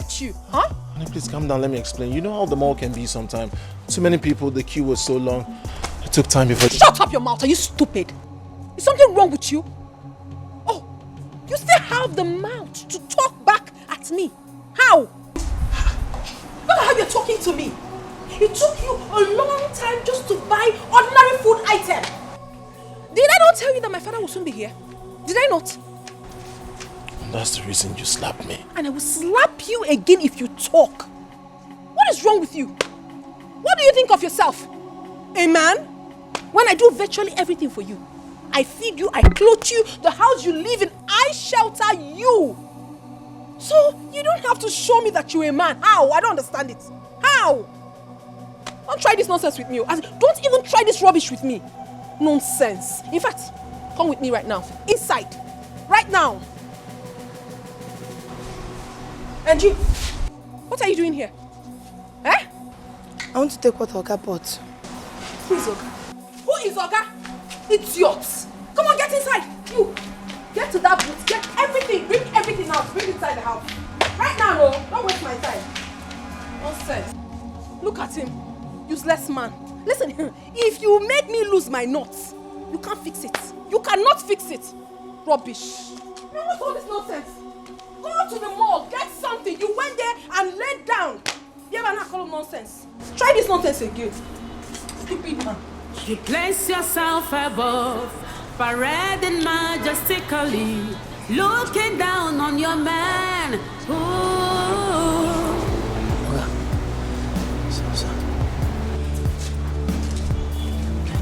with you? Huh? Honey, please calm down, let me explain. You know how the mall can be sometimes. Too many people, the queue was so long. It took time before... Shut up your mouth, are you stupid? Is something wrong with you? Oh, you still have the mouth to talk back at me. How? Look at how you're talking to me. It took you a long time just to buy ordinary food item. Did I not tell you that my father will soon be here? Did I not? And that's the reason you slapped me. And I will slap you again if you talk. What is wrong with you? What do you think of yourself? A man? When I do virtually everything for you. I feed you, I clothe you, the house you live in, I shelter you. So you don't have to show me that you're a man. How? I don't understand it. How? Don't try this nonsense with me. Don't even try this rubbish with me. Nonsense. In fact, come with me right now. Inside. Right now. Angie, what are you doing here? Eh? I want to take what Oga bought. Who is Oga? Who is Oga? Idiots. Come on, get inside. You. Get to that booth. Get everything. Bring everything out. Bring it inside the house. Right now, no. Don't waste my time. Nonsense. Look at him. Useless man. Listen, if you make me lose my nuts, you can't fix it. You cannot fix it. Rubbish. What's all this nonsense? Go to the mall, get something. You went there and laid down. You ever not call nonsense? Try this nonsense again. Stupid man. You place yourself above, parading majestically, looking down on your man. Ooh.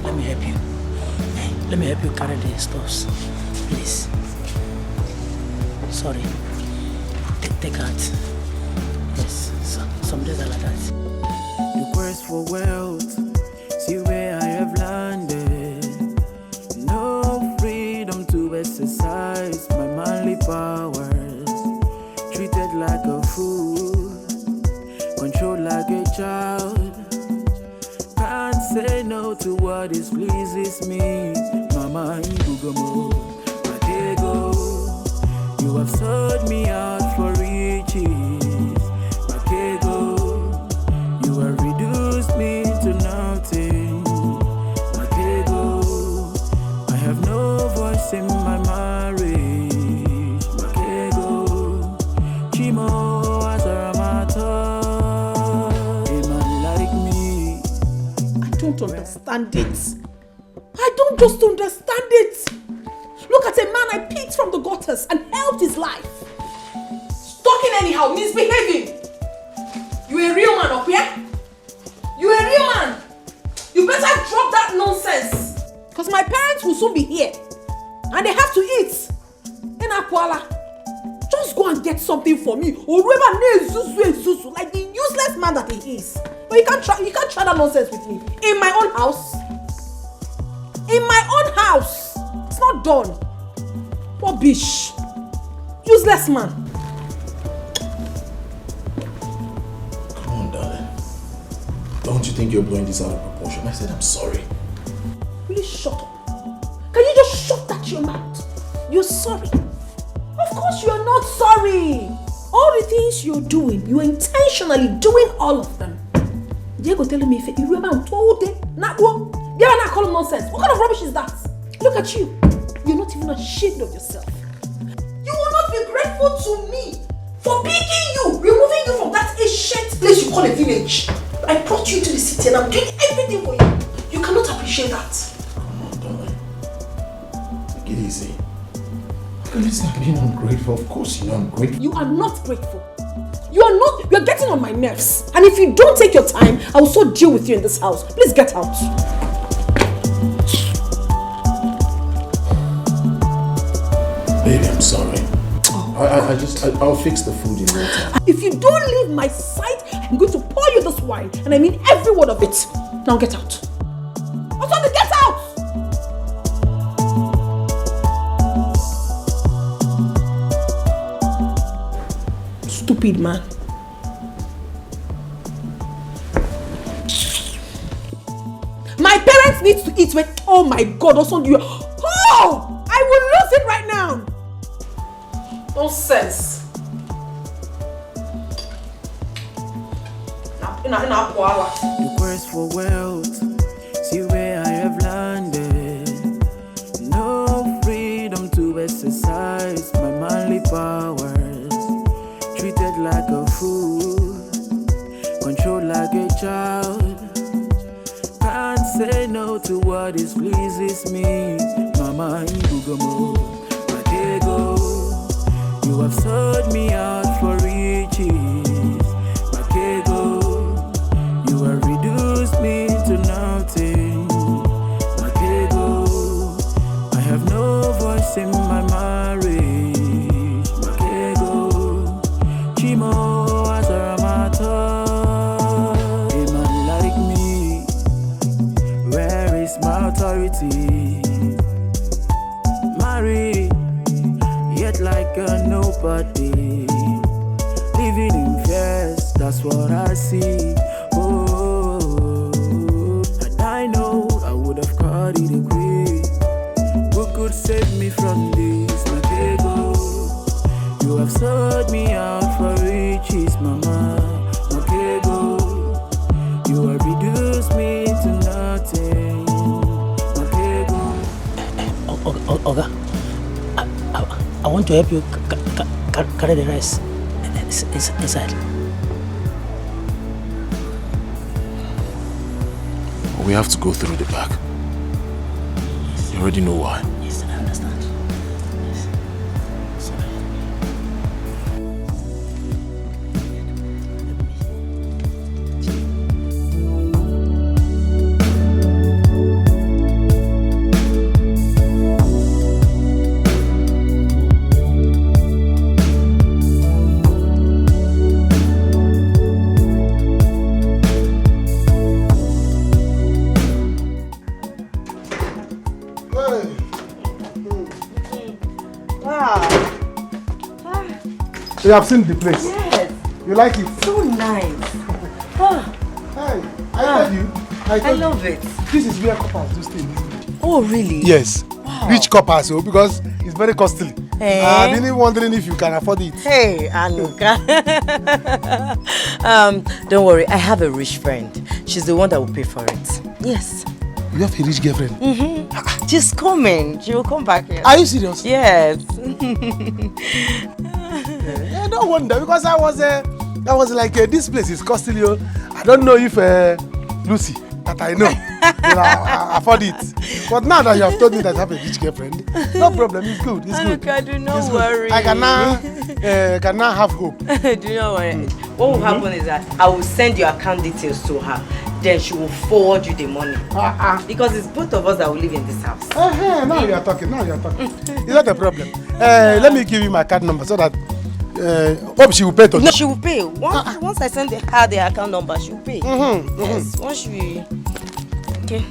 Let me help you. Hey, let me help you carry the stuffs. Please. Sorry. Take out. Yes, some days are like that. The quest for wealth, see where I have landed. No freedom to exercise my manly powers. Treated like a fool, controlled like a child. Can't say no to what is pleases me. Mama, you have sold me out for riches. Makego, you have reduced me to nothing. Makego, I have no voice in my marriage. Makego, Chimo Asaramata. A man like me. I don't understand it. I don't just understand it. Look at a man I picked from the gutters and helped his life. Talking anyhow, misbehaving. You a real man up here? You a real man? You better drop that nonsense. Because my parents will soon be here. And they have to eat. In Akwala. Just go and get something for me. Or Zuzu, like the useless man that he is. But you can't try that nonsense with me. In my own house. In my own house. It's not done. Rubbish. Useless man. Come on, darling. Don't you think you're blowing this out of proportion? I said I'm sorry. Will you shut up? Can you just shut that your mouth? You're sorry. Of course you are not sorry. All the things you're doing, you're intentionally doing all of them. Diego telling me if you remember told it, not one. You ever not call him nonsense? What kind of rubbish is that? Look at you. You're not even ashamed of yourself. You will not be grateful to me for picking you, removing you from that ancient place you call a village. I brought you to the city and I'm doing everything for you. You cannot appreciate that. Come on, darling. Take it easy. It's not being ungrateful. Of course you know I'm grateful. You are not grateful. You are getting on my nerves. And if you don't take your time, I will so deal with you in this house. Please get out. Baby, I'm sorry. I'll fix the food in no time. If you don't leave my sight, I'm going to pour you this wine. And I mean every word of it. Now get out. I told you, get out! Stupid man. My parents need to eat when... Oh my God, also you... Oh! I will lose it right now! Nonsense. The quest for wealth, see where I have landed. No freedom to exercise my manly powers. Treated like a fool, controlled like a child. Can't say no to what is pleases me. Mama Ibugomo, Matego, you have sold me out for riches. Matego, you have reduced me to nothing. Matego, I have no voice in my marriage. Matego, Chimo. Authority, married, yet like a nobody, living in fears, that's what I see. Oh, and I know I would have caught it a quick. Who could save me from this, Matego? You have sold me out for riches, Mama. Matego, you have reduced me to nothing. Oga, I want to help you carry the rice inside. We have to go through the back. You already know why. Yes, I understand. Yes. Sorry. You have seen the place? Yes. You like it? So nice. Hey, I told you. I love it. This is where coppers do stay. Oh, really? Yes. Wow. Rich coppers, because it's very costly. Hey. I'm really wondering if you can afford it. Hey, Anuka. Don't worry, I have a rich friend. She's the one that will pay for it. Yes. You have a rich girlfriend? Mm-hmm. She's coming. She will come back here. Are you serious? Yes. I don't wonder, because I was like, this place is costly. I don't know if Lucy, that I know, will afford it. But now that you have told me that I have a rich girlfriend, no problem, it's good. It's good. Anuka, do not It's worry. Good. I can now have hope. Do not worry. What will happen is that I will send your account details to her. Then she will forward you the money. Because it's both of us that will live in this house. Now you are talking. It's not a problem. Let me give you my card number so that hope she will pay to. No, she will pay. Once I send her the account number, she will pay. Yes, once we... Okay.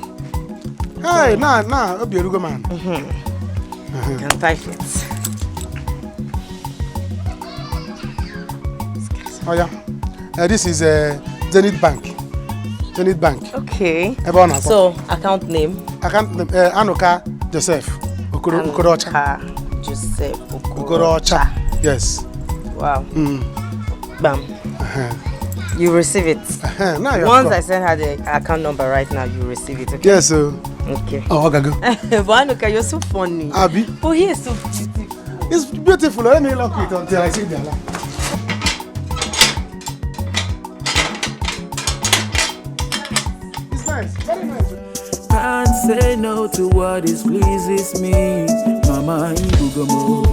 Hey, now, hope you're a good man. You can type it. Oh yeah. This is Zenith Bank. Zenith Bank. Okay. Everyone so, account name? Account name, Anuka Joseph Okorocha. Anuka Joseph Okorocha. Yes. Wow. Bam. You receive it. Now once I send her the account number right now, you receive it, okay? Yes, sir. Okay. Oh, okay, go. But Anuka, you're so funny. Abi? Oh, he is so beautiful. It's beautiful. Let me lock it until I see the alarm. Very nice. Can't say no to what is pleases me. Mama Ibugomo,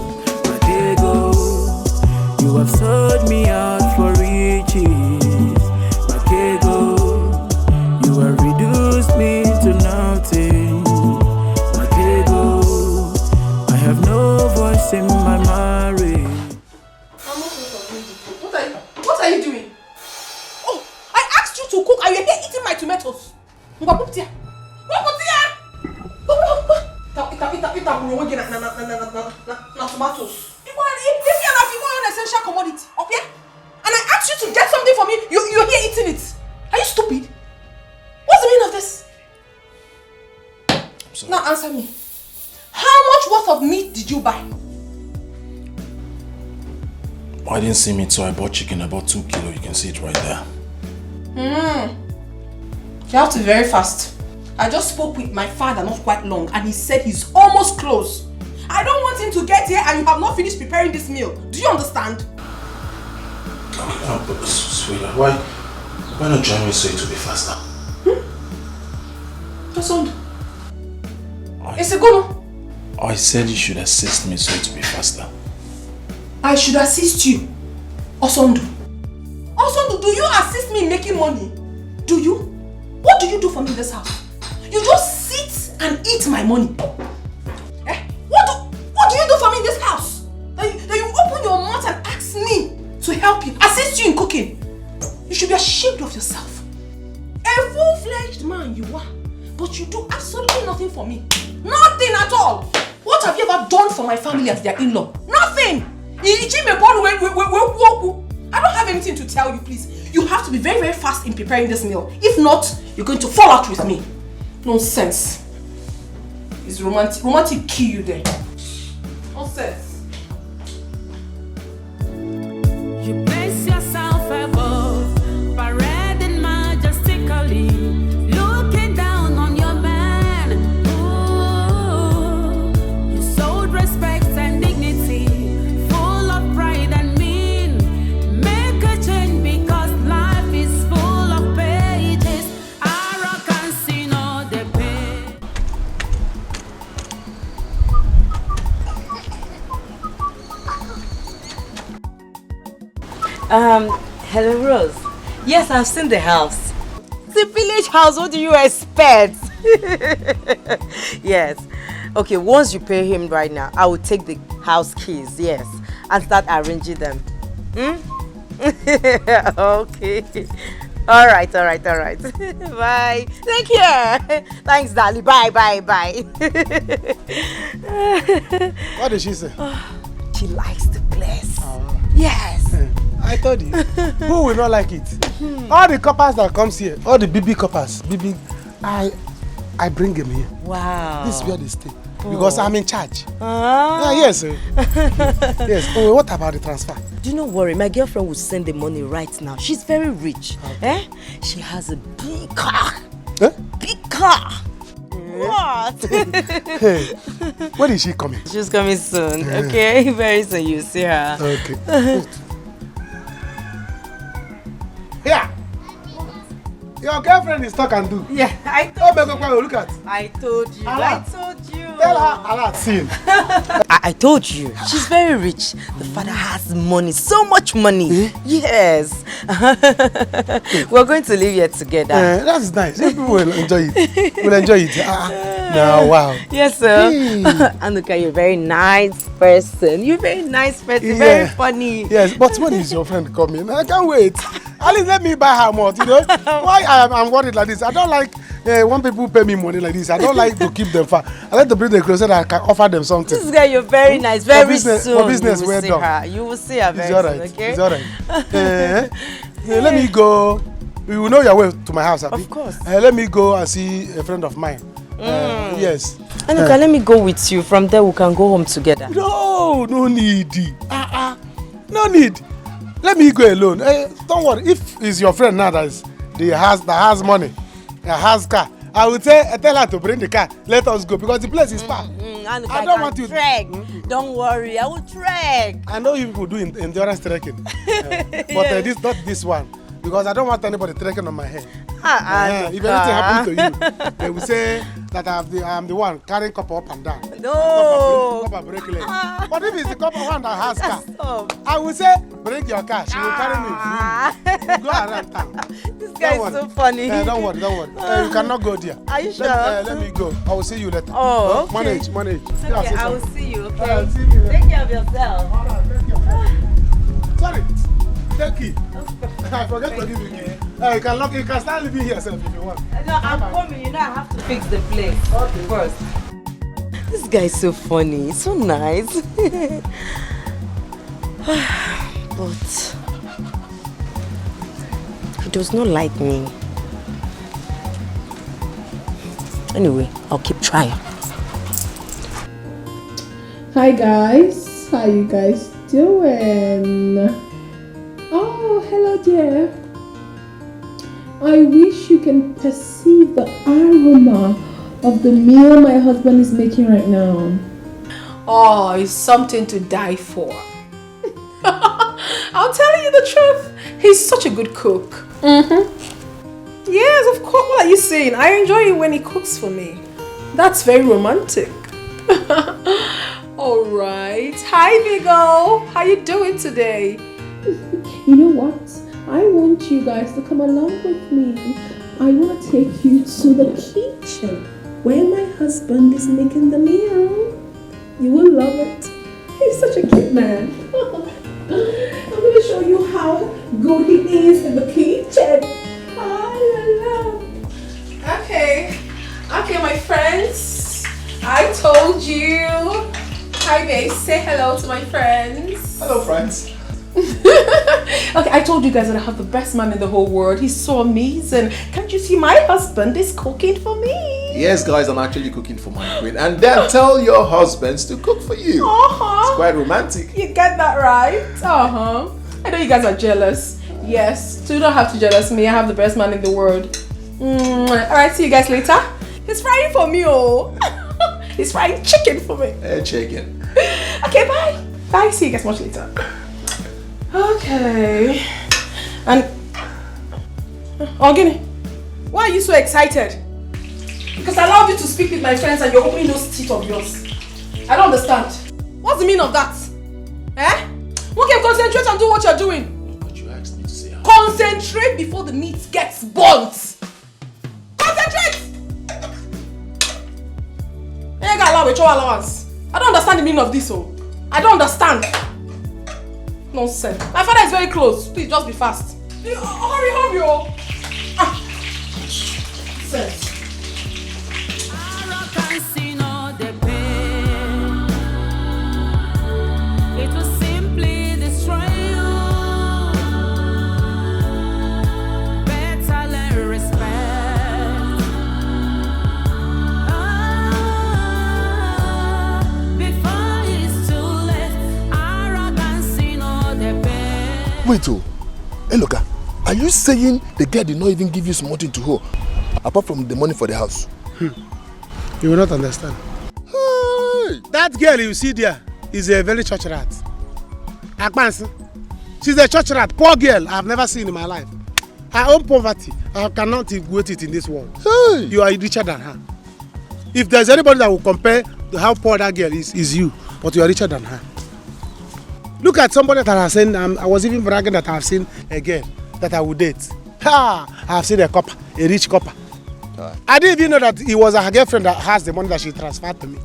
Matego, you have sold me out for riches. Matego, you have reduced me to nothing. Matego, I have no voice in my marriage. What are you doing? Oh, I asked you to cook and you're here eating my tomatoes. Tomatoes. If you're not an essential commodity, okay? And I asked you to get something for me, you're here eating it. Are you stupid? What's the meaning of this? Now answer me. How much worth of meat did you buy? I didn't see meat, so I bought chicken, about 2 kilos. You can see it right there. You have to be very fast. I just spoke with my father not quite long and he said he's almost close. I don't want him to get here and you have not finished preparing this meal. Do you understand? Oh, but sweetheart, why not join me so it will be faster? Husband. It's a good one. I said you should assist me so it will be faster. I should assist you. Osondu. Osondu, do you assist me in making money? Do you? What do you do for me in this house? You just sit and eat my money. Eh? What do you do for me in this house? That you open your mouth and ask me to help you, assist you in cooking. You should be ashamed of yourself. A full-fledged man you are, but you do absolutely nothing for me. Nothing at all. What have you ever done for my family as their in-law? Nothing. I don't have anything to tell you, please. You have to be very, very fast in preparing this meal. If not, you're going to fall out with me. Nonsense. It's romantic kill you there. Nonsense. You place yourself above, parading majestically, looking down on your man. Ooh, you sold respect and dignity, full of pride and mean. Make a change because life is full of pages. Arrogance in all the pain. Hello Rose. Yes, I've seen the house. It's a village house, what do you expect? Yes. Okay, once you pay him right now, I will take the house keys, yes, and start arranging them. Okay. Alright. Bye. Take care. Thanks, darling. Bye. What did she say? She likes the place. Yes. I told you. Who will not like it? All the coppers that comes here, all the BB coppers, I bring them here. Wow. This is where they stay. Because I'm in charge. Yes. Yes. Oh, what about the transfer? Do not worry, my girlfriend will send the money right now. She's very rich. Okay. She has a big car. Big car. What? Hey, when is she coming? She's coming soon. Okay, very soon you see her. Okay. Yeah. Your girlfriend is talk and do. Yeah, I told you. Look at. I told you. Allah. I told you. Tell her Allah seen. I told you. She's very rich. The father has money, so much money. Yes. We're going to live here together. That's nice. People will enjoy it. Will enjoy it. Now, wow. Yes, sir. Anuka, you're a very nice person. You're a very nice person. Very funny. Yes, but when is your friend coming? I can't wait. At least let me buy her more, you know. Why I'm worried like this? I don't like when people pay me money like this. I don't like to keep them far. I like to bring them closer that I can offer them something. This guy, you're very nice. Very soon. For business, you will see her. You will see her very soon, okay? It's alright. Let me go. You will know your way to my house, Of course. Let me go and see a friend of mine. Yes. Anuka, let me go with you. From there, we can go home together. No need. No need. Let me go alone. Don't worry. If it's your friend now that has money, that has car, I will tell her to bring the car. Let us go because the place is far. Anuka, I don't want you. Trek. Don't worry, I will trek. I know you people do endurance trekking, but not this one because I don't want anybody trekking on my head. If anything happens to you, they will say that I am the one carrying copper up and down. No. Copper break leg. But if it's the copper one that has car, Stop. I will say break your car. She will carry me. Go around town. This guy is so funny. Don't worry. You cannot go there. Are you sure? Let me go. I will see you later. Oh, okay. Manage. Okay, I will see you. Okay. I'll see you later. Take care of yourself. All right, take care. Sorry. Take key. I forget to give you key. You can start living here yourself if you want. No, I'm coming. You know I have to fix the place first. This guy is so funny. So nice. But he does not like me. Anyway, I'll keep trying. Hi guys, how you guys doing? Oh, hello dear. I wish you can perceive the aroma of the meal my husband is making right now. Oh, it's something to die for. I'll tell you the truth. He's such a good cook. Mm-hmm. Yes, of course. What are you saying? I enjoy it when he cooks for me. That's very romantic. All right. Hi, Vigo. How you doing today? You know what? I want you guys to come along with me. I want to take you to the kitchen where my husband is making the meal. You will love it. He's such a cute man. I'm going to show you how good he is in the kitchen. Okay, my friends. I told you. Hi, babe. Say hello to my friends. Hello, friends. Okay, I told you guys that I have the best man in the whole world. He's so amazing. Can't you see my husband is cooking for me? Yes, guys, I'm actually cooking for my queen. And then tell your husbands to cook for you. It's quite romantic. You get that right? I know you guys are jealous. Yes, so you don't have to jealous me. I have the best man in the world. Alright, see you guys later. He's frying for me, oh. He's frying chicken for me. Chicken. Okay, bye. Bye, see you guys much later. Okay. And Ogini, why are you so excited? Because I allowed you to speak with my friends and you're opening those teeth of yours. I don't understand. What's the meaning of that? Eh? Who can concentrate and do what you're doing? But you asked me to say concentrate before the meat gets burnt. Concentrate! I don't understand the meaning of this, oh. I don't understand. Nonsense. My father is very close. Please, just be fast. Hurry, oh. Sense. It will simply destroy you. Better learn respect. Before it's too late, arrogance in all the pain. Wait, hey, look, are you saying the girl did not even give you something to hold, apart from the money for the house? You will not understand. Hey. That girl you see there is a very church rat. Akpansi. She's a church rat. Poor girl I have never seen in my life. Her own poverty, I cannot equate it in this world. Hey. You are richer than her. If there's anybody that will compare to how poor that girl is you, but you are richer than her. Look at somebody that I have seen. I was even bragging that I have seen a girl that I would date. I have seen a copper, a rich copper. I didn't even know that it was her girlfriend that has the money that she transferred to me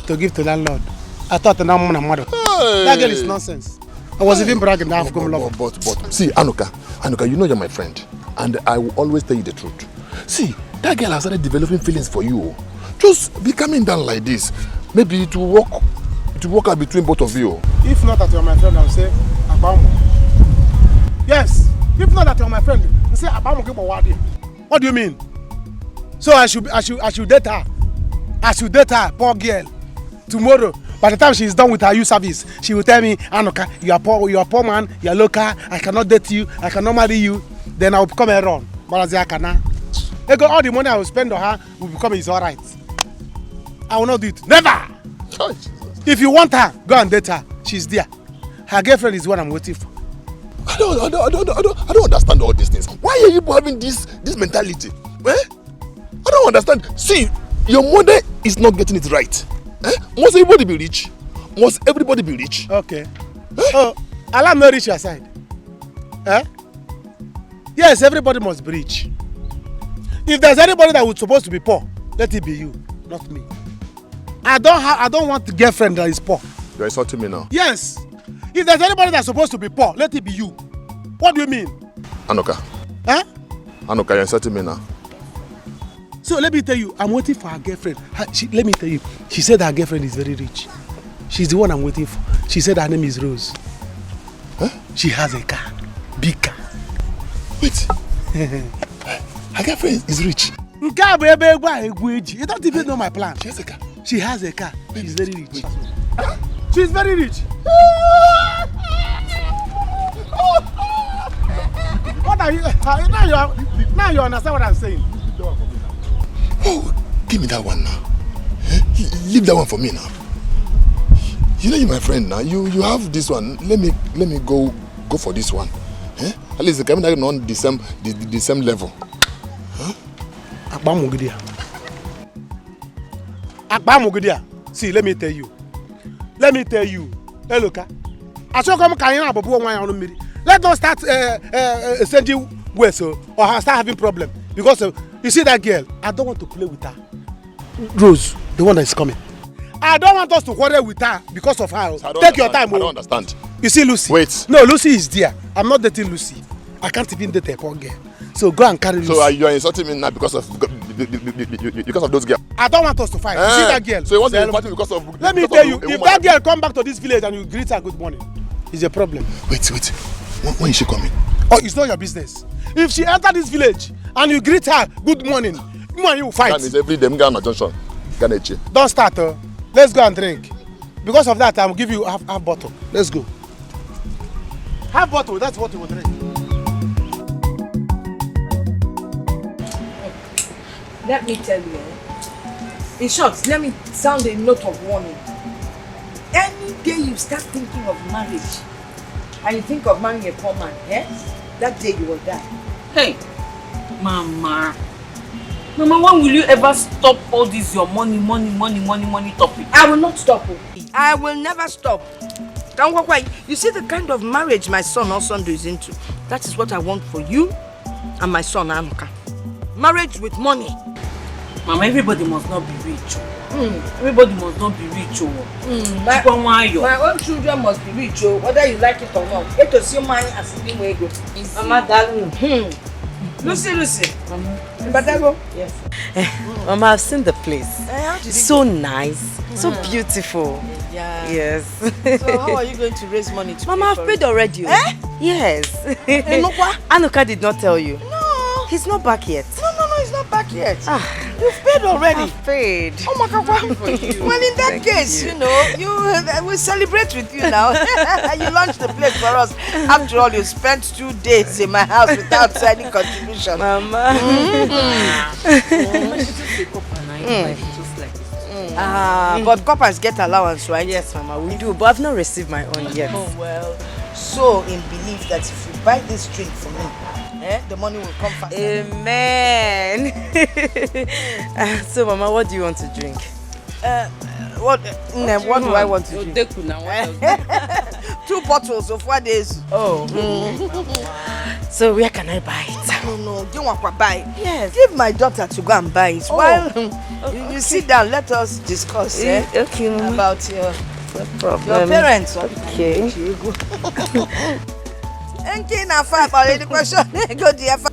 to give to landlord. I thought that that girl is nonsense. I was even bragging that I've come love. But see, Anuka, you know you're my friend, and I will always tell you the truth. See, that girl has started developing feelings for you. Just be coming down like this. Maybe it will work out between both of you. If not that you're my friend, I'll say Abamu. Yes. If not that you're my friend, I'll say Abamu. What do you mean? So I should date her. I should date her, poor girl. Tomorrow, by the time she is done with her youth service, she will tell me, Anuka, you are poor man, you are local, I cannot date you, I cannot marry you. Then I will become a run. But as I can, all the money I will spend on her will become his alright. I will not do it. Never! Oh, if you want her, go and date her. She's there. Her girlfriend is what I'm waiting for. I don't understand all these things. Why are you having this mentality? Eh? I don't understand. See, your mother is not getting it right. Eh? Must everybody be rich? Must everybody be rich? Okay. Eh? Oh, Allah not rich your side. Eh? Yes, everybody must be rich. If there's anybody that was supposed to be poor, let it be you, not me. I don't want a girlfriend that is poor. You're insulting me now. Yes. If there's anybody that's supposed to be poor, let it be you. What do you mean? Anuka. Eh? Anuka, you're insulting me now. So let me tell you, I'm waiting for her girlfriend. Let me tell you, she said her girlfriend is very rich. She's the one I'm waiting for. She said her name is Rose. Huh? She has a car. Big car. Wait. Her girlfriend is rich. You don't even know my plan. She has a car. She has a car. She's very rich. She's very rich. What What are you? Now you understand what I'm saying. Oh, give me that one now. Leave that one for me now. You know you're my friend now. You have this one. Let me go for this one. At least the camera is on the same level. See, let me tell you. Hey, look. Let us start sending ways or start having problem because you see that girl. I don't want to play with her. Rose, the one that is coming. I don't want us to quarrel with her because of her. Take your time. I don't understand. You see Lucy? Wait. No, Lucy is there. I'm not dating Lucy. I can't even date a poor girl. So go and carry Lucy. So you are insulting me now because of those girls? I don't want us to fight. You see that girl? So you want to fight because of? Let me tell you, if that girl come back to this village and you greet her good morning, it's a problem. Wait. When is she coming? Oh, it's not your business. If she enter this village and you greet her good morning, you and you will fight. That means every day I'm going to junction. Don't start. Let's go and drink. Because of that, I will give you half bottle. Let's go. Half bottle, that's what you will drink. Let me tell you, in short, let me sound a note of warning. Any day you start thinking of marriage and you think of marrying a poor man, that day you will die. Hey, Mama, when will you ever stop all this your money topic? I will not stop. I will never stop. You see the kind of marriage my son Osando is into. That is what I want for you and my son Anuka. Marriage with money. Mama, everybody must not be rich. Everybody must not be rich. My own children must be rich, whether you like it or not. Get to see money as a big way go. Mama, darling. Lucy. Mama. Yes. Mama, I've seen the place. So nice, so beautiful. Yeah. Yes. So how are you going to raise money to Mama, I've paid already. Yes. Anuka did not tell you. No. He's not back yet. No, he's not back yet. You've paid already. I've paid. Oh my God. Well, in that case, you we'll celebrate with you now. You launched the place for us. After all, you spent 2 days in my house without any contribution. Mama. But coppers get allowance, right? Yes, Mama, we do. But I've not received my own yet. Oh, well. So, in belief that if you buy this drink for me, the money will come fast. Amen. So, Mama, what do you want to drink? What do I want to drink? 2 bottles of 4 days. Oh. So, where can I buy it? No, don't want to buy it. Yes. Give my daughter to go and buy it. While you sit down, let us discuss okay, Mama. about your parents. Okay.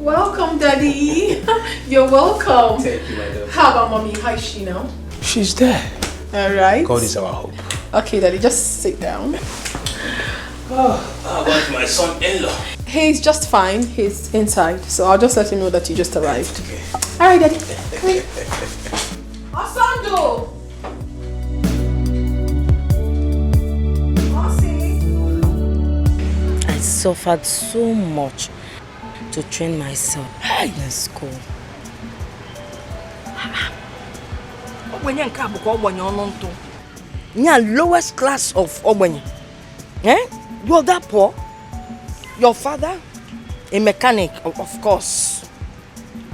Welcome, Daddy. You're welcome. Thank you, my daughter. How about Mommy? How is she now? She's there. All right. God is our hope. Okay, Daddy, just sit down. How about my son-in-law? He's just fine. He's inside, so I'll just let him know that you just arrived. Okay. All right, Daddy. Come here. Osando! I suffered so much to train myself in school. You're lowest class of Ogbenye. You're that poor. Your father, a mechanic, of course.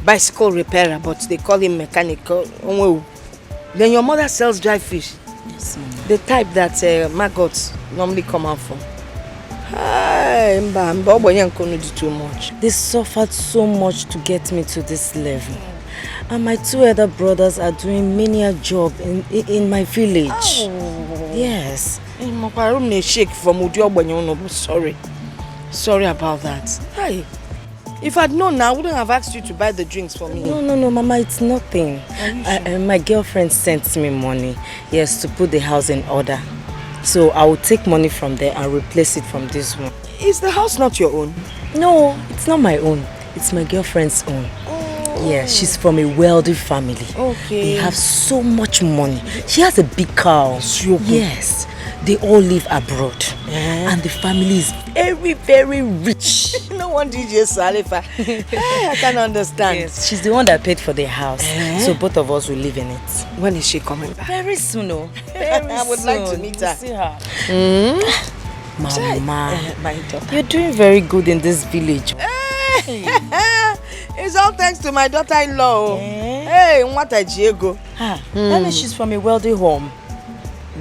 Bicycle repairer, but they call him mechanic. Then your mother sells dry fish. Yes, Mama. The type that maggots normally come out from. Too much. They suffered so much to get me to this level. And my 2 other brothers are doing menial job in my village. Oh. Yes. Sorry about that. Hi. If I'd known, I wouldn't have asked you to buy the drinks for me. No, Mama, it's nothing. My girlfriend sent me money, yes, to put the house in order. So I will take money from there and replace it from this one. Is the house not your own? No, it's not my own. It's my girlfriend's own. Oh. Yeah, she's from a wealthy family. Okay. They have so much money. She has a big car. Yes. They all live abroad. And the family is very, very rich. No one DJ Salifa. I can understand. Yes, she's the one that paid for the house. So both of us will live in it. When is she coming back? Very soon, oh. Very I would like to meet her. See her. Mama, my daughter. You're doing very good in this village. It's all thanks to my daughter-in-law. Hey, what a Diego. That means she's from a wealthy home.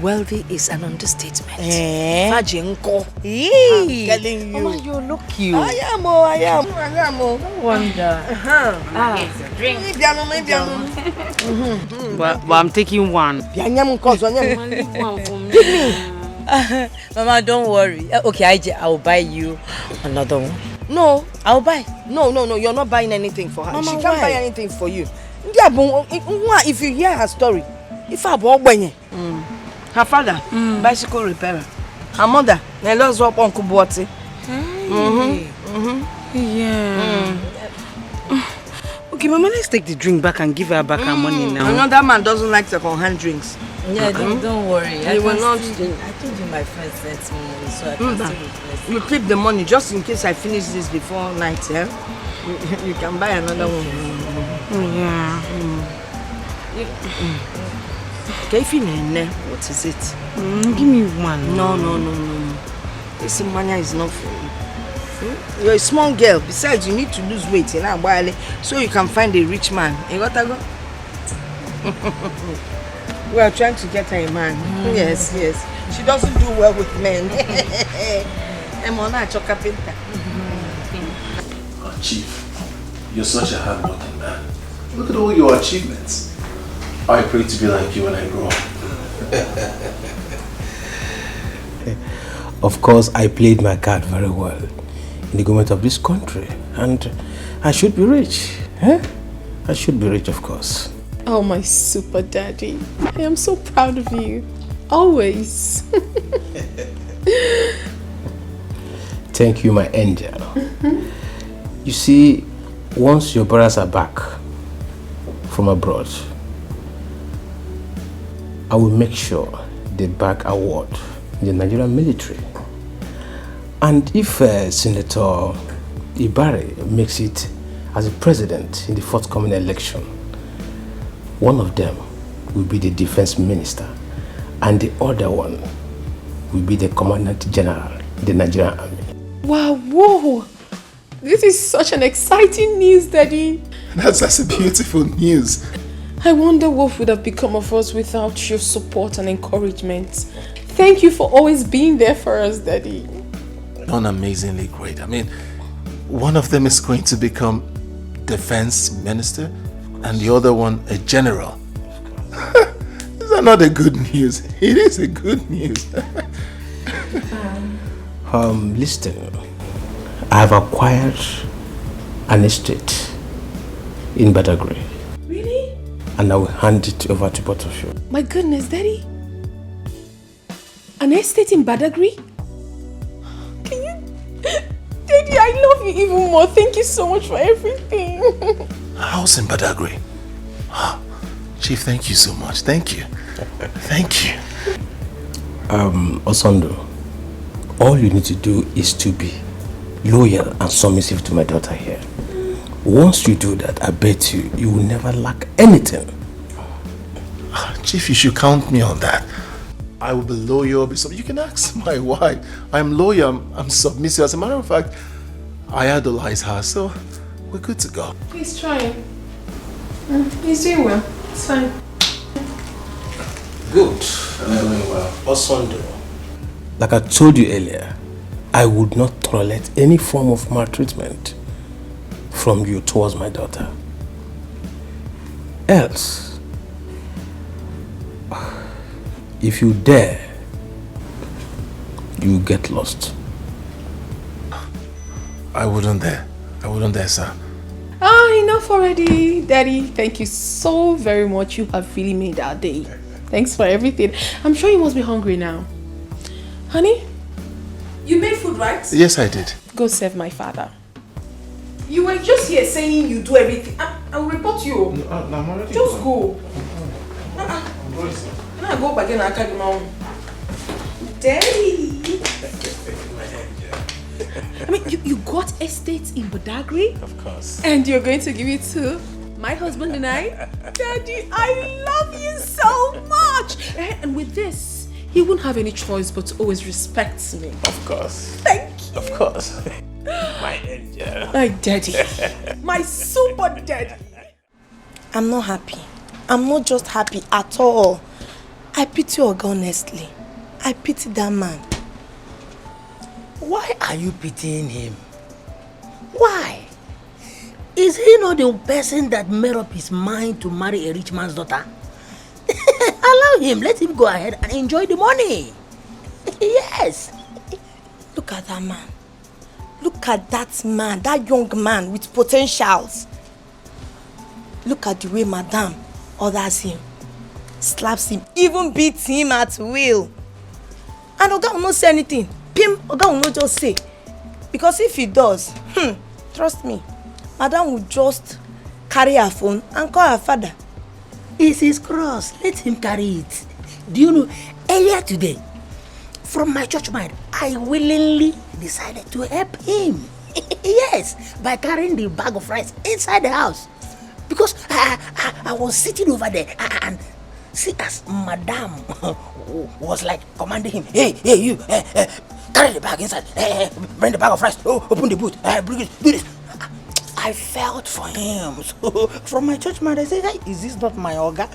Wealthy is an understatement. Fajinko. I'm telling you. Mama, you look cute. I am. No wonder. Maybe But I'm taking one. Give me. Mama, don't worry. Okay, I will buy you another one. No, I'll buy. No, you're not buying anything for her. Mama, She can't why? buy anything for you. If you hear her story, if I bought her father, bicycle repairer. Her mother, Nelo's up Uncle Boati. Yeah. Okay, Mama, let's take the drink back and give her back her money now. Another man doesn't like second-hand drinks. Yeah, don't worry. I will not. I told you my friend sent me money, so I can still replace it. You keep the money just in case I finish this before night, yeah? You can buy another one. Yeah. What is it? Give me one. No. This money is not for you. You're a small girl. Besides, you need to lose weight so you can find a rich man. You got to go? We are trying to get her a man. Yes. She doesn't do well with men. I'm on a carpenter. Oh, Chief, you're such a hard-working man. Look at all your achievements. I pray to be like you when I grow up. Of course, I played my card very well in the government of this country, and I should be rich. I should be rich, of course. Oh, my super daddy. I am so proud of you. Always. Thank you, my angel. You see, once your brothers are back from abroad, I will make sure they back award in the Nigerian military. And if Senator Ibari makes it as a president in the forthcoming election, one of them will be the defense minister and the other one will be the commandant general in the Nigerian army. Wow, whoa. This is such an exciting news, Daddy. That's a beautiful news. I wonder what would have become of us without your support and encouragement. Thank you for always being there for us, Daddy. Done amazingly great. I mean, one of them is going to become defense minister and the other one a general. Is that not a good news? It is a good news. Listen, I have acquired an estate in Badagry. Really? And I will hand it over to both of you. My goodness, Daddy. An estate in Badagry? Can you... Daddy, I love you even more. Thank you so much for everything. A house in Badagry. Chief, thank you so much. Thank you. Thank you. Osondo, all you need to do is to be loyal and submissive to my daughter here. Once you do that, I bet you will never lack anything. Chief, you should count me on that. I will be loyal. You can ask my wife. I'm loyal. I'm submissive. As a matter of fact, I idolize her, so we're good to go. He's trying. He's doing well. It's fine. Good. I'm doing well. Osondo, like I told you earlier, I would not tolerate any form of maltreatment from you towards my daughter. Else, if you dare, you get lost. I wouldn't dare. Sir. Enough already, Daddy. Thank you so very much. You have really made our day. Thanks for everything. I'm sure you must be hungry now. Honey, you made food, right? Yes, I did. Go serve my father. You were just here saying you do everything. I'll report you. No, I'm already just going. go. I'm going, sir. Can I go back again and carry my own? Daddy. I mean, you got estates in Badagry? Of course. And you're going to give it to my husband and I? Daddy, I love you so much. And with this, he won't have any choice but to always respect me. Of course. Thank you. Of course. My angel. My daddy. My super daddy. I'm not happy. I'm not just happy at all. I pity Oga, honestly. I pity that man. Why are you pitying him? Why? Is he not the person that made up his mind to marry a rich man's daughter? Allow him, let him go ahead and enjoy the money. Yes. Look at that man. Look at that man, that young man with potentials. Look at the way Madame orders him, slaps him, even beats him at will. And Oga will not say anything. Pim, Oga will not just say. Because if he does, trust me, Madame will just carry her phone and call her father. It's his cross. Let him carry it. Do you know, earlier today, from my church mind, I willingly decided to help him. Yes, by carrying the bag of rice inside the house. Because I was sitting over there and see as Madame was like commanding him, hey, you, carry the bag inside, bring the bag of rice, open the boot, bring it, do this. I felt for him. So from my church mind, I said, hey, is this not my Oga?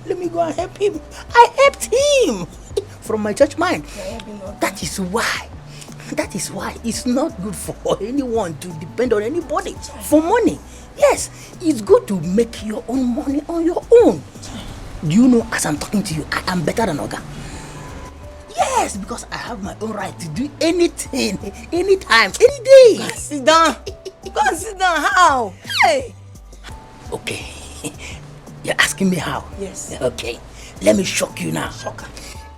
Let me go and help him. I helped him from my church mind. That is why it's not good for anyone to depend on anybody for money. Yes, it's good to make your own money on your own. Do you know, as I'm talking to you, I am better than Oga? Yes, because I have my own right to do anything, anytime, any day. Go sit down. Go sit down. How? Hey. Okay. You're asking me how? Yes. Okay. Let me shock you now. Shocker.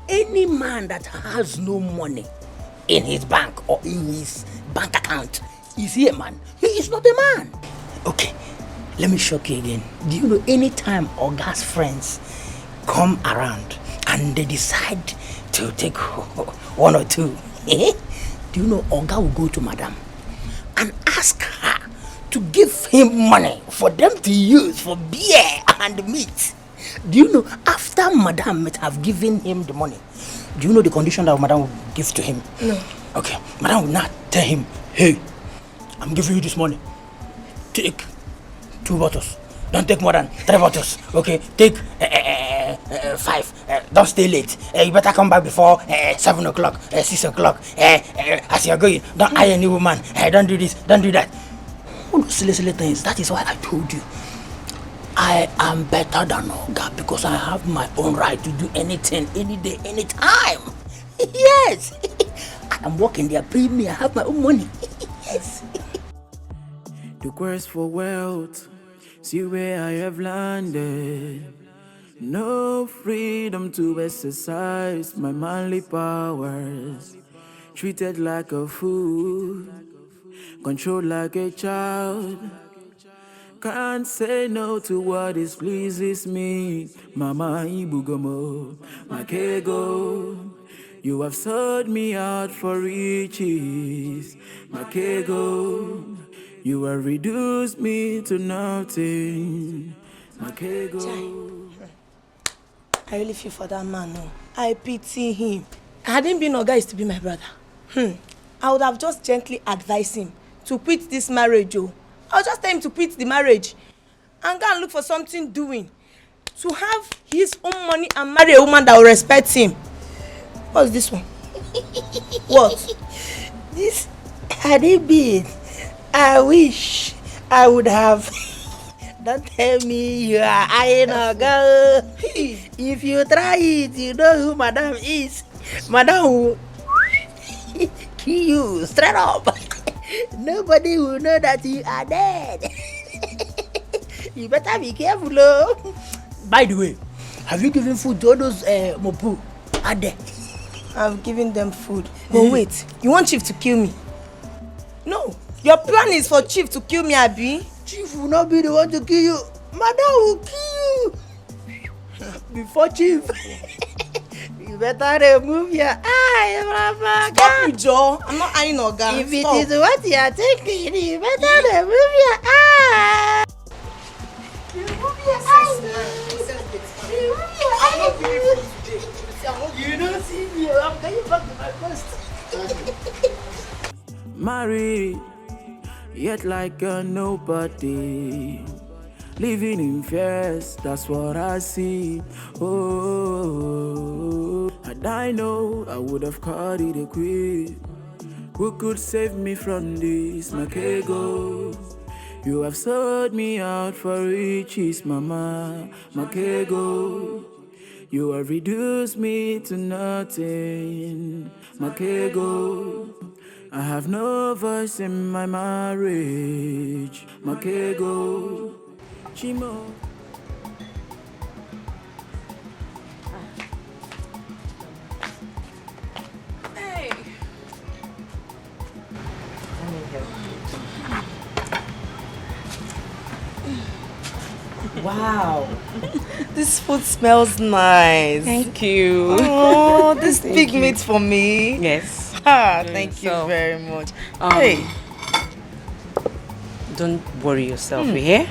Any man that has no money in his bank or in his bank account, is he a man? He is not a man. Okay. Let me shock you again. Do you know, anytime Oga's friends come around and they decide to take one or two, do you know Oga will go to Madam and ask her to give him money for them to use for beer and meat. Do you know, after Madam might have given him the money, do you know the condition that Madam will give to him? No. Okay, Madam will not tell him, hey, I'm giving you this money. Take 2 bottles. Don't take more than 3 bottles. Okay, take 5. Don't stay late. You better come back before 7 o'clock, 6 o'clock. As you're going, don't eye any woman. Don't do this, don't do that. All those silly things. That is why I told you, I am better than Oga because I have my own right to do anything, any day, any time. Yes. I am working there, paying me. I have my own money. Yes. The quest for wealth, see where I have landed. No freedom to exercise my manly powers. Treated like a fool, controlled like a child. Can't say no to what displeases me. Mama Ibugomo, Makego. You have sold me out for riches. Makego. You have reduced me to nothing. Makego. I really feel for that man. No. I pity him. Hadn't been Oga used to be my brother. I would have just gently advised him to quit this marriage. I'll just tell him to quit the marriage and go and look for something doing. To have his own money and marry a woman that will respect him. What's this one? What? This had it been, I wish I would have. Don't tell me you are eyeing a girl. If you try it, you know who Madam is. Madam will kill you straight up. Nobody will know that you are dead. You better be careful, oh. By the way, have you given food to all those mopu? Are there? I've given them food. But wait, you want Chief to kill me? No, your plan is for Chief to kill me, Abi. Chief will not be the one to kill you. Madam will kill you. Before Chief. You You better remove your eye, Mama. Stop you, Joe. I'm not eyeing Oga. If it is what you are thinking, you better remove your eye. Remove your eye. Remove your eye. You don't see me. I'm going back to my post. Married, yet like a nobody. Living in fears, that's what I see. Oh, and I know I would have caught it a quick. Who could save me from this, Makego? You have sold me out for riches, Mama, Makego. You have reduced me to nothing, Makego. I have no voice in my marriage, Makego. Chimo. Hey. Wow. This food smells nice. Thank you. Oh, this big meat for me. Yes. Thank you very much. Hey. Don't worry yourself, you hear?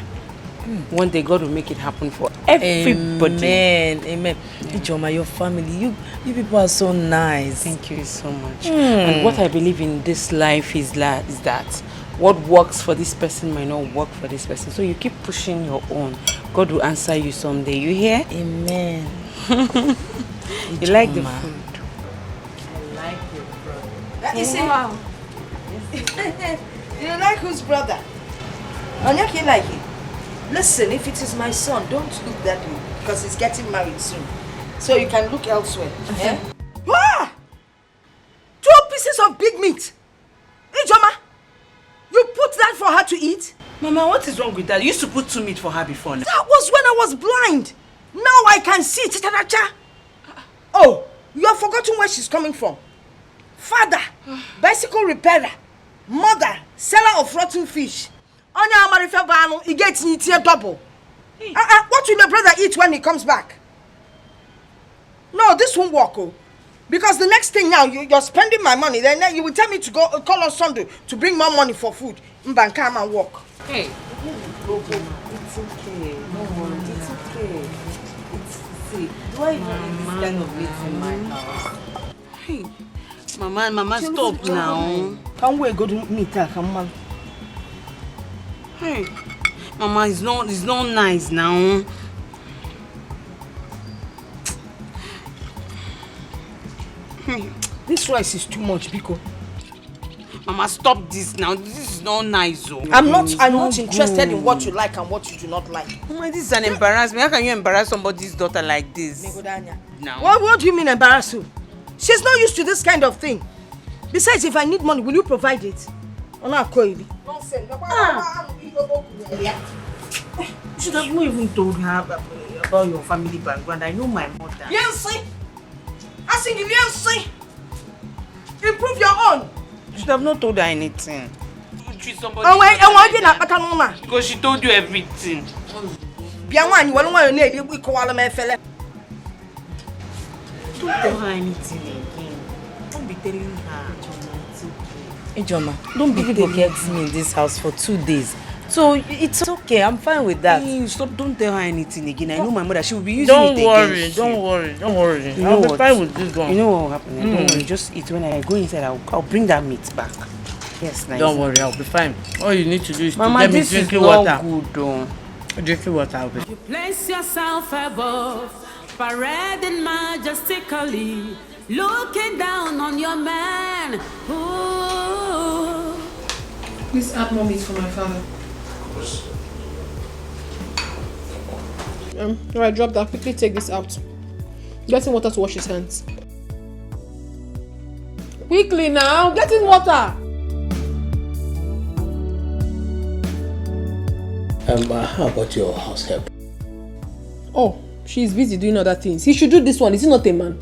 One day God will make it happen for everybody. Amen. Ijoma, your family, you people are so nice. Thank you so much. And what I believe in this life is that what works for this person might not work for this person. So you keep pushing your own. God will answer you someday. You hear? Amen. You like the food? I like your brother. That is wow. You like whose brother? Onyaki like it. Listen, if it is my son, don't look that way because he's getting married soon. So you can look elsewhere. Yeah? Ah! 2 pieces of big meat. Ijoma, you put that for her to eat? Mama, what is wrong with that? You used to put 2 meat for her before now. That was when I was blind. Now I can see. Oh, you have forgotten where she's coming from. Father, bicycle repairer. Mother, seller of rotten fish. Onya Amarife Bano, he gets here double. What will my brother eat when he comes back? No, this won't work. Oh. Because the next thing now, you're spending my money. Then you will tell me to go call on Sunday to bring more money for food. Mban, come and walk. Hey. It's okay. No worry. It's okay. See, do I even eat this kind of meat in my house? Hey. Mama, stop now. Can we go to meet her? Come on. Hey. Mama, it's not nice now. This rice is too much, Biko. Mama, stop this now. This is not nice, oh. I'm not interested in what you like and what you do not like. Mama, this is an embarrassment. How can you embarrass somebody's daughter like this? Now. What do you mean embarrass you? She's not used to this kind of thing. Besides, if I need money, will you provide it? Nonsense. You should have not even told her about your family background. I know my mother. Yes, I think you yes, improve your own. You should have not told her anything. You treat somebody. Because she told you everything. Don't tell her anything again. Don't be telling her. Ijoma, don't be people get me in this house for 2 days. So it's okay, I'm fine with that. Hey, stop, don't tell her anything again. I know my mother, she will be using it again. Don't worry. You know I'll be fine with this one. You know what will happen? Don't worry, just eat. When I go inside, I'll bring that meat back. Yes, nice. Don't worry, I'll be fine. All you need to do is Mama, to get me drinking water. Good, though. Drinking water, I'll be. You place yourself above, parading majestically, looking down on your man. Ooh. Please add more meat for my father. Alright, drop that. Quickly take this out. Get him water to wash his hands. Quickly now, get him water. How about your house help? Oh, she's busy doing other things. He should do this one. Is he not a man?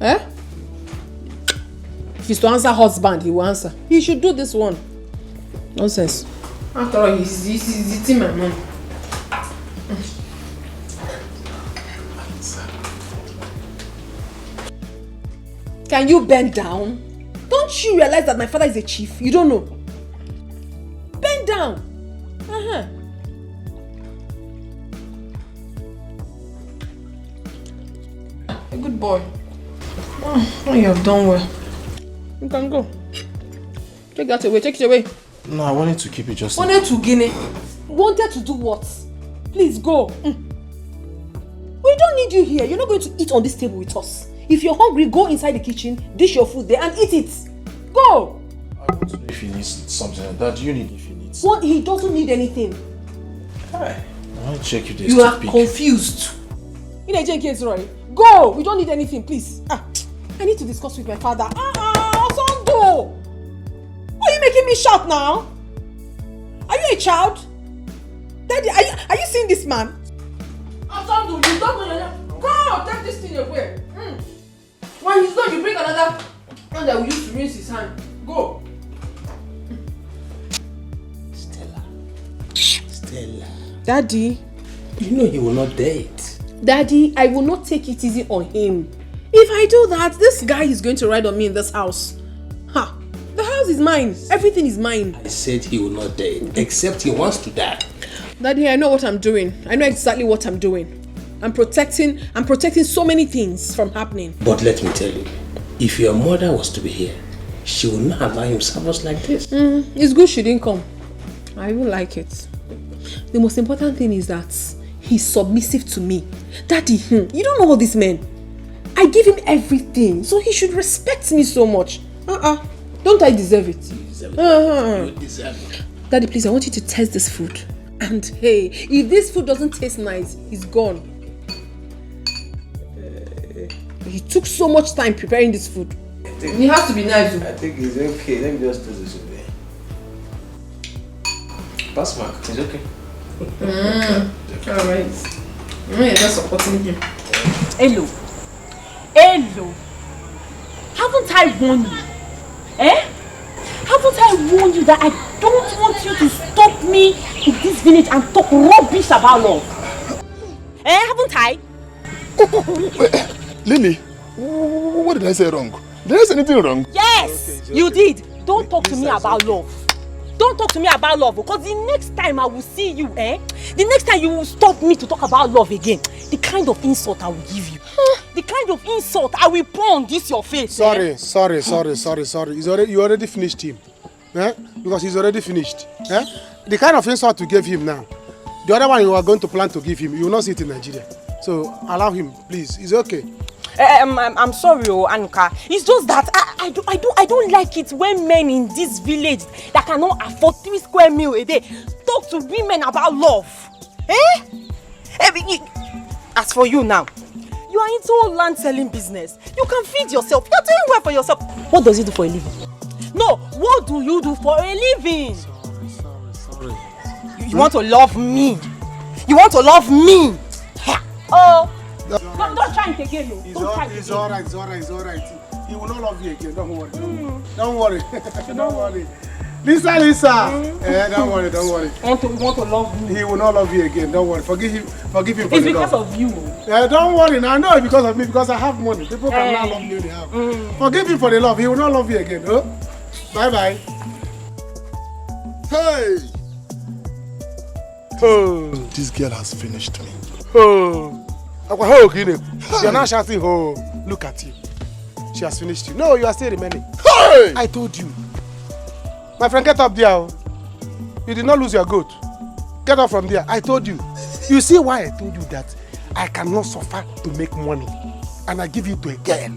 Eh? If he's to answer husband, he will answer. He should do this one. Nonsense. After all, he's eating my money. Can you bend down? Don't you realize that my father is a chief? You don't know. Bend down. A good boy. Oh, you have done well. You can go. Take that away. Take it away. No, I wanted to keep it just... Wanted to Guinea. Wanted to do what? Please go. We don't need you here. You're not going to eat on this table with us. If you're hungry, go inside the kitchen, dish your food there and eat it. Go. I want to know if he needs something. Dad, you need if he needs... What? He doesn't need anything. Hi. I want to check if there's... You are confused. In a case, Roy. Go. We don't need anything, please. I need to discuss with my father. Tonto. Why are you making me shout now? Are you a child? Daddy, are you seeing this man? Tonto, you don't know. Go, take this thing away. When he's done, you bring another one that we use to rinse his hand. Go. Stella. Daddy. You know he will not date. Daddy, I will not take it easy on him. If I do that, this guy is going to ride on me in this house. The house is mine. Everything is mine. I said he will not date, except he wants to die. Daddy, I know what I'm doing. I know exactly what I'm doing. I'm protecting so many things from happening. But let me tell you, if your mother was to be here, she would not allow him serve like this. It's good she didn't come. I even like it. The most important thing is that he's submissive to me. Daddy, you don't know all these men. I give him everything, so he should respect me so much. Don't I deserve it? You deserve it. You deserve it. Daddy, please, I want you to taste this food. And hey, if this food doesn't taste nice, he's gone. He took so much time preparing this food. It has to be nice. I think it's okay. Let me just do this away. Pass mark. It's okay. Alright. You're just supporting him. Hello. Haven't I warned you? Haven't I warned you that I don't want you to stop me in this village and talk rubbish about love? Haven't I? Lily, what did I say wrong? Did I say anything wrong? Yes, okay, you did. Don't talk to me about love. Don't talk to me about love, because the next time I will see you, the next time you will stop me to talk about love again, the kind of insult I will give you, the kind of insult I will pour on this your face. Sorry. You already finished him. Because he's already finished. The kind of insult you gave him now, the other one you are going to plan to give him, you will not see it in Nigeria. So allow him, please. It's okay. I'm sorry, Anuka. It's just that I don't like it when men in this village that cannot afford 3 square meals a day talk to women about love. As for you now, you are into land selling business. You can feed yourself. You're doing well for yourself. What does he do for a living? No, what do you do for a living? Sorry. You want to love me? You want to love me? Oh. Don't try it again, no. It's alright. He will not love you again. Don't worry. Don't worry. Don't worry. Lisa. Don't worry. You want to love me? He will not love you again. Don't worry. Forgive him for it's the love. It's because of you. Don't worry. Now I know it's because of me, because I have money. People can now love me when they have. Forgive him for the love. He will not love you again. Bye. Hey! Oh. This girl has finished me. You're not shouting, look at you. She has finished you. No, you are still remaining. Hey! I told you. My friend, get up there. You did not lose your goat. Get up from there. I told you. You see why I told you that I cannot suffer to make money and I give it to a girl?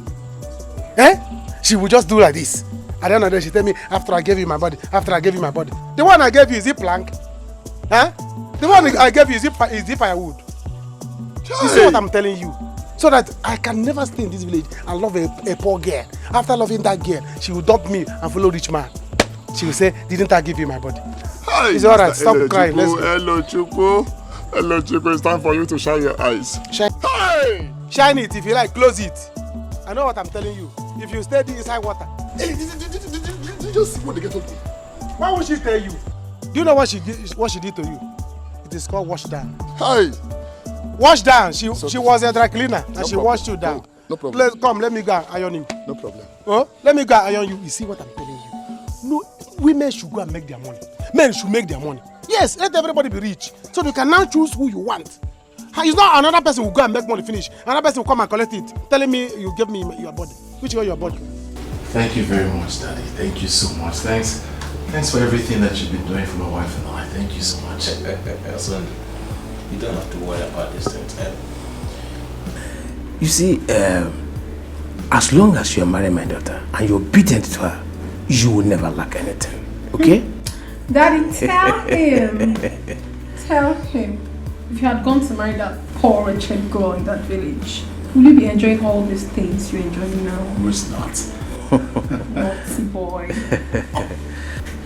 She will just do like this. At the end of the day, she tell me, after I gave you my body. The one I gave you, is it plank? The one I gave you, is it firewood? You see what I'm telling you? So that I can never stay in this village and love a poor girl. After loving that girl, she will dump me and follow rich man. She will say, didn't I give you my body? Hi, it's alright, stop crying. Let's go. Hello, Chuku. It's time for you to shine your eyes. Shine it if you like, close it. I know what I'm telling you. If you stay inside water. Did you just see what they get up to? Why would she tell you? Do you know what she did to you? It is called wash down. Hi. Wash down. She was a dry cleaner and she washed you down. No problem. Come, let me go iron him. No problem. Oh, let me go iron you. You see what I'm telling you? No, women should go and make their money. Men should make their money. Yes, let everybody be rich. So you can now choose who you want. It's not another person will go and make money finish. Another person will come and collect it, telling me you give me your body. Which one your body? Thank you very much, Daddy. Thank you so much. Thanks for everything that you've been doing for my wife and I. Thank you so much. Son, you don't have to worry about these things. You see, as long as you are marrying my daughter and you're obedient to her, you will never lack anything. Okay? Daddy, tell him. Tell him. If you had gone to marry that poor wretched girl in that village, will you be enjoying all these things you're enjoying now? Of course not. Naughty boy.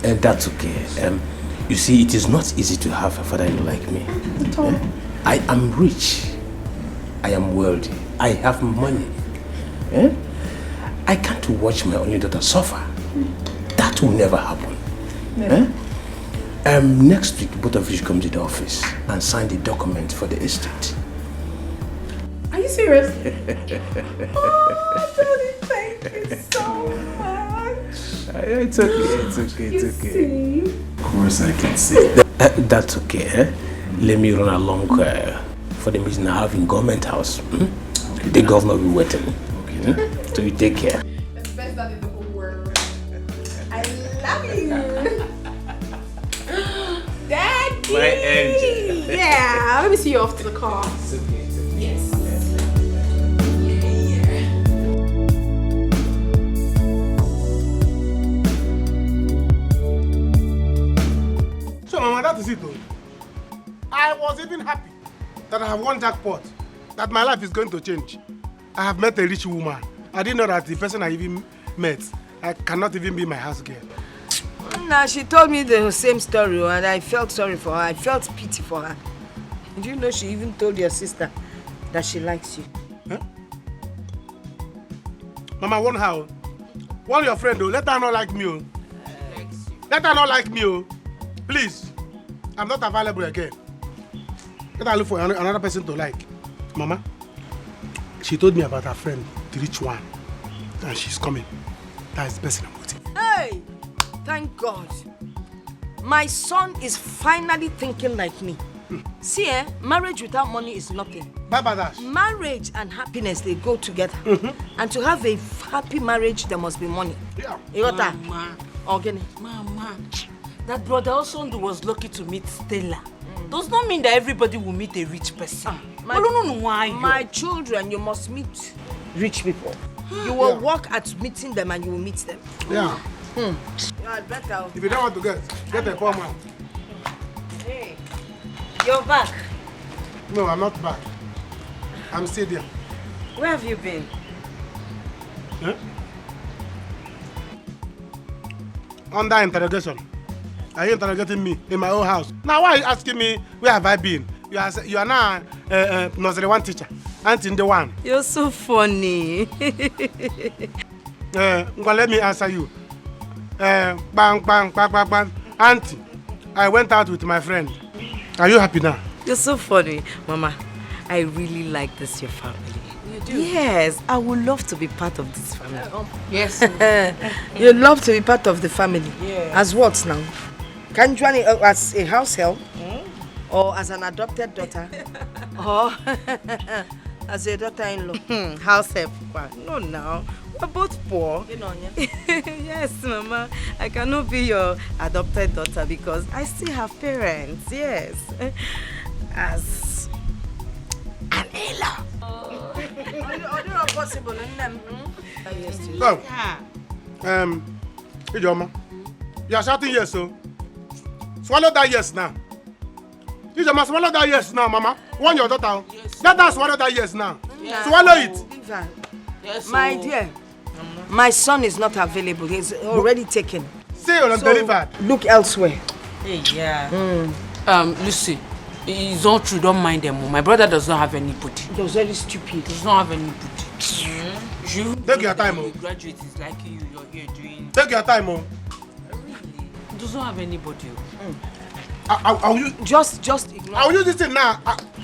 That's okay. You see, it is not easy to have a father-in-law like me. I am rich. I am wealthy. I have money. I can't watch my only daughter suffer. That will never happen. Never. Next week, both of you should come to the office and sign the document for the estate. Are you serious? Oh, Daddy, thank you so much. It's okay. You see? Of course I can see. That's okay. Let me run along for the meeting I have in government house. Okay, the governor will be waiting. Okay. So you take care. That's the best dad in the whole world. I love you. Daddy! My angel. Yeah, let me see you off to the car. It's okay. Yes. So, Mama, that is it though. I was even happy that I have won jackpot, that my life is going to change. I have met a rich woman. I didn't know that the person I even met, I cannot even be my house girl. Nah, she told me the same story and I felt sorry for her. I felt pity for her. Do you know she even told your sister that she likes you? Huh? Mama, warn her. Warn your friend though. Let her not like me. Oh. Let her not like me. Oh. Please. I'm not available again. Let her look for another person to like. Mama, she told me about her friend, the rich one. And she's coming. That is the person I'm waiting. Hey! Thank God. My son is finally thinking like me. See, marriage without money is nothing. Bye, Badash. Marriage and happiness, they go together. And to have a happy marriage, there must be money. Yeah. You got that? Mama, Organic. Mama, that brother also was lucky to meet Stella. Does not mean that everybody will meet a rich person. My children, you must meet rich people. You will work at meeting them and you will meet them. Yeah. You are better. If you don't want to get a poor man. Hey, you're back. No, I'm not back. I'm still there. Where have you been? Huh? Under interrogation. Are you interrogating me in my own house? Now why are you asking me where have I been? You are now nursery one teacher. Auntie in the one. You're so funny. Well, let me answer you. Bang, bang, bang, bang, bang. Auntie, I went out with my friend. Are you happy now? You're so funny, Mama. I really like this, your family. You do? Yes, I would love to be part of this family. Yes. You love to be part of the family. Yeah. As what now? Can you join as a house help? Or as an adopted daughter? Or as a daughter-in-law? House help? No, now. We're both poor. You know, yeah? Yes, Mama. I cannot be your adopted daughter because I still have parents. Yes. As an in-law. Not possible. Go. Ijoma, you are shouting yes, so swallow that yes now. Ijoma, swallow that yes now, Mama. Want your daughter? Yes. Let her swallow that yes now. Yeah. Swallow it. Yes, my dear, my son is not available. He's already taken. Say you're delivered. Look elsewhere. Hey, yeah. Lucy, it's all true. Don't mind them. My brother does not have anybody. He was very stupid. Does not have anybody. You take your time, oh. Graduate is like you're here doing. Take your time, oh. Really? Does not have anybody. I'll use just ignore. I'll use this thing now.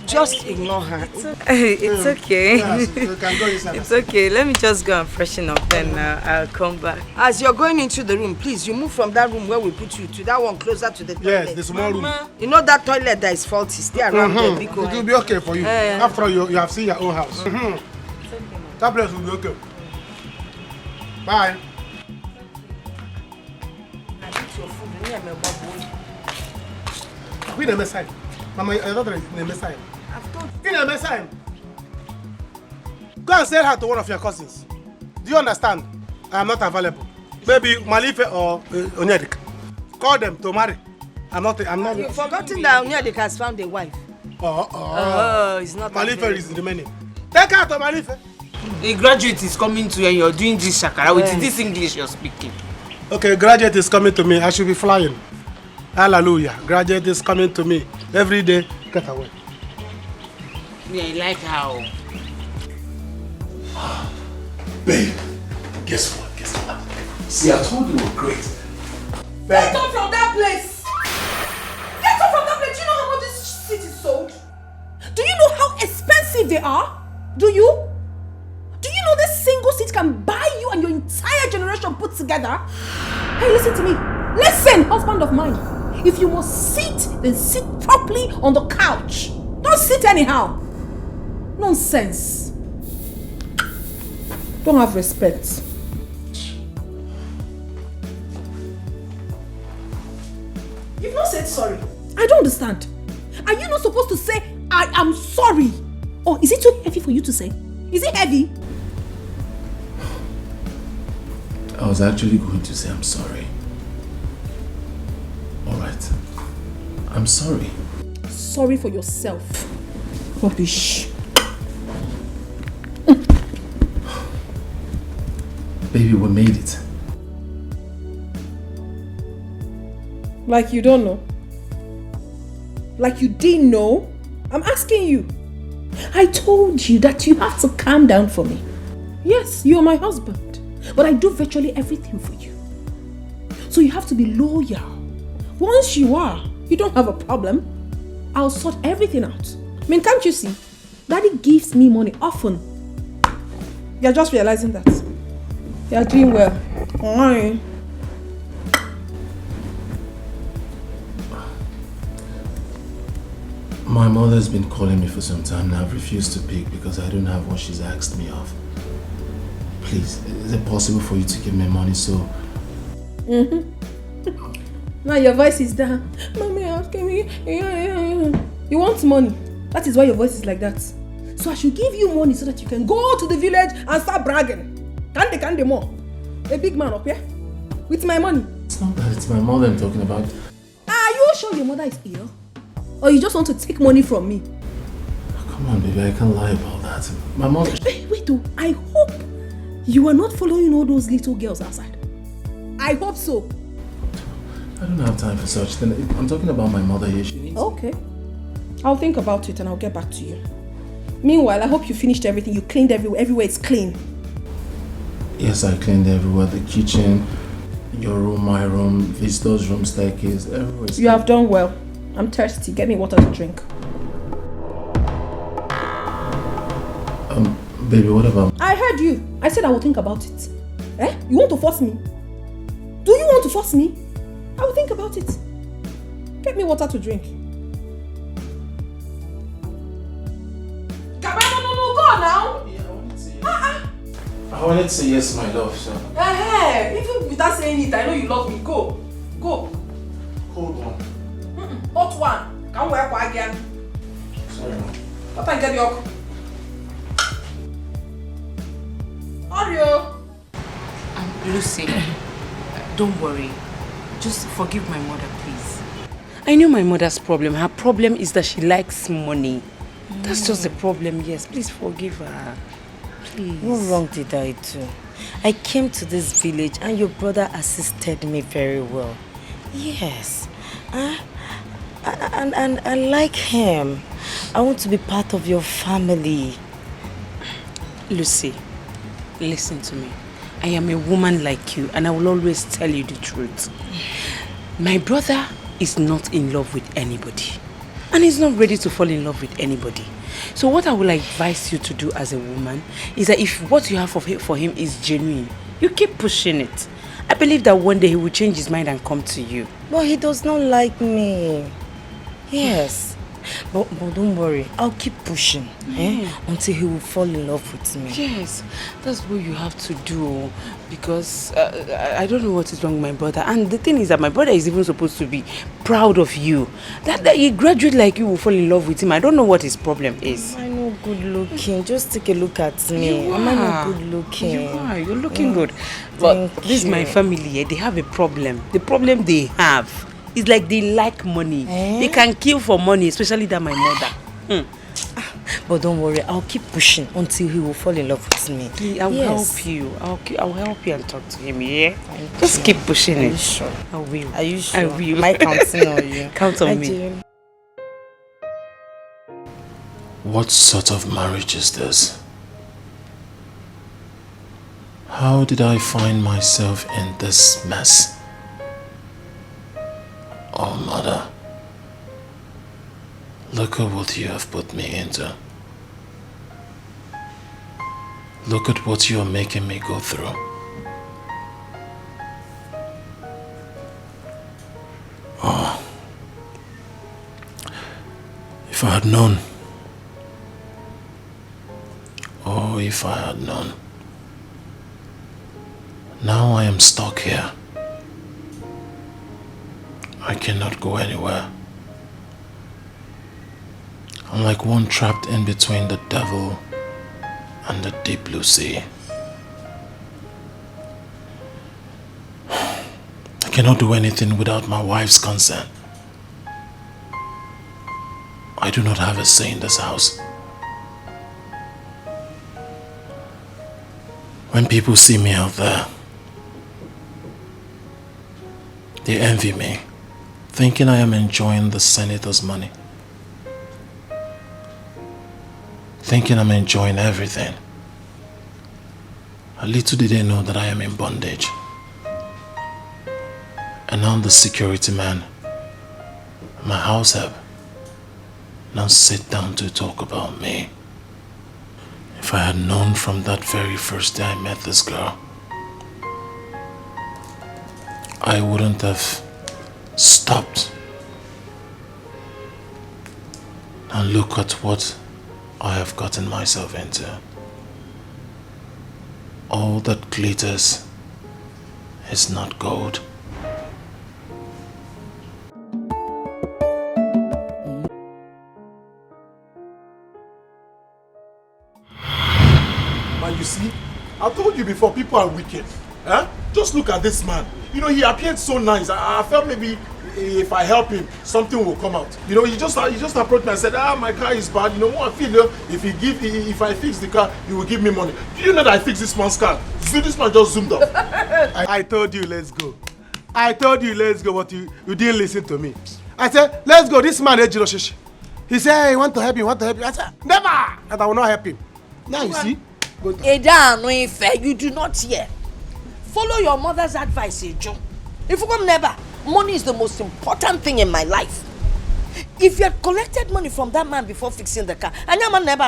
Just ignore her. It's okay. Yes, you can go inside. It's okay. Let me just go and freshen up, then I'll come back. As you're going into the room, please, you move from that room where we put you to that one closer to the toilet. Yes, the small room. You know that toilet that is faulty. Stay around there. It will be okay for you. After all, you have seen your own house. That place will be okay. Bye. We never sign. Mama, your daughter is never sign. We never sign. Go and sell her to one of your cousins. Do you understand? I am not available. Maybe Malife or Onyedik. Call them to marry. I'm not. You've forgotten that Onyedik has found a wife. Oh, it's not. Malife is remaining. Take her to Malife. A graduate is coming to you and you're doing this shakara with this English you're speaking. Okay, graduate is coming to me. I should be flying. Hallelujah. Graduate is coming to me. Every day, get away. Yeah, I like how. Babe, guess what? See, I told you we're great. Get off from that place! Get off from that place! Do you know how much this seat is sold? Do you know how expensive they are? Do you? Do you know this single seat can buy you and your entire generation put together? Hey, listen to me. Listen, husband of mine. If you must sit, then sit properly on the couch. Don't sit anyhow. Nonsense. Don't have respect. You've not said sorry. I don't understand. Are you not supposed to say, I am sorry? Or is it too heavy for you to say? Is it heavy? I was actually going to say I'm sorry. Alright. I'm sorry. Sorry for yourself. Rubbish. Baby, we made it. Like you don't know? Like you didn't know? I'm asking you. I told you that you have to calm down for me. Yes, you're my husband, but I do virtually everything for you. So you have to be loyal. Once you are, you don't have a problem. I'll sort everything out. I mean, can't you see? Daddy gives me money often. You're just realizing that. You're doing well. Why? My mother's been calling me for some time now. I've refused to pick because I don't have what she's asked me of. Please, is it possible for you to give me money so... Now your voice is down. Mommy asking me. You want money. That is why your voice is like that. So I should give you money so that you can go to the village and start bragging. Kande more. A big man up here. With my money. It's not that, it's my mother I'm talking about. Are you sure your mother is ill? Or you just want to take money from me? Oh, come on, baby, I can't lie about that. My mother... Wait, oh, I hope you are not following all those little girls outside. I hope so. I don't have time for such thing. I'm talking about my mother here. She needs... Okay. I'll think about it and I'll get back to you. Meanwhile, I hope you finished everything. You cleaned everywhere. Everywhere is clean. Yes, I cleaned everywhere. The kitchen, your room, my room, visitor's room, staircase, everywhere. You have done well. I'm thirsty. Get me water to drink. Baby, what about... I heard you. I said I will think about it. Eh? You want to force me? Do you want to force me? I will think about it. Get me water to drink. No, go now. Yeah, I wanted to say yes. I wanted to say yes, my love, so... Even without saying it, I know you love me. Go. Go. Cold one. Hot one. Can't wear kwa again. Sorry, mom. What I get your... Oreo. Lucy, don't worry. Just forgive my mother, please. I know my mother's problem. Her problem is that she likes money. That's just the problem, yes. Please forgive her. Please. What wrong did I do? I came to this village and your brother assisted me very well. Yes. And I like him. I want to be part of your family. Lucy, listen to me. I am a woman like you and I will always tell you the truth. My brother is not in love with anybody. And he's not ready to fall in love with anybody. So what I will advise you to do as a woman is that if what you have for him is genuine, you keep pushing it. I believe that one day he will change his mind and come to you. But he does not like me. Yes. But don't worry, I'll keep pushing until he will fall in love with me. Yes, that's what you have to do, because I don't know what is wrong with my brother. And the thing is that my brother is even supposed to be proud of you. That a graduate like you will fall in love with him. I don't know what his problem is. Am I not good looking? Just take a look at me. Am I not good looking? You are. You're looking good. But this is my family. They have a problem. The problem they have is like they like money. They can kill for money, especially that my mother. But don't worry, I'll keep pushing until he will fall in love with me. I will help you. I'll help you and talk to him, yeah? Just keep pushing it. Are you sure? I will. Are you sure? I will. Am I counting on you? Count on me. What sort of marriage is this? How did I find myself in this mess? Oh, Mother, look at what you have put me into. Look at what you are making me go through. Oh, if I had known. Oh, if I had known. Now I am stuck here. I cannot go anywhere. I'm like one trapped in between the devil and the deep blue sea. I cannot do anything without my wife's consent. I do not have a say in this house. When people see me out there, they envy me, thinking I am enjoying the senator's money. Thinking I'm enjoying everything. A little did they know that I am in bondage. And now the security man, my house help, now sit down to talk about me. If I had known from that very first day I met this girl, I wouldn't have stopped. And look at what I have gotten myself into. All that glitters is not gold. Man, you see, I told you before, people are wicked. Huh? Just look at this man. You know, he appeared so nice. I felt maybe if I help him, something will come out. You know, he just approached me and said, my car is bad. You know what I feel? If I fix the car, he will give me money. Do you know that I fixed this man's car? See, this man just zoomed up. I told you, let's go. I told you, let's go, but you didn't listen to me. I said, let's go. This man, Ejiroshishi. He said, hey, want to help you, want to help you. I said, never! And I will not help him. Now you see. Eda, no fair. You do not hear. Follow your mother's advice, Ejo. If you come never, money is the most important thing in my life. If you had collected money from that man before fixing the car, and your man never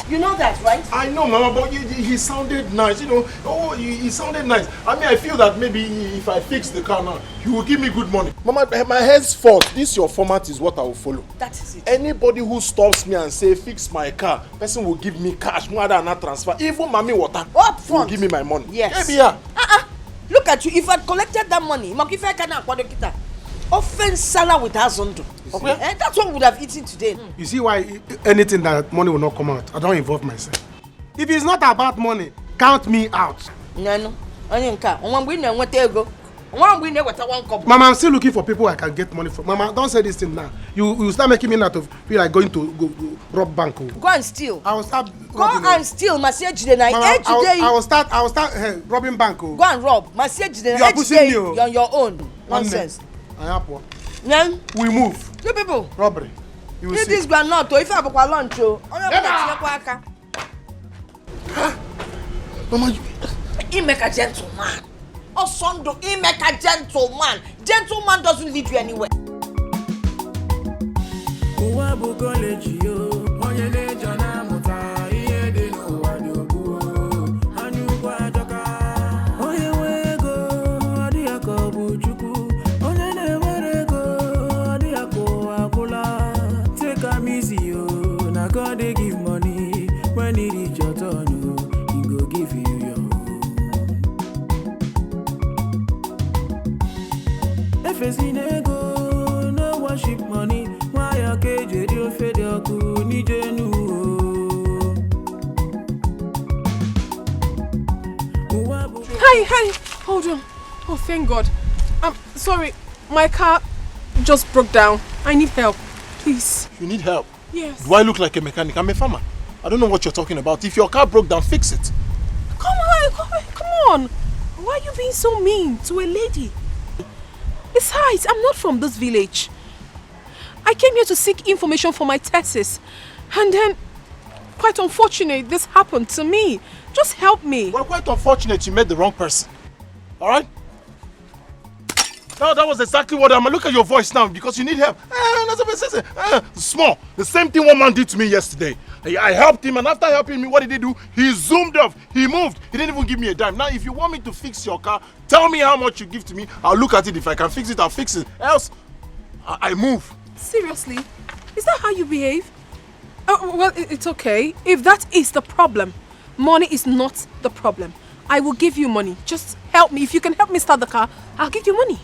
you know that, right? I know, Mama, but he sounded nice, you know. Oh, he sounded nice. I mean, I feel that maybe if I fix the car now, he will give me good money. Mama, my head's fault. This your format is what I will follow. That is it. Anybody who stops me and say fix my car, person will give me cash, more than not transfer. Even Mami Water will give me my money. Yes. Maybe, yeah. Look at you. If I had collected that money, offense Salah with Hazondo. Okay? And that's what we would have eaten today. You see why anything that money will not come out? I don't involve myself. If it's not about money, count me out. No. Mama, I'm still looking for people I can get money from. Mama, don't say this thing now. You start making me not to feel like going to go rob bank. Go and steal. I will start. Go and steal. Mama, I will start robbing bank. Go and rob. You are pushing me. You're on your own. Nonsense. Then we move. You people. Robbery. You will see. This granite. If I have a lunch, Mama, he make a gentleman. Osondo, he make a gentleman. Gentleman doesn't lead you anywhere. Uwabu college yo, onye neja na muta, iye de no wadobu. Anyukwa joka, onye wego, adi akobu chuku. Onye ne werego, adi ako akula. Take am easy yo, na God dey give money. When it reach your turn, he go give you your own. If it's in ego, no worship money. Why your cage, you fed your cool, need you Hi, hold on. Oh, thank God. I'm sorry, my car just broke down. I need help, please. You need help? Yes. Do I look like a mechanic? I'm a farmer. I don't know what you're talking about. If your car broke down, fix it. Come on. Why are you being so mean to a lady? Besides, I'm not from this village. I came here to seek information for my thesis. And then, quite unfortunate, this happened to me. Just help me. Well, quite unfortunate you met the wrong person. Alright? No, that was exactly what I'm. Look at your voice now because you need help. Small. The same thing one man did to me yesterday. I helped him, and after helping me, what did he do? He zoomed off. He moved. He didn't even give me a dime. Now, if you want me to fix your car, tell me how much you give to me. I'll look at it. If I can fix it, I'll fix it. Else, I move. Seriously? Is that how you behave? Well, it's okay. If that is the problem, money is not the problem. I will give you money. Just help me. If you can help me start the car, I'll give you money.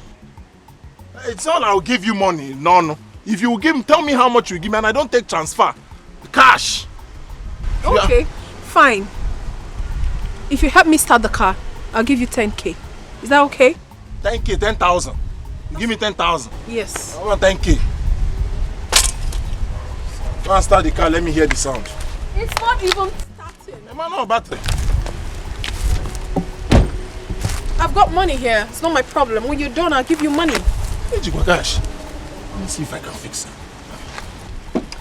It's not I'll give you money. No. If you will give me, tell me how much you give me, and I don't take transfer. Cash. Okay, fine. If you help me start the car, I'll give you 10k. Is that okay? 10k, 10,000. Give me 10,000. Yes. I want 10k. Go and start the car, let me hear the sound. It's not even starting. Am I not battery? I've got money here. It's not my problem. When you're done, I'll give you money. Hey, Jigwagash. Let me see if I can fix it.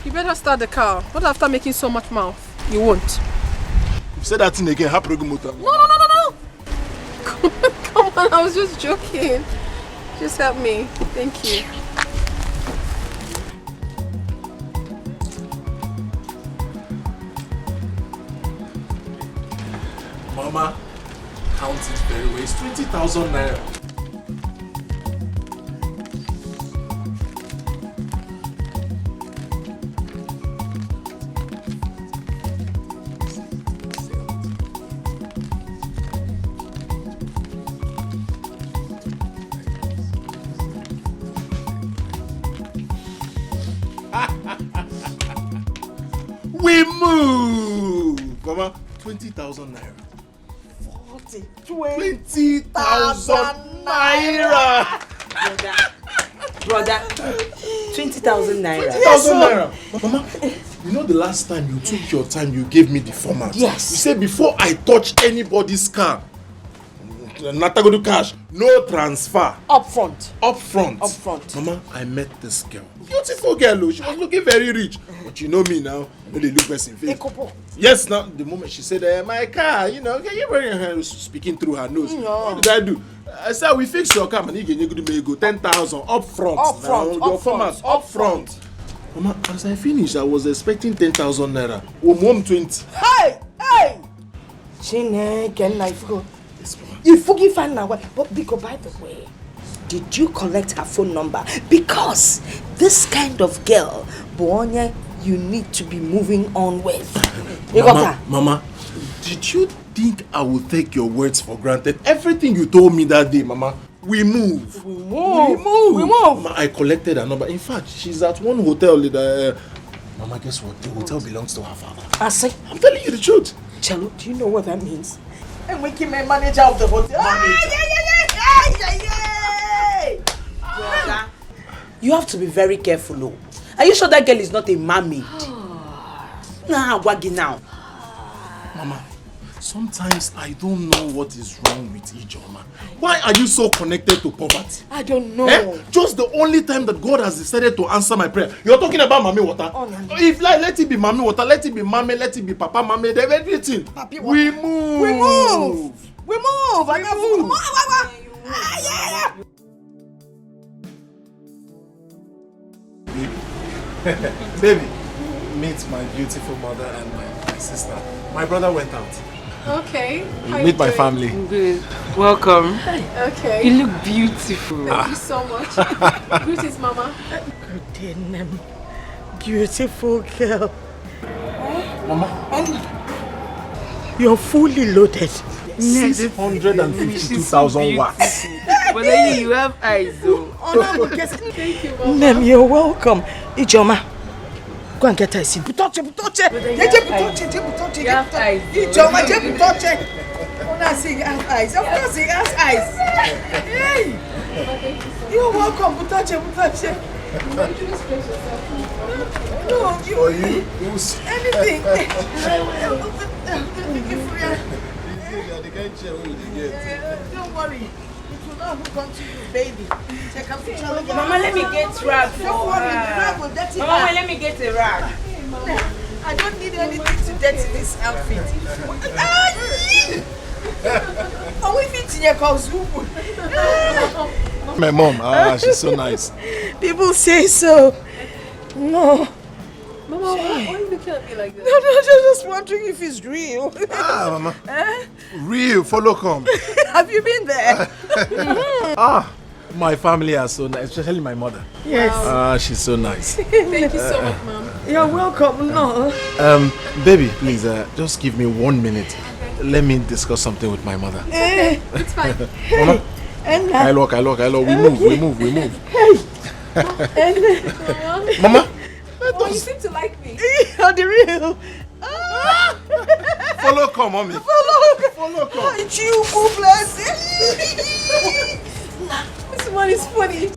You better start the car. Not after making so much mouth. You won't. If you say that thing again, happy motor. No. Come on, I was just joking. Just help me. Thank you. Mama, count it very well. It's 20,000 naira. We move! Mama, 20,000 naira. 20,000 naira! Brother, 20,000 naira. 20,000 naira. Mama, you know the last time you took your time, you gave me the format. Yes. You said before I touch anybody's car, Natagodu cash, no transfer. Up front. Mama, I met this girl. Beautiful girl, she was looking very rich. But you know me now, I know they look best in face. Yes, now, the moment she said, my car, you know, you bring her speaking through her nose. What did I do? I said, we fix your car, and you go 10,000 up front. Up front. Mama, as I finished, I was expecting 10,000 naira. Mom 20. Hey! You forgive her now, but Biko, by the way, did you collect her phone number? Because this kind of girl, Bonya, you need to be moving on with. You got her? Mama, did you think I would take your words for granted? Everything you told me that day, Mama, we move. Mama, I collected her number. In fact, she's at one hotel. Mama, guess what? The hotel belongs to her father. I say, I'm telling you the truth. Chelo, do you know what that means? And we keep a manager of the hotel. You have to be very careful, though. Are you sure that girl is not a mermaid? Nah, waggy now. Mama, sometimes I don't know what is wrong with Ijoma. Why are you so connected to poverty? I don't know. Just the only time that God has decided to answer my prayer. You're talking about Mami Water. If like, let it be Mami Water, let it be Mami, let it be Papa Mami, everything. We move. Baby, meet my beautiful mother and my sister. My brother went out. Okay. Meet my family. Good. Welcome. Okay. You look beautiful. Thank you so much. Greetings, Mama. Good name. Beautiful girl. Mama. You're fully loaded. 652,000 watts. But then you have eyes though. Thank you, Mama. Nem, you're welcome. Ijoma, go and get her a seat. Butoche. You have eyes. Ijoma, butoche. Una say you have eyes. Of course he has eyes. Hey. You're welcome, butoche. No, For you? anything. Don't worry. It will not hook onto you, baby. Mama, let me get rag for Don't worry, the her. rag will dirty Mama, her. let me get a rag. I don't need anything to dirty this outfit. Oh, we fit in your cause. My mom, she's so nice. People say so. No. Mama, why are you looking at me like that? No, just wondering if it's real. Mama. Real, follow come. Have you been there? My family are so nice, especially my mother. Yes. She's so nice. Thank you so much, Mom. You're welcome. No. Baby, please, just give me 1 minute. Let me discuss something with my mother. Okay, it's fine. Mama, And I look. We move. Mama, Oh, you seem to like me. you're the real. follow come, mommy. Follow come. You bless. This one is funny.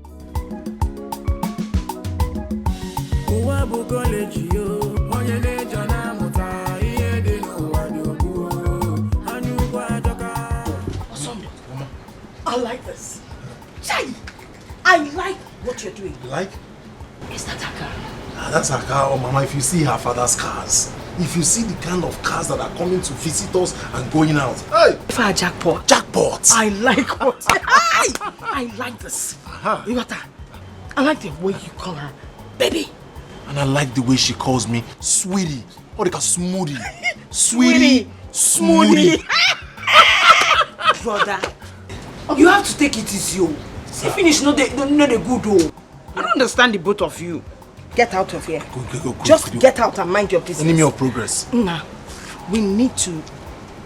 I like this. Chai! I like what you're doing. Like? Is that a car? That's her car, Mama. If you see her father's cars, if you see the kind of cars that are coming to visit us and going out. Hey! If I jackpot. Jackpot! I like what? I like this. You got that? I like the way you call her baby. And I like the way she calls me sweetie. Or they call smoothie. Sweetie. Smoothie. Brother, you have to take it easy. See, finish, no the good. I don't understand the both of you. Get out of here. Go. Just get out and mind your business. Enemy of progress. Nah, we need to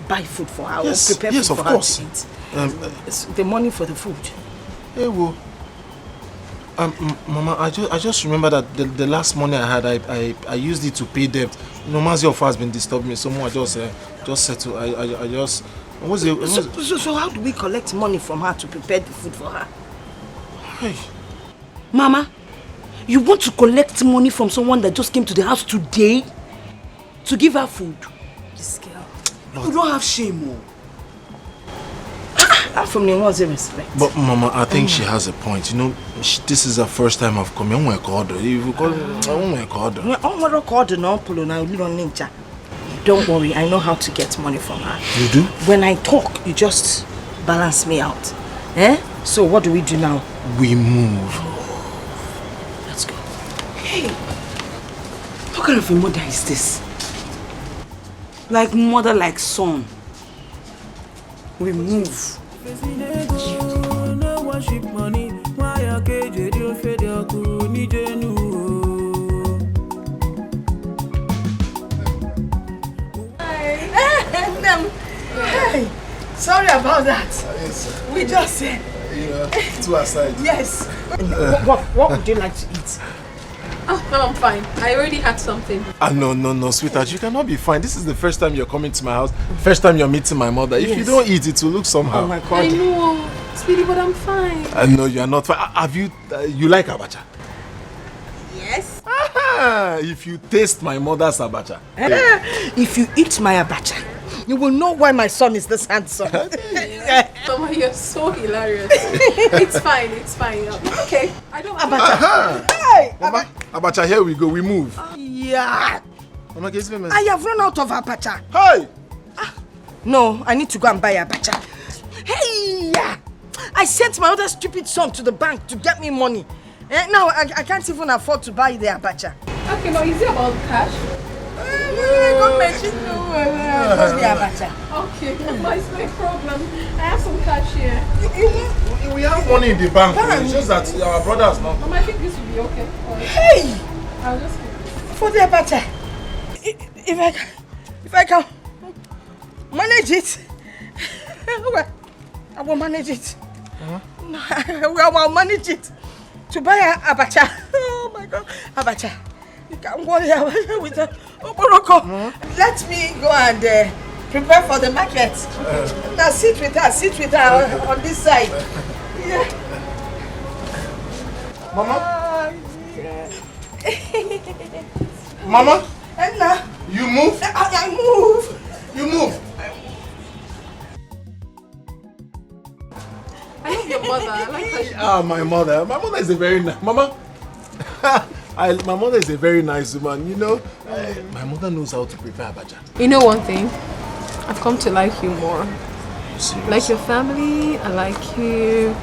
buy food for her. Yes, or prepare yes, food of for course. her to eat. It's the money for the food. Hey, well. Mama, I just remember that the last money I had, I used it to pay debt. Mazi of has been disturbing me so much. I just settle. I just. So how do we collect money from her to prepare the food for her? Hey. Mama, you want to collect money from someone that just came to the house today to give her food? This girl. You don't have shame, from the one's respect. But Mama, I think she has a point. You know, this is the first time I've come. Don't worry, I know how to get money from her. You do? When I talk, you just balance me out. So what do we do now? We move. Let's go. Hey, what kind of a mother is this? Like mother, like son. We move. Hey, sorry about that. Yes. We just said. Two aside. Yes. What would you like to eat? Oh, no, I'm fine. I already had something. No, sweetheart. You cannot be fine. This is the first time you're coming to my house. First time you're meeting my mother. If you don't eat, it will look somehow. Oh my God. I know, sweetie, but I'm fine. No, you are not fine. Have you? You like abacha? Yes. If you taste my mother's abacha. If you eat my abacha, you will know why my son is this handsome. Mama, you're so hilarious. It's fine. Okay, I don't want abacha. Hey, Mama, abacha, here we go. We move. Yeah. Mama, can you see me? I have run out of abacha. Hey! No, I need to go and buy abacha. Hey! I sent my other stupid son to the bank to get me money. Now I can't even afford to buy the abacha. Okay, but is it about cash? Okay, it's no problem. I have some cash here. We have money in the bank. It's just that our brothers not. I think this will be okay. Hey! I'll just keep this. For the abacha. If I can manage it, I will manage it. I will manage it to buy a abacha. Oh my God, abacha. You can't go here with a oporoko. Let me go and prepare for the market. Now sit with her on this side. Yeah. Mama? Mama? Enna. You move? I move. You move? I love your mother. I like her. Ah, my mother. My mother is a very nice... Mama? My mother is a very nice woman, you know. My mother knows how to prepare abacha. You know one thing? I've come to like you more. Serious? Like your family, I like you.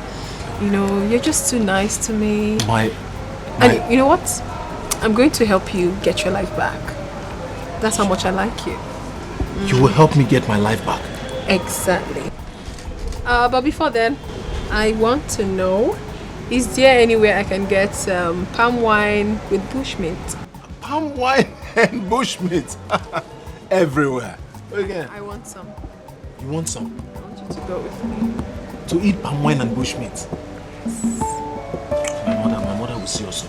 You know, you're just too nice to me. And you know what? I'm going to help you get your life back. That's how much I like you. You will help me get my life back? Exactly. But before then, I want to know, is there anywhere I can get palm wine with bushmeat? Palm wine and bushmeat? Everywhere. Again. I want some. You want some? I want you to go with me. To eat palm wine and bushmeat? My mother will see us.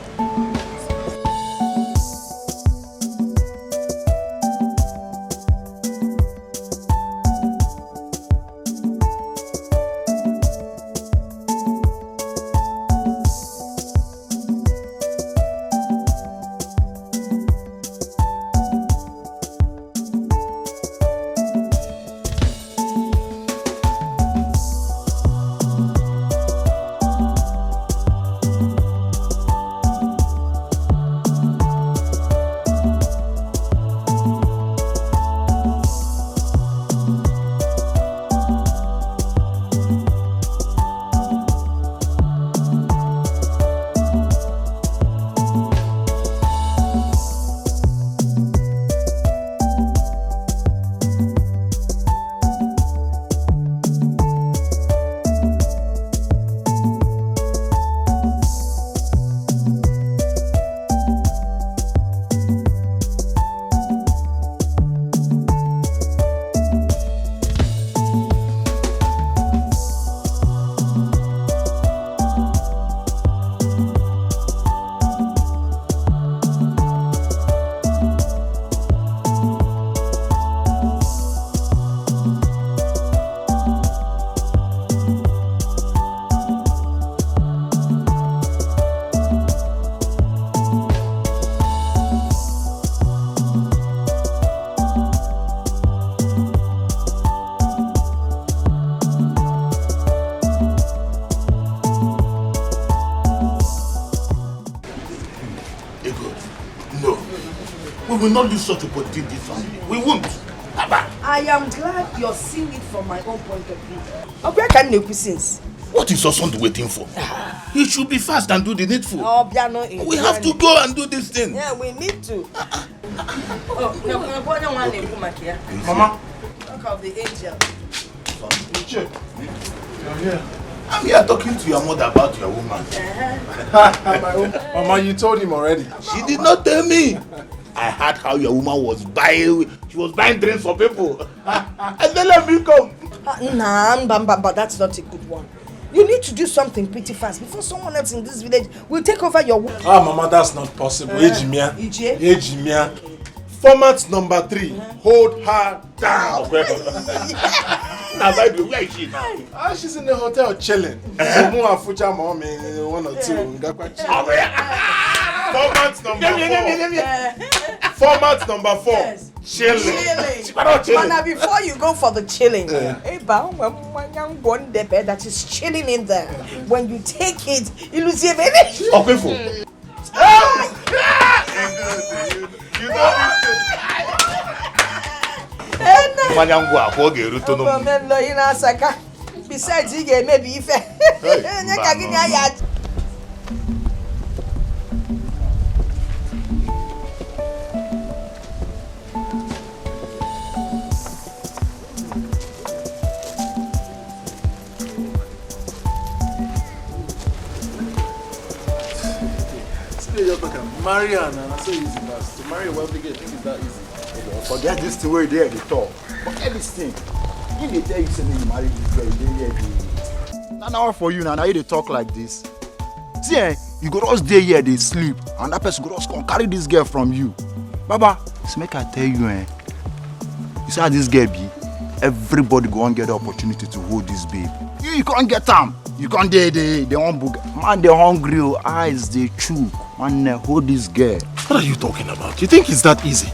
We will not lose such opportunity in this family. We won't. Abba. I am glad you're seeing it from my own point of view. Where can you since? What is your son waiting for? He should be fast and do the needful. Oh, we have to go and do this thing. Yeah, we need to. Mama. Talk of the angel. You're here. I'm here talking to your mother about your woman. Mama, you told him already. She did not tell me. I heard how your woman was buying. She was buying drinks for people. And then let me come. But that's not a good one. You need to do something pretty fast before someone else in this village will take over your work. Ah, Mama, that's not possible. Ejimia. Ejimia. Format number 3. Hold her down. Now, by the way, where is she now? Ah, she's in the hotel chilling. More future mommy, 1 or 2. Format number 4. Format number 4. Yes. Chilling. But now before you go for the chilling, that is chilling in there. When you take it, you lose your baby. Okay, you know besides, you get maybe if marry her, and that's so easy, but to marry a wealthy girl, I think it's that easy. Forget this thing where they talk. Forget this thing. If they tell you something, you marry this girl, you don't hear. Now for you now they talk like this. See, you go just stay here, they sleep, and that person go just come carry this girl from you. Baba, so make I tell you, you see how this girl be? Everybody go and get the opportunity to hold this babe. You can't get them. You can't they won't book. Man, they hungry, eyes they chew. Man, hold this girl. What are you talking about? You think it's that easy?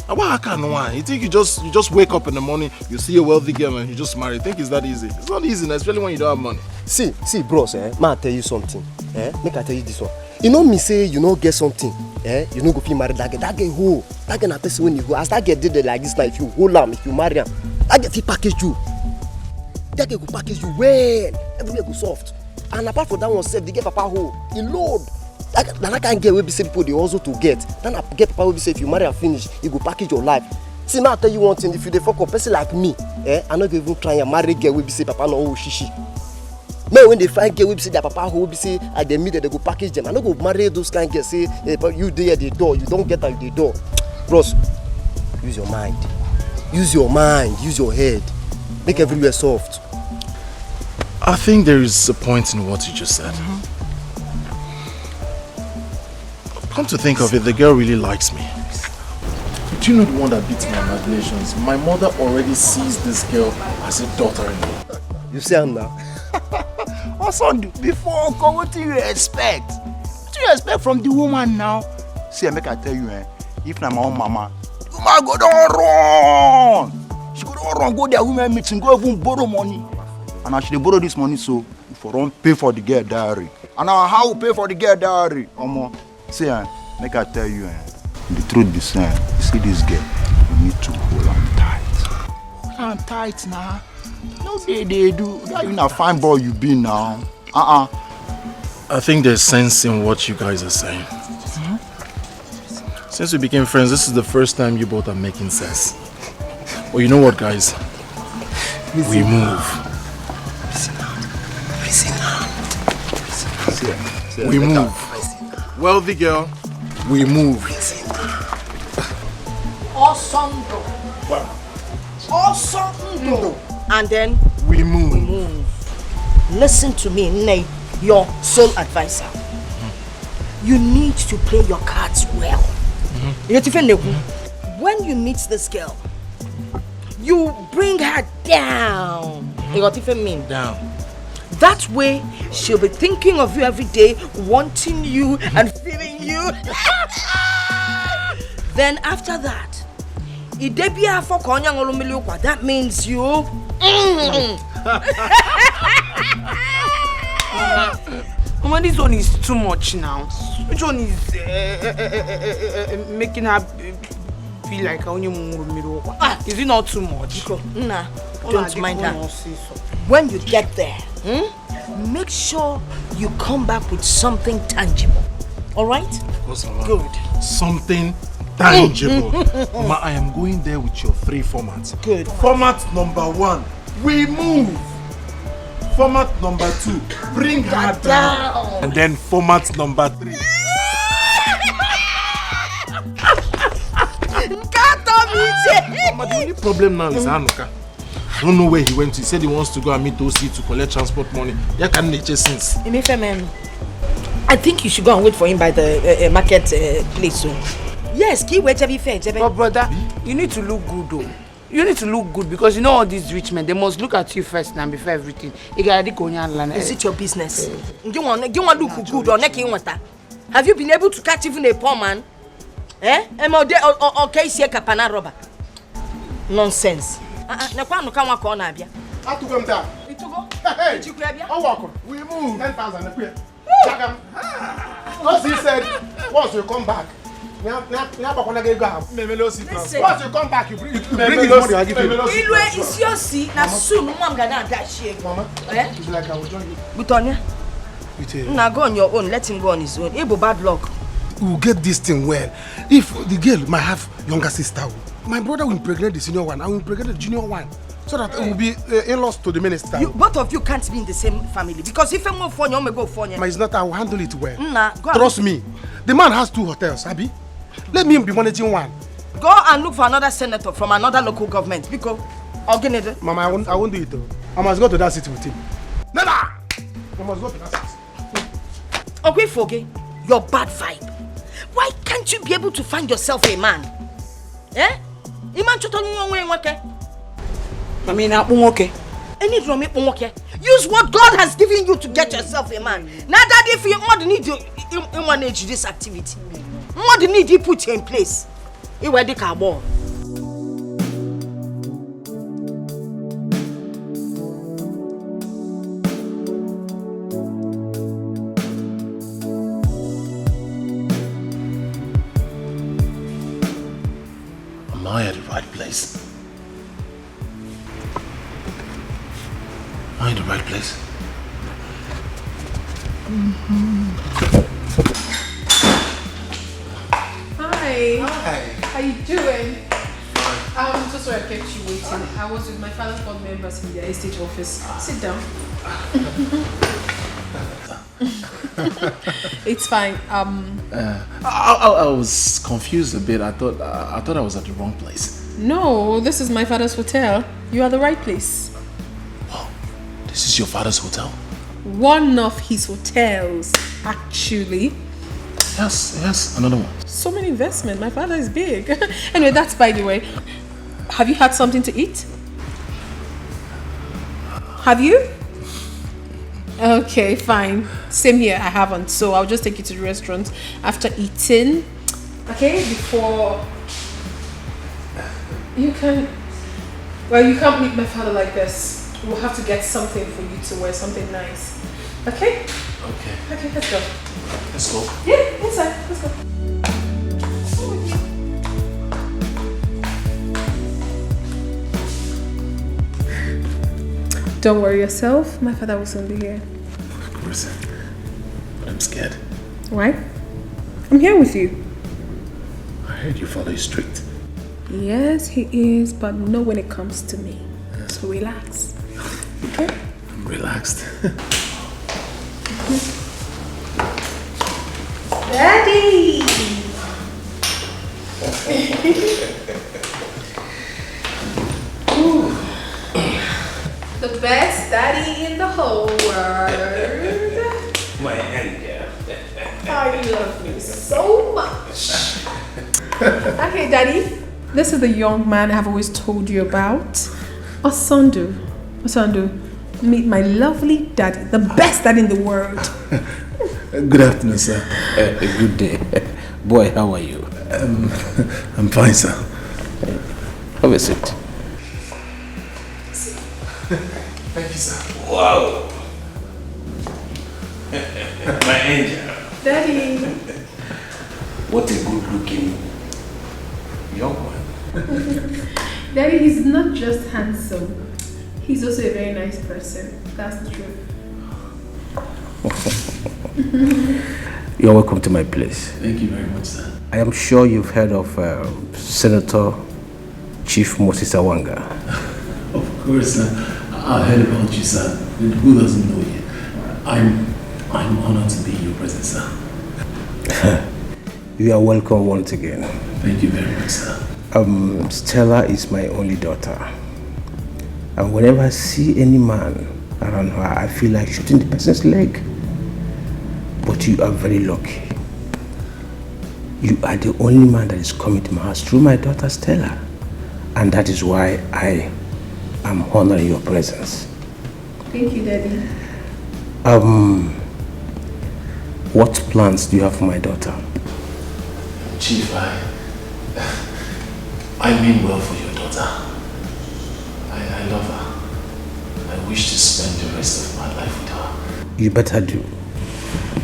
You think you just wake up in the morning, you see a wealthy girl and you just marry? You think it's that easy? It's not easy, especially when you don't have money. See, bros, may I tell you something? Make I tell you this one. You know me say you know get something, you know go feel married that girl. That girl who? That girl na person when you go. As that girl did it like this, now if you hold am, if you marry am, that girl fit package you. That girl go package you well. Everywhere go soft. And apart from that one, self, they get papa hoe. He load. That can't get where be say people they also to get. Then I get papa will be say if you marry and finish, you go package your life. See, now I tell you one thing, if you dey fuck up person like me, I'm not even trying to marry girl will be say papa no oh shishi. Man, when they find girl will be say their papa who will be say at the middle they go package them. I don't go marry those kind of girls say but you there at the door, you don't get at the door. Bros, use your mind. Use your mind, use your head. Make everywhere soft. I think there is a point in what you just said. Come to think of it, the girl really likes me. Do you know the one that beats my imaginations? My mother already sees this girl as a daughter-in-law. You see her now? Also, before uncle, what do you expect? What do you expect from the woman now? See, make I tell you, if na my own mama, the woman go down run. She go down run, go there women meeting, go even borrow money. And I should borrow this money so for don't pay for the girl diary. And now how pay for the girl diary? See, make I tell you, the truth be saying, you see this girl, you need to hold on tight. Hold on tight now. No, they do. That you not fine boy you be now. I think there's sense in what you guys are saying. Since we became friends, this is the first time you both are making sense. Well, you know what, guys? We move. We move. Wealthy girl, we move. Awesome. And then we move. Listen to me, Nate, your sole advisor. You need to play your cards well. When you meet this girl, you bring her down. Down. That way, she'll be thinking of you every day, wanting you and feeling you. Then after that, that means you. Mama, this one is too much now. Which one is making her feel like is it not too much? Nah, don't mind her. When you get there, make sure you come back with something tangible. All right? Of course, Mama. Good. Something tangible. Mama, I am going there with your 3 formats. Good. Format number 1, we move. Format number 2, bring her down. And then format number 3. Mama, the only problem now is Hanukkah. I don't know where he went to. He said he wants to go and meet OC to collect transport money. There can nature since. I think you should go and wait for him by the market place. Yes, keep wait every fair. But brother, you need to look good though. You need to look good because you know all these rich men, they must look at you first now before everything. Is it your business? You want to look good or not? Have you been able to catch even a poor man? Or case here kapana robber? Nonsense. We move 10,000. Once he said, once you come back, once you come back, you bring his money. I give you. It's your seat. Now soon, Mom gonna that shit. Mama, it's like I will join you. Butonia, now go on your own. Let him go on his own. Able bad luck. We'll get this thing well. If the girl might have younger sister, my brother will impregnate the senior one. I will impregnate the junior one. So that it will be in-laws to the minister. Both of you can't be in the same family because if I'm going for you, I'm going to go for you. But it's not, I will handle it well. Nah, trust me. The man has 2 hotels, Abi. Let me be managing one. Go and look for another senator from another local government. Because Mama, I won't do it though. I must go to that city with him. Nana! I must go to that city. Okay, forget your bad vibe. Why can't you be able to find yourself a man? Eh? Iman I mean, okay. Use what God has given you to get yourself a man. Now that if you want need you manage this activity, what need you put you in place? You were the carbon. Am I at the right place? Am I in the right place? Hi. How you doing? I'm so sorry I kept you waiting. I was with my father's board members in their estate office. Sit down. It's fine. I was confused a bit. I thought I was at the wrong place. No, this is my father's hotel. You are the right place. Wow, this is your father's hotel? One of his hotels, actually. Yes, another one. So many investment. My father is big. Anyway, that's by the way. Have you had something to eat? Have you? Okay, fine. Same here, I haven't. So I'll just take you to the restaurant after eating. Okay, before... You can't meet my father like this. We'll have to get something for you to wear, something nice. Okay? Okay, let's go. Let's go. Yeah, inside. Let's go. Don't worry yourself. My father will soon be here. Of course. But I'm scared. Why? I'm here with you. I heard your father is strict. Yes, he is, but not when it comes to me. So relax. Okay? I'm relaxed. Daddy! The best daddy in the whole world. My angel. I love you so much. Okay, Daddy. This is the young man I've always told you about. Osandu. Meet my lovely daddy. The best daddy in the world. Good afternoon, sir. Good day. Boy, how are you? I'm fine, sir. Have a seat. Thank you, sir. Wow. My angel. Daddy. What a good-looking young one. Daddy, he's not just handsome. He's also a very nice person. That's the truth. You're welcome to my place. Thank you very much, sir. I am sure you've heard of Senator Chief Moses Awanga. Of course, sir. I heard about you, sir. Who doesn't know you? I'm honored to be in your presence, sir. You are welcome once again. Thank you very much, sir. Stella is my only daughter. And whenever I see any man around her, I feel like shooting the person's leg. But you are very lucky. You are the only man that is coming to my house through my daughter Stella. And that is why I am honoring your presence. Thank you, Daddy. What plans do you have for my daughter? Chief, I mean well for your daughter. I love her. I wish to spend the rest of my life with her. You better do.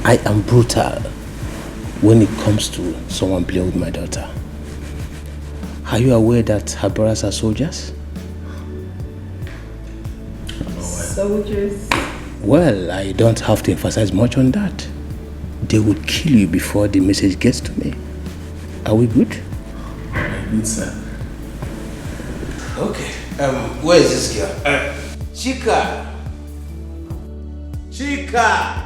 I am brutal when it comes to someone playing with my daughter. Are you aware that her brothers are soldiers? Soldiers? Well, I don't have to emphasize much on that. They would kill you before the message gets to me. Are we good? Very good, sir. Okay. Where is this girl? Chika! Chika!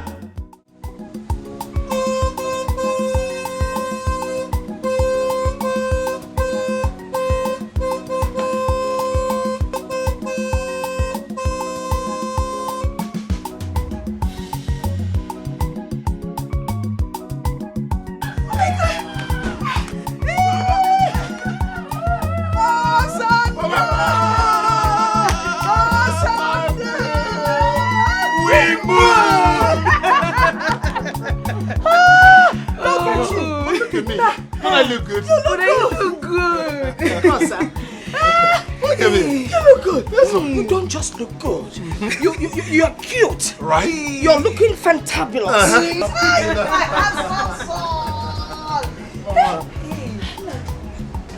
I look good. You look good. Come on, sir. Look at me. You look good. You don't just look good. You're cute. Right? You're looking fantabulous.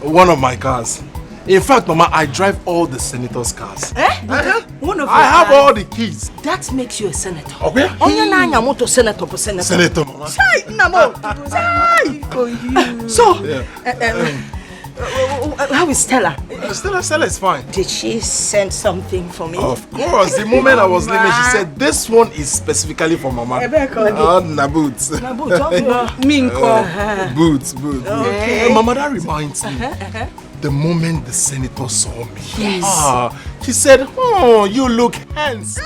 One of my cars. In fact, Mama, I drive all the senators' cars. One of I have all the keys. That makes you a senator. Okay. Onye na anya moto senator for senator. Senator, Mama. Sai, namo. Sai for you. So, how is Stella? Stella is fine. Did she send something for me? Of course. The moment I was leaving, she said, "This one is specifically for Mama." Na boots. Boots. Okay. Mama, that reminds me. The moment the senator saw me, yes. She said, "Oh, you look handsome."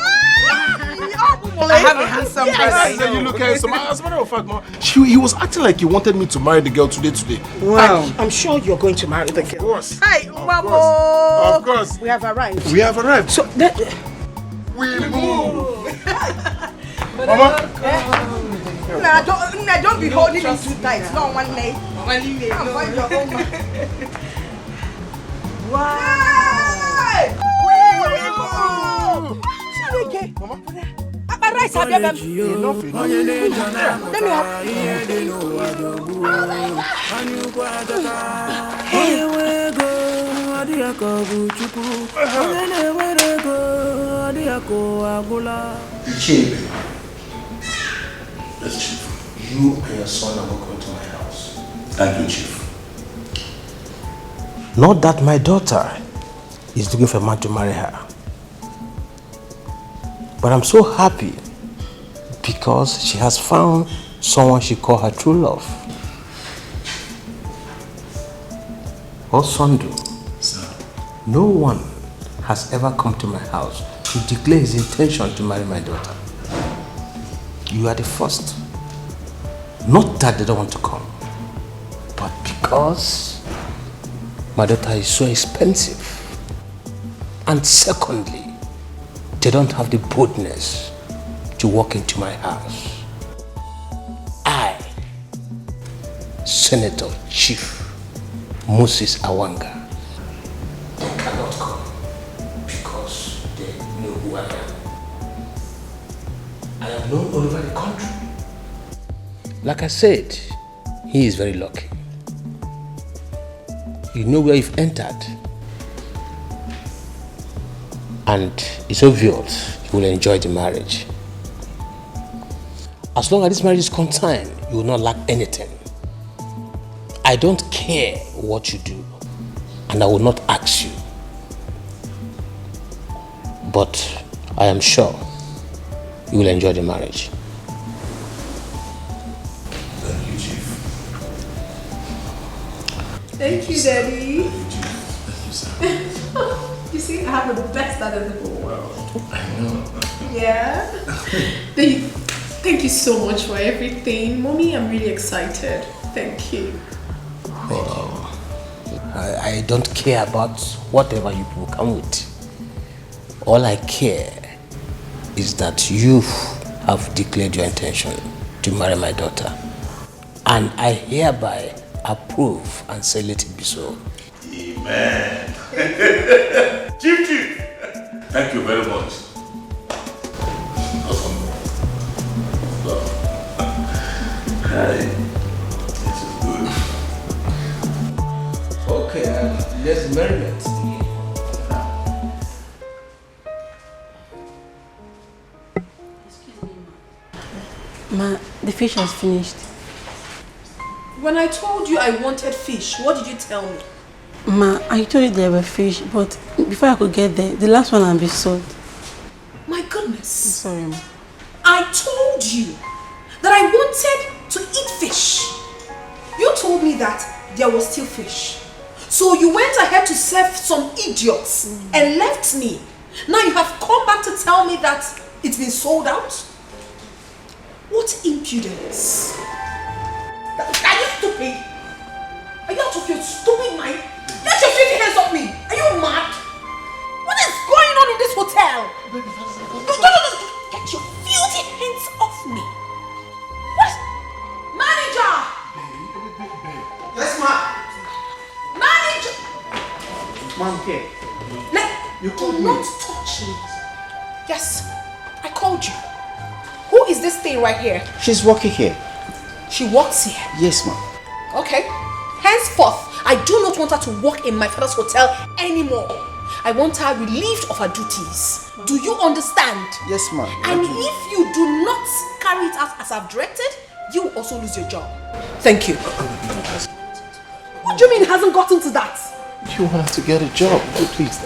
I have a handsome person. You look handsome. As a matter of fact, Mama, he was acting like he wanted me to marry the girl today. Wow. I'm sure you're going to marry the girl. Of course. Hi, Mama. Of course. We have arrived. So that we move. Mama. Don't be holding me too tight. No one day. Come find your own man. Wow. We move. Okay. Mama. Rice have you enough. Let me have. Chief. Yes, Chief. You and your son are welcome to my house. Thank you, Chief. Not that my daughter is looking for a man to marry her. But I'm so happy because she has found someone she calls her true love. Osondu, sir, no one has ever come to my house to declare his intention to marry my daughter. You are the first. Not that they don't want to come, but because my daughter is so expensive. And secondly, they don't have the boldness to walk into my house. I, Senator Chief Moses Awanga, they cannot come because they know who I am. I am known all over the country. Like I said, he is very lucky. You know where you've entered. And it's obvious you will enjoy the marriage. As long as this marriage is concerned, you will not lack anything. I don't care what you do, and I will not ask you. But I am sure you will enjoy the marriage. Thank you, Chief. Thank you, Daddy. Thank you, sir. You see, I have the best dad in the whole world. I know. Yeah. Thank you so much for everything. Mommy, I'm really excited. Thank you. Wow. I don't care about whatever you people come with. All I care is that you have declared your intention to marry my daughter. And I hereby approve and say let it be so. Amen. Chief. Thank you very much. Awesome. Hi. This is good. Okay, let's merriment. Ma, the fish has finished. When I told you I wanted fish, what did you tell me? Ma, I told you there were fish, but before I could get there, the last one had been sold. My goodness. I'm sorry, Ma. I told you that I wanted to eat fish. You told me that there was still fish. So you went ahead to serve some idiots and left me. Now you have come back to tell me that it's been sold out? What impudence. Are you stupid? Are you out of your stupid mind? Get your filthy hands off me! Are you mad? What is going on in this hotel? Get your filthy hands off me! What? Manager! Yes, ma'am. Manager! Ma'am, okay. You do not touch me. Yes, I called you. Who is this thing right here? She's working here. She works here. Yes, ma'am. Okay. Henceforth, I do not want her to work in my father's hotel anymore. I want her relieved of her duties. Do you understand? Yes, ma'am. And if you do not carry it out as I've directed, you will also lose your job. Thank you. What do you mean it hasn't gotten to that? You want her to get a job. Please,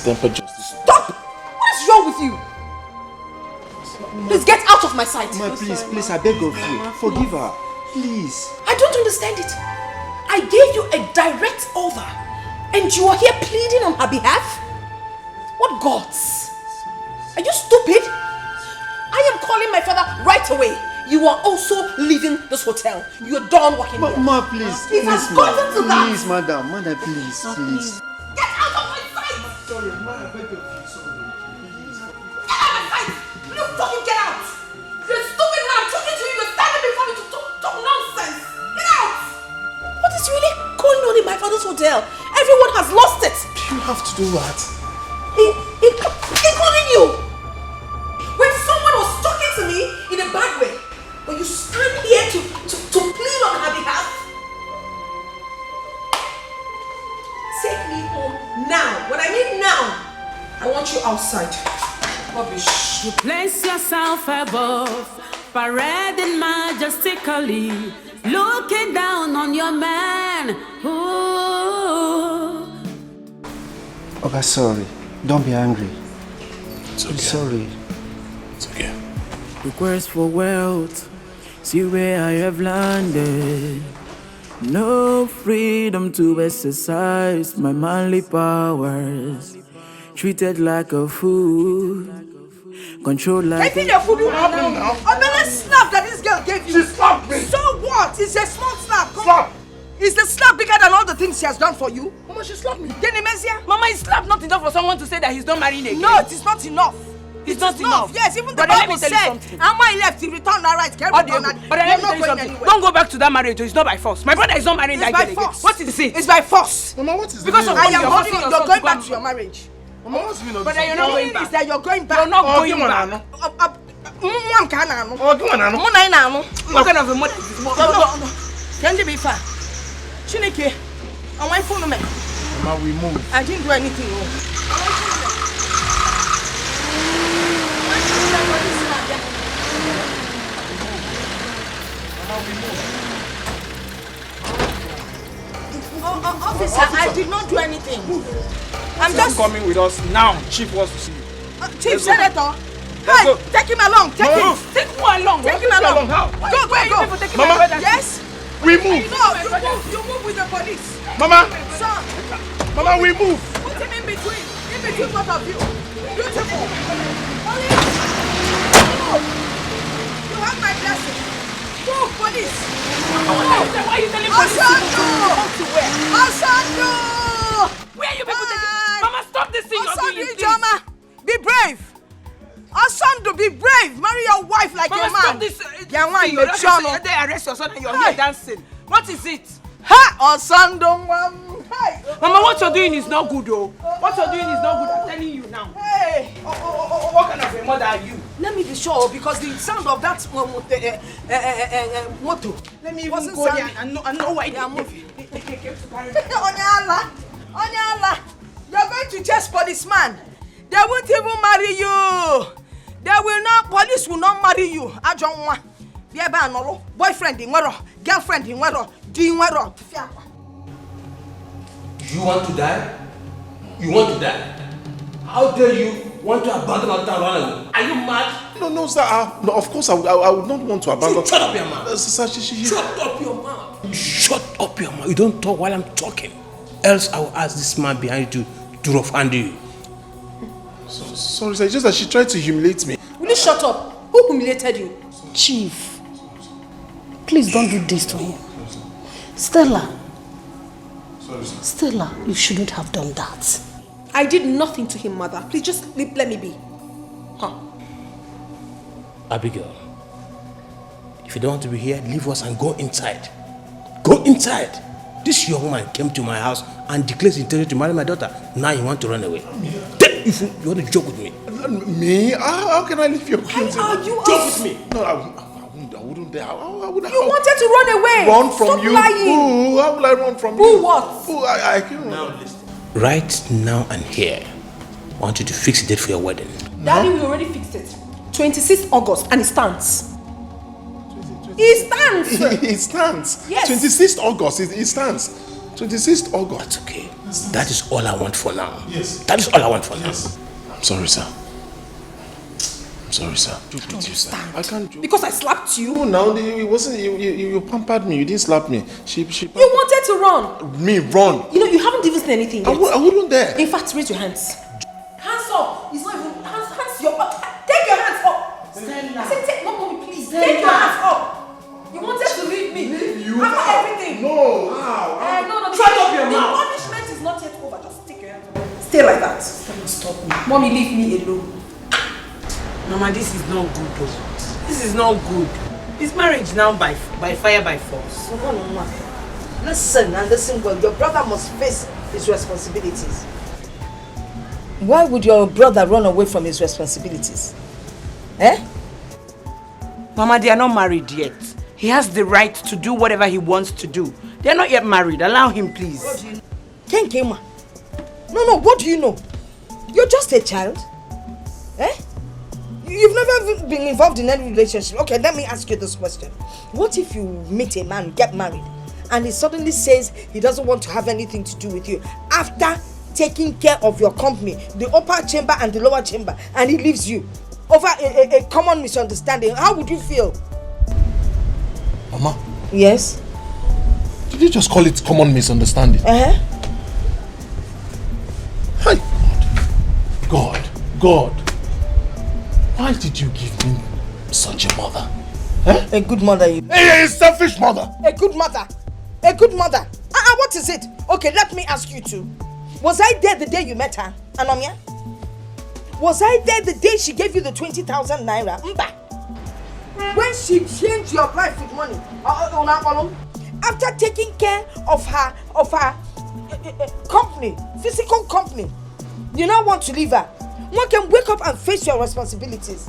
temper justice. Stop! What is wrong with you? Please get out of my sight. Ma, please, I beg of you. Forgive her. Please. I don't understand it. I gave you a direct order and you are here pleading on her behalf? What gods? Are you stupid? I am calling my father right away. You are also leaving this hotel. You are done working here. Ma, please. It has gotten to that. Please, madam, please. Get out of my sight! Sorry, ma, I beg of you. Sorry. Get out of my sight! You fucking get out! You're stupid when I'm talking to you. You're standing before me to talk nonsense. Get out! What is really going on in my father's hotel? Everyone has lost it. You have to do what? Including you. When someone was talking to me in a bad way, but you stand here to plead on her behalf. Take me home now. When I mean now, I want you outside. Rubbish. You place yourself above, parading majestically, looking down on your man. Ooh. Okay, sorry. Don't be angry. It's okay. I'm sorry. It's okay. Request for wealth, see where I have landed. No freedom to exercise my manly powers. Treated like a fool, controlled like Taking the food you have now. A little slap that this girl gave you. She slapped me. So what? It's a small slap. Come Slap. on. Is the slap bigger than all the things she has done for you? Mama, she slapped me. Kenny Messia? Mama, is slap not enough for someone to say that he's not marrying again? No, it is not enough. It's not enough. Yes, even the Brother, let Bible me tell you said, something. and when he left, he returned that right. But let me tell you something. Don't go back to that marriage. It's not by force. My brother is not marrying It's that by girl again. force. What is it? It's by force. Mama, what is Because the of I meaning? am You're holding forcing you're yourself going to back go to your marriage. Mama, what's the meaning of Brother, this? you're not going Is back. that you're going back. You're not Oh, going give me back. an What Oh, give me an What kind of a mother is this? No. Can you be far? Chineke, I want phone me. Mama, we move. I didn't do anything wrong. Officer, I did not do anything. I'm just coming with us now. Chief wants to see you. Chief Let's go. Senator. Let's Hey, go. take him along. Take him. Move. Take who along? Take him along. How? Go. Mama. Yes. We move. No, you move with the police. Mama. Sir, Mama, we move. put him in between both of you. Beautiful. Police. Move. You have my blessing. Move, police. Why are you telling me? Asando. Where are you people taking? Mama, stop this thing you're doing, please. Ijoma, be brave. Asando, be brave. Marry your wife like Mama, a man. stop this. They arrest your son and you're here dancing. What is it? Ha! Asando. Hey. Mama, what you're doing is not good, though. What you're doing is not good. I'm telling you now. Hey. What kind of a mother are you? Let me be sure because the sound of that motor. Let me even go there and know why they are moving. Onyala, you're going to chase policeman. They won't even marry you. Police will not marry you. Ajonwa. Bieba anoro. Boyfriend in wero, girlfriend in wero, di wero. You want to die? You want to die? How dare you want to abandon our town run away? Are you mad? No, sir. No, of course, I would not want to abandon. Shut up your mouth. Sir, Shut up your mouth. Shut up your mouth. You don't talk while I'm talking. Else I will ask this man behind you to rough handle you. Sorry, sir. It's just that she tried to humiliate me. Will you shut up? Who humiliated you? Chief, please don't do this to him. Stella. Stella, you shouldn't have done that. I did nothing to him, mother. Please just let me be. Huh. Abigail, if you don't want to be here, leave us and go inside. Go inside. This young man came to my house and declared his intention to marry my daughter. Now you want to run away. If you want to joke with me. Me? How can I leave your kids? Are you joke with me? No, I wouldn't dare. You wanted to run away. Run from Stop you? lying. Who? How will I run from you? Who what? Who? I can't Now listen. Right now and here, I want you to fix a date for your wedding. Daddy, we already fixed it. 26th August, and it stands. It stands. It stands. Yes. 26th August. It stands. 26th August. That's okay. That is all I want for now. Yes. That is all I want for now. I'm sorry, sir. I'm sorry, sir. I can't do. Because I slapped you. No, now it wasn't. You pampered me. You didn't slap me. She. You wanted to run. Me run. You know you haven't even seen anything yet. I wouldn't dare. In fact, raise your hands. Hands up. It's not even hands. Take your hands up. Stella. I said take. No, mommy, please. Stella. Take your hands up. You wanted to leave me. Leave you? After everything. No. How? No. Shut up your mouth. The punishment is not yet over. Just take your hands up. Stay like that. Stop me. Mommy, leave me alone. Mama, this is not good though. This is not good. This marriage now by fire by force. No. Listen and listen well. Your brother must face his responsibilities. Why would your brother run away from his responsibilities? Mama, they are not married yet. He has the right to do whatever he wants to do. They are not yet married. Allow him, please. Kenkema. No, what do you know? You're just a child. You've never been involved in any relationship. Okay, let me ask you this question. What if you meet a man, get married, and he suddenly says he doesn't want to have anything to do with you after taking care of your company, the upper chamber and the lower chamber, and he leaves you over a common misunderstanding? How would you feel? Mama? Yes? Did you just call it common misunderstanding? Hi, God. Why did you give me such a mother? A good mother, you. A selfish mother. A good mother. What is it? Okay, let me ask you two. Was I there the day you met her, Anomia? Was I there the day she gave you the 20,000 naira? When she changed your life with money? After taking care of her company, physical company, you now want to leave her? One can wake up and face your responsibilities.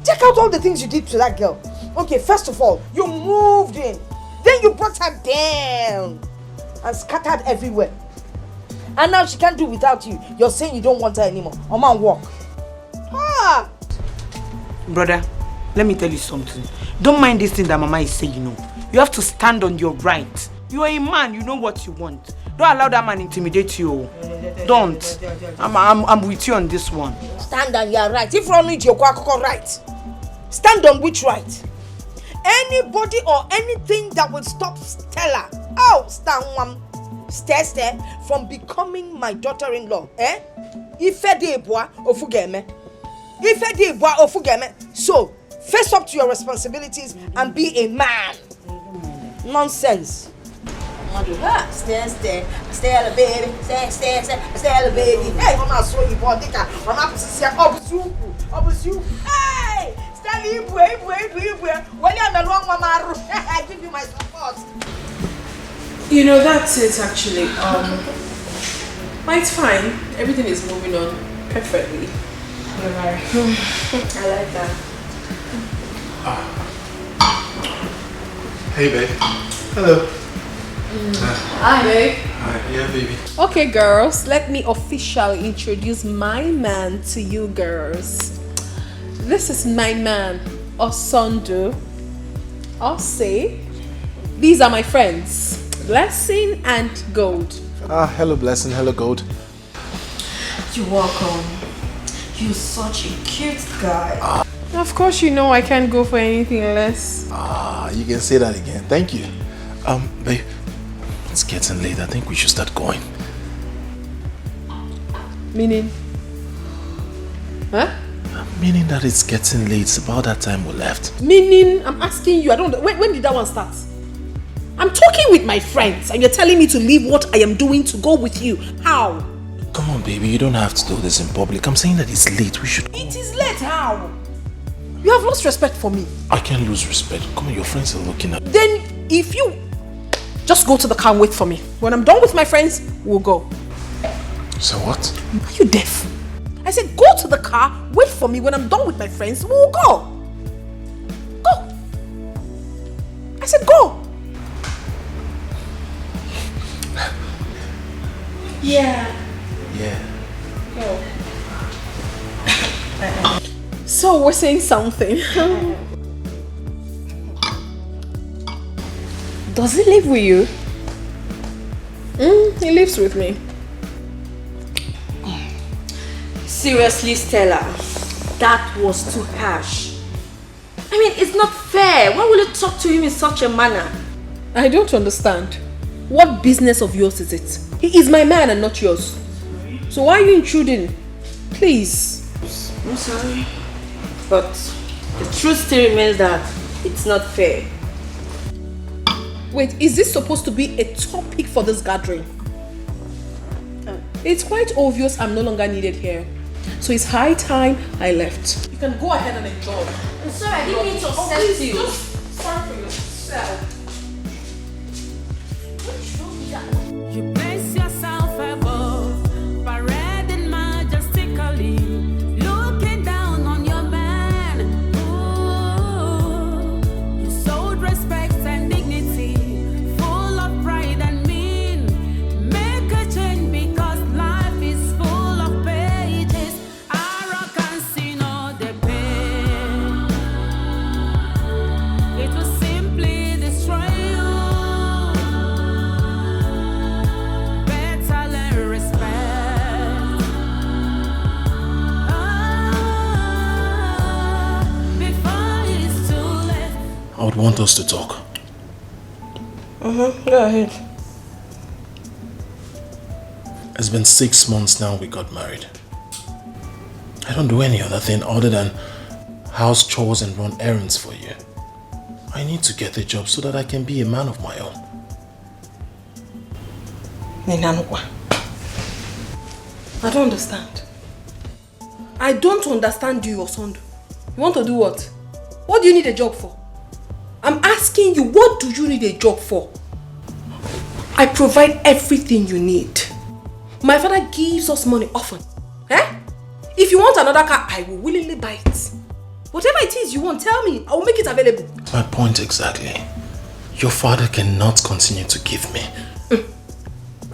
Check out all the things you did to that girl. Okay, first of all, you moved in. Then you brought her down and scattered everywhere. And now she can't do without you. You're saying you don't want her anymore. Man, walk. Brother, let me tell you something. Don't mind this thing that Mama is saying, You have to stand on your right. You are a man, you know what you want. Don't allow that man intimidate you. Don't. I'm with you on this one. Stand on your right. If you don't need your right, stand on which right? Anybody or anything that will stop Stella, stay from becoming my daughter-in-law. So, face up to your responsibilities and be a man. Nonsense. Stay, baby. Stay, baby. Hey, I'm not so you bought it. I'm not to Hey, stay, when you're the wrong mama, I give you my support. You know, that's it actually. But it's fine. Everything is moving on perfectly. I like that. Hey, babe. Hello. Hi, babe. Hi, yeah, baby. Okay, girls, let me officially introduce my man to you girls. This is my man, Osondu. I'll say, these are my friends. Blessing and Gold. Hello Blessing, hello Gold. You're welcome. You're such a cute guy. Of course you know I can't go for anything less. You can say that again. Thank you. Babe, it's getting late. I think we should start going. Meaning? Huh? Meaning that it's getting late. It's about that time we left. Meaning, I'm asking you, I don't know, when did that one start? I'm talking with my friends and you're telling me to leave what I am doing to go with you. How? Come on, baby. You don't have to do this in public. I'm saying that it's late. We should... It is late, how? You have lost respect for me. I can't lose respect. Come on, your friends are looking at... Then, if you... Just go to the car and wait for me. When I'm done with my friends, we'll go. So what? Are you deaf? I said go to the car, wait for me. When I'm done with my friends, we'll go. Go. I said go. Yeah. Yeah. Go. So we're saying something. Does he live with you? He lives with me. Seriously, Stella, that was too harsh. I mean, it's not fair. Why will you talk to him in such a manner? I don't understand. What business of yours is it? He is my man and not yours. So why are you intruding? Please. I'm sorry. But the truth still remains that it's not fair. Wait, is this supposed to be a topic for this gathering? It's quite obvious I'm no longer needed here. So it's high time I left. You can go ahead and enjoy. I'm sorry, I didn't mean to upset you. Just sorry for yourself. You place yourself above, parading majestically, looking down on your man. Ooh, you sold respect and dignity, full of pride and mean. Make a change because life is full of pages. Arrogance in all the pain. It will simply destroy you. I would want us to talk. Go ahead. It's been 6 months now we got married. I don't do any other thing other than house chores and run errands for you. I need to get a job so that I can be a man of my own. I don't understand. I don't understand you, Osondu. You want to do what? What do you need a job for? I'm asking you, what do you need a job for? I provide everything you need. My father gives us money often. Eh? If you want another car, I will willingly buy it. Whatever it is you want, tell me. I will make it available. My point exactly. Your father cannot continue to give me.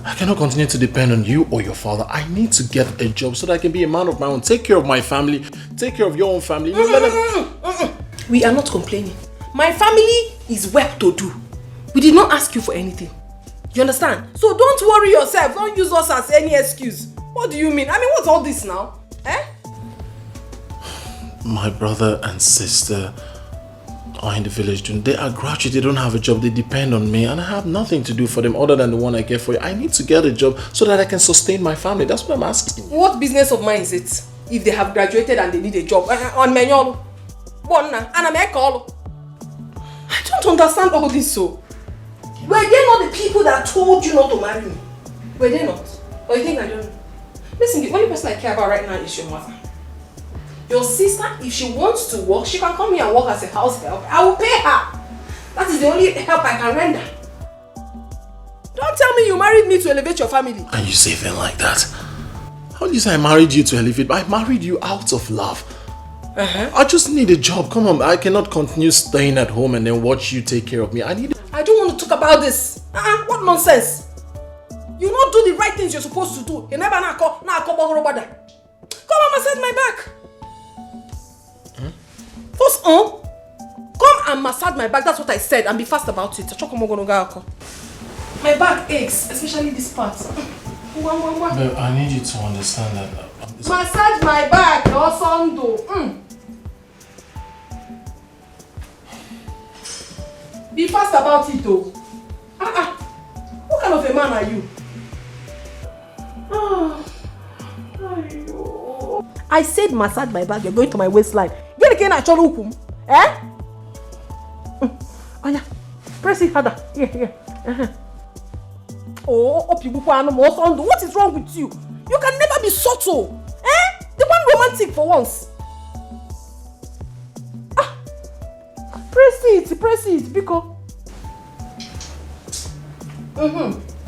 I cannot continue to depend on you or your father. I need to get a job so that I can be a man of my own. Take care of my family. Take care of your own family. We are not complaining. My family is well to do. We did not ask you for anything. You understand? So don't worry yourself. Don't use us as any excuse. What do you mean? I mean, what's all this now? Eh? My brother and sister are in the village. They are graduates. They don't have a job. They depend on me. And I have nothing to do for them other than the one I get for you. I need to get a job so that I can sustain my family. That's what I'm asking. What business of mine is it? If they have graduated and they need a job. On manual. I don't understand all this so. Were they not the people that told you not to marry me? Were they not? Or you think I don't know? Listen, the only person I care about right now is your mother. Your sister, if she wants to work, she can come here and work as a house help. I will pay her. That is the only help I can render. Don't tell me you married me to elevate your family. And you say things like that? How do you say I married you to elevate? I married you out of love. I just need a job. Come on, I cannot continue staying at home and then watch you take care of me. I don't want to talk about this. What nonsense. You not do the right things you're supposed to do. You never come and massage my back. First come and massage my back. That's what I said, and be fast about it. My back aches, especially this part. Babe, I need you to understand that. Massage my back, or Tonto. Be fast about it, though. What kind of a man are you? I said massage my back, you're going to my waistline. Get again at your eh? Oh yeah, press it harder. Yeah. Oh, what is wrong with you? You can never be subtle. Eh? The one romantic for once. Press it, because.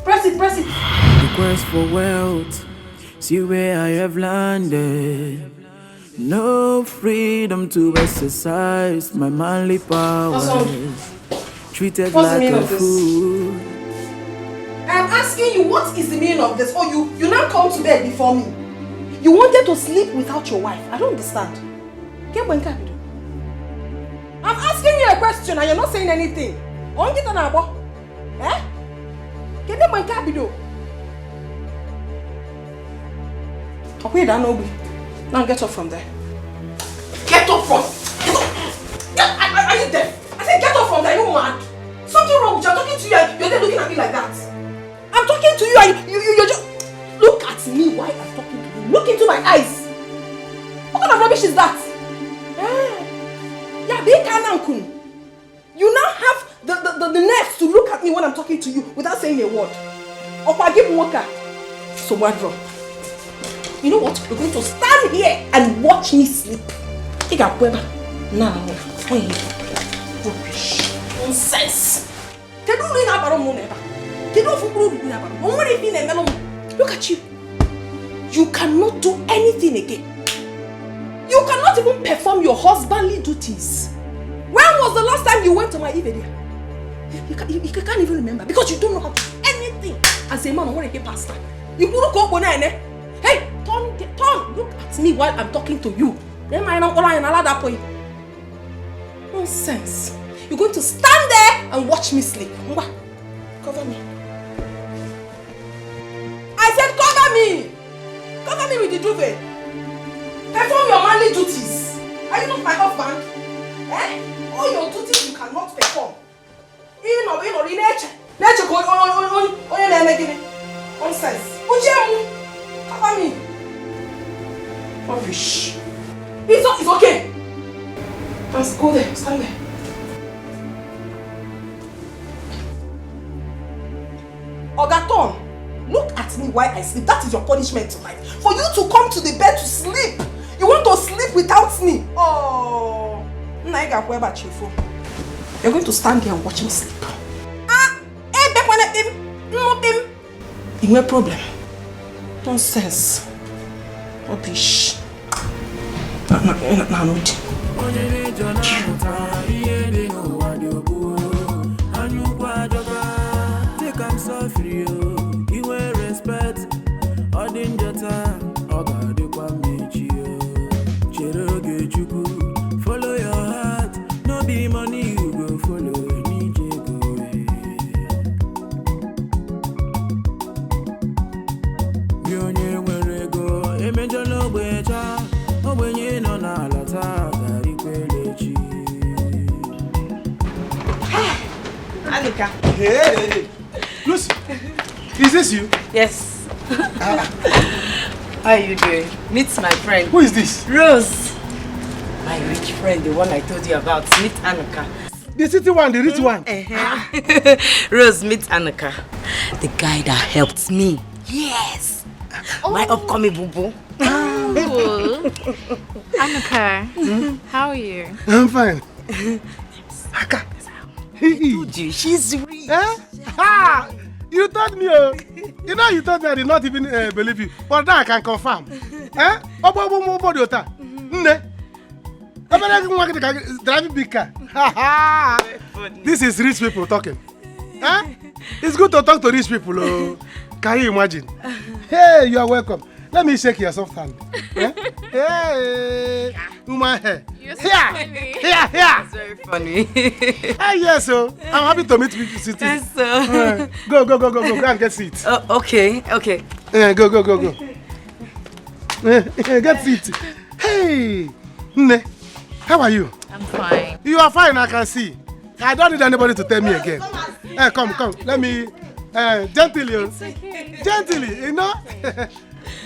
Press it. The quest for wealth, see where I have landed. No freedom to exercise my manly powers. Treated like a fool. I'm asking you, what is the meaning of this? Oh, you now come to bed before me. You wanted to sleep without your wife. I don't understand. I'm asking you a question and you're not saying anything. Eh? Okay, now get up from there. Get up from. Are you deaf? I said get up from there. You mad? Something wrong with you. I'm talking to you and you're there looking at me like that. I'm talking to you and you just look at me while I'm talking to you. Look into my eyes. What kind of rubbish is that? Yeah, big Anankun. You now have the nerves to look at me when I'm talking to you without saying a word. Opa, give Moka. So what wrong? You know what? You're going to stand here and watch me sleep. Now, rubbish. Nonsense. Look at you. You cannot do anything again. You cannot even perform your husbandly duties. When was the last time you went to my Ivedia? You can't even remember because you don't know how to do anything. As a man, I want to get pastor. You put go on. Hey, turn, look at me while I'm talking to you. Then I don't allow that point. Nonsense. You're going to stand there and watch me sleep. Cover me. I said cover me. Cover me with the duvet. Perform your manly duties. Are you not my husband? Eh? All your duties you cannot perform. In nature. Nonsense. Cover me. Rubbish. It's okay. Let's go there. Stand there. Ogaton, look at me while I sleep. That is your punishment tonight. For you to come to the bed to sleep. You want to sleep without me. Oh. You're going to stand here and watch me sleep. No problem. Nonsense. Rubbish. You will respect all follow your heart, no be money you go follow. Anika. Hey, Lucy, is this you? Yes. How are you doing? Meet my friend. Who is this? Rose. My rich friend, the one I told you about. Meet Anika. The city one, the rich one. Rose, meet Anika. The guy that helped me. Yes. My upcoming boo-boo. Oh. Anika, how are you? I'm fine. I told you, she's rich. You told me, you know, you told me I did not even believe you. But now I can confirm. Driving big car. This is rich people talking. It's good to talk to rich people. Can you imagine? Hey, you are welcome. Let me shake your soft hand. Hey. woman hair. You're so Here, funny. here. It's very funny. Yes, so I'm happy to meet you, City. Yes, sir. Go and get seat. Okay. Go. Get seat. Hey, Nne, how are you? I'm fine. You are fine, I can see. I don't need anybody to tell me again. Come. Let me, gently, you know.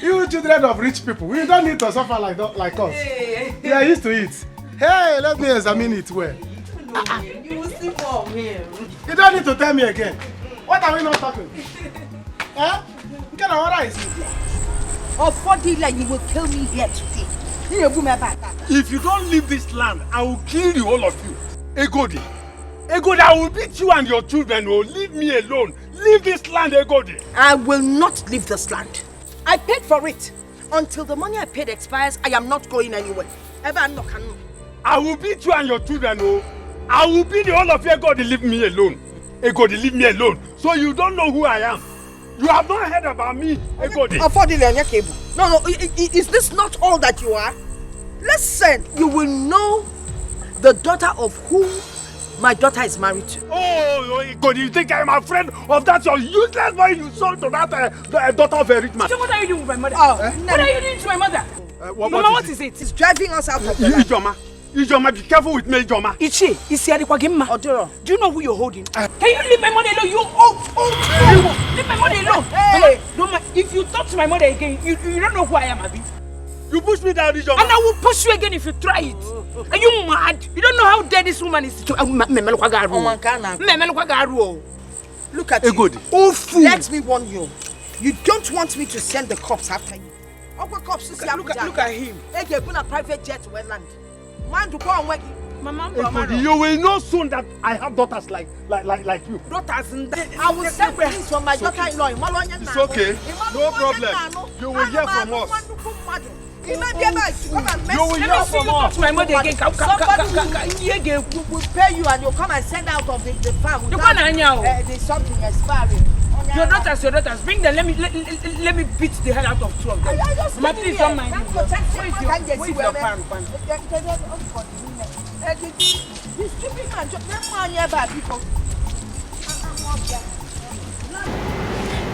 You children of rich people, we don't need to suffer like us. We are used to it. Hey, let me examine it well. You will see more of him. You don't need to tell me again. What are we not talking? What kind of order is it? Like you will kill me here today. If you don't leave this land, I will kill you, all of you. Egodi, I will beat you and your children. Oh, leave me alone. Leave this land, Egodi. I will not leave this land. I paid for it. Until the money I paid expires, I am not going anywhere. I will beat you and your children. Oh, I will beat all of you. Egodi, leave me alone. Egodi, leave me alone. So you don't know who I am. You have not heard about me, Egodi. No, is this not all that you are? Listen, you will know the daughter of whom my daughter is married to. Oh, Egodi, you think I am a friend of that your useless boy you sold to that daughter of a rich man? So what are you doing with my mother? What are you doing to my mother? Mama, what is it? It's driving us out of the land. Ijoma, be careful with me, Ijoma. Odoro, do you know who you're holding? Can you leave my money alone? Leave my money alone. Hey! Mama, if you talk to my mother again, you don't know who I am, Abi. You push me down, Ijoma. And I will push you again if you try it. Are you mad? You don't know how dead this woman is. Look at you. Egodi. Oh, fool. Let me warn you. You don't want me to send the cops after you. Look at him. They're going to private jet to Wetland. Egodi, you will know soon that I have daughters like you. Daughters, I will send things from my daughter-in-law. It's okay. No problem. You will hear from us. You will hear from us. Somebody will pay you and you'll come and send out of the farm. There's something expiring. Your daughters, bring them. Let me beat the hell out of two of them. Mama, please don't mind me. Where is your pan? This stupid man, people.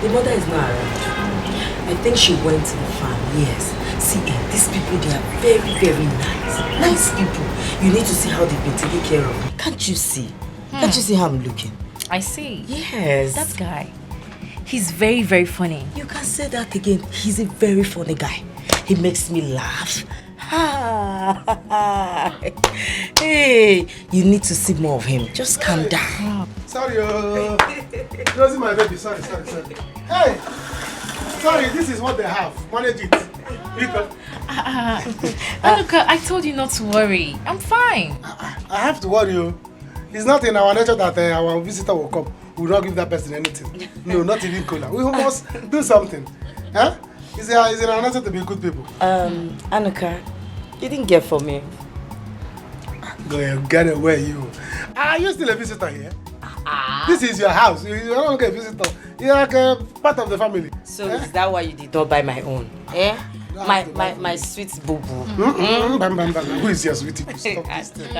The mother is not around. I think she went to the farm, yes. See, these people, they are very, very nice. Nice people. You need to see how they've been taking care of me. Can't you see? Can't you see how I'm looking? I see. Yes. That guy. He's very, very funny. You can say that again. He's a very funny guy. He makes me laugh. Hey, you need to see more of him. Just calm down. Sorry, Rosie, my baby. Sorry. Hey, sorry, this is what they have. Manage it. Look, I told you not to worry. I'm fine. I have to worry you. It's not in our nature that our visitor will come. We will not give that person anything. No, not even cola. We must do something. Huh? Is in our nature to be good people. Anuka, you didn't get for me. Go ahead, get away, you. Are you still a visitor here? This is your house. You're not like a visitor. You're like a part of the family. So is that why you did not buy my own? My sweet boo-boo. Who is your sweetie? Stop this thing.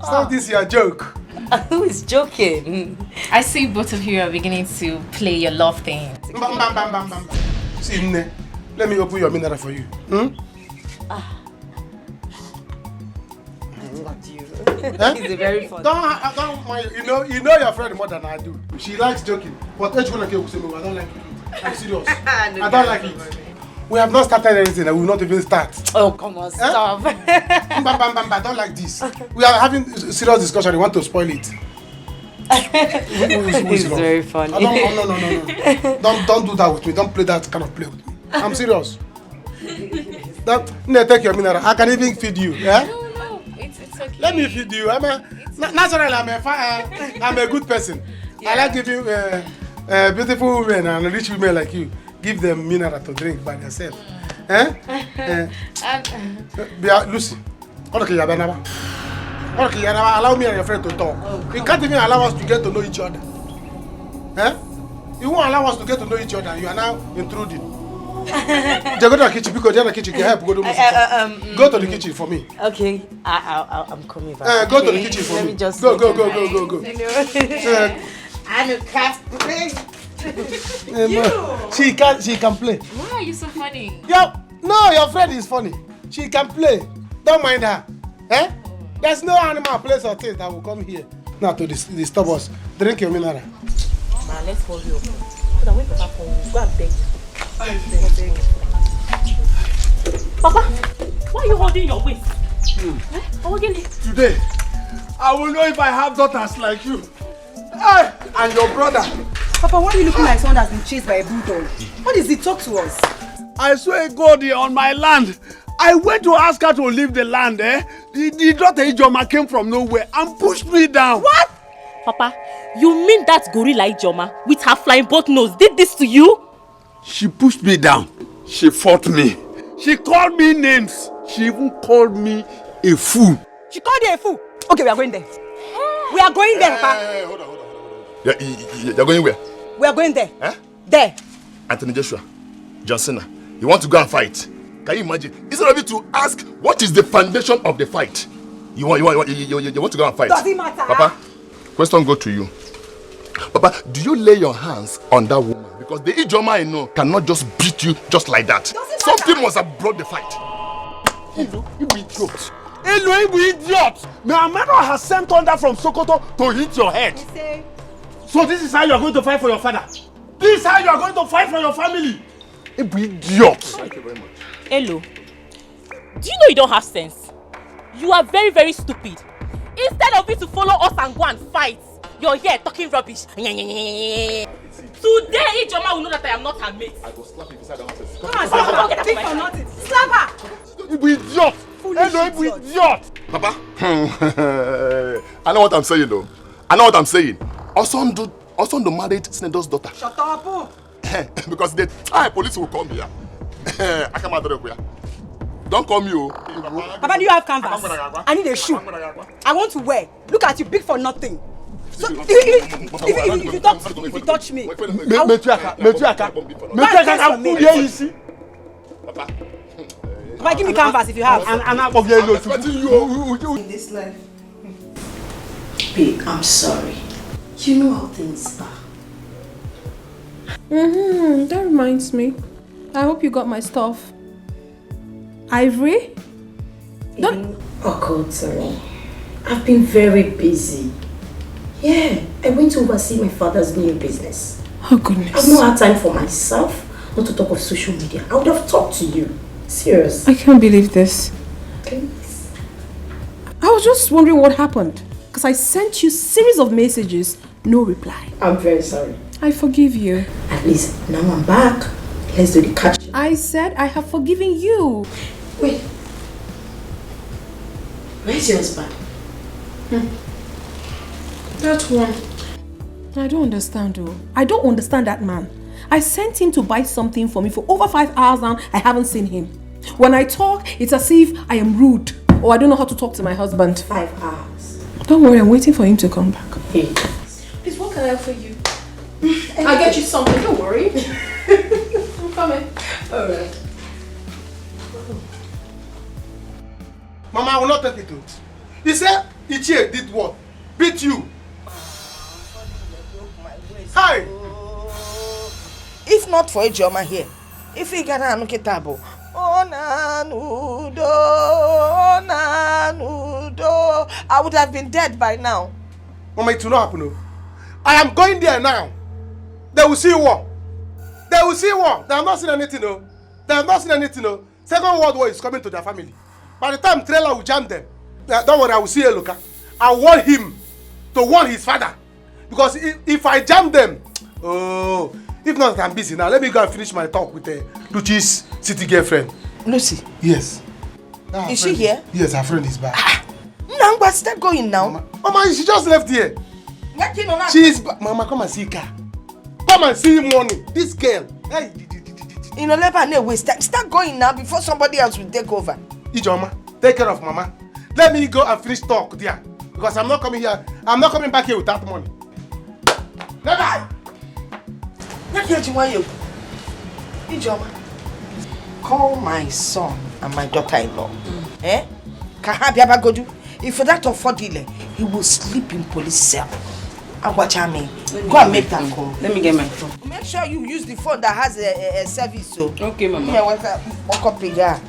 Stop this your joke. Who is joking? I see both of you are beginning to play your love thing. See, Nne, let me open your mineral for you. He's very funny. Don't mind. You know your friend more than I do. She likes joking. But I don't like it. I'm serious. I don't like it. We have not started anything and we will not even start. Oh, come on, stop. I don't like this. We are having serious discussion. You want to spoil it. It's very funny. No. Don't do that with me. Don't play that kind of play with me. I'm serious. Take your mineral. I can even feed you. Yeah? No, it's okay. Let me feed you. Naturally, I'm a good person. Yeah. I like giving beautiful women and rich women like you. Give them mineral to drink by themselves. Lucy, allow me and your friend to talk. You can't even allow us to get to know each other. You won't allow us to get to know each other. You are now intruding. Go to the kitchen because the kitchen can help. Go to the kitchen for me. Okay, I'm coming back. Go to the kitchen for me. Let me just go. I'm a craft. She can play. Why are you so funny? Your friend is funny. She can play. Don't mind her. There's no animal, place or thing that will come here now to disturb us. Drink your mineral. Man, let's hold you up. So that when Papa comes, go and beg. Papa, why are you holding your waist? Today, I will know if I have daughters like you. And your brother. Papa, why are you looking like someone that's been chased by a bulldog? What is it? Talk to us. I swear God, on my land. I went to ask her to leave the land, The daughter Ijoma came from nowhere and pushed me down. What? Papa, you mean that gorilla Ijoma with her flying boat nose did this to you? She pushed me down. She fought me. She called me names. She even called me a fool. She called you a fool? Okay, we are going there. We are going there, Papa. Hold on. You're going where? We are going there. There. Anthony Joshua, John Cena, you want to go and fight? Can you imagine? Instead of you to ask what is the foundation of the fight, you want to go and fight. Does it matter? Papa, question go to you. Papa, do you lay your hands on that woman? Because the Ijoma I know cannot just beat you just like that. Something must have brought the fight. You idiot. Hello, you idiot. My mother has sent thunder from Sokoto to hit your head. So this is how you are going to fight for your father? This is how you are going to fight for your family? You idiot. Thank you very much. Hello. Do you know you don't have sense? You are very, very stupid. Instead of you to follow us and go and fight, you're here talking rubbish. Today, Ijoma will know that I am not her mate. I will slap you beside the office. Come on, slap her. Big for nothing. Slap her. You idiot. Hello, you idiot. Papa, I know what I'm saying though. Osondo married Senator's daughter. Shut up. Because the time police will come here. I come out of here. Don't come you. Papa, do you have canvas? I need a shoe. I want to wear. Look at you, big for nothing. So, if you touch me, Papa, give me canvas if you have. In this life. Babe, I'm sorry. You know how things are. That reminds me. I hope you got my stuff. Ivory? It occurred to me. I've been very busy. Yeah, I went to oversee my father's new business. Oh goodness. I've not had time for myself, not to talk of social media. I would have talked to you. Serious. I can't believe this. Please. I was just wondering what happened. Because I sent you a series of messages, no reply. I'm very sorry. I forgive you. At least now I'm back. Let's do the catch. I said I have forgiven you. Wait. Where's your husband? That one. I don't understand though. I don't understand that man. I sent him to buy something for me for over 5 hours now. I haven't seen him. When I talk, it's as if I am rude or I don't know how to talk to my husband. 5 hours. Don't worry, I'm waiting for him to come back. Hey. Please, what can I offer you? I'll get you something, don't worry. I'm coming. Alright. Mama, I will not take it to it. He said Ichie did what? Beat you. Hi! If not for Ijoma here, if he got a table, I would have been dead by now. Mama, it will not happen. No. I am going there now. They will see war. They will see war. They have not seen anything. No. They have not seen anything. No. Second World War is coming to their family. By the time trailer will jam them, don't worry, I will see Eloka. I want him to warn his father. Because if I jam them, oh, if not, I'm busy now. Let me go and finish my talk with Lucy's city girlfriend. Lucy? Yes. Is she here? Yes, her friend is back. No, but start going now. Mama, she just left here. She is back. Mama, come and see her. Come and see morning. This girl. Hey. You know, let her waste time. Start going now before somebody else will take over. Ijoma, take care of Mama. Let me go and finish talk there. Because I'm not coming here. I'm not coming back here without money. Never. Let me you. Ijoma. call my son and my daughter-in-law. Eh? Kahabiabagodu. If for that affordile, he will sleep in police cell. Agwachame, go and make that call. Let me get my phone. Make sure you use the phone that has a service. So. Okay, Mama. Yeah, walk up here.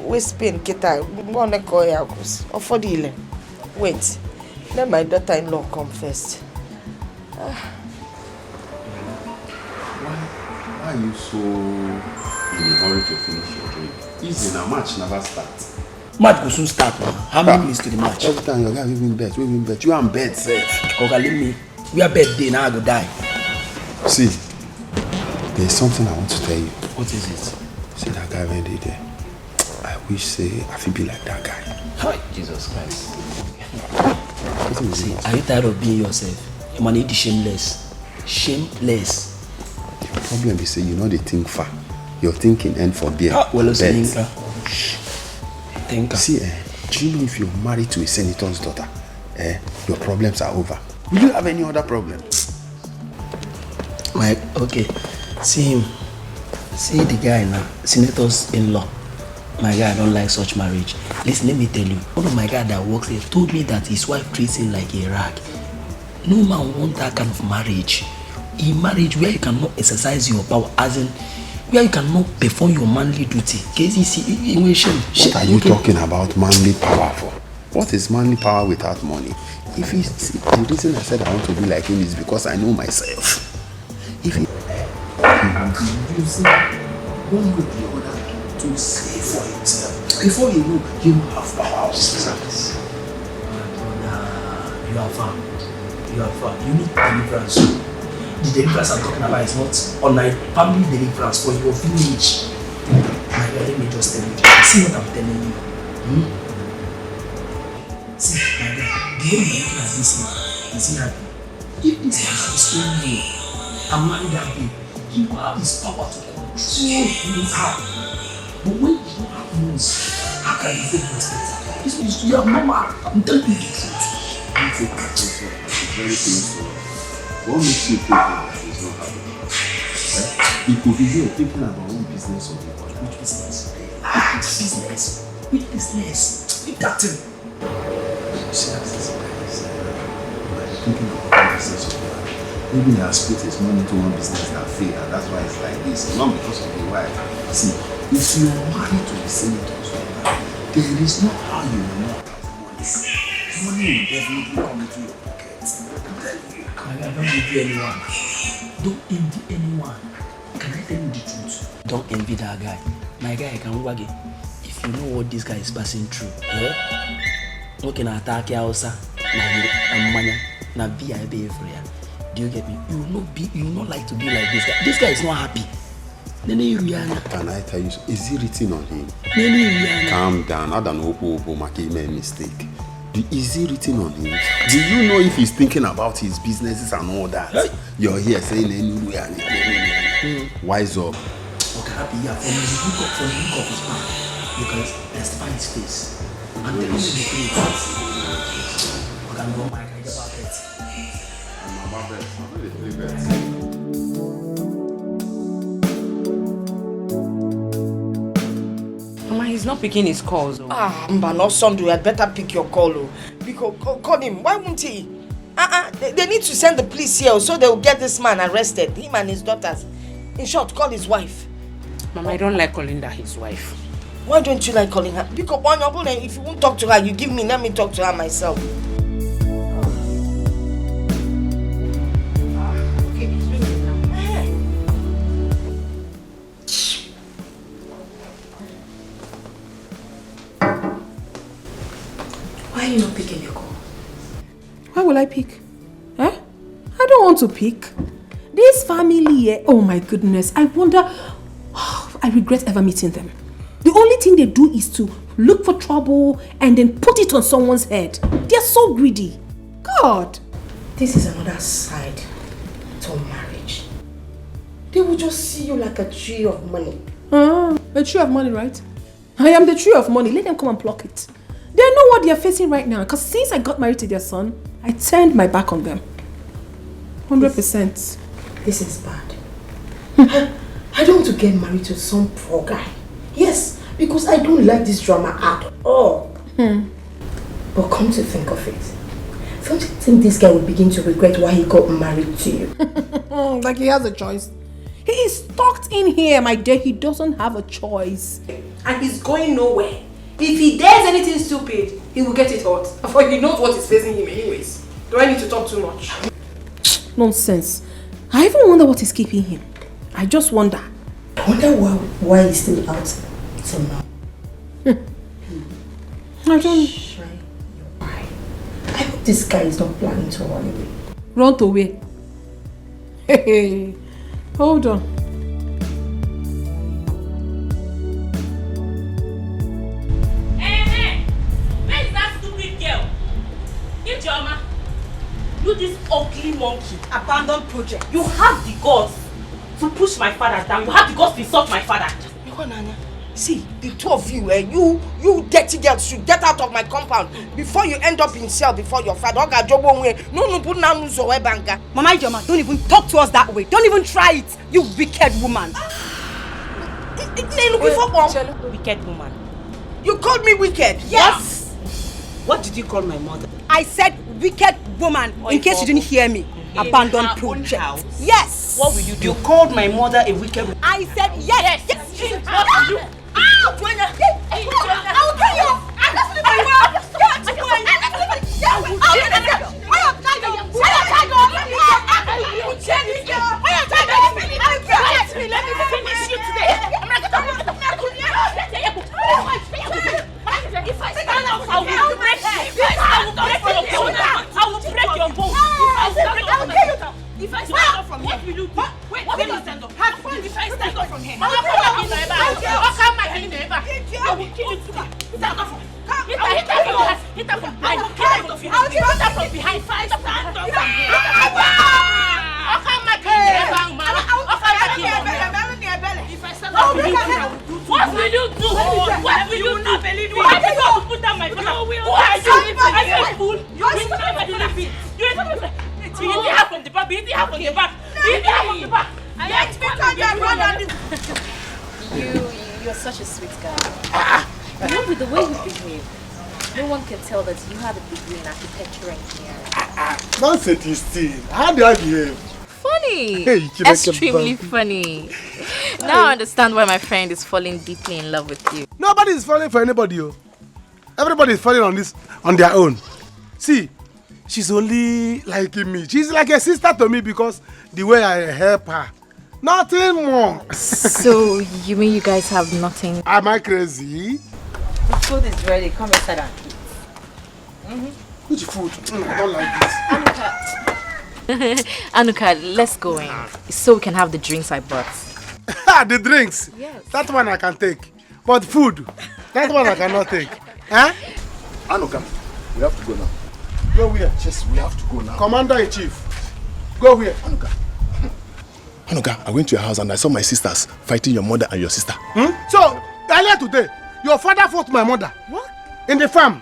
We spin kita. Wanna call ya affordile. Wait. Let my daughter-in-law come first. Why are you so in a hurry to finish your drink? Easy now, match never starts. Match will soon start, man. How many minutes to the match? Every time your guy we win bet. You and bet, sir. Okay, leave me. We are bet day now. I go die. See, there's something I want to tell you. What is it? See that guy when they there. I wish say I feel be like that guy. Hi, Jesus Christ. See, are you tired of being yourself? You man need the shameless. Shameless. The problem is say you know they think far. Your thinking end for beer. Well, thinker. See, do you know if you're married to a senator's daughter, your problems are over? Will you have any other problem? Mike, okay. See him. See the guy now, senator's in-law. My guy, I don't like such marriage. Listen, let me tell you. One of my guys that works here told me that his wife treats him like a rag. No man wants that kind of marriage. A marriage where you cannot exercise your power, as in where you cannot perform your manly duty. What are you talking about manly power for? What is manly power without money? If it's the reason I said I want to be like him is because I know myself. If he will be using one way or the other to save for himself. Before you know, he will have power of service. You are far. You are far. You need deliverance. The deliverance I'm talking about is not online family deliverance for your village. My God, let me just tell you. See what I'm telling you. See, my God, the way you're looking at this man, is he happy? If this man is staying here and marry that babe, he will have his power to control his heart. But when you don't have news, how can you take respect? This is your mama. I'm telling you the truth. You take it's very painful. What makes you think that he's not happy? He could be here thinking about one business or the other. Which business? Which business? Which that thing? See, as this guy is thinking about one business or the other. Maybe he has put his money into one business that failed, and that's why it's like this. Not because of the wife. See, if you are married to the senators, there is no how you will not have money. Money will definitely come into your pocket. I'm telling you. I don't envy anyone. Don't envy anyone. Can I tell you the truth? Don't envy that guy. My guy can wag it. If you know what this guy is passing through, okay, na attack ya osa, na manya, na VIP everywhere. Do you get me? You will not like to be like this guy. This guy is not happy. Can I tell you? Is he written on him? Calm down. I don't know make a mistake. Is he written on him? Do you know if he's thinking about his businesses and all that? Hey. You're here saying wise up. Okay, happy, yeah. From the look of his mouth, you can testify his face. And tell him the truth. Okay, I'm going back. I get about it. I'm about it. I'm really bad. He's not picking his calls. Mba, no son, you had better pick your call. Because call him. Why won't he? They need to send the police here so they will get this man arrested. Him and his daughters. In short, call his wife. Mama, I don't like calling that his wife. Why don't you like calling her? Because if you won't talk to her, you give me. Let me talk to her myself. Why are you not picking your call? Why will I pick? I don't want to pick. This family, oh my goodness, I wonder, I regret ever meeting them. The only thing they do is to look for trouble and then put it on someone's head. They're so greedy. God. This is another side to marriage. They will just see you like a tree of money. A tree of money, right? I am the tree of money. Let them come and pluck it. They know what they are facing right now. Because since I got married to their son, I turned my back on them. 100%. This is bad. I don't want to get married to some poor guy. Yes, because I don't like this drama at all. But come to think of it, don't you think this guy will begin to regret why he got married to you? Like he has a choice. He is stuck in here, my dear. He doesn't have a choice. And he's going nowhere. If he dares anything stupid, he will get it hot. For he knows what is facing him anyways. Do I need to talk too much? Nonsense. I even wonder what is keeping him. I just wonder. I wonder why he's still out till now. I don't... I hope this guy is not planning to run away. Run away? Hey, hold on. Hey, where is that stupid girl? Ijoma, you this ugly monkey. Abandoned project. You have the guts to push my father down. You have the guts to insult my father. See, the two of you, you dirty girls should get out of my compound before you end up in cell before your father. Mama Ijoma, don't even talk to us that way. Don't even try it, you wicked woman. Wicked woman. You called me wicked? Yes. What did you call my mother? I said wicked woman, in case you didn't hear me. Abandoned project. Yes. What will you do? You called my mother a wicked woman. I said yes. Yes. What will you? I will tell you. Let me finish you today. If I stand up, I will break you. I will break your bone. If I stand up from here, what will you do? Wait, what will you stand up? If I stand up from here, I will kill you today. Stand up from here. Hit her from behind. Hit her from behind. If I stand up from here, what will you do? What will you do? Why did you put down my father? Who are you? Are you a fool? You didn't have from the back. You didn't have from the back. Let me turn your run on this. You're such a sweet guy. You know, with the way you behave, no one can tell that you have a degree in architecture engineering. Don't say this thing. How do I behave? Funny. Hey, extremely funny. Now I understand why my friend is falling deeply in love with you. Nobody is falling for anybody. Everybody is falling on their own. See, she's only liking me. She's like a sister to me because the way I help her. Nothing more. So you mean you guys have nothing? Am I crazy? The food is ready. Come inside and eat. Which food? I don't like this. Anuka, let's go in so we can have the drinks I brought. The drinks? Yes. That one I can take. But food, that one I cannot take. Huh? Anuka, we have to go now. Go where? Yes, we have to go now. Commander-in-Chief. Go where? Anuka, I went to your house and I saw my sisters fighting your mother and your sister. So, earlier today, your father fought my mother. What? In the farm.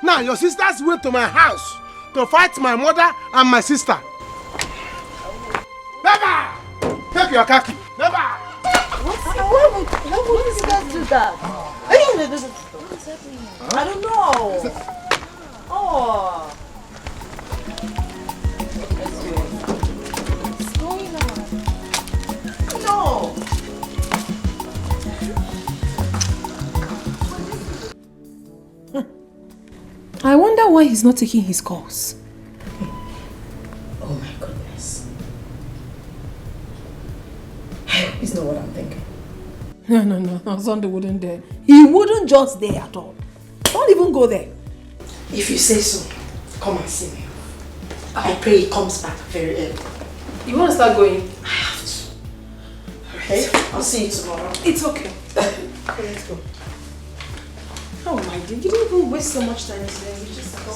Now, your sisters went to my house to fight my mother and my sister. Never! Take your khaki. Never! Why would these guys do that? What is happening? I don't know. Oh. What's going on? No. I wonder why he's not taking his calls. Oh my goodness. It's not what I'm thinking. No, Sunday wouldn't dare. He wouldn't just dare at all. Don't even go there. If you say so, come and see me. I pray he comes back very early. You want to start going? I have to. Okay? I'll see you tomorrow. It's okay. Okay, let's go. Oh my dear, you didn't even waste so much time today. We just go.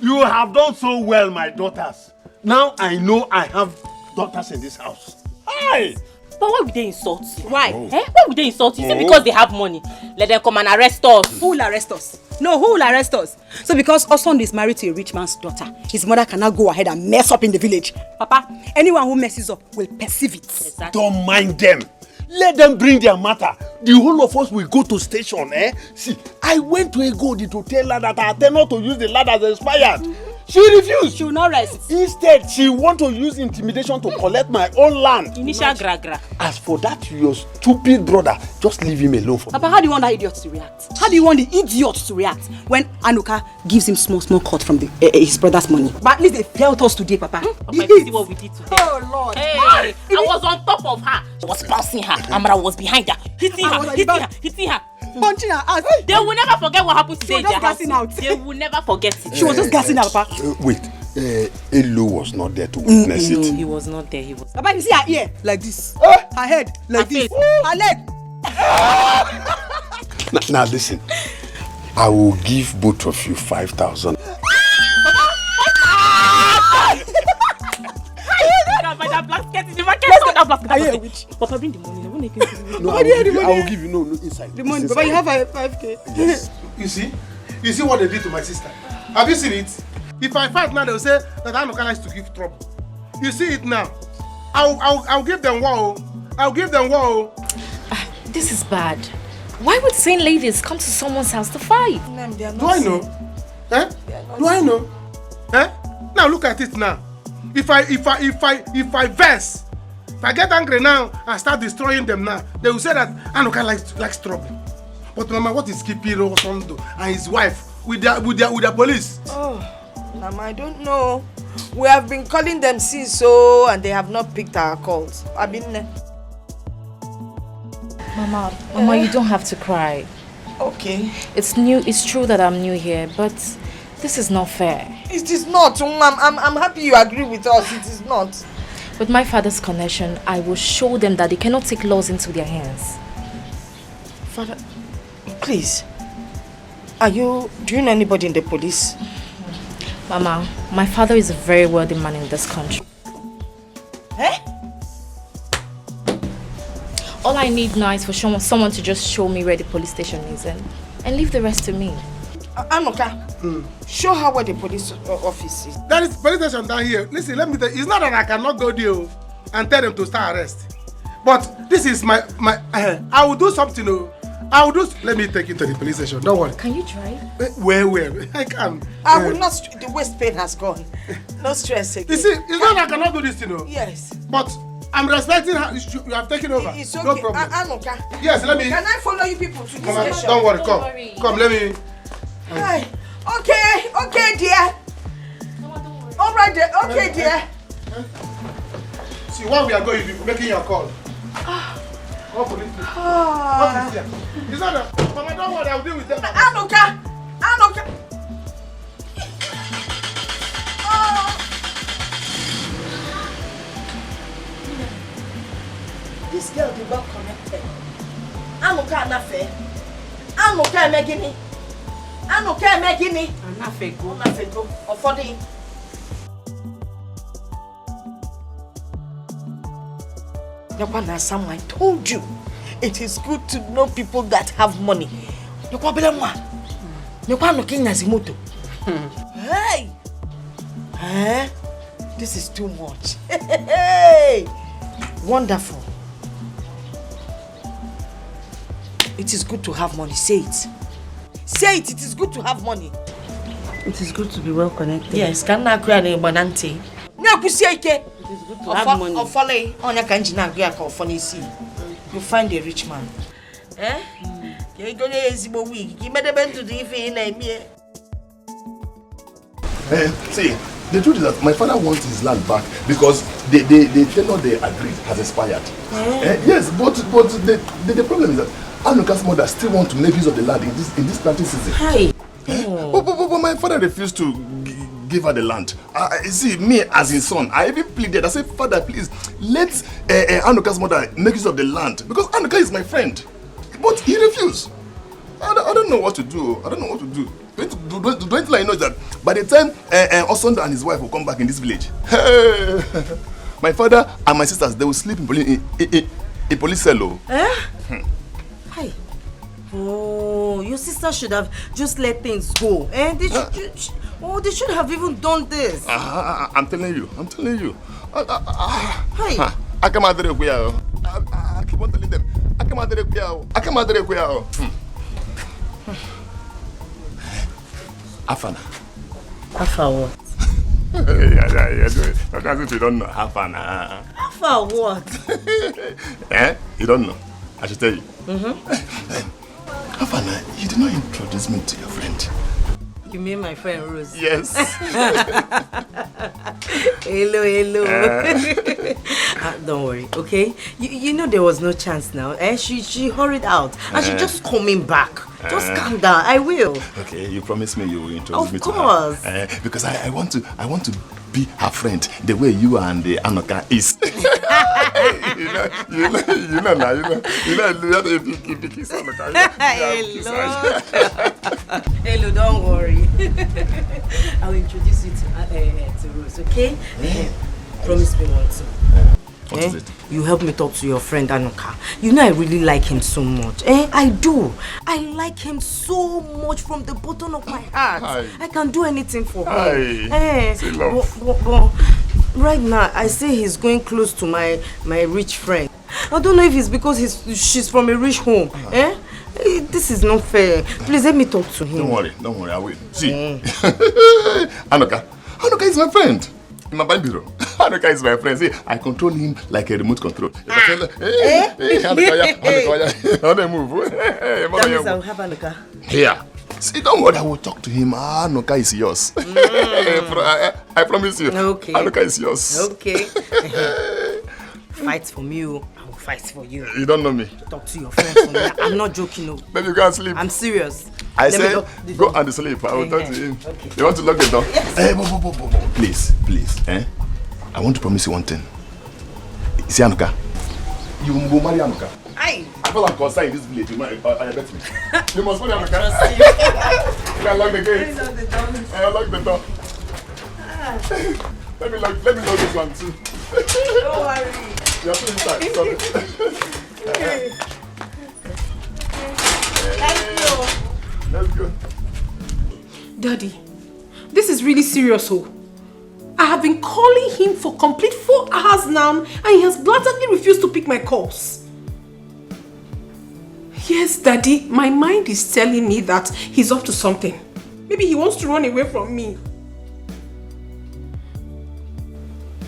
You have done so well, my daughters. Now I know I have daughters in this house. Hi! But why would they insult you? Why? Why would they insult you? Is it because they have money? Let them come and arrest us. Who will arrest us? No, who will arrest us? So because Osond is married to a rich man's daughter, his mother cannot go ahead and mess up in the village. Papa, anyone who messes up will perceive it. Exactly. Don't mind them. Let them bring their matter. The whole of us will go to station, eh? See, I went to Egodi to tell her that I intend not to use the land as expired. She refused. She will not rest. Instead, she want to use intimidation to collect my own land. Initial gra. As for that, your stupid brother, just leave him alone for me. Papa, how do you want that idiot to react? How do you want the idiot to react when Anuka gives him small cut from his brother's money? But at least they felt us today, Papa. Papa, you see what we did today? Oh, Lord. Hey, I was on top of her. I was bouncing her. Amara was behind her. Hitting her. Punching her out. They will never forget what happened today in their house. Out. They will never forget it. She was just gassing out, Papa. Wait, Elo was not there to witness it. No, he was not there. He was. Papa, you see her ear like this. Her head like this. Her leg. Now listen, I will give both of you 5,000. Papa, bring the money. No, I will give you no inside. The money, Papa, you have 5K. Yes. You see what they did to my sister? Have you seen it? If I fight now, they'll say that Anuka likes to give trouble. You see it now. I'll give them wow. I'll give them wow. This is bad. Why would sane ladies come to someone's house to fight? Do I know? Do I know? Now look at it now. If I verse, if I get angry now and start destroying them now, they will say that Anuka likes trouble. But Mama, what is keeping Tonto and his wife with their police? Oh, Mama, I don't know. We have been calling them since so, and they have not picked our calls. I've been there. Mama, you don't have to cry. Okay. It's true that I'm new here, but this is not fair. It is not. I'm happy you agree with us. It is not. With my father's connection, I will show them that they cannot take laws into their hands. Father, please. Do you know anybody in the police? Mama, my father is a very wealthy man in this country. All I need now is for someone to just show me where the police station is and leave the rest to me. Anuka, show her where the police office is. There is police station down here. Listen, let me tell you, it's not that I cannot go there and tell them to start arrest. But this is my I will do something. Let me take you to the police station. Don't worry. Can you drive? Where? I can. I will not. The waist pain has gone. No stress again. You see, it's not that I cannot do this, Yes. But I'm respecting her. You have taken over. It's okay. No problem. Anuka. Yes, let me. Can I follow you people to this station? Don't worry. Come. Let me. Hi. Okay, dear. All right, dear. Okay, dear. See, while we are going, you're making your call. What is here? It's not that. Mama, don't worry. I'll deal with them. Anuka. This girl did not connected. Anuka Anafe. Anuka Megini. Anafego. Ofodi. Yakwana Sam, I told you. It is good to know people that have money. Yakwa looking Nazimoto. Hey! This is too much. Hey! Wonderful. It is good to have money. Say it. Say it. It is good to have money. It is good to be well connected. Yes. Can I create a banante? No, it is good to have money. Or follow on your canjina or funny see. You find a rich man. You're going to use a week. You made a bend to the evening. See, the truth is that my father wants his land back because the tenure they agreed has expired. Yes, but the problem is that Anuka's mother still wants to make use of the land in this planting season. Hi. But my father refused to give her the land. See, me as his son, I even pleaded. I said, Father, please, let Anuka's mother make use of the land because Anuka is my friend. But he refused. I don't know what to do. Don't I know that by the time Osonda and his wife will come back in this village, my father and my sisters, they will sleep in A police cell. Eh? Hi. Oh, your sister should have just let things go. Eh? They should have even done this. I'm telling you. Hey. I keep on telling them. I come out Afana. Afa what? Yeah. That's if you don't know. Afana. Afa what? You don't know. I should tell you. Afana, you did not introduce me to your friend. You mean my friend Rose? Yes. Hello. Don't worry, okay? You know there was no chance now. She hurried out and she's just coming back. Just calm down. I will. Okay, you promise me you will introduce me to her. Of course. Because I want to be her friend the way you and the Anoka is. you know, if you kiss Anoka. Hello, don't worry. I'll introduce you to Rose, okay? Promise me one thing. What is it? You help me talk to your friend Anoka. You know I really like him so much. I do. I like him so much from the bottom of my heart. Hi. I can do anything for him. Say love. But right now, I say he's going close to my rich friend. I don't know if it's because she's from a rich home. This is not fair. Please let me talk to him. Don't worry, I will. See, Anoka is my friend. In my bureau. Anoka is my friend. See, I control him like a remote control. If I tell her, hey, Anoka, move. That means I'll have Anoka. Yeah. See, don't worry, I will talk to him. Anoka is yours. I promise you. Okay. Anoka is yours. Okay. Fight for me, I will fight for you. You don't know me. Talk to your friend for me. I'm not joking, no. Then you go and sleep. I'm serious. I said, go and sleep. I will talk to him. Okay. You want to lock the door? Yes. Please. I want to promise you one thing. See, Anoka, you will marry Anoka. Aye. I feel like concerned in this village. You bet me. You must marry Anoka. You can lock the gate. Lock the door. Let me lock this one too. Don't worry. You're still inside. Sorry. Okay. Let's go. Daddy, this is really serious, oh. I have been calling him for complete 4 hours now and he has blatantly refused to pick my calls. Yes, Daddy, my mind is telling me that he's up to something. Maybe he wants to run away from me.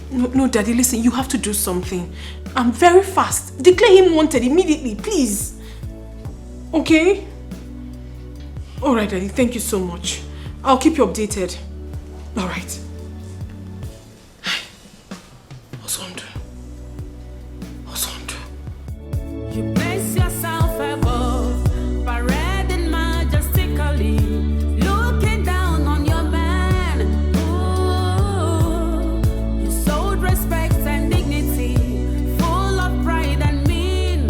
No, Daddy, listen, you have to do something. I'm very fast. Declare him wanted immediately, please. Okay? Alright, Daddy, thank you so much. I'll keep you updated. Alright. You place yourself above, parading majestically, looking down on your man. Ooh, you sold respect and dignity, full of pride and mean.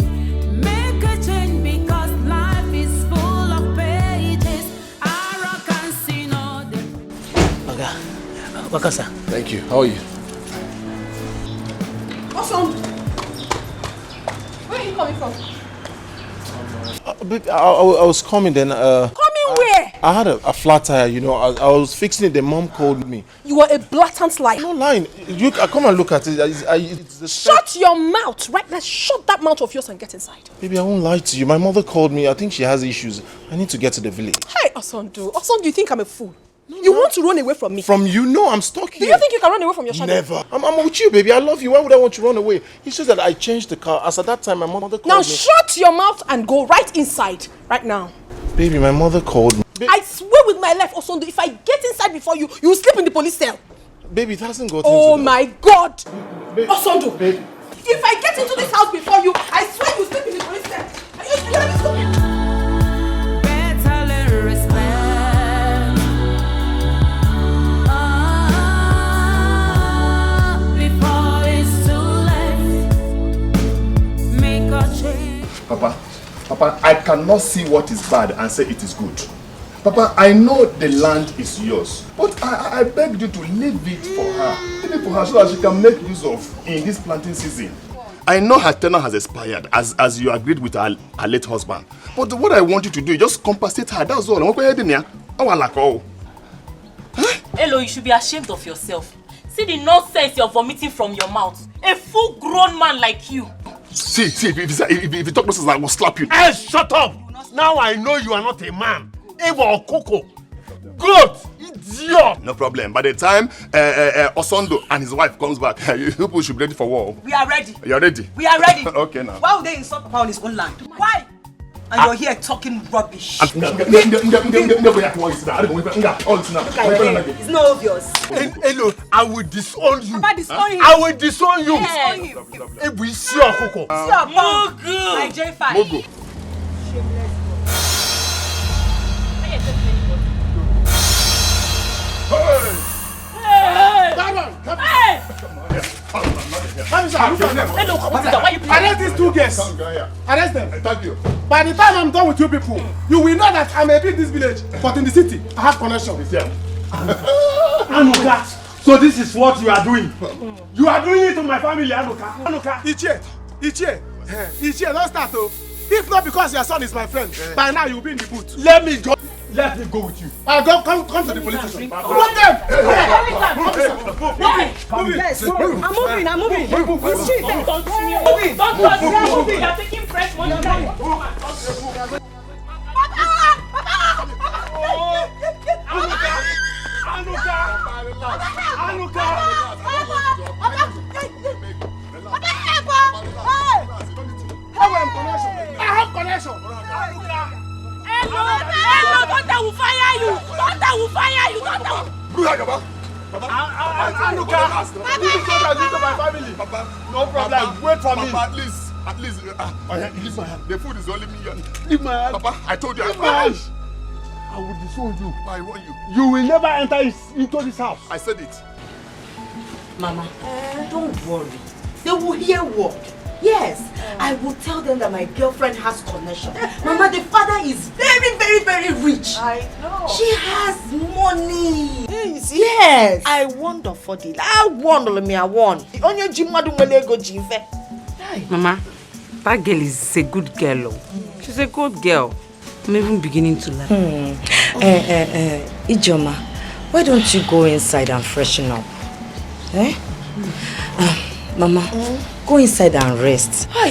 Make a change because life is full of pages. Arrogance in order. Wakasa. Thank you. How are you? Awesome. Where are you coming from? Babe, I was coming then. Coming where? I had a flat tire, you know. I was fixing it. The mom called me. You are a blatant liar. No lying. You come and look at it. It's the Shut your mouth right now. Shut that mouth of yours and get inside. Baby, I won't lie to you. My mother called me. I think she has issues. I need to get to the village. Hey, Osondu. Osondu, you think I'm a fool? You want to run away from me? From you? No, I'm stuck here. Do you think you can run away from your shadow? Never. I'm with you, baby. I love you. Why would I want you to run away? It's just that I changed the car. As at that time, my mother called me. Now shut your mouth and go right inside. Right now. Baby, my mother called me. I swear with my life, Osondu, if I get inside before you, you will sleep in the police cell. Baby, it hasn't got Oh into my God. Osondu. Baby. If I get into this house before you, I swear you will sleep in the police cell. Are you stupid? Better learn respect. Before it's too late. Make a change. Papa, I cannot see what is bad and say it is good. Papa, I know the land is yours, but I beg you to leave it for her. Leave it for her so that she can make use of in this planting season. I know her tenure has expired as you agreed with her late husband. But what I want you to do is just compensate her. That's all. Hello, you should be ashamed of yourself. See the nonsense you're vomiting from your mouth. A full-grown man like you. See, if you talk nonsense, I will slap you. Hey, shut up! Now I know you are not a man. Eva or Coco. Good! Idiot! No problem. By the time Osondo and his wife comes back, you people should be ready for war. We are ready. You're ready? We are ready. Okay, now. Why would they insult Papa on his own land? Why? And you're here talking rubbish. It's not obvious. Hello, I will disown you. Papa, disown him. I will disown you. Disown him. We see your Coco. See your Mogo. My J5. Mogo. Arrest these two guests. Arrest them. Thank you. By the time I'm done with you people, you will know that I may be in this village, but in the city, I have connection with them. Anuka, so this is what you are doing. You are doing it to my family, Anuka. Anuka. Ichie, don't start though. If not because your son is my friend, by now you'll be in the booth. Let me go with you. I'll come to the police station. What them? Yes, I'm moving. Don't touch me. You're taking fresh money. I have connection. Hello, Tonto will fire you. Anuka, you so that you to my family. No problem. Wait for me. Papa, at least. Leave my hand. The food is only me. Leave my hand. Papa, I told you. Leave my hand. I will disown you. I want you. You will never enter into this house. I said it. Mama, don't worry. They will hear what? Yes, I will tell them that my girlfriend has connection. Mama, the father is very, very, very rich. I know. She has money. Yes. I wonder for the. I won. The only Jimadu Melego Jive. Mama, that girl is a good girl. She's a good girl. I'm even beginning to like. Ijoma, why don't you go inside and freshen up? Eh? Mama, go inside and rest. Hi,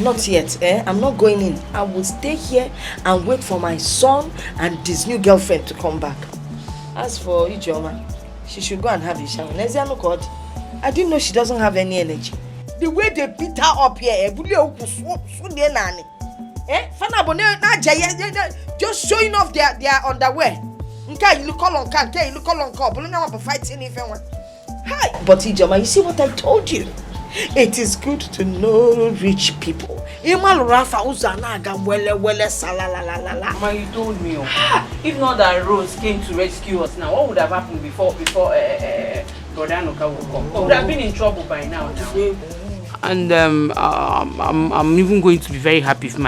not yet. I'm not going in. I will stay here and wait for my son and his new girlfriend to come back. As for Ijoma, she should go and have a shower. I didn't know she doesn't have any energy. The way they beat her up here, just showing off their underwear. Hi. But Ijoma, you see what I told you? It is good to know rich people. Mama, you told me. If not that Rose came to rescue us now, what would have happened before Brother Anuka would come? We would have been in trouble by now. And I'm even going to be very happy if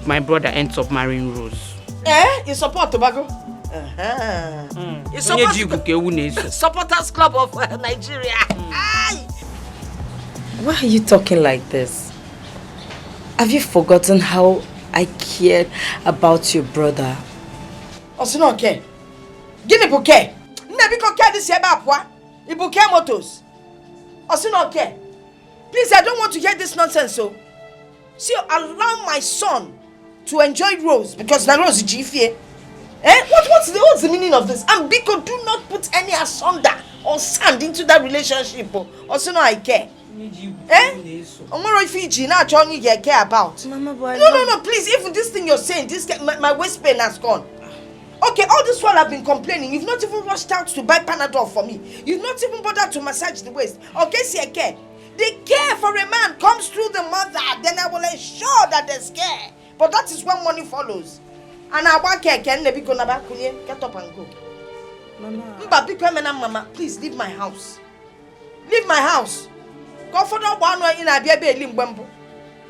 my brother ends up marrying Rose. You support Tobago? You support Supporters Club of Nigeria. Why are you talking like this? Have you forgotten how I cared about your brother? Osino okay. Give me bouquet. Nebi bouquet this year bapwa. I bouquet motos. Osino okay. Please, I don't want to hear this nonsense. So allow my son to enjoy Rose because na Rose is GFA. What's the meaning of this? And Biko, do not put any asunder or sand into that relationship. Also, no, I care. Fiji, not Johnny, I care about. Mama, boy, no, please. Even this thing you're saying, my waist pain has gone. Okay, all this while I've been complaining, you've not even rushed out to buy Panadol for me. You've not even bothered to massage the waist. Okay, see, I care. The care for a man comes through the mother, then I will ensure that there's care. But that is when money follows. And I want care, get up and go. Mama, please leave my house. Leave my house. Go for the one in a baby limbembo.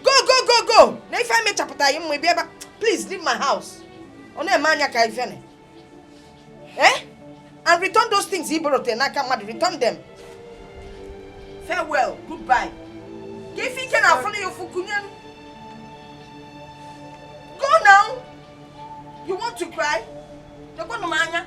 Go. If I make a please leave my house. And return those things he brought and I come return them. Farewell, goodbye. Go now. You want to cry? You're going to mania.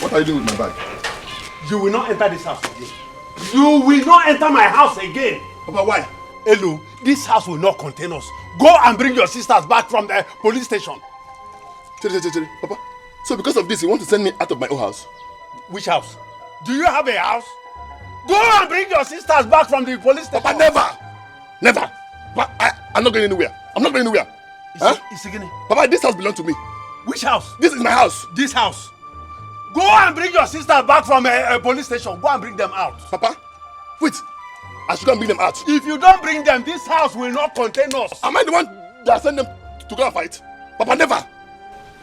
What are you doing with my bag? You will not enter this house again. You will not enter my house again. Papa, why? Hello, this house will not contain us. Go and bring your sisters back from the police station. Papa, so because of this, you want to send me out of my own house? Which house? Do you have a house? Go and bring your sisters back from the police station. Papa, never! Never! Papa, I'm not going anywhere. I'm not going anywhere. Papa, this house belongs to me. Which house? This is my house. This house. Go and bring your sisters back from a police station. Go and bring them out. Papa, wait. I should go and bring them out. If you don't bring them, this house will not contain us. Am I the one that sent them to go and fight? Papa, never.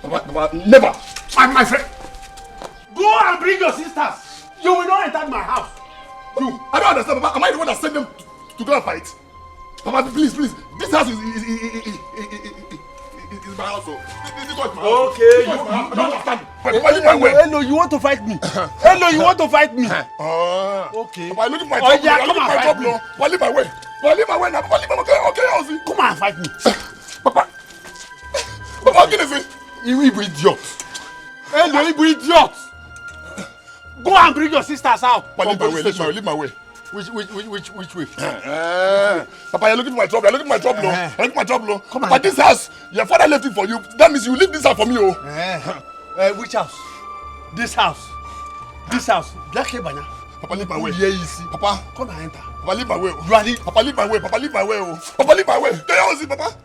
Papa, never. My friend. Go and bring your sisters. You will not enter my house. You. I don't understand, Papa. Am I the one that sent them to go and fight? Papa, please. This house is my house. This is my house. Okay. I don't understand. Hello, you want to fight me? Hello, you want to fight me? Okay. Papa, look at my trouble. Yeah, come and fight me. Papa, leave my way. Papa, leave my way now. Papa, leave my way. Okay, Ozzy. Come and fight me. Papa, what can I say? You idiot. Hello, you idiot. Go and bring your sisters out. Papa, leave my way. Which way? Papa, you're looking for my trouble. You're looking for my trouble. You're looking for my trouble. But this house, your father left it for you. That means you leave this house for me, oh. Which house? This house. This house. Dikeh Banya. Papa, leave my way. Yeah, you see. Papa, come and enter. Papa, leave my way. Ready? Papa, leave my way. Papa, leave my way. Oh. Papa, leave my way. There you see, Papa.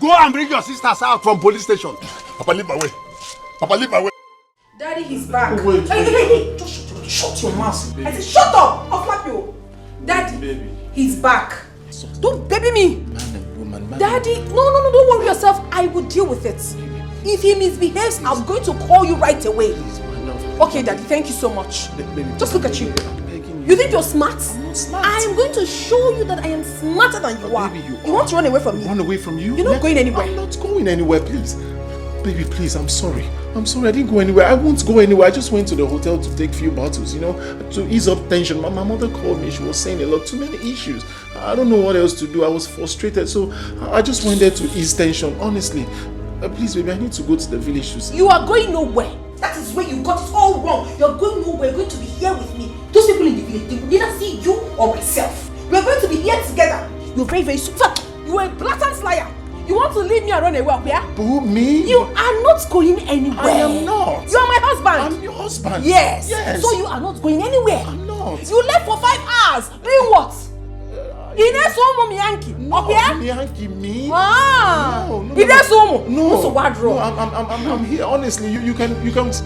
Go and bring your sisters out from police station. Papa, leave my way. Papa, leave my way. Daddy, he's back. Oh, wait. Hey. Just shut your mouth. I said, shut up. I'll slap you. Daddy, baby. He's back. Don't baby me. Man and woman. Daddy, no, don't worry yourself. I will deal with it. If he misbehaves, I'm going to call you right away. Okay, Daddy, thank you so much. Just look at you. You think you're smart? I'm not smart. I am going to show you that I am smarter than you are. Baby, you want to run away from me? Run away from you? You're not going anywhere. I'm not going anywhere, please. Baby, please, I'm sorry. I didn't go anywhere. I won't go anywhere. I just went to the hotel to take a few bottles, to ease up tension. My mother called me. She was saying a lot, too many issues. I don't know what else to do. I was frustrated, so I just went there to ease tension, honestly. Please, baby, I need to go to the village to see. You are going nowhere. That is where you got it all wrong. You're going nowhere. You're going to be here with me. Those people in the village, they will neither see you or myself. We are going to be here together. You're very, very super. You are a blatant liar. You want to leave me and run away, yeah? Boo, me? You are not going anywhere. I am not. You are my husband. I'm your husband. Yes. Yes. So you are not going anywhere. I'm not. You left for 5 hours. Doing what? Ine somo miyanki. Miyanki, me? Ah. No. Ine somo. No. So wardrobe. I'm here. Honestly, you can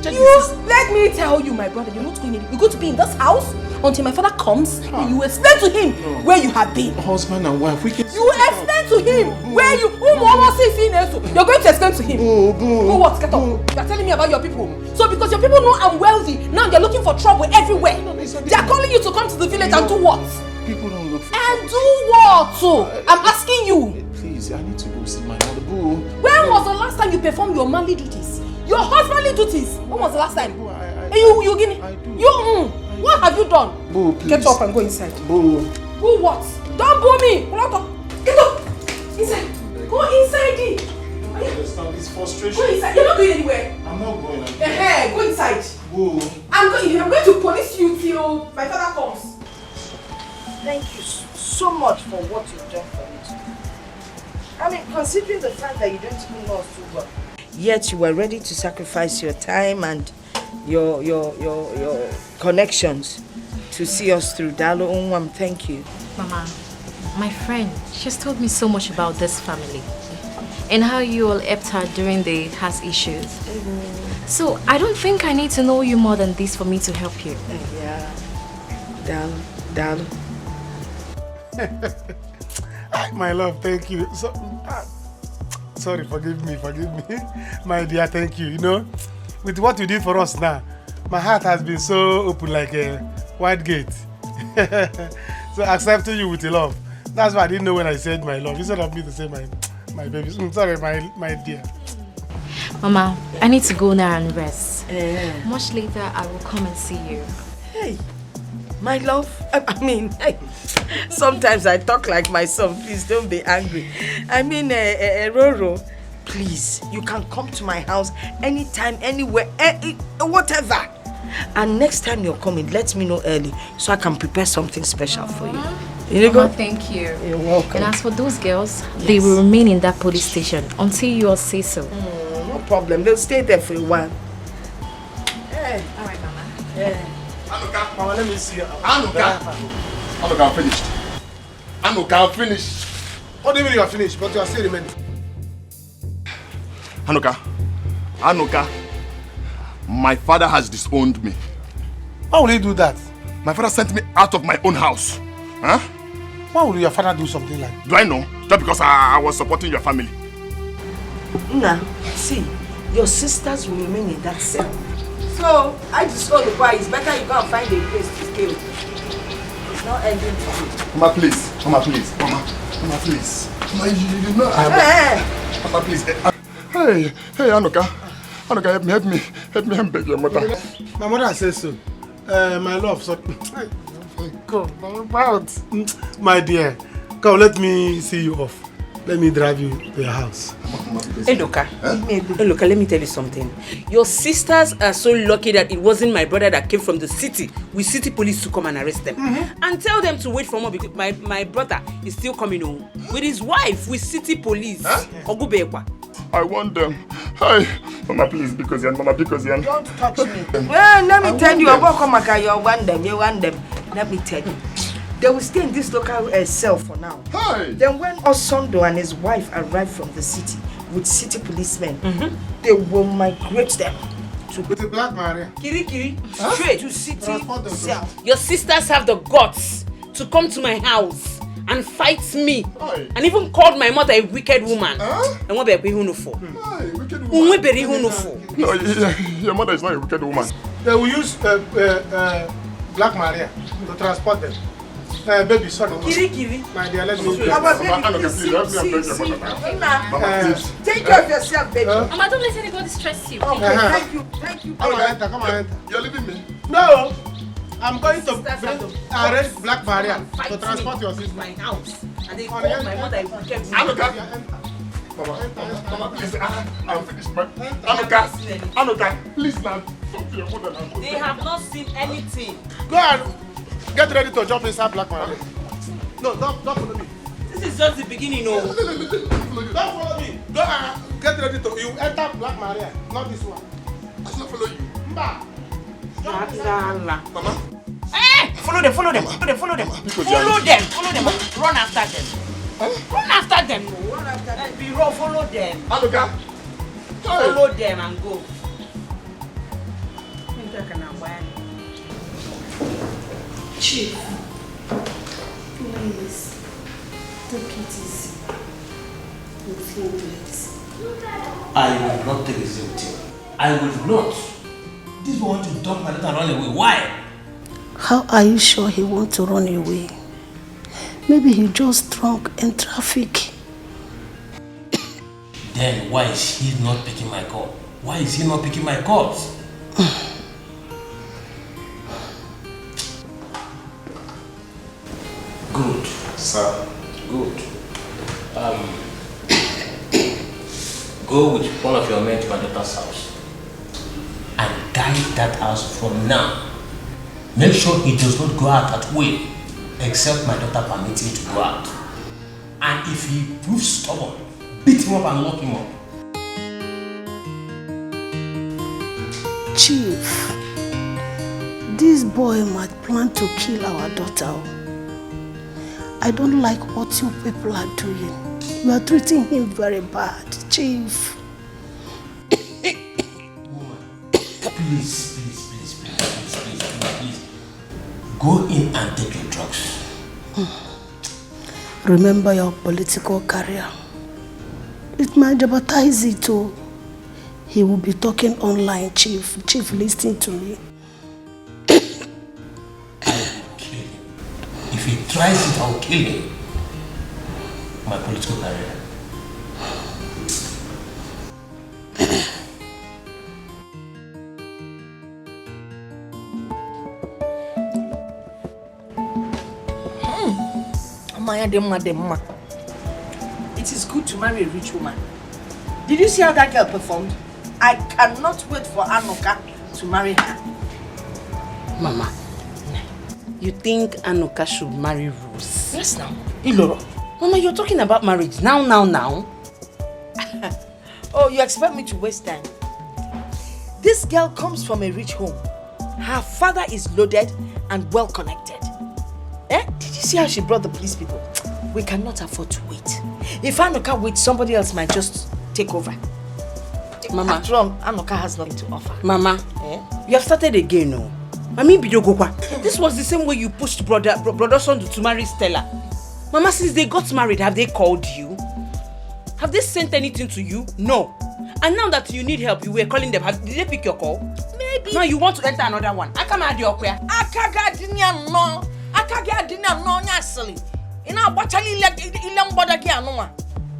check you. this. Let me tell you, my brother, you're not going anywhere. You're going to be in this house until my father comes. And you explain to him where you have been. Husband and wife, we can. You explain to him where you. You're going to explain to him. Boo. What? Get up. You're telling me about your people. So because your people know I'm wealthy, now they're looking for trouble everywhere. They're calling you to come to the village and do what? People don't look for and do what? I'm asking you. Please, I need to go see my mother. Boo. When was the last time you performed your manly duties? Your husbandly duties? When was the last time? You give me. What have you done? Boo, please. Get up and go inside. Boo. Boo what? Don't boo me. Get up. Inside. Go inside. I understand this frustration. Go inside. You're not going anywhere. I'm not going. Go inside. Boo. I'm going to police you till my father comes. Thank you so much for what you've done for me today. I mean, considering the fact that you don't even know us too well, yet you were ready to sacrifice your time and your connections to see us through. Dalo Unwam, thank you. Mama, my friend, she's told me so much about this family and how you all helped her during the past issues. So I don't think I need to know you more than this for me to help you. Yeah. Dalo. My love, thank you. So, sorry, forgive me. My dear, thank you. With what you did for us now, my heart has been so open like a wide gate. So accepting you with love. That's why I didn't know when I said my love. Instead of me to say my baby. Sorry, my dear. Mama, I need to go now and rest. Much later, I will come and see you. Hey, my love. I mean, hey, sometimes I talk like my son. Please don't be angry. I mean, Roro, please, you can come to my house anytime, anywhere, whatever. And next time you're coming, let me know early so I can prepare something special for you. You Mama, thank you. You're welcome. And as for those girls, they will remain in that police station until you all say so. No problem. They'll stay there for a while. Hey. All right, Mama. Yeah. Mama, let me see you. Anuka, I'm finished. Anuka, I'm finished. What do you mean you are finished? But you are still remaining. Anuka, my father has disowned me. Why will he do that? My father sent me out of my own house. Huh? Why would your father do something like that? Do I know? Just because I was supporting your family. Nah, see, your sisters will remain in that cell. So, I just told the boy, it's better you go and find a place to stay. It's not ending for you. Mama, please. Mama, please. Mama, please. Mama, you know Mama, please. Hey, Anuka. Anuka, help me, beg your mother. My mother says so. My love, so... Come, my dear, come, let me see you off. Let me drive you to your house. Hey, Loka. Hey, Loka, let me tell you something. Your sisters are so lucky that it wasn't my brother that came from the city with city police to come and arrest them. And tell them to wait for more because my brother is still coming home with his wife with city police. I want them. Hi, Mama, please, because you're Mama, because you're... Don't touch me. Well, let me tell you, you want them. Let me tell you. They will stay in this local cell for now. Hi. Then when Osondo and his wife arrive from the city with city policemen, they will migrate them to with the Black Maria. Kiri, straight to city cell. Your sisters have the guts to come to my house and fight me. Hi. And even called my mother a wicked woman. And what be who for? Wicked woman. No, your mother is not a wicked woman. They will use Black Maria to transport them. Baby, sorry. Kiri. My dear, let me go. Mama, baby, see. Take care of yourself, baby. Mama, don't let anybody stress you. Okay, thank you, Come on, enter. You're leaving me? No, I'm going to arrange Black Maria to transport your sister. My house. And they called my mother a wicked woman. Mama, please, I'm finished. Anuka, please now. Talk to your mother now. They have not seen anything. Go and get ready to jump inside Black Maria. No, don't follow me. This is just the beginning, no. Don't follow me. Go and get ready to you enter Black Maria, not this one. I should not follow you. Mba. Mama. Hey! Follow them. Follow them. Run after them. Run after them. Follow them. Anuka. Follow them and go. Chief, please, take it easy with him, please. I will not take it easy with him. I will not. This boy wants to dump my daughter and run away. Why? How are you sure he wants to run away? Maybe he just drunk in traffic. Then why is he not picking my call? Why is he not picking my calls? Good. Sir. Good. Go with one of your men to my daughter's house and guide that house from now. Make sure he does not go out that way except my daughter permits him to go out. And if he proves stubborn, beat him up and lock him up. Chief, this boy might plan to kill our daughter. I don't like what you people are doing. You are treating him very bad, Chief. Please. Go in and take your drugs. Remember your political career. It might jeopardize it too. He will be talking online, Chief. Chief, listen to me. I will kill him. If he tries it, I'll kill him. my political career. It is good to marry a rich woman. Did you see how that girl performed? I cannot wait for Anoka to marry her. Mama, you think Anoka should marry Rose? Yes, now. Iloro. Mama, you're talking about marriage now. Oh, you expect me to waste time? This girl comes from a rich home. Her father is loaded and well connected. Did you see how she brought the police people? We cannot afford to wait. If Anoka waits, somebody else might just take over. Mama. After all, Anoka has nothing to offer. Mama, you have started again, no? I mean, this was the same way you pushed brother son to marry Stella. Mama, since they got married, have they called you? Have they sent anything to you? No. And now that you need help, you were calling them. Did they pick your call? Maybe. Now you want to enter another one. I come out your prayer.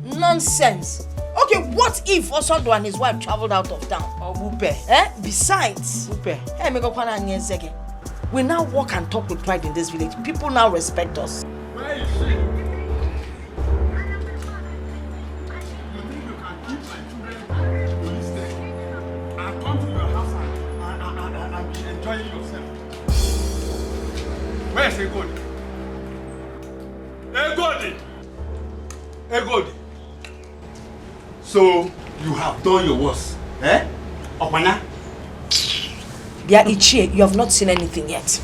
Nonsense. Okay, what if Osondo and his wife traveled out of town? Besides, we now walk and talk with pride in this village. People now respect us. Where is she? You think you can keep my children to this day and come to your house and be enjoying yourself? Where is Egodi? Egodi! So, you have done your worst, Opana? Dear Ichie, you have not seen anything yet.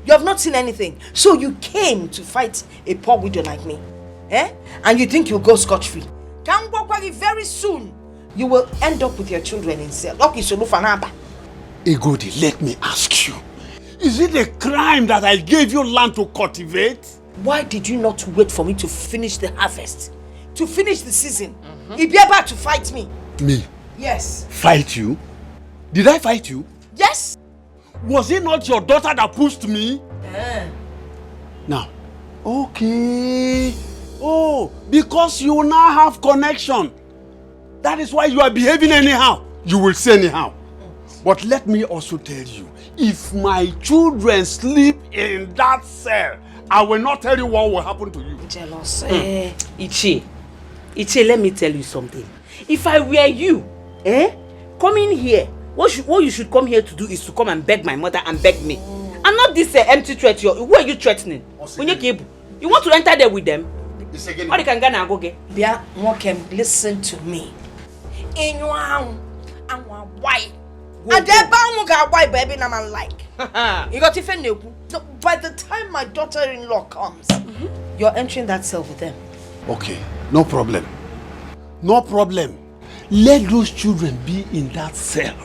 You have not seen anything. So you came to fight a poor widow like me. And you think you'll go scot-free. Very soon, you will end up with your children in cell. Egodi, let me ask you. Is it a crime that I gave you land to cultivate? Why did you not wait for me to finish the harvest? To finish the season? He'd be able to fight me. Me? Yes. Fight you? Did I fight you? Yes. Was it not your daughter that pushed me? Now, okay. Oh, because you now have connection. That is why you are behaving anyhow. You will say anyhow. But let me also tell you, if my children sleep in that cell, I will not tell you what will happen to you. Jealous. Ichie, let me tell you something. If I were you, coming here, what you should come here to do is to come and beg my mother and beg me. And not this empty threat. Who are you threatening? You want to enter there with them? Or you can go get? Listen to me. In your house, I'm white. And then why baby na man like. You got to fend. By the time my daughter-in-law comes, you're entering that cell with them. Okay, no problem. No problem. Let those children be in that cell.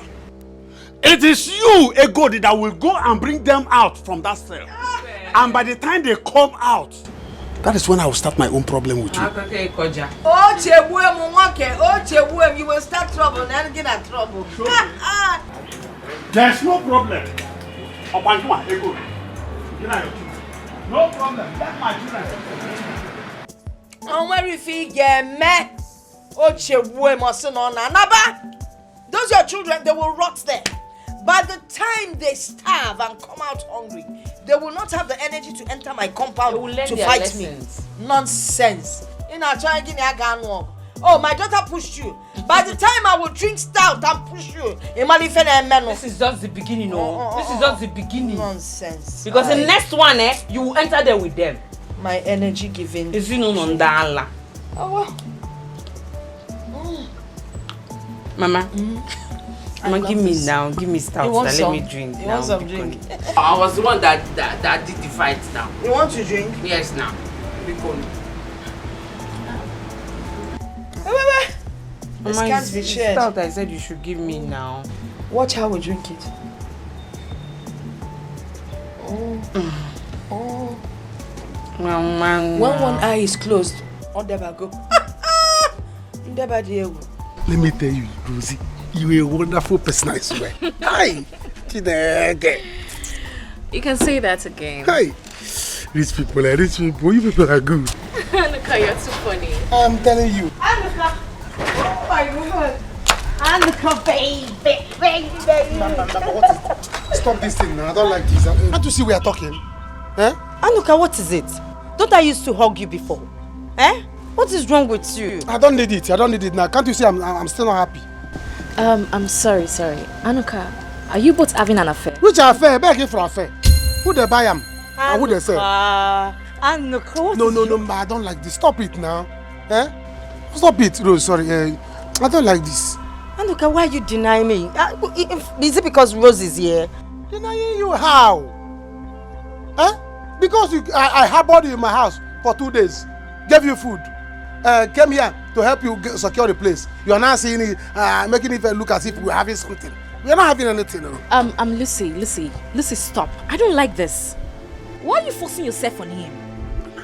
It is you, Egodi, that will go and bring them out from that cell. And by the time they come out, that is when I will start my own problem with you. You will start trouble and get in trouble. There's no problem. No problem. Let my children. And where if he get me? Those your children, they will rot there. By the time they starve and come out hungry, they will not have the energy to enter my compound to fight lessons. Me. Nonsense. Oh, my daughter pushed you. By the time I will drink stout and push you, this is just the beginning, This is just the beginning. Nonsense. Because the next one, you will enter there with them. My energy giving. Is you know on the Mama. Mama, give me now. Give me stout. Let me drink. You want some drink? I was the one that did the fight now. You want to drink? Yes, now. This can't be shared. Stout I said you should give me now. Watch how we drink it. When one eye is closed, on never go. Let me tell you, Rosie, you're a wonderful person, I swear. Hi! You can say that again. Hi! Rich people, you people are good. Look how you're too funny. I'm telling you. Anuka! Oh my God! Anuka, baby! What is this? Stop this thing now. I don't like this. Can't you see we are talking? Eh? Anuka, what is it? Don't I used to hug you before? Eh? What is wrong with you? I don't need it. I don't need it now. Can't you see I'm still not happy? I'm sorry. Anuka, are you both having an affair? Which affair? Begging for affair. Who they buy am? And who they sell? Anuka, what No, I don't like this. Stop it now. Eh? Stop it, Rose. Sorry. I don't like this. Anuka, why you deny me? Is it because Rose is here? Denying you how? Eh? Because I harbored you in my house for 2 days. Gave you food. Came here to help you secure the place. You are now seeing it, making it look as if we're having something. We're not having anything. No. Lucy, stop. I don't like this. Why are you forcing yourself on him?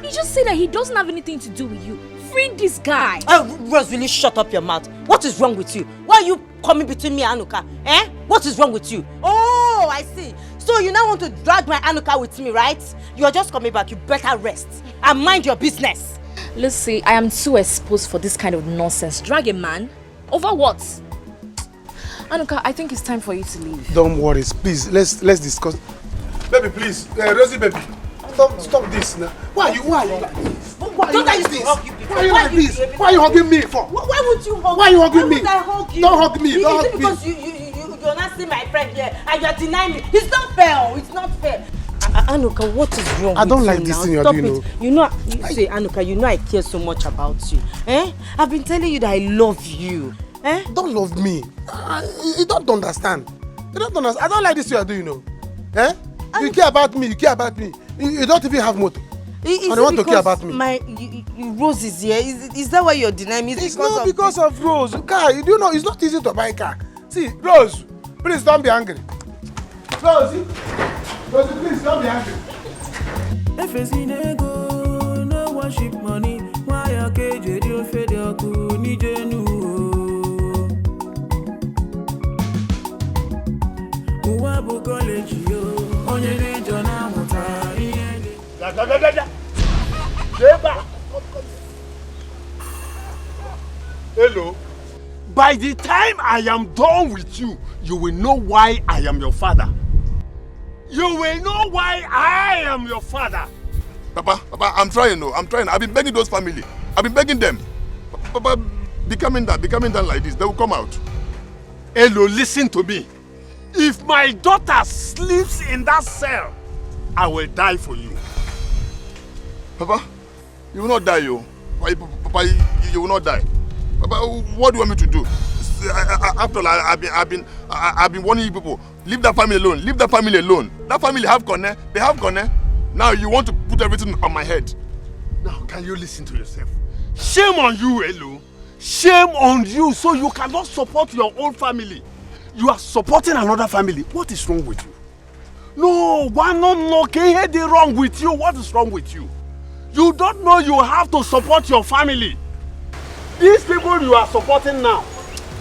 He just said that he doesn't have anything to do with you. Free this guy. Rose, will you shut up your mouth? What is wrong with you? Why are you coming between me and Anuka? Eh? What is wrong with you? Oh, I see. So you now want to drag my Anuka with me, right? You are just coming back. You better rest and mind your business. Lucy, I am too exposed for this kind of nonsense. Drag a man? Over what? Anuka, I think it's time for you to leave. Don't worry, please. Let's discuss. Baby, please. Rosie, baby. Stop this now. Why are you like this? Why are you like this? Why are you like this? Why are you hugging me for? Why would you hug me? Why are you hugging me? Why would I hug you? Don't hug me. Don't hug me. Because you're not seeing my friend here and you're denying me. It's not fair. It's not fair. Anuka, what is wrong with you? I don't like this thing you're doing. Say, Anuka, you know I care so much about you. Eh? I've been telling you that I love you. Eh? Don't love me. You don't understand. You don't understand. I don't like this you're doing, Eh? You care about me. You don't even have motor. And you want to care about me. Rose is here. Is that why you're denying me? It's not because of Rose. Car, you do know it's not easy to buy a car. See, Rose, please don't be angry. Rose, please don't be angry. If it's in ego, no worship money. Why are KJ you fed your kuni genu? Uwabu college yo, onye de jona muta. Hello. By the time I am done with you, you will know why I am your father. You will know why I am your father. Papa, I'm trying. I've been begging those family. I've been begging them. Papa, be coming down like this. They will come out. Hello, listen to me. If my daughter sleeps in that cell, I will die for you. Papa, you will not die, yo. Papa, you will not die. Papa, what do you want me to do? After all, I've been warning you people. Leave that family alone. Leave that family alone. That family have Kone. They have Kone. Now you want to put everything on my head. Now, can you listen to yourself? Shame on you, Elo. Shame on you, so you cannot support your own family. You are supporting another family. What is wrong with you? No, why not? Can you wrong with you? What is wrong with you? You don't know you have to support your family. These people you are supporting now,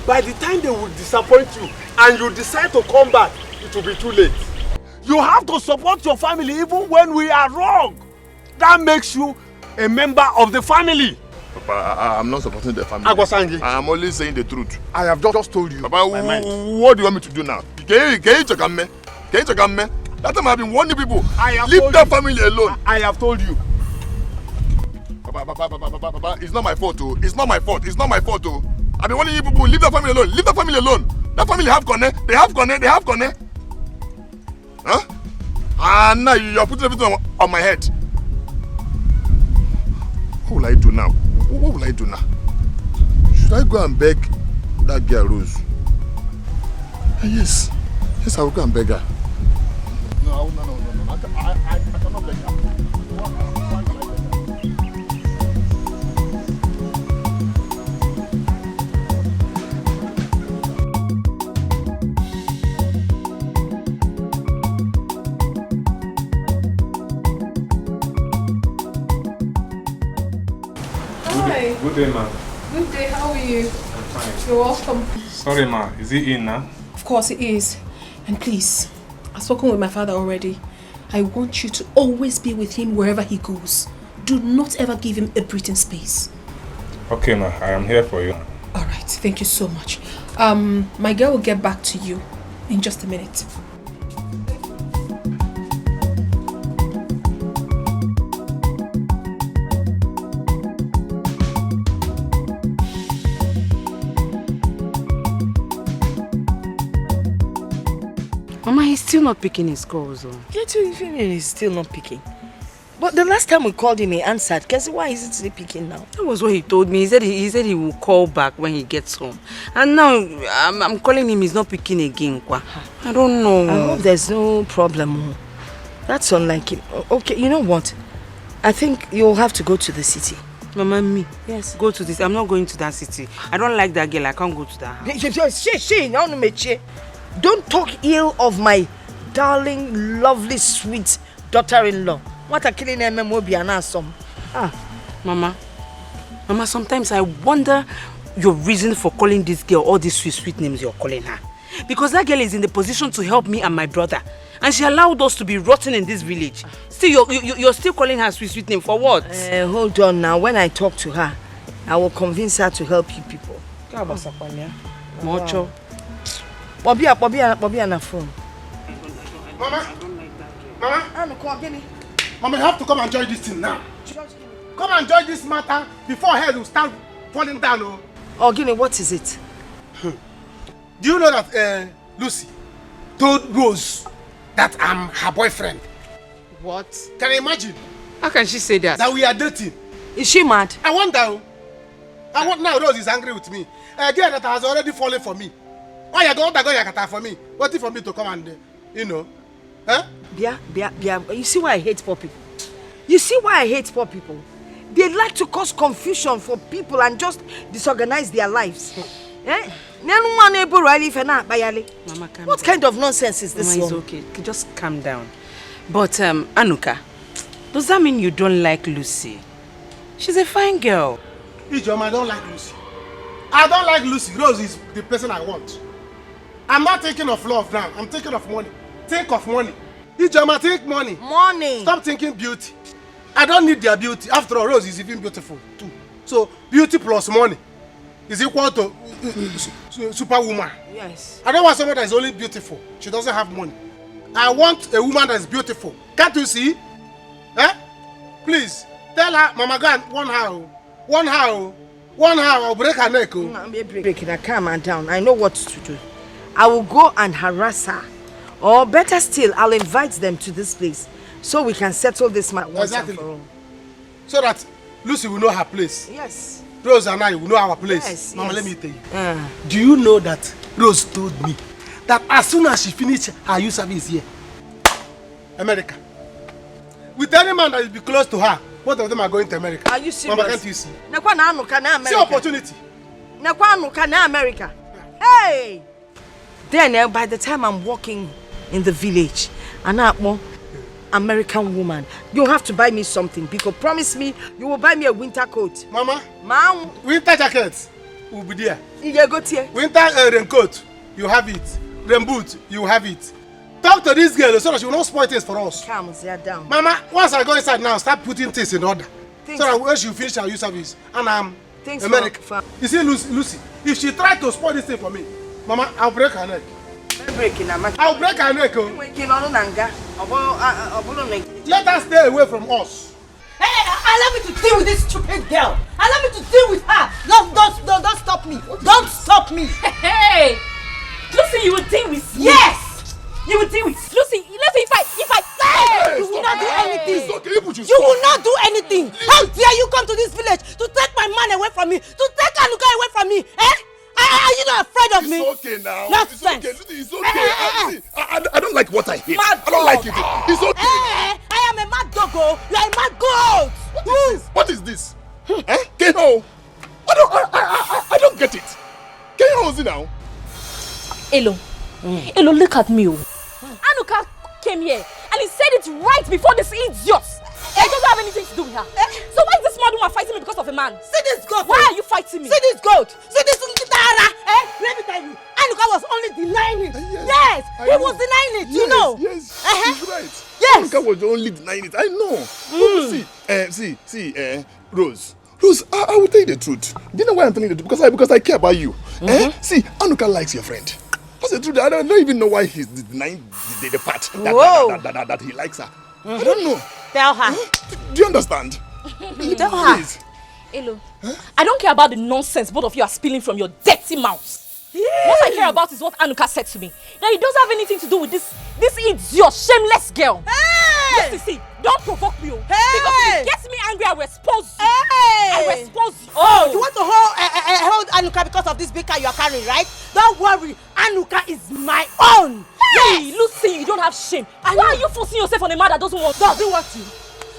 by the time they will disappoint you and you decide to come back, it will be too late. You have to support your family even when we are wrong. That makes you a member of the family. Papa, I'm not supporting the family. I'm only saying the truth. I have just told you. Papa, what do you want me to do now? Can you check on me? That time I've been warning people. Leave that family alone. I have told you. Papa, it's not my fault, oh. It's not my fault, oh. I've been warning you people, leave that family alone. Leave that family alone. That family have Kone. They have Kone. Huh? And now you're putting everything on my head. What will I do now? Should I go and beg that girl Rose? Yes, I will go and beg her. No. I cannot beg her. Good day, ma. Good day, how are you? I'm fine. You're welcome. Sorry, ma. Is he in now? Of course he is. And please, I've spoken with my father already. I want you to always be with him wherever he goes. Do not ever give him a breathing space. Okay, ma. I am here for you. All right, thank you so much. My girl will get back to you in just a minute. Mama, he's still not picking his calls. Get to feeling he's still not picking. But the last time we called him, he answered. Guess why is it still picking now? That was what he told me. He said he will call back when he gets home. And now I'm calling him, he's not picking again. I don't know. I hope there's no problem. That's unlike him. Okay, you know what? I think you'll have to go to the city. Mama, me? Yes. Go to this. I'm not going to that city. I don't like that girl. I can't go to that house. Don't talk ill of my darling, lovely, sweet daughter-in-law. What a killing Mama, sometimes I wonder your reason for calling this girl all these sweet names you're calling her. Because that girl is in the position to help me and my brother. And she allowed us to be rotten in this village. Still, you're still calling her sweet name for what? Hold on now. When I talk to her, I will convince her to help you people. Mocho. Bobby on the phone. Mama, you have to come and join this thing now. Come and join this matter before head will start falling down. Oh, Guinea, what is it? Do you know that Lucy told Rose that I'm her boyfriend? What? Can you imagine? How can she say that? That we are dating. Is she mad? I wonder. Now Rose is angry with me. A girl that has already fallen for me. Why you going to for me? What if for me to come and, Huh? Yeah. You see why I hate poor people? You see why I hate poor people? They like to cause confusion for people and just disorganize their lives. Mama, what kind of nonsense is this? Mama, it's okay. Just calm down. But, Anuka, does that mean you don't like Lucy? She's a fine girl. Ijoma, I don't like Lucy. I don't like Lucy. Rose is the person I want. I'm not thinking of love now. I'm thinking of money. Think of money. Ijoma, think money. Money. Stop thinking beauty. I don't need their beauty. After all, Rose is even beautiful too. So, beauty plus money is equal to superwoman. Yes. I don't want someone that is only beautiful. She doesn't have money. I want a woman that is beautiful. Can't you see? Please, tell her, Mama Gan, one how, I'll break her neck. I'm breaking her, calm her down. I know what to do. I will go and harass her. Or better still, I'll invite them to this place so we can settle this matter once and for all. So that Lucy will know her place. Yes. Rose and I will know our place. Yes, Mama, yes. let me tell you. Do you know that Rose told me that as soon as she finished her youth service here, America, with any man that will be close to her, both of them are going to America. Are you serious? Mama, can't you see? See opportunity. America. Hey! Then by the time I'm walking in the village, an American woman, you have to buy me something because promise me you will buy me a winter coat. Mama, winter jacket will be there. Winter raincoat, you have it. Rain boot, you have it. Talk to this girl so that she will not spoil things for us. Calm down. Mama, once I go inside now, start putting things in order. So that when she finish her youth service, and I'm America. You see, Lucy, if she tries to spoil this thing for me, Mama, I'll break her neck. I'll break her neck. Let her stay away from us. Hey, allow me to deal with this stupid girl. Allow me to deal with her. Don't stop me. Don't stop me. Hey, Lucy, you will deal with me. Yes, you will deal with Lucy. If I hey, you will not do anything. You will not do anything. How dare you come to this village to take my man away from me, to take Anuka away from me? Are you not afraid of me? It's okay now. Nonsense. It's okay. I don't like what I hate. I don't like it. It's okay. I am a mad doggo. You are a mad goat. What is this? Keho? I don't get it. Keho is it now? Elo, look at me. Anuka came here and he said it right before this idiot. I don't have anything to do with her. So why is this mad woman fighting me because of a man? See this goat. Why are you fighting me? See this goat. See this Nkitara. Let me tell you. Anuka was only denying it. Yes, he was denying it. You know. Yes, he's right. Yes. Anuka was only denying it. I know. See, Rose. Rose, I will tell you the truth. Do you know why I'm telling you the truth? Because I care about you. See, Anuka likes your friend. That's the truth. I don't even know why he's denying the part that he likes her. I don't know. Tell her. Do you understand? Tell her. Please. Hello. I don't care about the nonsense both of you are spilling from your dirty mouths. What I care about is what Anuka said to me. That it doesn't have anything to do with this idiot, shameless girl. Hey! Listen, see, don't provoke me. Hey! Because if it gets me angry, I will expose you. Hey! I will expose you. Oh, you want to hold Anuka because of this big car you are carrying, right? Don't worry, Anuka is my own. Hey, Lucy, you don't have shame. Why are you forcing yourself on a man that doesn't want you? Doesn't want you?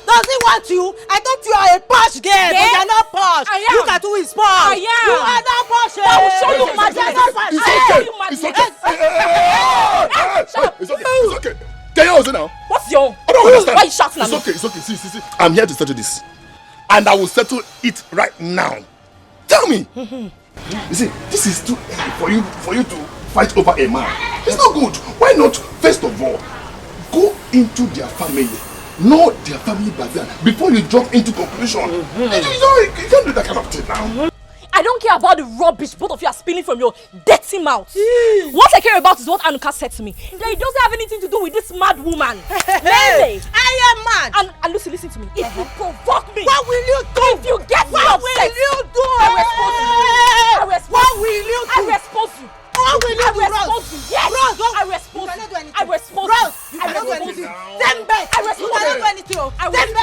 Does he want you? I thought you are a posh girl, but you are not posh. I am. Look at who is posh. I am. You are not posh. I will show you madness. It's okay. Can you also now? What's your? I don't understand. Why are you shouting at me? It's okay. See. I'm here to settle this. And I will settle it right now. Tell me. You see, this is too early for you to fight over a man. It's not good. Why not, first of all, go into their family. Know their family background before you jump into conclusion. You can't do that kind of thing now. I don't care about the rubbish both of you are spilling from your dirty mouth. What I care about is what Anuka said to me. That it doesn't have anything to do with this mad woman. Hey, I am mad. And Lucy, listen to me. If you provoke me, what will you do? If you get me what upset, will you do? I will expose you. What will you do? I will expose you. What will you do, Rose? Yes. Rose, I will expose you. I will expose you. Rose, you cannot do anything. Zembe, you cannot do anything. Zembe,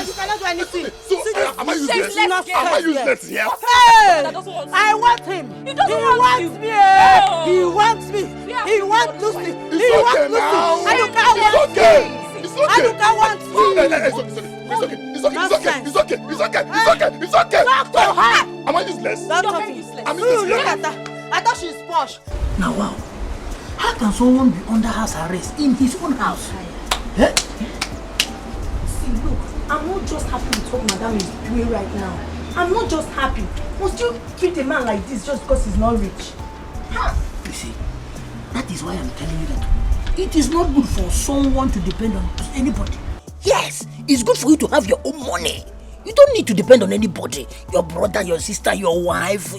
you cannot do anything. So, am I useless? Am I useless here? Hey, I want him. He doesn't want me. He wants me. He wants Lucy. He wants Lucy. Anuka wants me. Anuka wants me. It's okay. Talk to her. Am I useless? I'm useless. Look at her. I thought she's posh. Now, wow. How can someone be under house arrest in his own house? Eh? See, look, I'm not just happy with what Madam is doing right now. I'm not just happy. Must you treat a man like this just because he's not rich? You see, that is why I'm telling you that it is not good for someone to depend on anybody. Yes, it's good for you to have your own money. You don't need to depend on anybody. Your brother, your sister, your wife,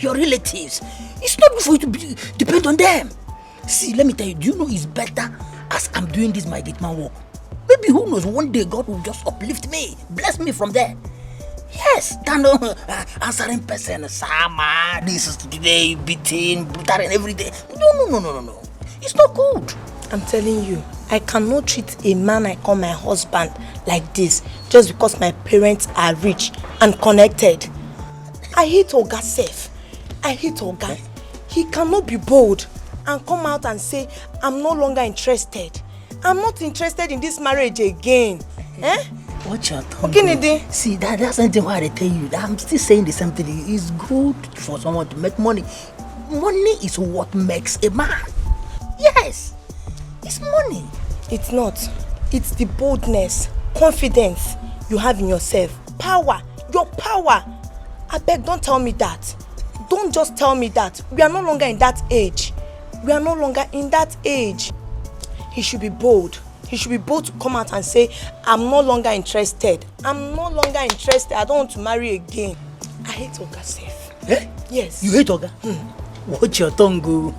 your relatives. It's not good for you to depend on them. See, let me tell you, do you know it's better as I'm doing this my gate man work? Maybe who knows, one day God will just uplift me, bless me from there. Yes, than answering person, Sama, this is today, beating, brutal and every day. No. It's not good. I'm telling you, I cannot treat a man I call my husband like this just because my parents are rich and connected. I hate Oga Sef. I hate Oga. He cannot be bold and come out and say, I'm no longer interested. I'm not interested in this marriage again. Watch your tongue. Okay, see, that's something why I tell you. I'm still saying the same thing. It's good for someone to make money. Money is what makes a man. Yes. It's money. It's not. It's the boldness, confidence you have in yourself. Power. Your power. I beg, don't tell me that. Don't just tell me that. We are no longer in that age. We are no longer in that age. He should be bold. He should be bold to come out and say, I'm no longer interested. I'm no longer interested. I don't want to marry again. I hate Oga Sef. Eh? Yes. You hate Oga? Watch your tongue go.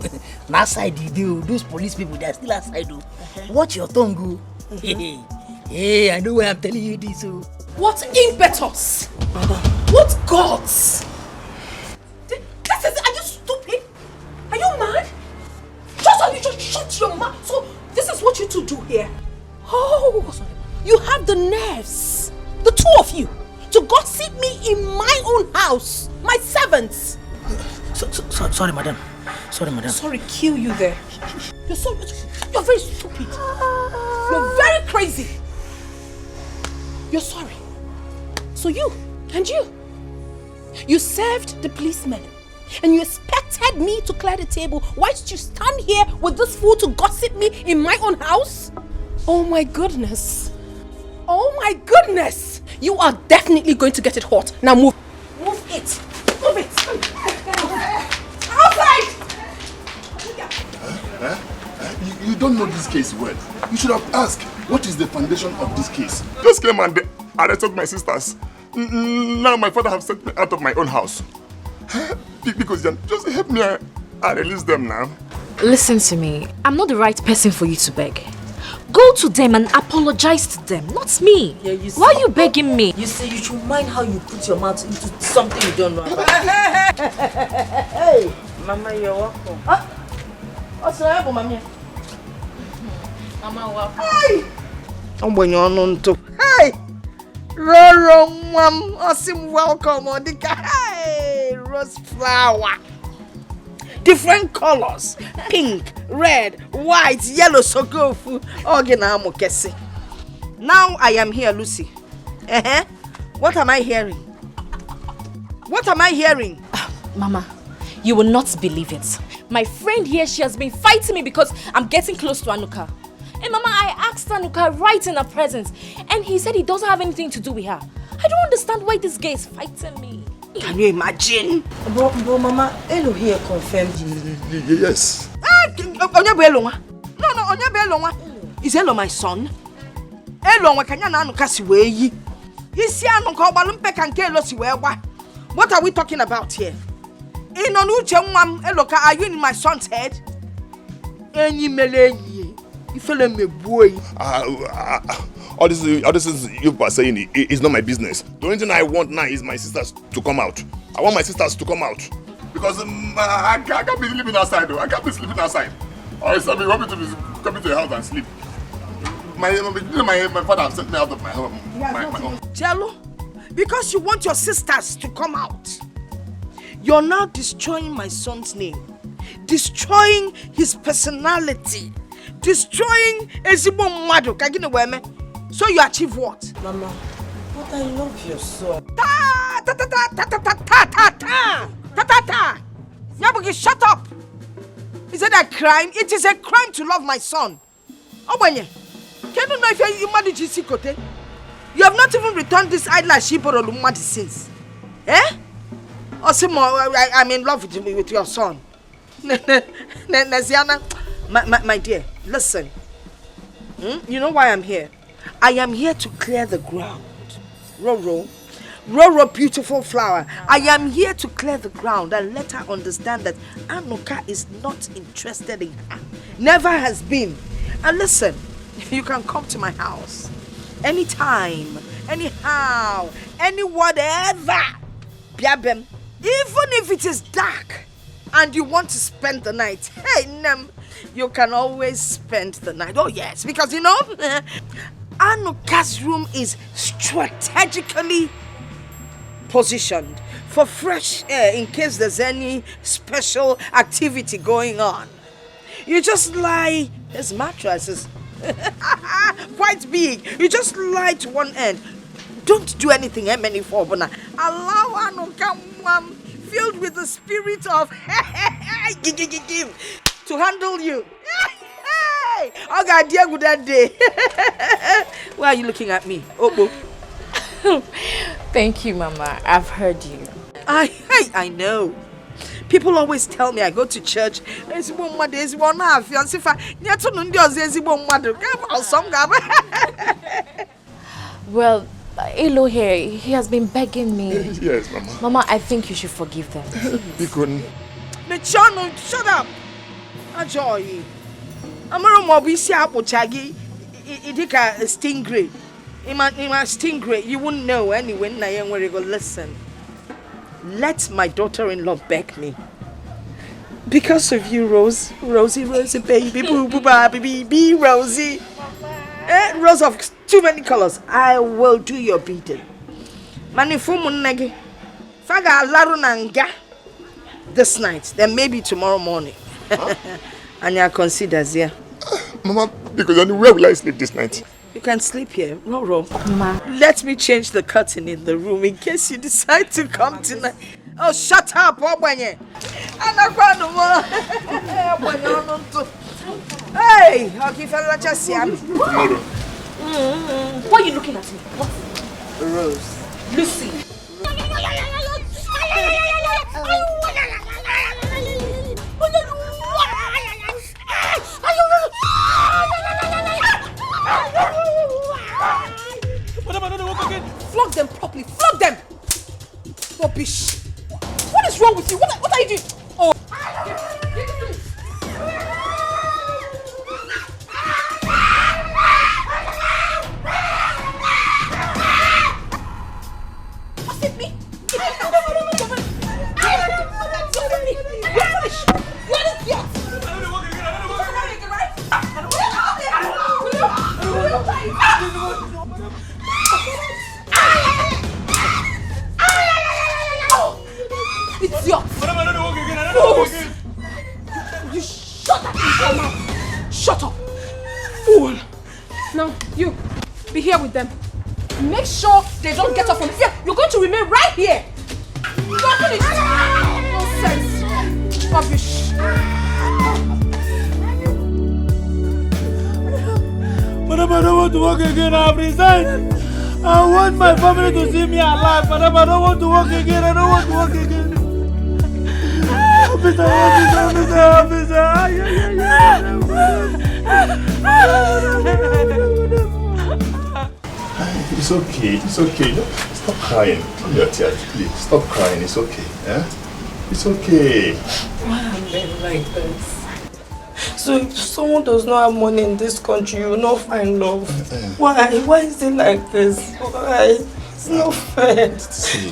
That side you do. Those police people, they're still outside do. Watch your tongue go. Hey, I know why I'm telling you this. What impetus? What gods? This is, are you stupid? Are you mad? Just shut your mouth. So this is what you two do here. Oh, you have the nerves, the two of you, to gossip me in my own house, my servants. Sorry, madam. Sorry, kill you there. You're very stupid. You're very crazy. You're sorry. So you served the policeman and you expected me to clear the table whilst you stand here with this fool to gossip me in my own house? Oh my goodness. Oh my goodness. You are definitely going to get it hot. Now move. Move it. Move it. Outside! You don't know this case well. You should have asked, what is the foundation of this case? Just came and they arrested my sisters. Now my father have sent me out of my own house. Because just help me and release them now. Listen to me. I'm not the right person for you to beg. Go to them and apologize to them, not me. Yeah, you see, why are you begging me? You see, you should mind how you put your mouth into something you don't know about. Hey, Mama, you're welcome. What's the matter, Mama? Mama, welcome. Hey! I'm going on Tonto. Hey! Roro, Mom, awesome welcome, Dikeh. Hey! Rose flower. Different colors, pink, red, white, yellow, so go for organamokesi. Now I am here, Lucy. What am I hearing? What am I hearing? Mama, you will not believe it. My friend here, she has been fighting me because I'm getting close to Anuka. And Mama, I asked Anuka right in her presence, and he said he doesn't have anything to do with her. I don't understand why this guy is fighting me. Can you imagine? But Mama, Elo here confirmed. Yes. Onyebelonwa. No, Onyebelonwa. Is Elo my son? Elo wakanya na Anuka si weyi. Isi Anuka obalumpe kanke Elo si wewa. What are we talking about here? Inonuche nwam Eloka, are you in my son's head? Enyi meleyi. Ifele mebuoyi. All this you are saying is not my business. The only thing I want now is my sisters to come out. I want my sisters to come out. Because I can't be living outside though. I can't be sleeping outside. Or somebody want me to be coming to the house and sleep. My father has sent me out of my home. Jello, because you want your sisters to come out, you're now destroying my son's name. Destroying his personality. Destroying Ezigbo Mmadu. Kagine weme. So you achieve what? Mama, but I love your son. Nyabugi, shut up! Is it a crime? It is a crime to love my son. Obenye, can you know if you manage Sikote? You have not even returned this eyelash she borrowed since. Eh? Osimo, I'm in love with your son. Naziana, my dear, listen. You know why I'm here? I am here to clear the ground. Roro, beautiful flower. I am here to clear the ground and let her understand that Anuka is not interested in her. Never has been. And listen, you can come to my house anytime, anyhow, any whatever. Biabem, even if it is dark and you want to spend the night, hey, Nem, you can always spend the night. Oh yes, because you know, Anuka's room is strategically positioned for fresh air in case there's any special activity going on. You just lie, his mattress is quite big. You just lie to one end. Don't do anything, Bona. Allow Anuka filled with the spirit of to handle you. I got dear good that day. Why are you looking at me? Obo. Thank you, Mama. I've heard you. I know. People always tell me I go to church. Well, Elo here, he has been begging me. Yes, Mama. Mama, I think you should forgive them. Shut up. Enjoy. Amaro Mobisi Apple Chagi, Idika stingray. Ima stingray, you wouldn't know anyway. Nayan where you go. Listen. Let my daughter-in-law beg me. Because of you, Rosie, baby, boo, baby, Rosie. Rose of too many colors. I will do your beating. Manifumunagi. Faga larunanga. This night, then maybe tomorrow morning. Anya considers, yeah. Mama, because where will I sleep this night? You can sleep here. Roro. Mama. Let me change the curtain in the room in case you decide to come tonight. Oh, shut up, Obanye. Hey, I'll give you just Tomorrow. Why are you looking at me? What? Rose. Lucy. Flog them properly. Flog them. Rubbish. What is wrong with you? What are you doing? Oh. Was it me? Idiot! You shut up your mouth! Shut up! Fool! Now, you, be here with them. Make sure they don't get up from here. You're going to remain right here. You are finished. Nonsense. Rubbish. Madam, I don't want to work again. I've resigned. I want my family to see me alive. Madam, I don't want to work again. I don't want to work again. Officer. It's okay. Stop crying. Come your tears, please. Stop crying. It's okay. Eh? It's okay. Why am I like this? So if someone does not have money in this country, you will not find love. Why? Why is it like this? Why? It's not fair. See,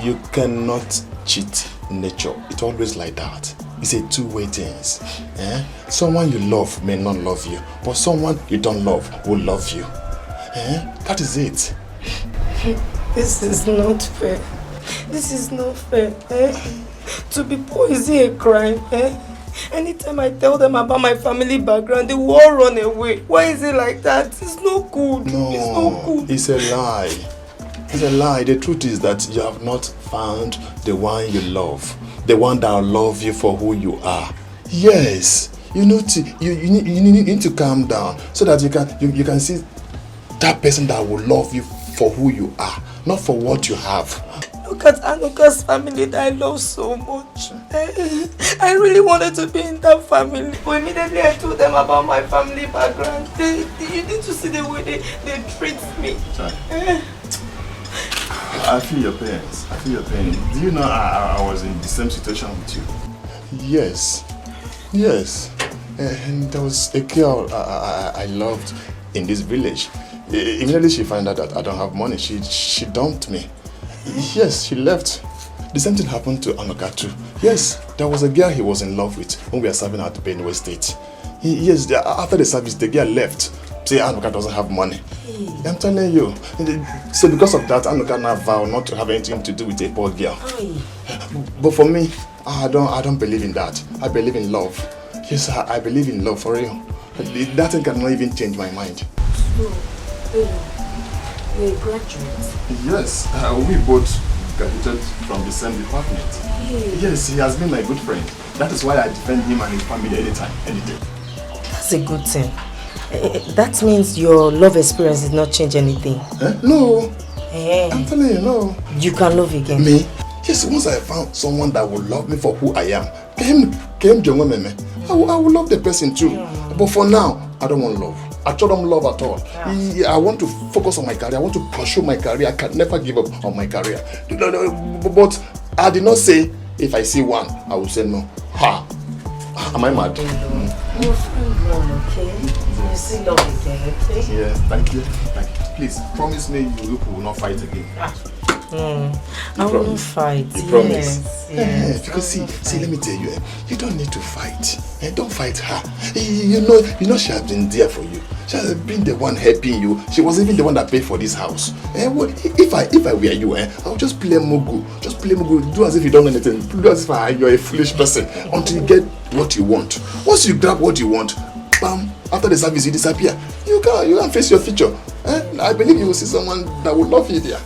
you cannot cheat nature. It's always like that. It's a two-way thing. Eh? Someone you love may not love you, but someone you don't love will love you. Eh? That is it. This is not fair. This is not fair. Eh? To be poor, is it a crime? Eh? Anytime I tell them about my family background, they will all run away. Why is it like that? It's not good. No, it's not good. It's a lie. It's a lie. The truth is that you have not found the one you love. The one that will love you for who you are. Yes. You need to calm down so that you can see that person that will love you for who you are, not for what you have. Look at Anuka's family that I love so much. I really wanted to be in that family. But immediately I told them about my family background. You need to see the way they treat me. I feel your pain. Do you know I was in the same situation with you? Yes. And there was a girl I loved in this village. Immediately she found out that I don't have money. She dumped me. Yes, she left. The same thing happened to Anuka too. Yes, there was a girl he was in love with when we were serving at Benue State. Yes, after the service, the girl left. Say Anuka doesn't have money. I'm telling you. So because of that, Anuka now vowed not to have anything to do with a poor girl. But for me, I don't believe in that. I believe in love. Yes, I believe in love for real. That thing cannot even change my mind. You're a graduate? Yes, we both graduated from the same department. Yes, he has been my good friend. That is why I defend him and his family anytime, any day. That's a good thing. That means your love experience did not change anything. No. I'm telling you, no. You can love again. Me? Yes, once I found someone that will love me for who I am, I will love the person too. But for now, I don't want love. I don't love at all. I want to focus on my career. I want to pursue my career. I can never give up on my career. But I did not say if I see one, I will say no. Ha! Am I mad? You're friend, okay? You see love again, okay? Yeah, thank you. Please, promise me you will not fight again. I won't fight. You promise? Yes. Because see, let me tell you, you don't need to fight. Don't fight her. You know she has been there for you. She has been the one helping you. She was even the one that paid for this house. If I were you, I would just play Mugu. Just play Mugu. Do as if you don't know anything. Do as if you're a foolish person until you get what you want. Once you grab what you want, bam, after the service you disappear. You can't face your future. I believe you will see someone that will love you there.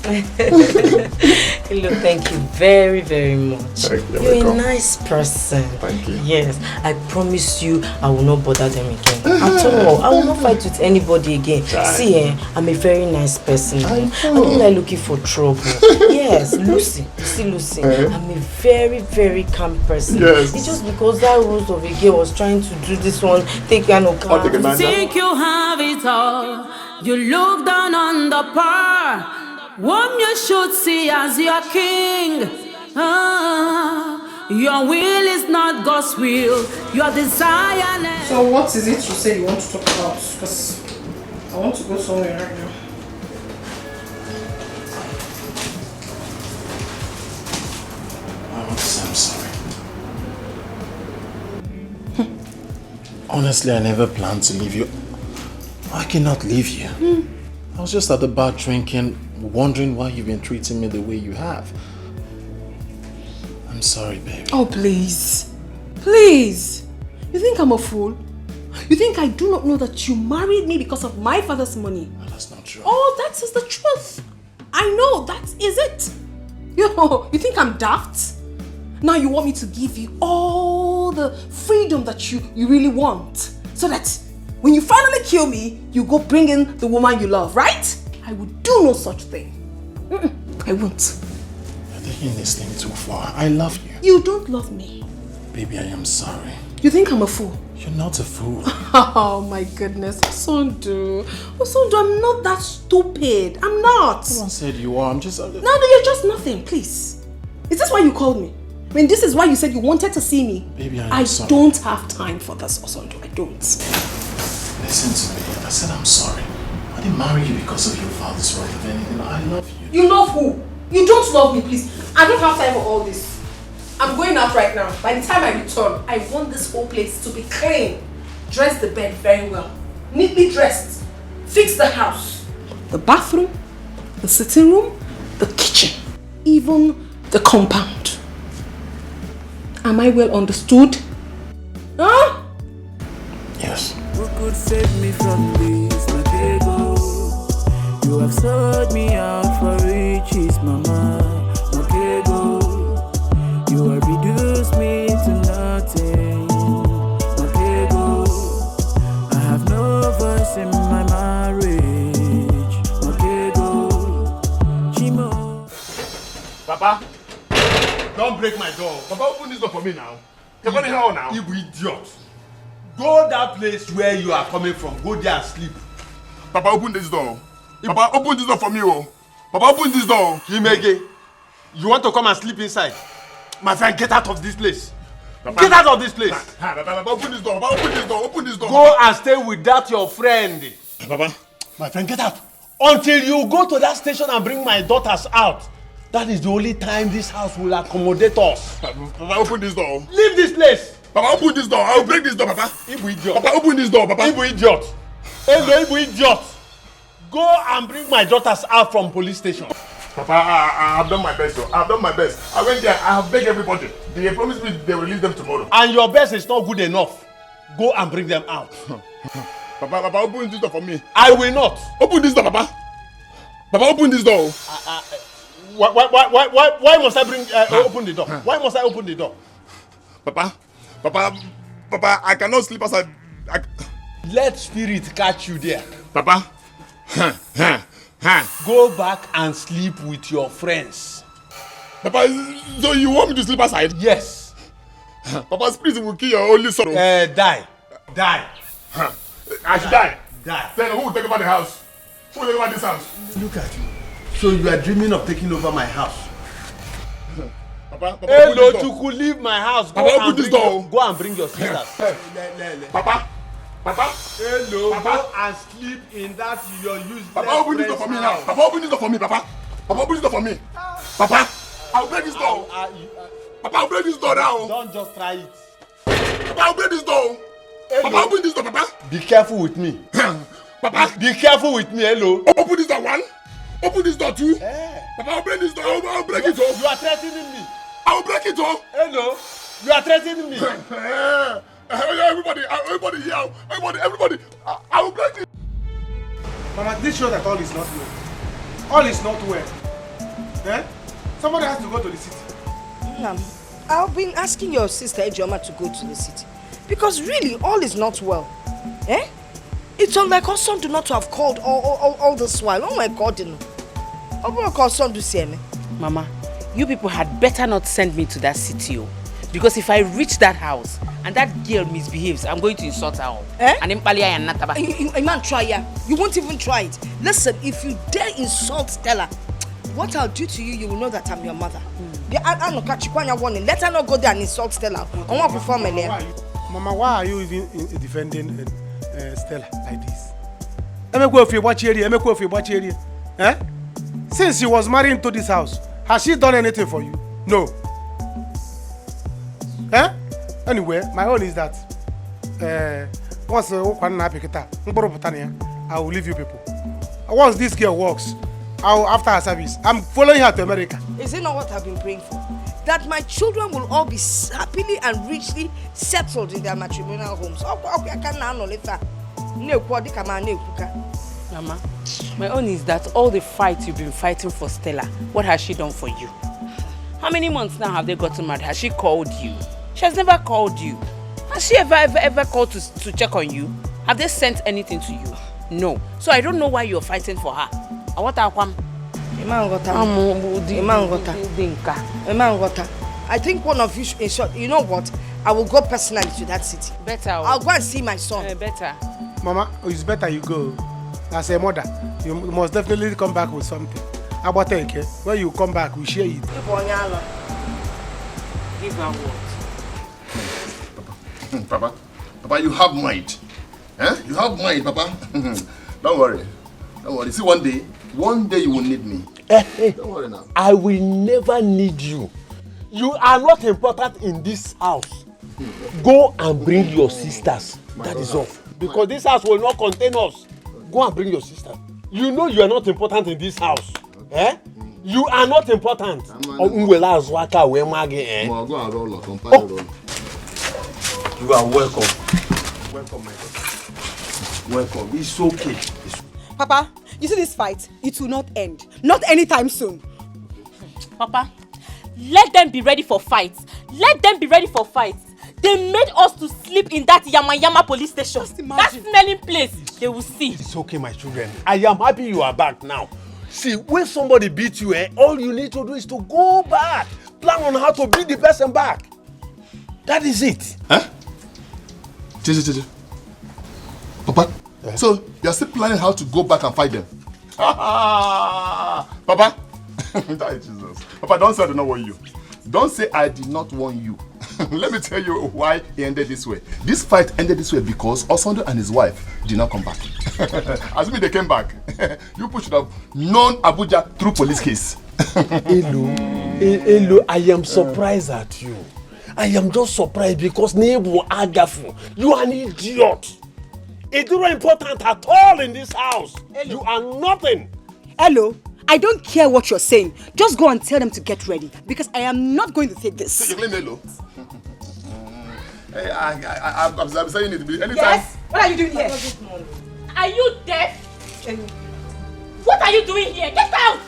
Look, thank you very, very much. You're a nice person. Thank you. Yes, I promise you I will not bother them again. At all. I will not fight with anybody again. See, I'm a very nice person. I don't like looking for trouble. Yes, Lucy. See, Lucy, I'm a very, very calm person. Yes. It's just because that rose of a girl was trying to do this one, take care of Think you have it all. You look down on the poor. whom you should see as your king. Your will is not God's will. Your desire. So what is it you say you want to talk about? Because I want to go somewhere right now. I'm sorry. Honestly, I never planned to leave you. I cannot leave you. I was just at the bar drinking, wondering why you've been treating me the way you have. I'm sorry, baby. Oh, please. Please. You think I'm a fool? You think I do not know that you married me because of my father's money? No, that's not true. Oh, that is the truth. I know, that is it. You think I'm daft? Now you want me to give you all the freedom that you really want. So that when you finally kill me, you go bring in the woman you love, right? I would do no such thing. I won't. You're taking this thing too far. I love you. You don't love me. Baby, I am sorry. You think I'm a fool? You're not a fool. Oh my goodness, Osondu. Osondu, I'm not that stupid. I'm not. No one said you are. I'm just... No, you're just nothing, please. Is this why you called me? I mean, this is why you said you wanted to see me. Baby, I sorry. don't have time for this, Osondu. I don't. Listen to me. I said I'm sorry. I didn't marry you because of your father's right of anything. I love you. You love who? You don't love me, please. I don't have time for all this. I'm going out right now. By the time I return, I want this whole place to be clean. Dress the bed very well. Neatly dressed. Fix the house. The bathroom, the sitting room, the kitchen, even the compound. Am I well understood? Huh? Yes. Who could save me from this, my ego? You have sold me out for riches, mama, my ego. You have reduced me to nothing, my ego. I have no voice in my marriage, my ego. Chimo. Papa, don't break my door. Papa, open this door for me now. You're going hell now. You idiot. Go that place where you are coming from. Go there and sleep. Papa, open this door. Papa, open this door for me, oh. Papa, open this door. Himege, you want to come and sleep inside? My friend, get out of this place. Papa. Get out of this place. Papa, open this door. Papa, open this door. Open this door. Go and stay with that your friend. Papa. My friend, get out. Until you go to that station and bring my daughters out. That is the only time this house will accommodate us. Papa, open this door. Leave this place. Papa, open this door. I will break this door, Papa. Ibu idiot. Papa, open this door, Papa. Ibu idiot. Hello, Ibu idiot. Go and bring my daughters out from police station. Papa, I have done my best, though. I have done my best. I went there. I have begged everybody. They promised me they will release them tomorrow. And your best is not good enough. Go and bring them out. Papa, open this door for me. I will not. Open this door, Papa. Papa, open this door. Why must I bring open the door? Why must I open the door? Papa, I cannot sleep outside. Let spirit catch you there. Papa. Go back and sleep with your friends. Papa, so you want me to sleep outside? Yes. Papa, spirit will kill your only son. Die. I should die. Die. Then who will take over the house? Who will take over this house? Look at you. So you are dreaming of taking over my house? Papa, hello, you could leave my house. Papa, open this door. Go and bring your sisters. Papa. Hello, Papa. go and sleep in that your useless Papa, open this door for me now. Papa, open this door for me, Papa. Papa, open this door for me. Papa, I'll break this door. Papa, I'll break this door now. Don't just try it. Papa, I'll break this door. Hello. Papa, open this door, Papa. Be careful with me. Papa. Be careful with me, hello. Open this door, one. Open this door, two. Papa, I'll break this door. I'll break it off. You are threatening me. I'll break it off. Hello. You are threatening me. Everybody here. Everybody. I will break it. Mama, this shows that all is not well. All is not well. Eh? Somebody has to go to the city. I've been asking your sister Ejoma to go to the city. Because really, all is not well. Eh? It's unlike our son do not to have called all this while. Oh my God, you know. Our son do see me. Mama, you people had better not send me to that city. Because if I reach that house and that girl misbehaves, I'm going to insult her. And then you man try ya. You won't even try it. Listen, if you dare insult Stella, what I'll do to you, you will know that I'm your mother. Warning. Let her not go there and insult Stella. I want to perform Mama, why are you even defending Stella like this? Eh? Since she was married into this house, has she done anything for you? No. Eh? Anyway, my own is that once I will leave you people. Once this girl works, after her service, I'm following her to America. Is it not what I've been praying for? That my children will all be happily and richly settled in their matrimonial homes. Mama, my own is that all the fights you've been fighting for Stella, what has she done for you? How many months now have they gotten married? Has she called you? She has never called you. Has she ever called to check on you? Have they sent anything to you? No. So I don't know why you're fighting for her. I think one of you, in short, you know what? I will go personally to that city. Better. I'll go and see my son. Better. Mama, it's better you go. As a mother, you must definitely come back with something. About it, when you come back, we share it. Give her what? Papa, you have mind. Eh? You have mind, Papa. Don't worry. See, one day you will need me. Don't worry now. I will never need you. You are not important in this house. Go and bring your sisters. That is all. Because this house will not contain us. Go and bring your sister. You know you are not important in this house. Eh? You are not important. You are welcome. Welcome, my daughter. Welcome. It's okay. Papa, you see this fight? It will not end. Not anytime soon. Papa, let them be ready for fights. Let them be ready for fights. They made us to sleep in that Yama police station. That smelling place. They will see. It's okay, my children. I am happy you are back now. See, when somebody beats you, all you need to do is to go back. Plan on how to beat the person back. That is it. Huh? Papa, so you are still planning how to go back and fight them? Papa, Jesus. Papa, don't say I did not warn you. Don't say I did not warn you. Let me tell you why it ended this way. This fight ended this way because Osondo and his wife did not come back. Assuming they came back, you should have known Abuja through police case. Hello, I am surprised at you. I am just surprised because Nebu Agafu, you are an idiot. It's not important at all in this house. Hello. You are nothing. Hello, I don't care what you're saying. Just go and tell them to get ready because I am not going to take this. So you claim Hello? I'm saying it anytime. Yes? What are you doing here? Are you deaf? What are you doing here? Get out!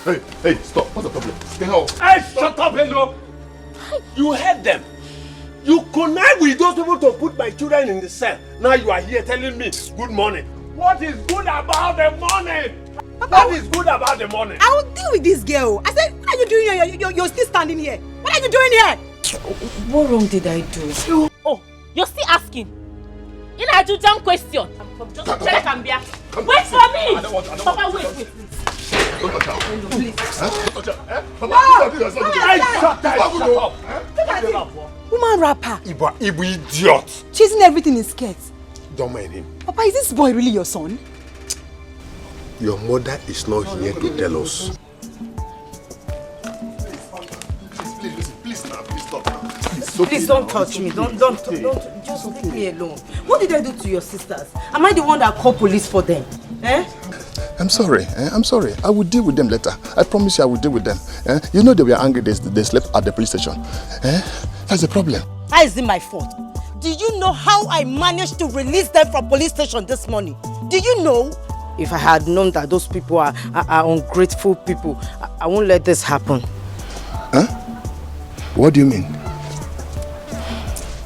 Hey, stop. What's the problem? Stay out. Hey, shut up, Hello. You heard them. You connive with those people to put my children in the cell. Now you are here telling me good morning. What is good about the morning? What is good about the morning? I will deal with this girl. I said, what are you doing here? You're still standing here. What are you doing here? What wrong did I do? Oh, you're still asking? You know, I do dumb question. Just check and be. Wait for me! Papa, wait. Don't touch her. Please. Don't touch her. Papa, Shut up. Woman rapper. Ibu idiot. Chasing everything in skirts. Don't mind him. Papa, is this boy really your son? Your mother is not here to tell us. Please stop now. Please don't touch me. Don't. Just leave me alone. What did I do to your sisters? Am I the one that called police for them? Eh? I'm sorry. I will deal with them later. I promise you I will deal with them. You know they were angry. They slept at the police station. That's the problem. How is it my fault? Do you know how I managed to release them from police station this morning? Do you know? If I had known that those people are ungrateful people, I won't let this happen. Huh? What do you mean?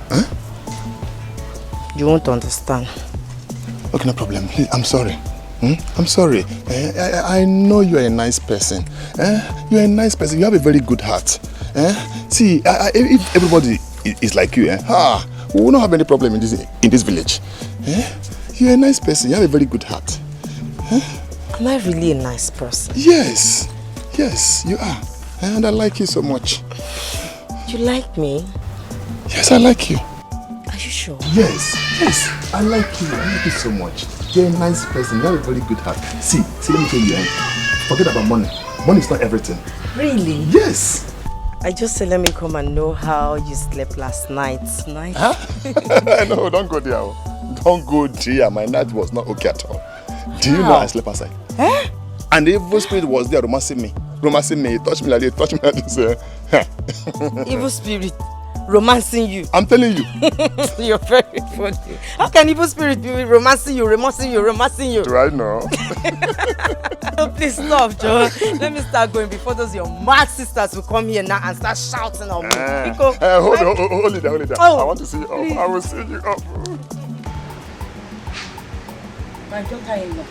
Huh? You won't understand. Okay, no problem. Please, I'm sorry. I'm sorry. I know you are a nice person. You are a nice person. You have a very good heart. See, if everybody is like you, we will not have any problem in this village. You are a nice person. You have a very good heart. Am I really a nice person? Yes. Yes, you are. And I like you so much. You like me? Yes, I like you. Are you sure? Yes, I like you. I like you so much. You're a nice person. You have a very good heart. See, let me tell you, forget about money. Money is not everything. Really? Yes. I just said let me come and know how you slept last night. Nice. Huh? No, don't go there. Don't go there. My night was not okay at all. Do you know I slept outside? Eh? And the evil spirit was there romancing me. He touched me like this, touched me like this. Evil spirit romancing you. I'm telling you. You're very funny. How can evil spirit be romancing you? Right now. Please stop, Joe. Let me start going before those your mad sisters will come here now and start shouting on me. Hold it down. Oh, I want to see you up. I will see you up. My daughter-in-law,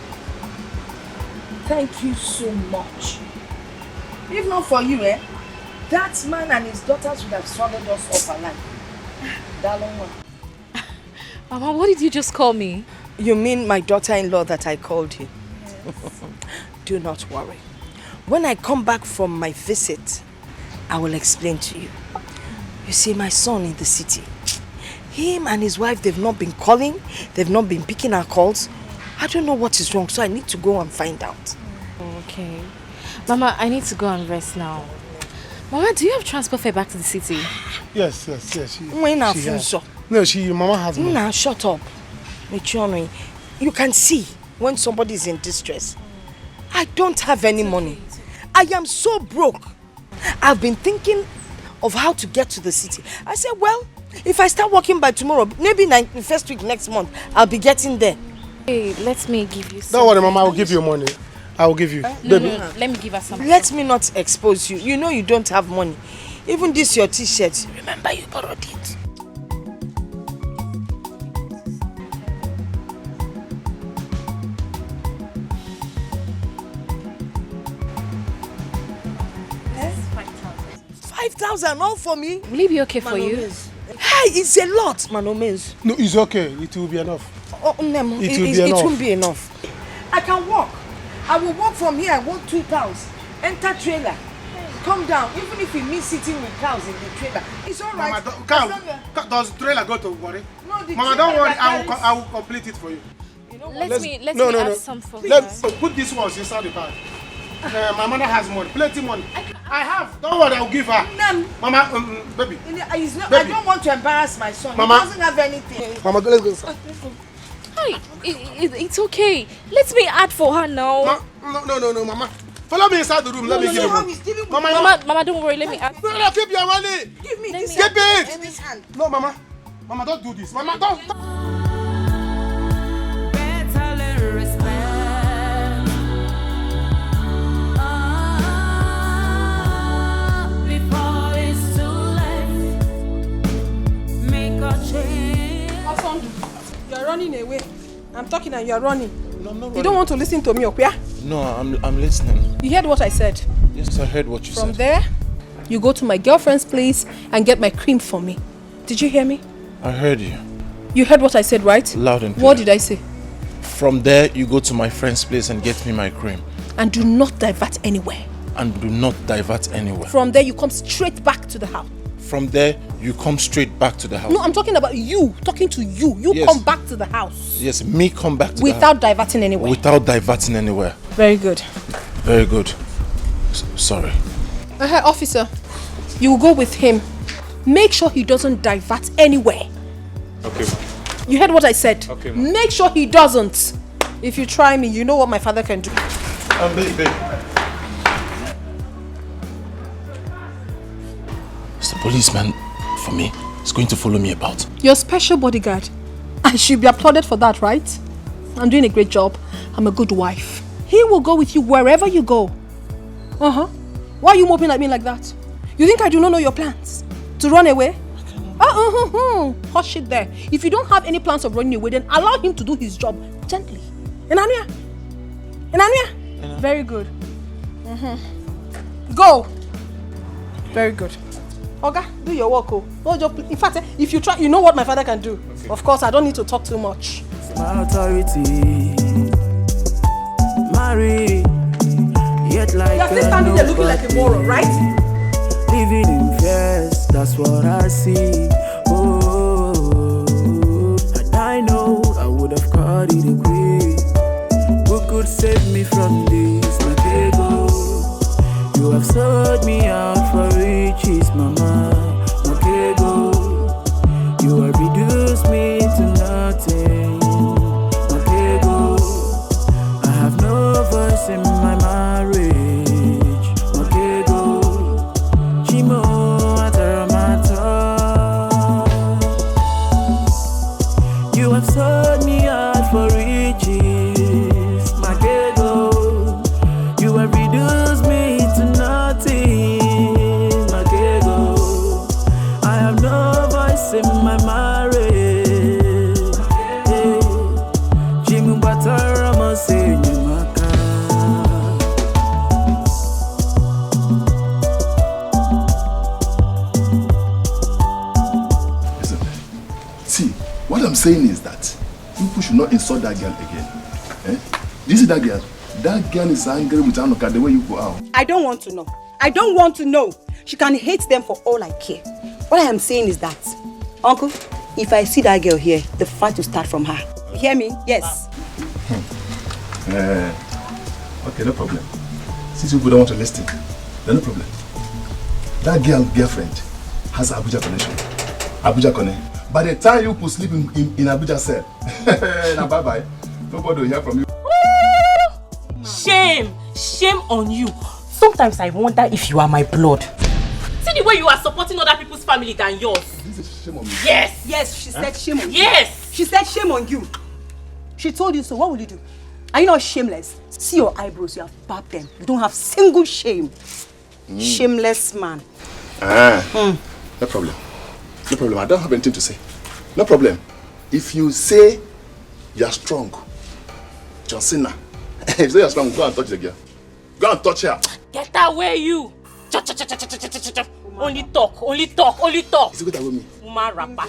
thank you so much. If not for you, that man and his daughters would have swallowed us up alive. Darling one. Mama, what did you just call me? You mean my daughter-in-law that I called you? Yes. Do not worry. When I come back from my visit, I will explain to you. You see, my son in the city, him and his wife, they've not been calling, they've not been picking our calls. I don't know what is wrong, so I need to go and find out. Okay. Mama, I need to go and rest now. Mama, do you have transport fare back to the city? Yes. Mama has money. Now, shut up. Michonne, you can see when somebody is in distress. I don't have any money. I am so broke. I've been thinking of how to get to the city. I said, well, if I start working by tomorrow, maybe the first week next month, I'll be getting there. Hey, let me give you some. Don't worry, Mama, I will give you money. I will give you. No, let me give her some. Let me not expose you. You know you don't have money. Even this your t-shirt. Remember you borrowed it. Yes, 5,000. 5,000 all for me? Will it be okay for you? Hey, it's a lot, Manomez. No, it's okay. It will be enough. Oh, no, it won't be enough. I can walk. I will walk from here. I walk 2 cows. Enter trailer. Come down. Even if we meet sitting with cows in the trailer, it's all right. Mama, does trailer go to worry? No, the Mama, don't worry. I will complete it for you. Let me add some for you. Let's put this ones inside the bag. My mother has money, plenty money. I have. Don't worry, I'll give her. No. Mama, baby. Baby. I don't want to embarrass my son. Mama. He doesn't have anything. Mama, let's go. Hi, it's okay. Let me add for her now. No, Mama. Follow me inside the room. Let me give you. Mama, don't worry. Let me add. No, keep your money. Give me this. Keep it. No, Mama. Mama, don't do this. Mama, don't. You're running away. I'm talking and you're running. No, I'm not running. You don't want to listen to me, okay? No, I'm listening. You heard what I said? Yes, I heard what you said. From there, you go to my girlfriend's place and get my cream for me. Did you hear me? I heard you. You heard what I said, right? Loud and clear. What did I say? From there, you go to my friend's place and get me my cream. And do not divert anywhere. And do not divert anywhere. From there, you come straight back to the house. From there, you come straight back to the house. No, I'm talking about you. Talking to you. You Yes. come back to the house. Yes, me come back to the house. Without diverting anywhere. Without diverting anywhere. Very good. Very good. Sorry. Officer, you will go with him. Make sure he doesn't divert anywhere. Okay. You heard what I said? Okay, ma'am. Make sure he doesn't. If you try me, you know what my father can do. Babe. It's the policeman for me. He's going to follow me about. You're a special bodyguard. I should be applauded for that, right? I'm doing a great job. I'm a good wife. He will go with you wherever you go. Why are you moping at me like that? You think I do not know your plans? To run away? Hush it there. If you don't have any plans of running away, then allow him to do his job gently. Enania? Very good. Go. Very good. Oga, do your work. In fact, if you try, you know what my father can do. Okay. Of course, I don't need to talk too much. My authority, marry, Yet like You're still standing there looking like a moron, right? Living in fears, that's what I see. Oh, and I know I would have caught it a quick. Who could save me from this, my ego? You have sold me out for riches, mama, my ego. You have reduced me to nothing, my ego. I have no voice in my marriage, my ego. Chimo ataramata. You have sold me out for riches, my ego. You have reduced me to nothing, my ego. I have no voice in my marriage. Jimu batarama say nyumaka. Listen, see, what I'm saying is that people should not insult that girl again. Eh? Do you see that girl? That girl is angry with Anoka the way you go out. I don't want to know. I don't want to know. She can hate them for all I care. What I am saying is that, Uncle, if I see that girl here, the fight will start from her. You hear me? Yes. Okay, no problem. Since people don't want to listen, then no problem. That girlfriend has Abuja connection. Abuja connect. By the time you could sleep in Abuja cell, now bye-bye. Nobody will hear from you. Shame! Shame on you. Sometimes I wonder if you are my blood. See the way you are supporting other people's family than yours. This is shame on me. Yes! Yes, she said shame on you. Yes! She said shame on you. She told you so. What will you do? Are you not shameless? See your eyebrows, you have barbed them. You don't have single shame. Shameless man. No problem. No problem. I don't have anything to say. No problem. If you say you're strong, John Cena, if you say you're strong, go and touch the girl. Go and touch her. Get away, you! Only talk, only talk, only talk. Is it good with me? Woman rapper.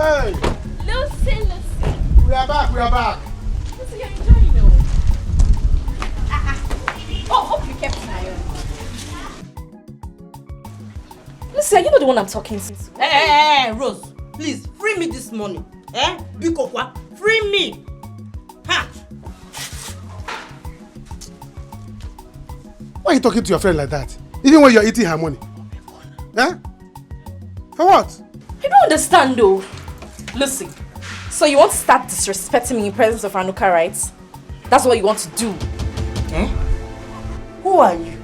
Hey! Lucy. We are back. Lucy, you're enjoying it. Oh, hope you kept an eye on. Lucy, are you not the one I'm talking to? Hey, Rose, please, free me this morning. Bikokwa, free me. Ha! Why are you talking to your friend like that? Even when you're eating her money? Eh? For what? I don't understand though. Lucy, so you want to start disrespecting me in presence of Anuka, right? That's what you want to do. Who are you?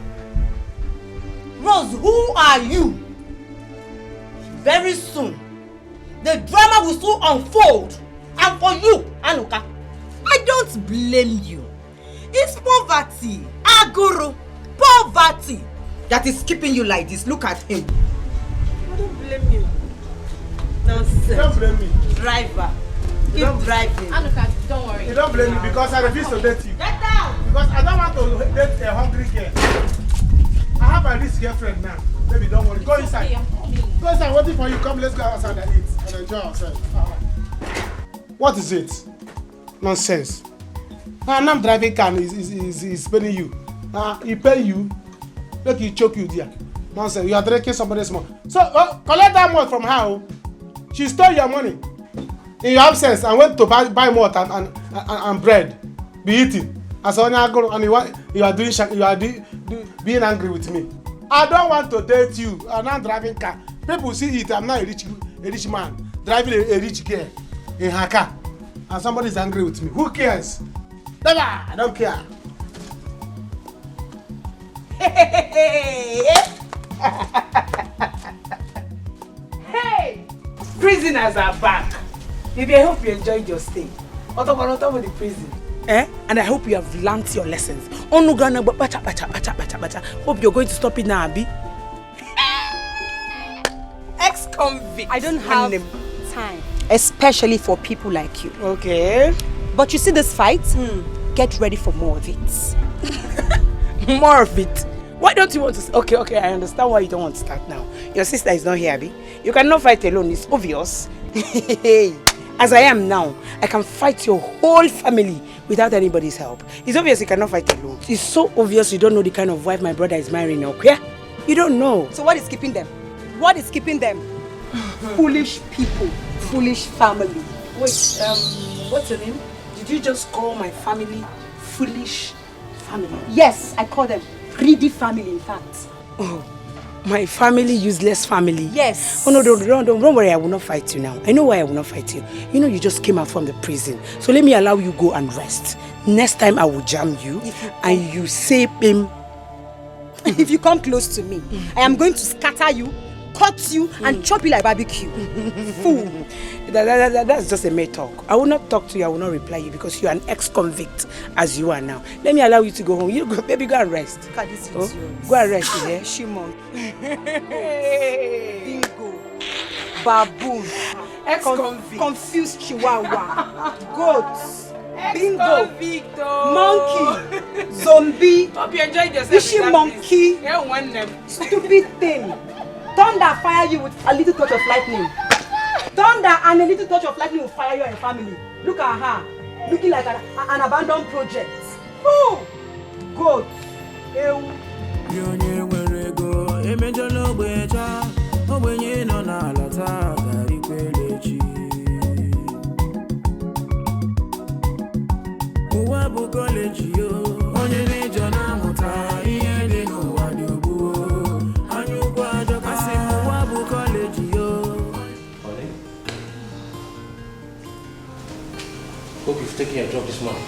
Rose, who are you? Very soon, the drama will soon unfold. And for you, Anuka, I don't blame you. It's poverty, aguru, poverty that is keeping you like this. Look at him. I don't blame you. Nonsense. You don't blame me. Driver, keep driving. Anuka, don't worry. You don't blame me because I refuse to date you. Get down! Because I don't want to date a hungry girl. I have a rich girlfriend now. Baby, don't worry. Go inside. Go inside. I'm waiting for you. Come, let's go outside and eat and enjoy ourselves. What is it? Nonsense. Now I'm driving car is paying you. He pay you. Look, he choke you there. Nonsense. You are drinking somebody's money. So collect that money from her. She stole your money in your absence and went to buy more and and bread be eating. As and you are being angry with me. I don't want to date you. I'm not driving car. People see it. I'm not a rich man driving a rich girl in her car, and somebody is angry with me. Who cares? Never. I don't care. Hey, prisoners are back. Maybe I hope you enjoyed your stay. On top of the prison. And I hope you have learnt your lessons. Hope you're going to stop it now, Abi. Ex-convict. I don't have time, especially for people like you. Okay. But you see this fight? Get ready for more of it. More of it? Why don't you want to? Okay, I understand why you don't want to start now. Your sister is not here, Abi. You cannot fight alone, it's obvious. As I am now, I can fight your whole family without anybody's help. It's obvious you cannot fight alone. It's so obvious you don't know the kind of wife my brother is marrying now, okay? You don't know. So what is keeping them? What is keeping them? Foolish people, foolish family. Wait, what's your name? Did you just call my family foolish family? Yes, I call them greedy family, in fact. Oh, my family, useless family. Yes. Oh no, don't worry, I will not fight you now. I know why I will not fight you. You know you just came out from the prison. So let me allow you go and rest. Next time I will jam you and you say him. If you come close to me, I am going to scatter you, cut you and chop you like barbecue. Fool. That's just a mere talk. I will not talk to you, I will not reply you because you are an ex-convict as you are now. Let me allow you to go home. You go, baby, go and rest. Look at this. Oh? Go and rest, yeah? Shimon. Bingo. Baboon. Ex-convict. Confused chihuahua. Goat. Bingo. Monkey. Zombie. Hope you enjoyed yourself. Fishy monkey. Yeah, one them. Stupid thing. Thunder fire you with a little touch of lightning. Thunder and a little touch of lightning will fire your family. Look at her. Looking like an abandoned project. Who? Goat. Hope you've taken your job this morning.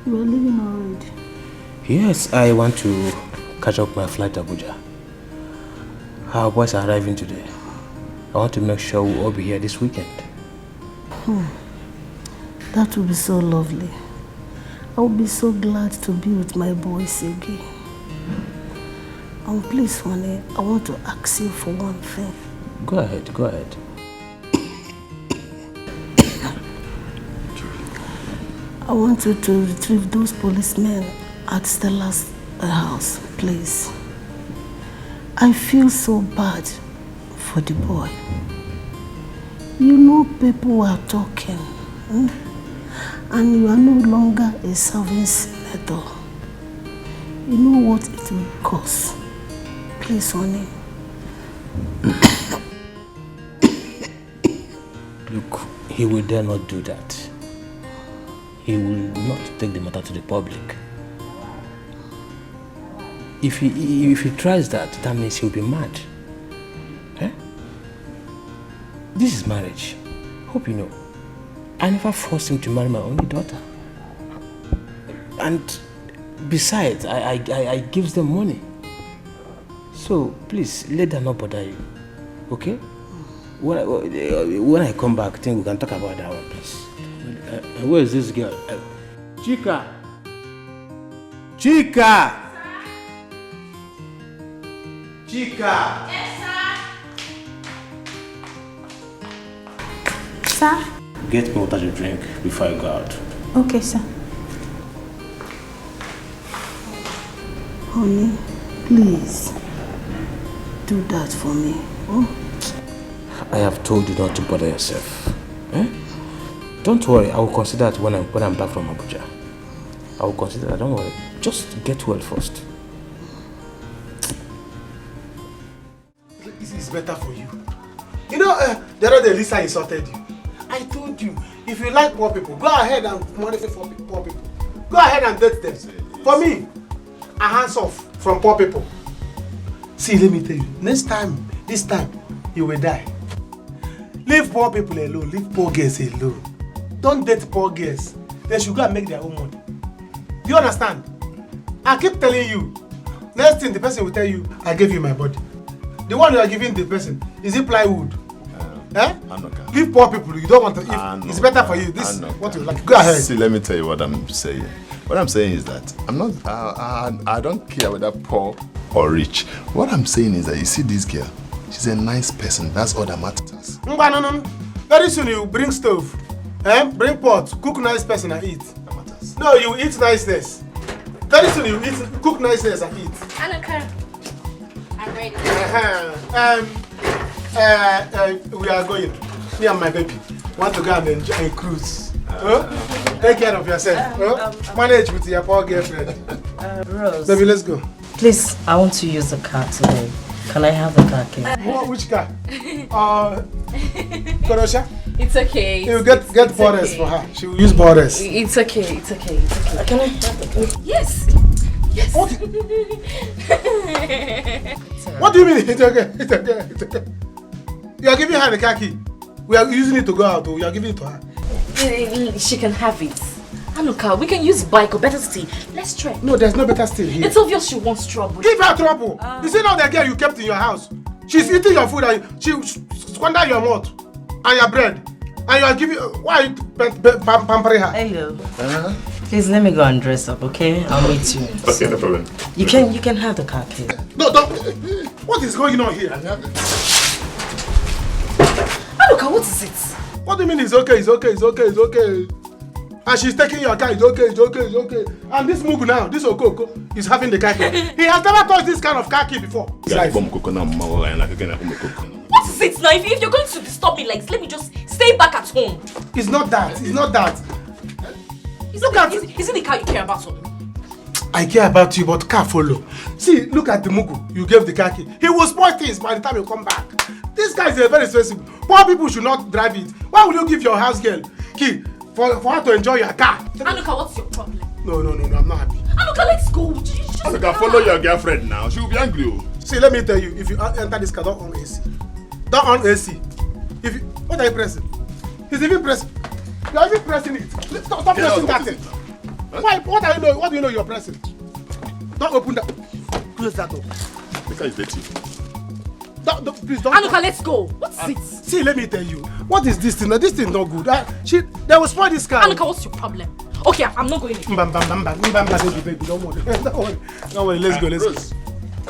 You are leaving already? Yes, I want to catch up my flight to Abuja. Our boys are arriving today. I want to make sure we'll all be here this weekend. That would be so lovely. I would be so glad to be with my boys again. And please, honey, I want to ask you for one thing. Go ahead, go ahead. I want you to retrieve those policemen at Stella's house, please. I feel so bad for the boy. You know people are talking, and you are no longer a serving senator. You know what it will cost. Please, honey. Look, he will dare not do that. He will not take the matter to the public. If he tries that, that means he'll be mad. Eh? This is marriage. Hope you know. I never forced him to marry my only daughter. And besides, I give them money. So please, let them not bother you. Okay? When I come back, I think we can talk about that one, please. Where is this girl? Chika! Chika! Chika! Yes, sir. Sir? Get me water to drink before I go out. Okay, sir. Honey, please do that for me. Oh? I have told you not to bother yourself. Eh? Don't worry, I will consider it when I'm back from Abuja. I will consider that, don't worry. Just get well first. This is better for you. You know, the other day Lisa insulted you. told you, if you like poor people, go ahead and modify for poor people. Go ahead and date them. For me, a hands off from poor people. See, let me tell you, next time, this time, you will die. Leave poor people alone, leave poor girls alone. Don't date poor girls. They should go and make their own money. Do you understand? I keep telling you, next thing the person will tell you, I gave you my body. The one you are giving the person, is it plywood? Leave poor people, you don't want to, it's better for you. This is what you like. Go ahead. See, let me tell you what I'm saying. What I'm saying is that I don't care whether poor or rich. What I'm saying is that you see this girl, she's a nice person. That's all that matters. No. Very soon you bring stove, bring pot, cook nice person and eat. That matters. No, you eat niceness. Very soon you cook niceness and eat. Annika, I'm ready. We are going. Me and my baby want to go and enjoy a cruise. Take care of yourself. Manage with your poor girlfriend. Rose. Baby, let's go. Please, I want to use the car today. Can I have the car key? Which car? Korosha? It's okay. You get borders for her. She will use borders. It's okay. Can I have the car? Yes. What do you mean? It's okay. You are giving her the car key. We are using it to go out. We are giving it to her. She can have it. Anuka, we can use bike or better still. Let's try. No, there's no better still here. It's obvious she wants trouble. Give her trouble. You see now the girl you kept in your house. She's eating your food and she squander your mouth and your bread. And you are giving. Why are you pampering her? Hello. Please let me go and dress up, okay? I'll meet you. Okay, no problem. You can have the car key. No, don't. What is going on here? Anuka, what is it? What do you mean it's okay? And she's taking your car, it's okay. And this Mugu now, this Okoko, is having the car key. He has never touched this kind of car key before. What is it now? If you're going to disturb me like this, let me just stay back at home. It's not that. Is it the car you care about? I care about you, but car follow. See, look at the Mugu. You gave the car key. He will spoil things by the time you come back. This guy is very expensive. Poor people should not drive it. Why will you give your house girl key for her to enjoy your car? Anuka, what's your problem? No, I'm not happy. Anuka, let's go. Anuka, follow your girlfriend now. She will be angry. See, let me tell you, if you enter this car, don't on AC. Don't on AC. What are you pressing? He's even pressing. You are even pressing it. Stop pressing that thing. Why? What do you know you're pressing? Don't open that. Close that door. The car is dirty. Please don't. Anuka, let's go. What's it? See, let me tell you. What is this thing? This thing not good. They will spoil this car. Anuka, what's your problem? Okay, I'm not going in. Baby, don't worry. Let's go.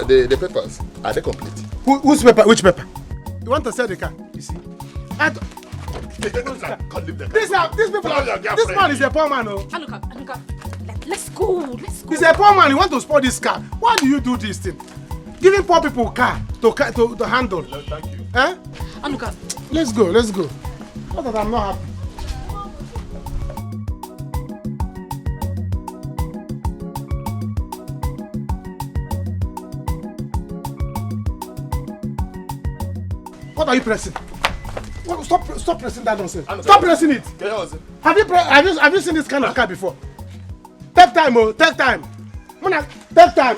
The papers, are they complete? Whose paper? Which paper? You want to sell the car? You see? This man is a poor man. Anuka, let's go. He's a poor man. You want to spoil this car? Why do you do this thing? Giving poor people car to handle. No, thank you. Anuka, let's go. Not that I'm not happy. What are you pressing? Stop pressing that nonsense. Stop pressing it. Have you seen this kind of car before? Take time. Take time.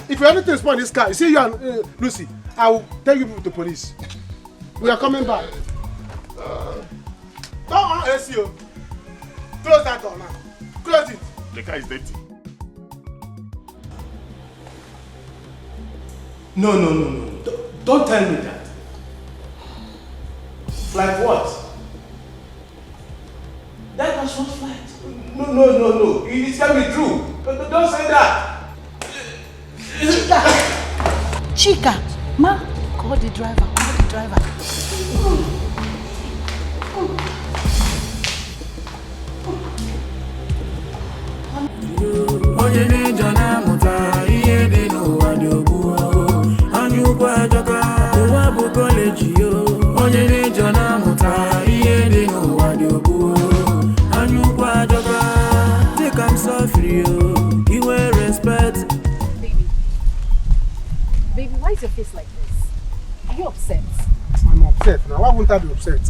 If you anything spoil this car, you see you and Lucy, I will take you to the police. We are coming back. Don't on AC. Close that door now. Close it. The car is dirty. No. Don't tell me that. Like what? That was not flight. No. It can be true. Don't say that. Chika, ma, call the driver. Baby, why is your face like this? Are you upset? I'm upset now. Why wouldn't I be upset?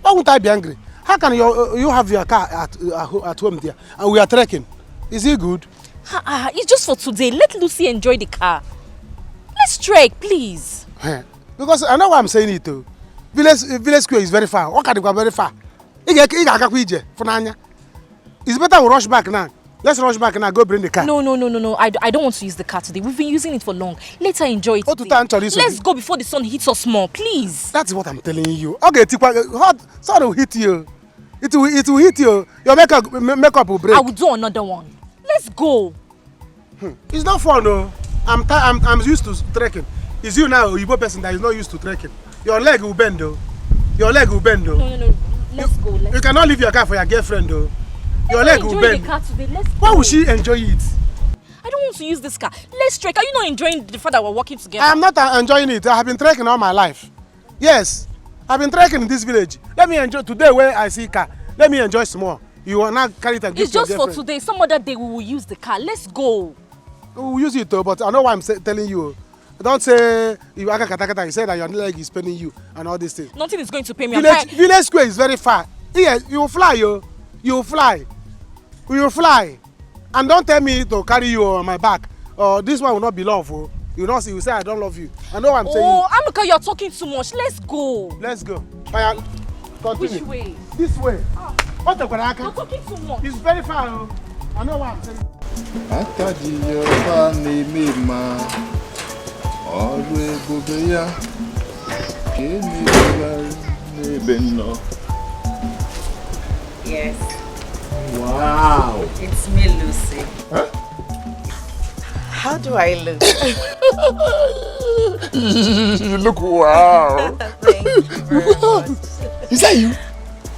Why wouldn't I be angry? How How can you have your car at home there and we are trekking? Is it good? It's just for today. Let Lucy enjoy the car. Let's trek, please. Because I know why I'm saying it too. Village Square is very far. What can you go very far? It's better we rush back now. Let's rush back and go bring the car. No. I don't want to use the car today. We've been using it for long. Later enjoy it today. Let's go before the sun hits us more, please. That's what I'm telling you. Okay, hot sun will hit you. It will hit you. Your makeup will break. I will do another one. Let's go. It's not fun, no. I'm used to trekking. It's you now, Igbo person that is not used to trekking. Your leg will bend, though. No. Let's go. You cannot leave your car for your girlfriend, though. Your leg will bend. The car today. Let's go. Why would she enjoy it? I don't want to use this car. Let's trek. Are you not enjoying the fact that we're working together? I'm not enjoying it. I have been trekking all my life. Yes, I've been trekking in this village. Let me enjoy today where I see car. Let me enjoy some more. You will not carry it and give It's just for today. Some other day we will use the car. Let's go. We will use it though, but I know why I'm telling you. Don't say you aga. You say that your leg is paining you and all these things. Nothing is going to pay me. Village Square is very far. Yes, you will fly, yo. You will fly. We will fly. And don't tell me to carry you on my back. This one will not be love. Oh. You know, you say I don't love you. I know what I'm saying. Oh, Amuka, you're talking too much. Let's go. Let's go. Continue. Which way? This way. What the You're talking too much. It's very far. Oh. I know what I'm saying. Yes. Wow. It's me, Lucy. Huh? How do I look? You look wow. Thank you very much. Is that you?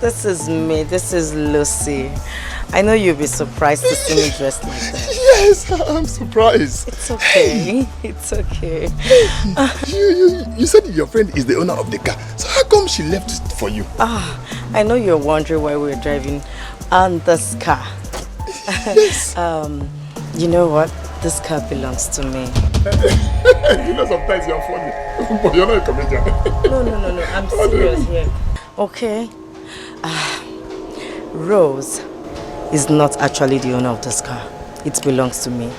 This is me. This is Lucy. I know you'll be surprised to see me dressed like that. Yes, I'm surprised. It's okay. It's okay. You said your friend is the owner of the car. So how come she left it for you? I know you're wondering why we're driving on this car. Yes. You know what? This car belongs to me. You know sometimes you're funny, but you're not a comedian. No. I'm serious here. Okay. Rose is not actually the owner of this car. It belongs to me.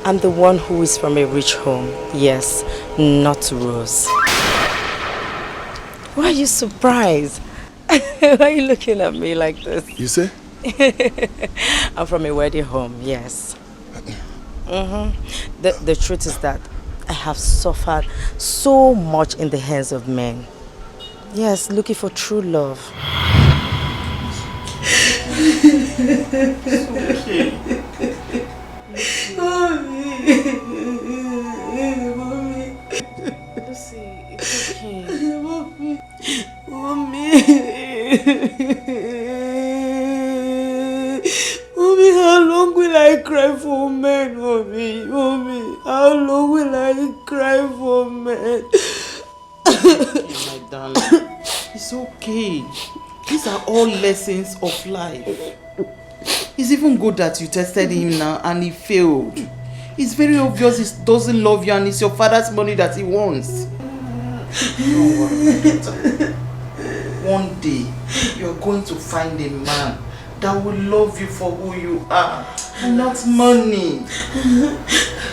I'm the one who is from a rich home. Yes, not Rose. Why are you surprised? Why are you looking at me like this? You say? I'm from a wedding home, yes. The truth is that I have suffered so much in the hands of men. Yes, looking for true love. It's okay. Mommy. Lucy, it's okay. Mommy, how long will I cry for men, Mommy? How long will I cry for men? My darling, it's okay. These are all lessons of life. It's even good that you tested him now and he failed. It's very obvious he doesn't love you and it's your father's money that he wants. Don't worry. One day, you're going to find a man that will love you for who you are and not money.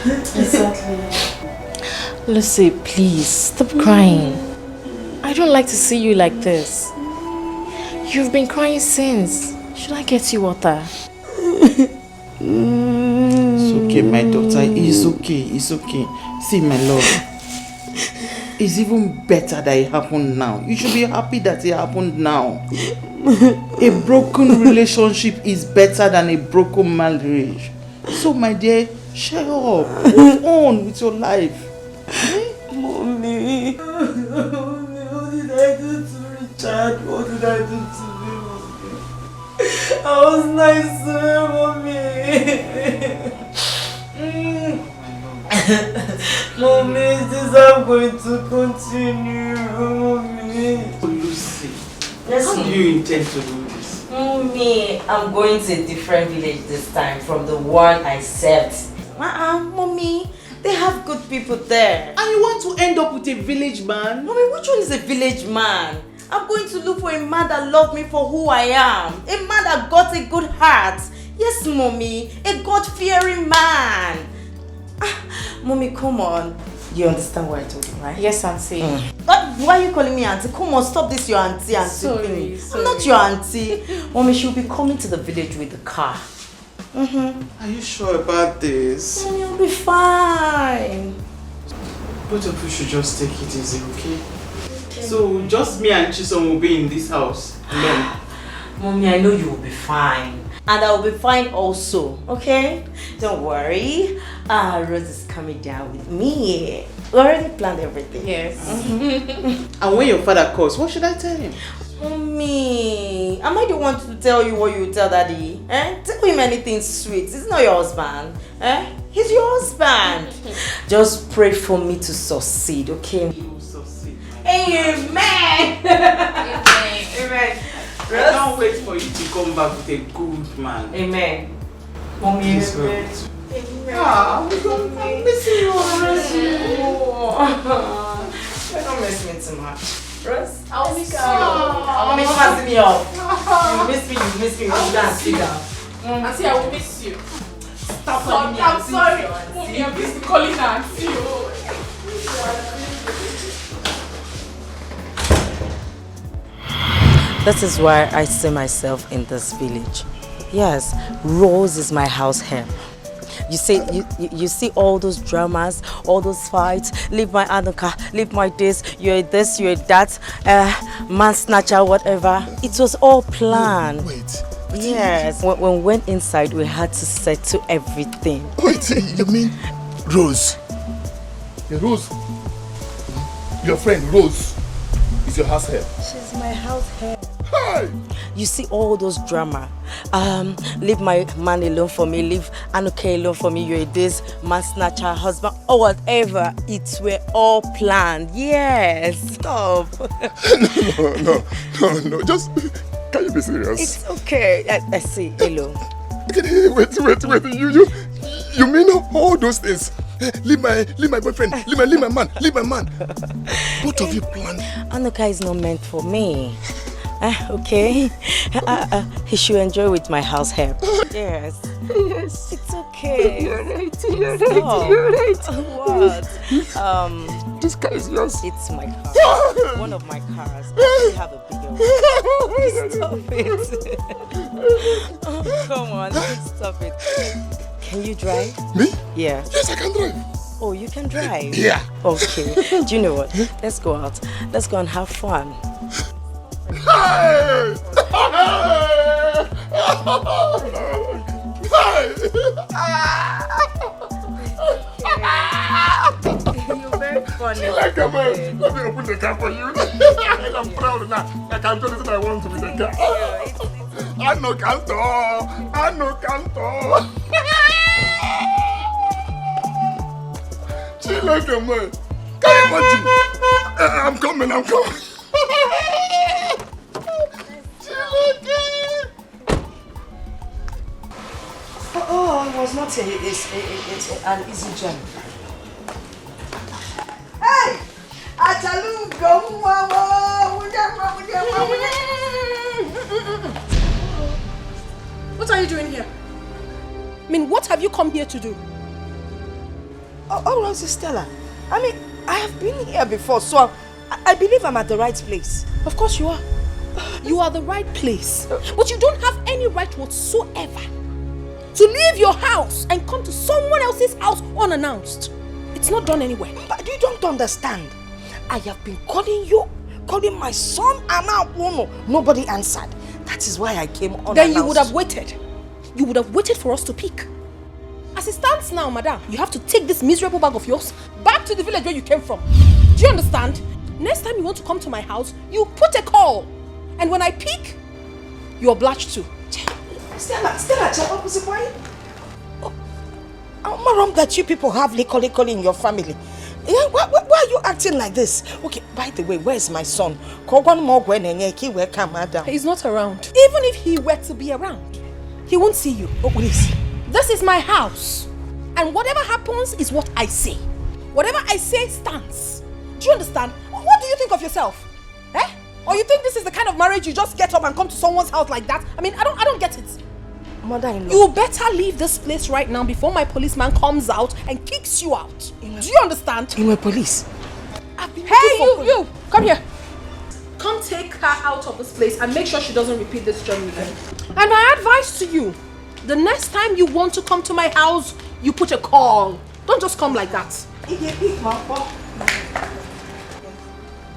Exactly. Lucy, please, stop crying. I don't like to see you like this. You've been crying since. Should I get you water? It's okay, my daughter. It's okay. It's okay. See, my love. It's even better that it happened now. You should be happy that it happened now. A broken relationship is better than a broken marriage. So, my dear, shut up. Move on with your life. Mommy. What did I do to Richard? What did I do to him? I was nice to him, Mommy. Mommy, is this how I'm going to continue? Mommy. Lucy, Yes, how do you intend to do this? Mommy, I'm going to a different village this time from the one I served. Mommy, they have good people there. And you want to end up with a village man? Mommy, which one is a village man? I'm going to look for a man that loves me for who I am. A man that got a good heart. Yes, mommy. A God-fearing man. Mommy, come on. You understand what I told you, right? Yes, auntie. Why are you calling me auntie? Come on, stop this your auntie thing. I'm not your auntie. Mommy, she'll be coming to the village with the car. Are you sure about this? Mommy, I'll be fine. Both of you should just take it easy, okay? So, just me and Chisom will be in this house alone. Mommy, I know you will be fine. And I will be fine also, okay? Don't worry. Rose is coming down with me. We already planned everything. Yes. And when your father calls, what should I tell him? Mommy, am I the one to tell you what you tell daddy? Tell him anything sweet. He's not your husband. He's your husband. Just pray for me to succeed, okay? You will succeed. Amen. Amen. I can't wait for you to come back with a good man. Amen. Mommy, amen. I'm missing you already. Don't miss me too much. Rose, I'll miss you. Mommy, pass me off. You miss me. Sit down. Auntie, I will miss you. Stop calling me I'm auntie. sorry. Mommy, I'm busy calling her auntie. This is why I see myself in this village. Yes, Rose is my house help. You see all those dramas, all those fights, leave my Anuka, leave my this, you're that, man snatcher, whatever. It was all planned. Wait. Yes, when we went inside, we had to settle everything. Wait, you mean Rose? Yeah, Rose. Your friend Rose is your house help. She's my house help. Hey! You see all those drama. Leave my man alone for me, leave Anuka alone for me, you're this, man snatcher, husband, or whatever. It were all planned. Yes, stop. No. Just, can you be serious? It's okay. I see, hello. Wait. You mean all those things? Leave my boyfriend, leave my man. Both of you planned. Anuka is not meant for me. Okay. He should enjoy with my house help. Yes. It's okay. You're right. What? This car is yours. It's my car. One of my cars. I have a bigger one. Stop it. Oh, come on, stop it. Can you drive? Me? Yeah. Yes, I can drive. Oh, you can drive? Yeah. Okay. Do you know what? Let's go out. Let's go and have fun. Hey! You're very funny. Like a man. Let me open the car for you. I'm proud now. I can do anything I want to with the car. I know canto. She like a man. Can you imagine? I'm coming. Oh, it was not an easy journey. Hey! What are you doing here? I mean, what have you come here to do? Oh, Rose Stella. I mean, I have been here before, so I believe I'm at the right place. Of course you are. You are the right place. But you don't have any right whatsoever to leave your house and come to someone else's house unannounced. It's not done anywhere. But you don't understand. I have been calling my son, and now nobody answered. That is why I came unannounced. Then you would have waited. You would have waited for us to pick. As it stands now, madam, you have to take this miserable bag of yours back to the village where you came from. Do you understand? Next time you want to come to my house, you put a call. And when I pick, you're obliged to. Stella, what was it? Why? I'm wrong that you people have liquor in your family. Yeah, why are you acting like this? Okay, by the way, where's my son? He's not around. Even if he were to be around, he won't see you. Oh, please. This is my house. And whatever happens is what I say. Whatever I say stands. Do you understand? What do you think of yourself? Or you think this is the kind of marriage you just get up and come to someone's house like that? I mean, I don't get it. Mother-in-law. You better leave this place right now before my policeman comes out and kicks you out. Do you understand? You were police. Hey, you! Come here. Come take her out of this place and make sure she doesn't repeat this journey again. And my advice to you, the next time you want to come to my house, you put a call. Don't just come like that.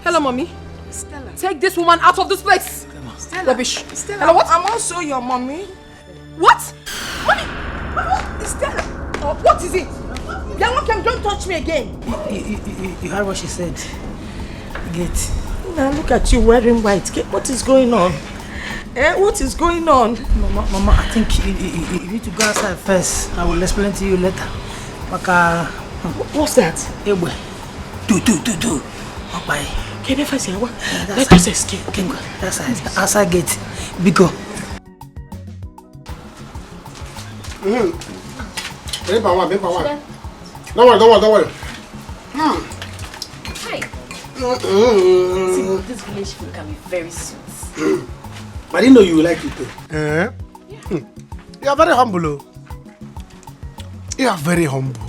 Hello, mommy. Stella. Take this woman out of this place. Stella. Rubbish. Stella, Hello, what? I'm also your mommy. What? Mommy! Stella. What is it? Don't touch me again. You heard what she said. Get. Now look at you wearing white. What is going on? What is going on? Mama, I think you need to go outside first. I will explain to you later. Maka. What's that? Do. Okay. Can I say what? Let us escape. That's outside gate. We go. Paper one. Don't worry. Hi. See, this village food can be very sweet. I didn't know you would like it too. You are very humble. You are very humble.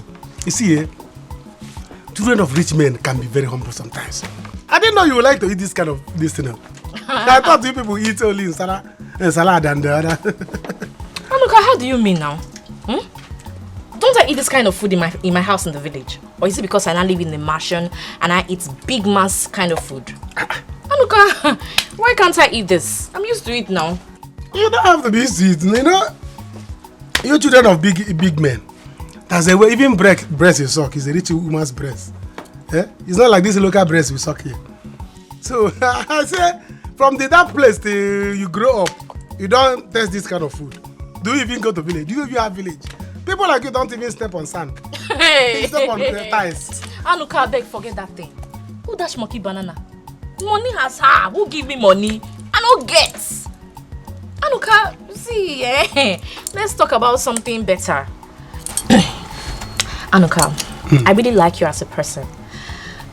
You see, children of rich men can be very humble sometimes. I didn't know you would like to eat this kind of this thing. I thought you people eat only salad and the other. Anuka, how do you mean now? Don't I eat this kind of food in my house in the village? Or is it because I now live in the mansion and I eat big mass kind of food? Anuka, why can't I eat this? I'm used to it now. You don't have to be used to it. You know, you're children of big men. That's a way, even breast you suck is a rich woman's breast. It's not like this local breast we suck here. So I say, from that place till you grow up, you don't taste this kind of food. Do you even go to village? Do you even have village? People like you don't even step on sand. They step on ties. Anuka, beg, forget that thing. Who dash monkey banana? Money has her. Who give me money? I don't get. Anuka, see, let's talk about something better. Anuka, I really like you as a person.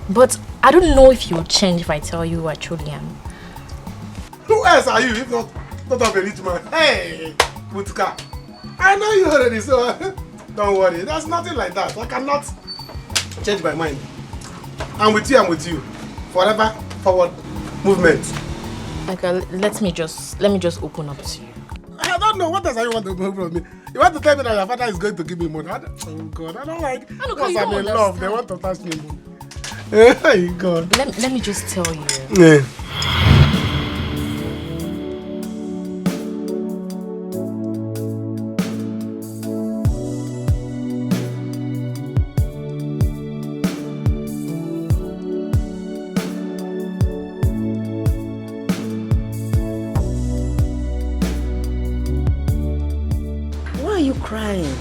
But I don't know if you'll change if I tell you who I truly am. Who else are you if not of a rich man? Hey, Mutka. I know you already, so don't worry. There's nothing like that. I cannot change my mind. I'm with you. Forever, forward, movement. Okay, let me just open up to you. I don't know. What else you want to know from me? You want to tell me that your father is going to give me money? Oh God, I don't like. Because I'm in love, they want to touch me. Hey God. Let me just tell you. Yeah. Crying.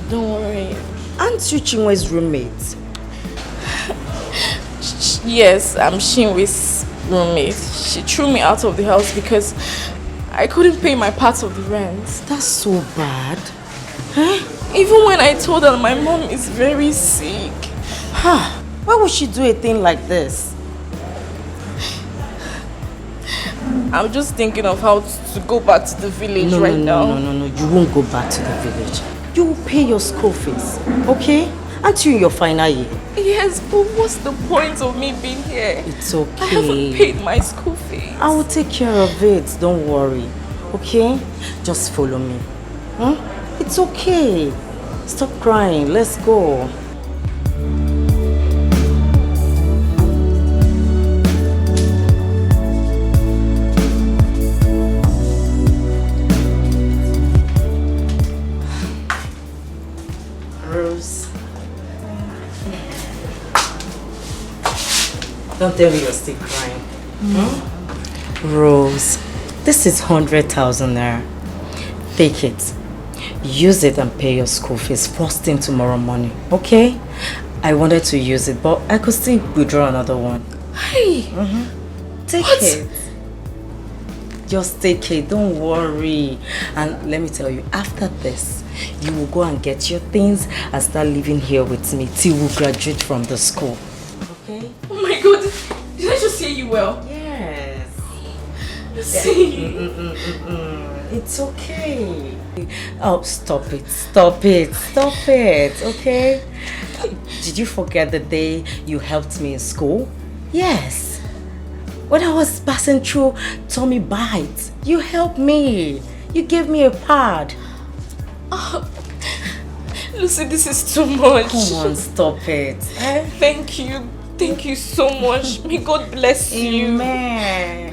Don't worry. Aren't you Chinwe's roommate? Yes, I'm Chinwe's roommate. She threw me out of the house because I couldn't pay my part of the rent. That's so bad. Even when I told her my mom is very sick. Why would she do a thing like this? I'm just thinking of how to go back to the village now. No. You won't go back to the village. You will pay your school fees, okay? Aren't you in your final year? Yes, but what's the point of me being here? It's okay. I haven't paid my school fees. I will take care of it. Don't worry, okay? Just follow me. It's okay. Stop crying. Let's go. Don't tell me you're still crying. Rose, this is 100,000 naira. Take it. Use it and pay your school fees first thing tomorrow morning, okay? I wanted to use it, but I could still withdraw another one. Hey! Take it. Just take it, don't worry. And let me tell you, after this, you will go and get your things and start living here with me till we graduate from the school. Okay? Oh my God! Did I just hear you well? Yes. See? It's okay. Oh, stop it, okay? Did you forget the day you helped me in school? Yes. When I was passing through tummy bites, you helped me. You gave me a pad. Oh, Lucy, this is too much. Come on, stop it. Thank you. Thank you so much. May God bless you. Amen.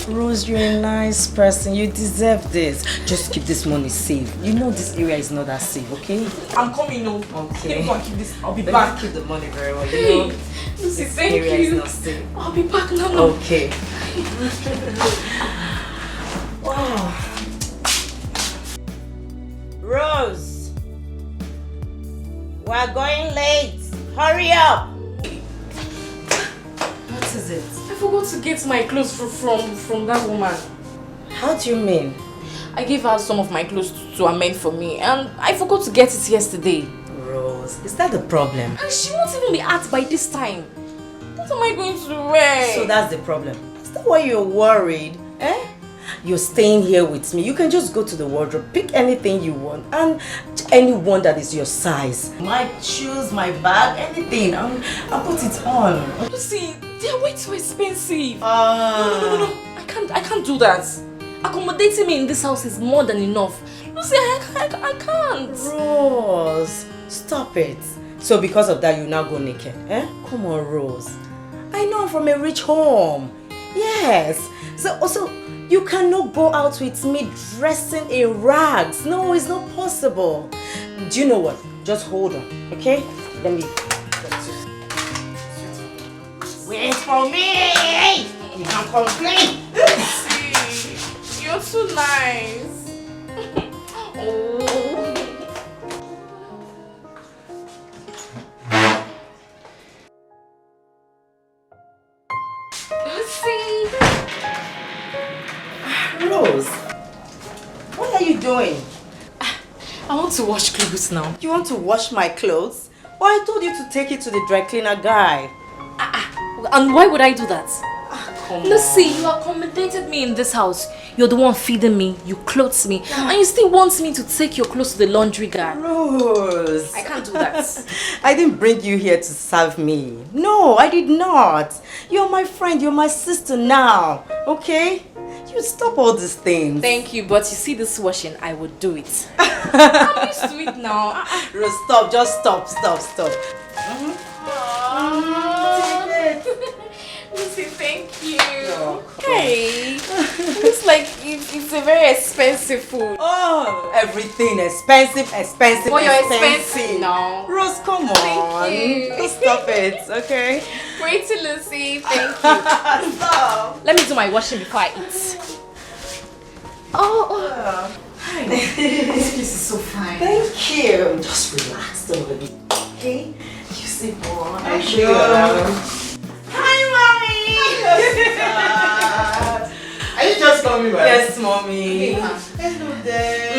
Rose, you're a nice person. You deserve this. Just keep this money safe. You know this area is not that safe, okay? I'm coming home. Okay. Let me go and keep this. I'll be Let back. me keep the money very well. Hey, You know, Lucy, this thank area you. is not safe. I'll be back now. Okay. Wow. Rose, we're going late. Hurry up. What is it? I forgot to get my clothes from that woman. How do you mean? I gave her some of my clothes to amend for me and I forgot to get it yesterday. Rose, is that the problem? And she won't even be out by this time. What am I going to wear? So that's the problem. Is that why you're worried? Eh? You're staying here with me. You can just go to the wardrobe, pick anything you want, and anyone that is your size. My shoes, my bag, anything. I'll put it on. You see, they're way too expensive. No. I can't do that. Accommodating me in this house is more than enough. You see, I can't. Rose, stop it. So because of that, you now go naked, eh? Come on, Rose. I know I'm from a rich home. Yes. So also, you cannot go out with me dressing in rags. No, it's not possible. Do you know what? Just hold on, okay? Let me... Wait for me! You can't complain! See, you're too nice. Oh. Lucy! Rose, what are you doing? I want to wash clothes now. You want to wash my clothes? Well, I told you to take it to the dry cleaner guy. And why would I do that? Come Lucy, on. you accommodated me in this house. You're the one feeding me, you clothed me, and you still want me to take your clothes to the laundry guy. Rose, I can't do that. I didn't bring you here to serve me. No, I did not. You're my friend, you're my sister now, okay? You stop all these things. Thank you, but you see this washing, I would do it. I'm used to it now. Rose, stop, just stop. Lucy, thank you. Hey, looks like it's a very expensive food. Oh, everything expensive. Well, you're expensive now. Rose, come on. Thank you. Just stop it, okay? Pretty Lucy, thank you. Stop. Let me do my washing before I eat. Oh. Hi. This is so fine. Thank you. Just relax a little bit, okay? You see, boy. I'll show you around. Hi, Mommy! Are you just coming back? Yes, Mommy. Hello there.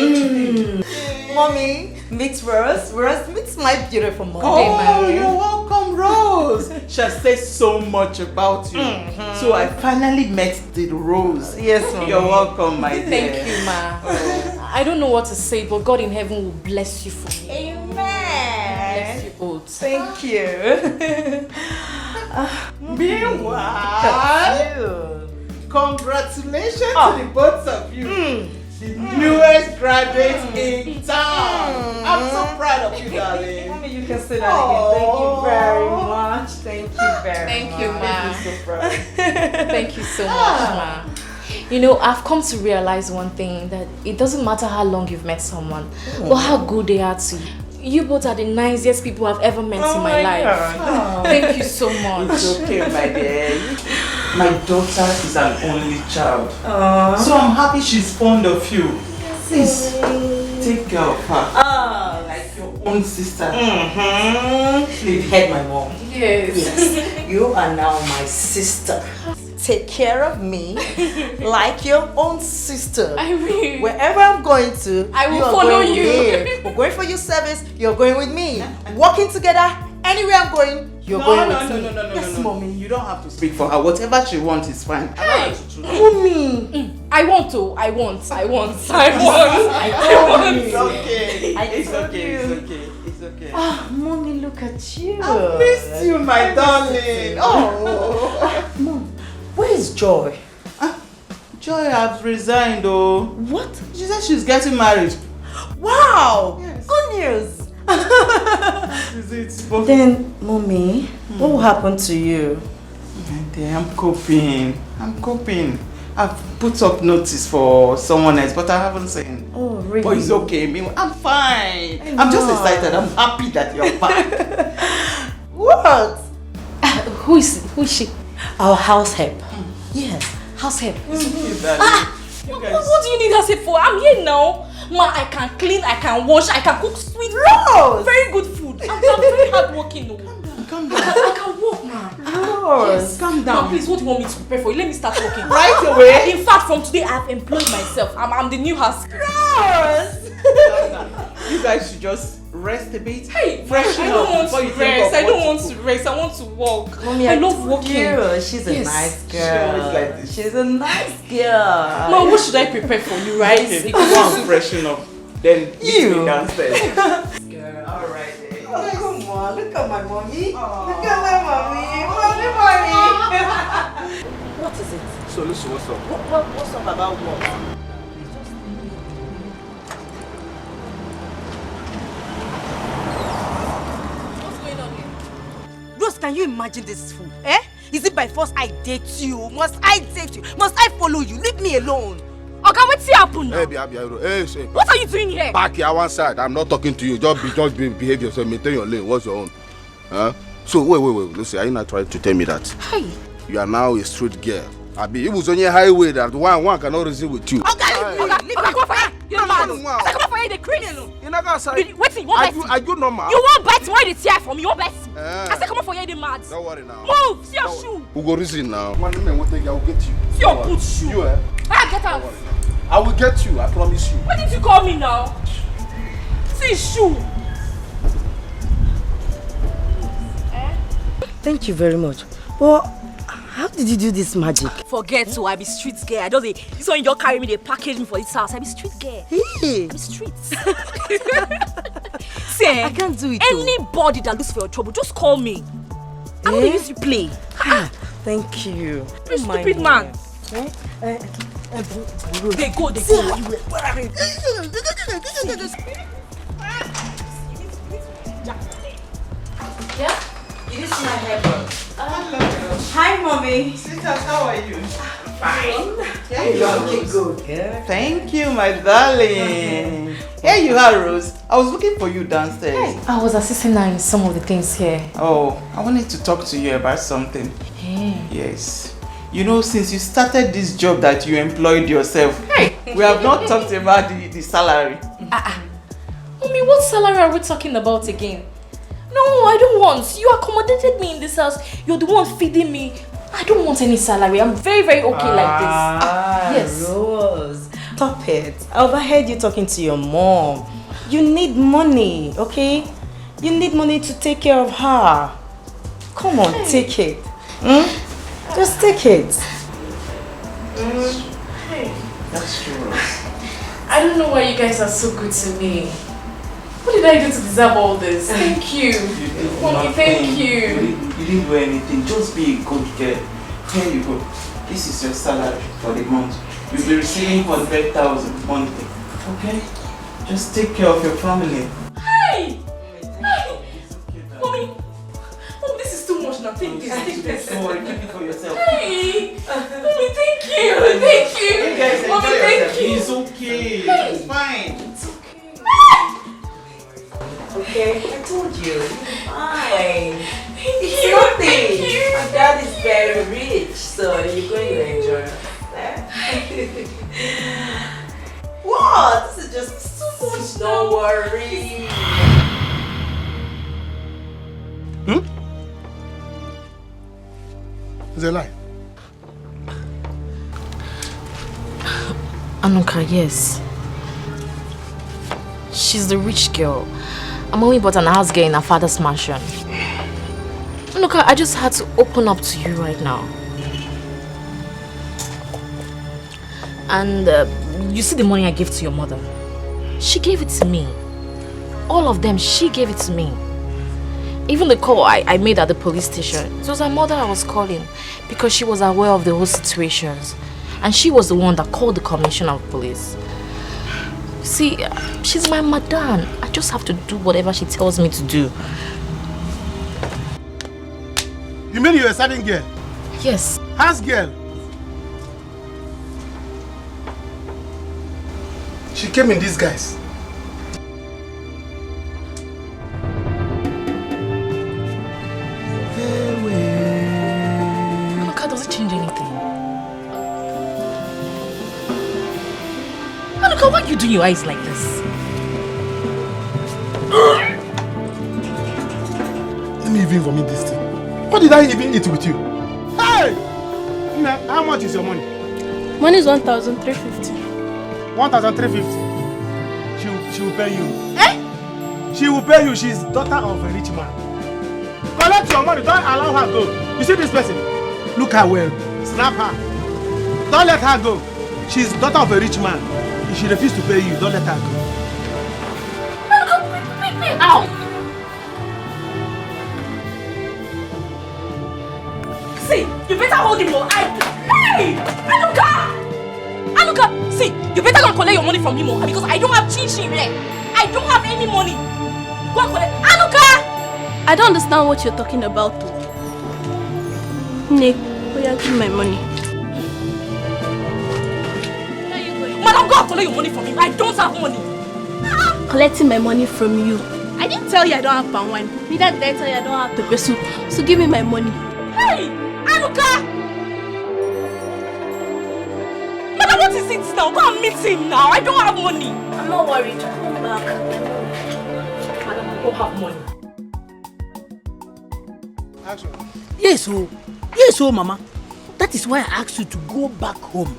Mommy, meet Rose. Rose, meet my beautiful mom. Oh, you're welcome, Rose. She has said so much about you. So I finally met the Rose. Yes, Mommy. You're welcome, my dear. Thank you, Ma. I don't know what to say, but God in heaven will bless you for me. Amen. Bless you both. Thank you. Meanwhile, congratulations to the both of you. The newest graduates in town. I'm so proud of you, darling. Mommy, you can say that again. Thank you very much. Thank you very Thank much. you, Ma. I'm so proud. Thank you so much, Ma. You know, I've come to realize one thing, that it doesn't matter how long you've met someone or how good they are to you. You both are the nicest people I've ever met in my life. God. Thank you so much. It's okay, my dear. My daughter is an only child. So I'm happy she's fond of you. Please, take care of her. Like your own sister. You've heard my mom. Yes. You are now my sister. Take care of me like your own sister. I will. Wherever I'm going to, I will you are follow going you. with me. We're going for your service, you're going with me. Working together, anywhere I'm going, You're no, going no, with no, me. no, no, no, Yes, no, no. mommy. You don't have to speak for her. Whatever she wants is fine. Hey, Mommy. I want to. I want. I told It's okay. It's okay. It's okay. Ah, mommy, look at you. I missed you, my darling. Oh. Mom, where is Joy? Joy has resigned, oh. What? She said she's getting married. Wow! Yes. Good news. Is it? Then, mommy, what will happen to you? I'm coping. I've put up notice for someone else, but I haven't seen. Oh, really? But it's okay. I'm fine. I'm just excited. I'm happy that you're back. What? Who is she? Our house help. Yes, house help. What do you need us here for? I'm here now. Ma, I can clean, I can wash, I can cook sweet food. Very good food. I'm very hardworking. Calm down. I can walk, ma. Yes, calm down. Ma, please, what do you want me to prepare for you? Let me start working. Right away. In fact, from today, I've employed myself. I'm the new house. You guys should just rest a bit. Hey, freshen I up don't want before to you think rest. of I don't what want to to rest. I want to walk. Mommy, I love walking. She's a Yes. nice She always girl. like this. She's a nice girl. Ma, what should I prepare for you, right? Okay, go and freshen up. Then meet me downstairs. Girl, alright then. Oh, come on, look at my mommy. Look at my mommy. Mommy. What is it? So listen, what's up? What's up about what? Rose, can you imagine this fool? Eh? Is it by force I date you? Must I date you? Must I follow you? Leave me alone. Okay, what's happening now? Hey, What are you doing here? Back here one side. I'm not talking to you. Just behave yourself. Maintain your lane. What's your own? Huh? So wait. Listen, are you not trying to tell me that Hey. you are now a street girl? It was on your highway that one cannot reason with you. Okay, come on for here. You're mad. I said come on for here, the criminal. You're not gonna say. Wait, you want bite? Are you normal? You want bite? Why did tear from me? You want bite? I said come on for here, the mad. Don't worry now. Move, see your shoe. Who go reason now? One man will take you. I will get you. See your boot shoe. You Get out. I will get you. I promise you. What did you call me now? See shoe. Thank you very much. But how did you do this magic? Forget to I be street girl. I just this one you just carry me, they package me for this house. I be street girl. Hey. I be street. See, I can't do it. Anybody that looks for your trouble, just call me. I'm gonna use you play. Thank you. You stupid man. They go. Where are they? Yeah? You didn't see my hair, Hi, mommy. Sweetheart, how are you? Fine. Yeah, you are looking good. Yeah. Thank you, my darling. Here you are, Rose. I was looking for you downstairs. I was assisting her in some of the things here. Oh, I wanted to talk to you about something. Hey. Yes. You know, since you started this job that you employed yourself, we have not talked about the salary. Mommy, what salary are we talking about again? No, I don't want. You accommodated me in this house. You're the one feeding me. I don't want any salary. I'm very, very okay like this. Yes. Rose, stop it. I overheard you talking to your mom. You need money, okay? You need money to take care of her. Come on, take it. Just take it. That's true, Rose. I don't know why you guys are so good to me. What did I do to deserve all this? Thank you. Mommy, thank you. You didn't do anything. Just be a good girl. Here you go. This is your salary for the month. You'll be receiving 100,000 monthly. Okay? Just take care of your family. Hey! Mommy, this is too much now. Take this. Don't worry, keep it for yourself. Hey! Mommy, thank you. Thank you. You guys Mommy, enjoy thank yourself. you. It's okay. It's fine. It's okay. Okay, I told you. You're fine. Thank you. nothing. Thank you. My dad is very rich, so you're going to enjoy it. What? This is just so much. Don't worry. It's a lie. Anuka, yes. She's the rich girl. I'm only but an house girl in her father's mansion. Look, I just had to open up to you right now. And you see the money I gave to your mother? She gave it to me. All of them, she gave it to me. Even the call I made at the police station, it was her mother I was calling because she was aware of the whole situations. And she was the one that called the commissioner of police. See, she's my madam. I just have to do whatever she tells me to do. You mean you're a serving girl? Yes. House girl? She came in disguise. Look, does it change anything? Look, why are you doing your eyes like this? Let me even vomit this thing. What did I even eat with you? Hey! Nna, how much is your money? Money is 1,350. 1,350. She will pay you. Eh? She will pay you. She's daughter of a rich man. Collect your money. Don't allow her go. You see this person? Look her well. Snap her. Don't let her go. She's daughter of a rich man. If she refuses to pay you, don't let her go. Ow! See, you better hold him more. Hey! Anuka! Anuka! See, you better go and collect your money from him more because I don't have chin here. I don't have any money. Go and collect. Anuka! I don't understand what you're talking about. Nick, will you give me my money? Madam, go and collect your money from him. I don't have money. Collecting my money from you. I didn't tell you I don't have palm wine. Neither did I tell you I don't have pepper soup. So give me my money. Hey! Anuka! Madam, what is it now? Go and meet him now. I don't have money. I'm not worried. Come back. Madam, I don't have money. Action. Yes, oh, Mama. That is why I asked you to go back home.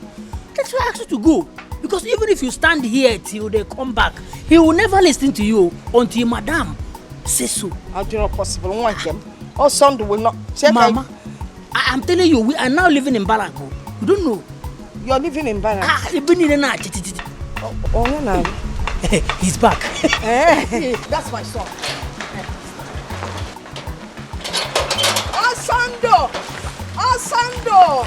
That's why I asked you to go. Because even if you stand here till they come back, he will never listen to you until Madam says so. How do you not possible? I want them. Or Sunday will not. Mama, I'm telling you, we are now living in Barago. You don't know. You're living in Barago? Oh, no. He's back. That's my son. Asando! Asando!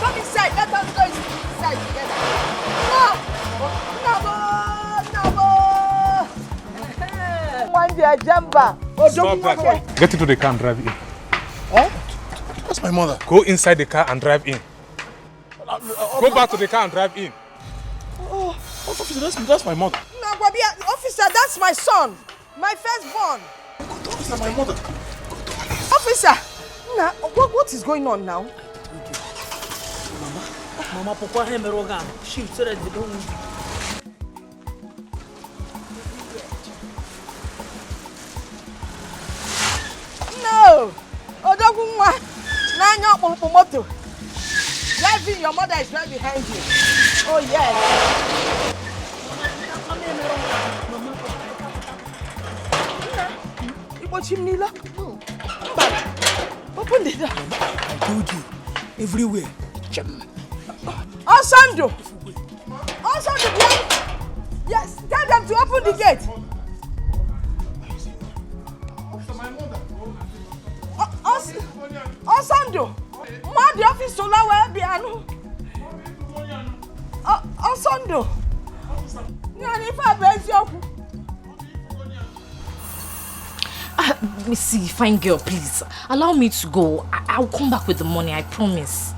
Come inside. Let us go inside together. Stop that. Get into the car and drive in. Huh? That's my mother. Go inside the car and drive in. Go back to the car and drive in. Oh, officer, that's my mother. No, officer, that's my son. My firstborn. Officer, my mother. Officer, now, what is going on now? Mama, Papa, she said that they don't move. No! Odogunwa! Nanyo Moto! Driving, your mother is right behind you. Oh, yes. No. Open the door. I told you, everywhere. Osando! Osando, yes, tell them to open the gate. Osando! Ma the office so la we bianu. Osando! Nyani fa benzi oku. Let me see, fine girl, please. Allow me to go. I'll come back with the money, I promise.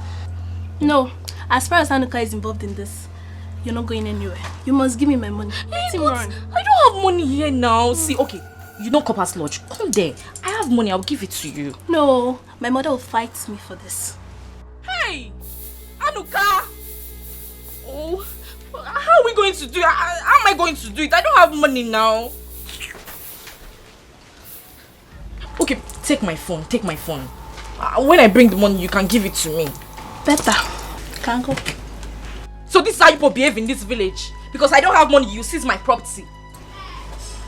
No, as far as Anuka is involved in this, you're not going anywhere. You must give me my money. Let him run. I don't have money here now. See, okay, you know Copper's Lodge. Come there. I have money, I'll give it to you. No, my mother will fight me for this. Hey! Anuka! Oh, how are we going to do it? How am I going to do it? I don't have money now. Okay, take my phone, take my phone. When I bring the money, you can give it to me. Better. Can't go. So this is how you behave in this village? Because I don't have money, you seize my property.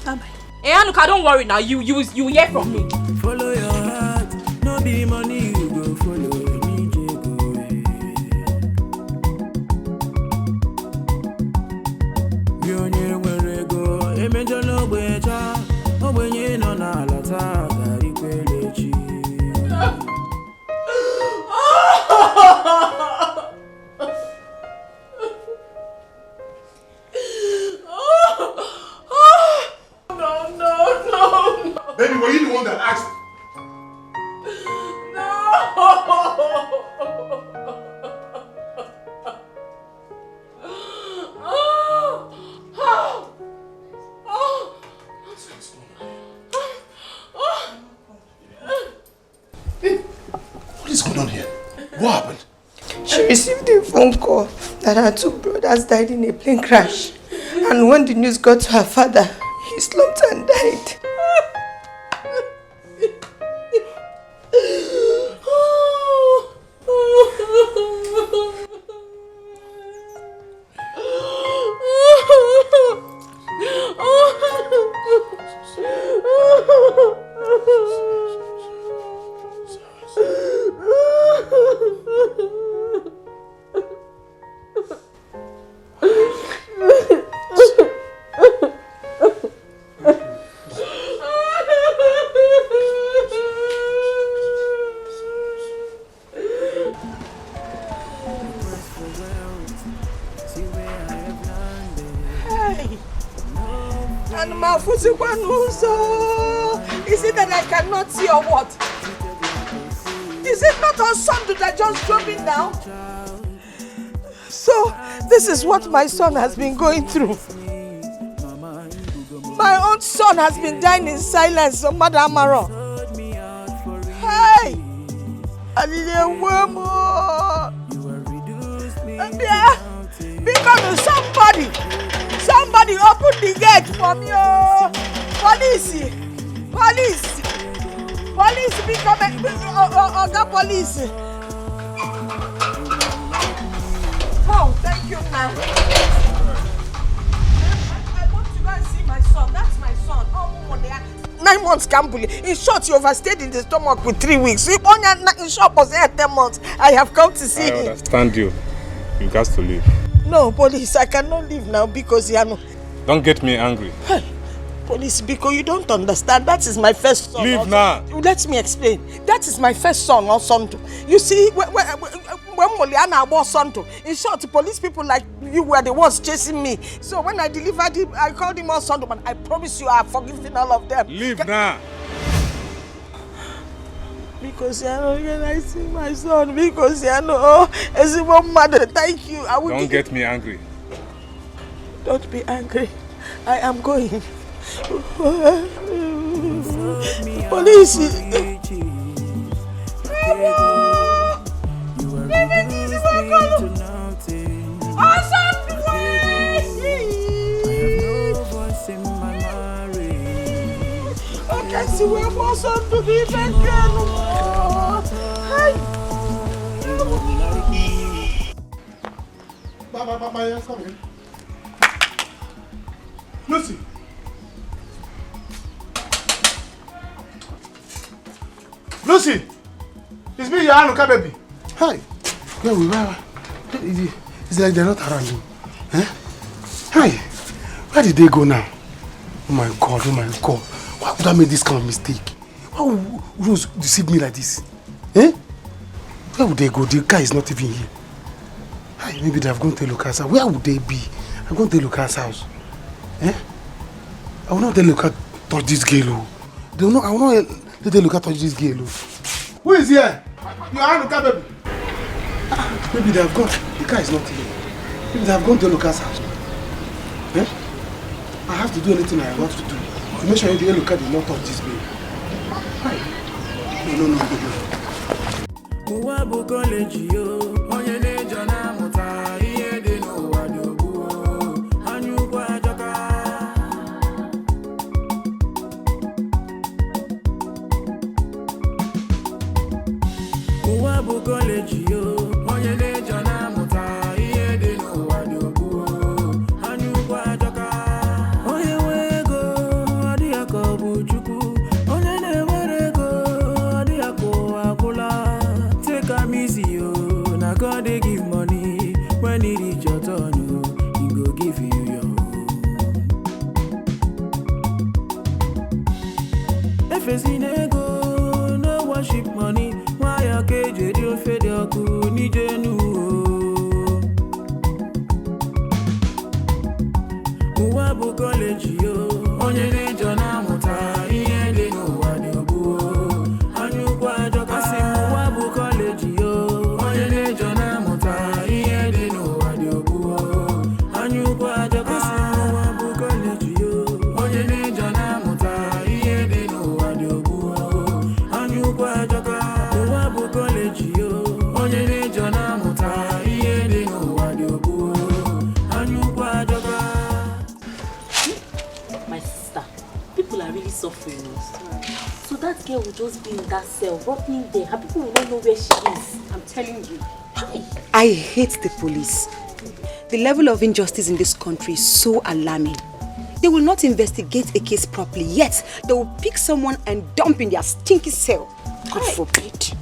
Bye-bye. Hey, Anuka, don't worry now. You hear from me. Follow your heart, no be money you go follow. Baby, were you the one that asked? What is going on here? What happened? She received a phone call that her 2 brothers died in a plane crash. And when the news got to her father, he slumped and died. Is it that I cannot see or what? Is it not on Sunday that just drove in now? So, this is what my son has been going through. My own son has been dying in silence, so Mother Amaro. Hey! Because somebody open the gate for me. Police, become the police. Oh, thank you, man. I want to go and see my son. That's my son. 9 months, Kambuli. In short, you overstayed in the stomach with 3 weeks. In short, was 10 months. I have come to see him. I understand you. You got to leave. No, police, I cannot leave now because Don't get me angry. Hey, police, because you don't understand. That is my first son. Leave now. Let me explain. That is my first son, or Tonto. You see, when Moliana was Tonto, in short, police people like you were the ones chasing me. So when I delivered him, I called him all Tonto, but I promise you I have forgiven all of them. Leave now. Because when I see my son, because as a mother, thank you. I will Don't get me angry. Don't be angry. I am going. Police. Okay, see where my son to be back Lucy. Lucy! It's me, your Anuka baby. Hi. Where we were? It's like they're not around you. Eh? Hi. Where did they go now? Oh my God, oh my God. Why would I make this kind of mistake? Why would Rose deceive me like this? Eh? Where would they go? The guy is not even here. Hi, maybe they have gone to Lucas' house. Where would they be? I'm going to Lucas' house. Eh? I will not let Lucas touch this girl. I will not let Lucas touch this girl. Who is here? You are Lucas, baby. Maybe they have gone. The car is not here. Maybe they have gone to Lucas' house. Eh? I have to do anything I want to do to make sure the Lucas did not touch this baby. Hi. No. Oh, facing ego, no worship money. Why a cage, you fed your cool, Nijenu. Uwabu college, yo, onye nejo na muta, iye de no wadobu. Anyu kwa joka si Uwabu college, yo, onye nejo na muta, iye de no wadobu. Anyu kwa joka si Uwabu college, yo, onye nejo na muta, iye de no wadobu. Anyu kwa joka Uwabu college, yo, onye nejo na muta, iye de no wadobu. Anyu kwa joka. My sister, people are really suffering. So that girl will just be in that cell, rotting there. Her people will not know where she is. I'm telling you. I hate the police. The level of injustice in this country is so alarming. They will not investigate a case properly, yet they will pick someone and dump in their stinky cell. God forbid.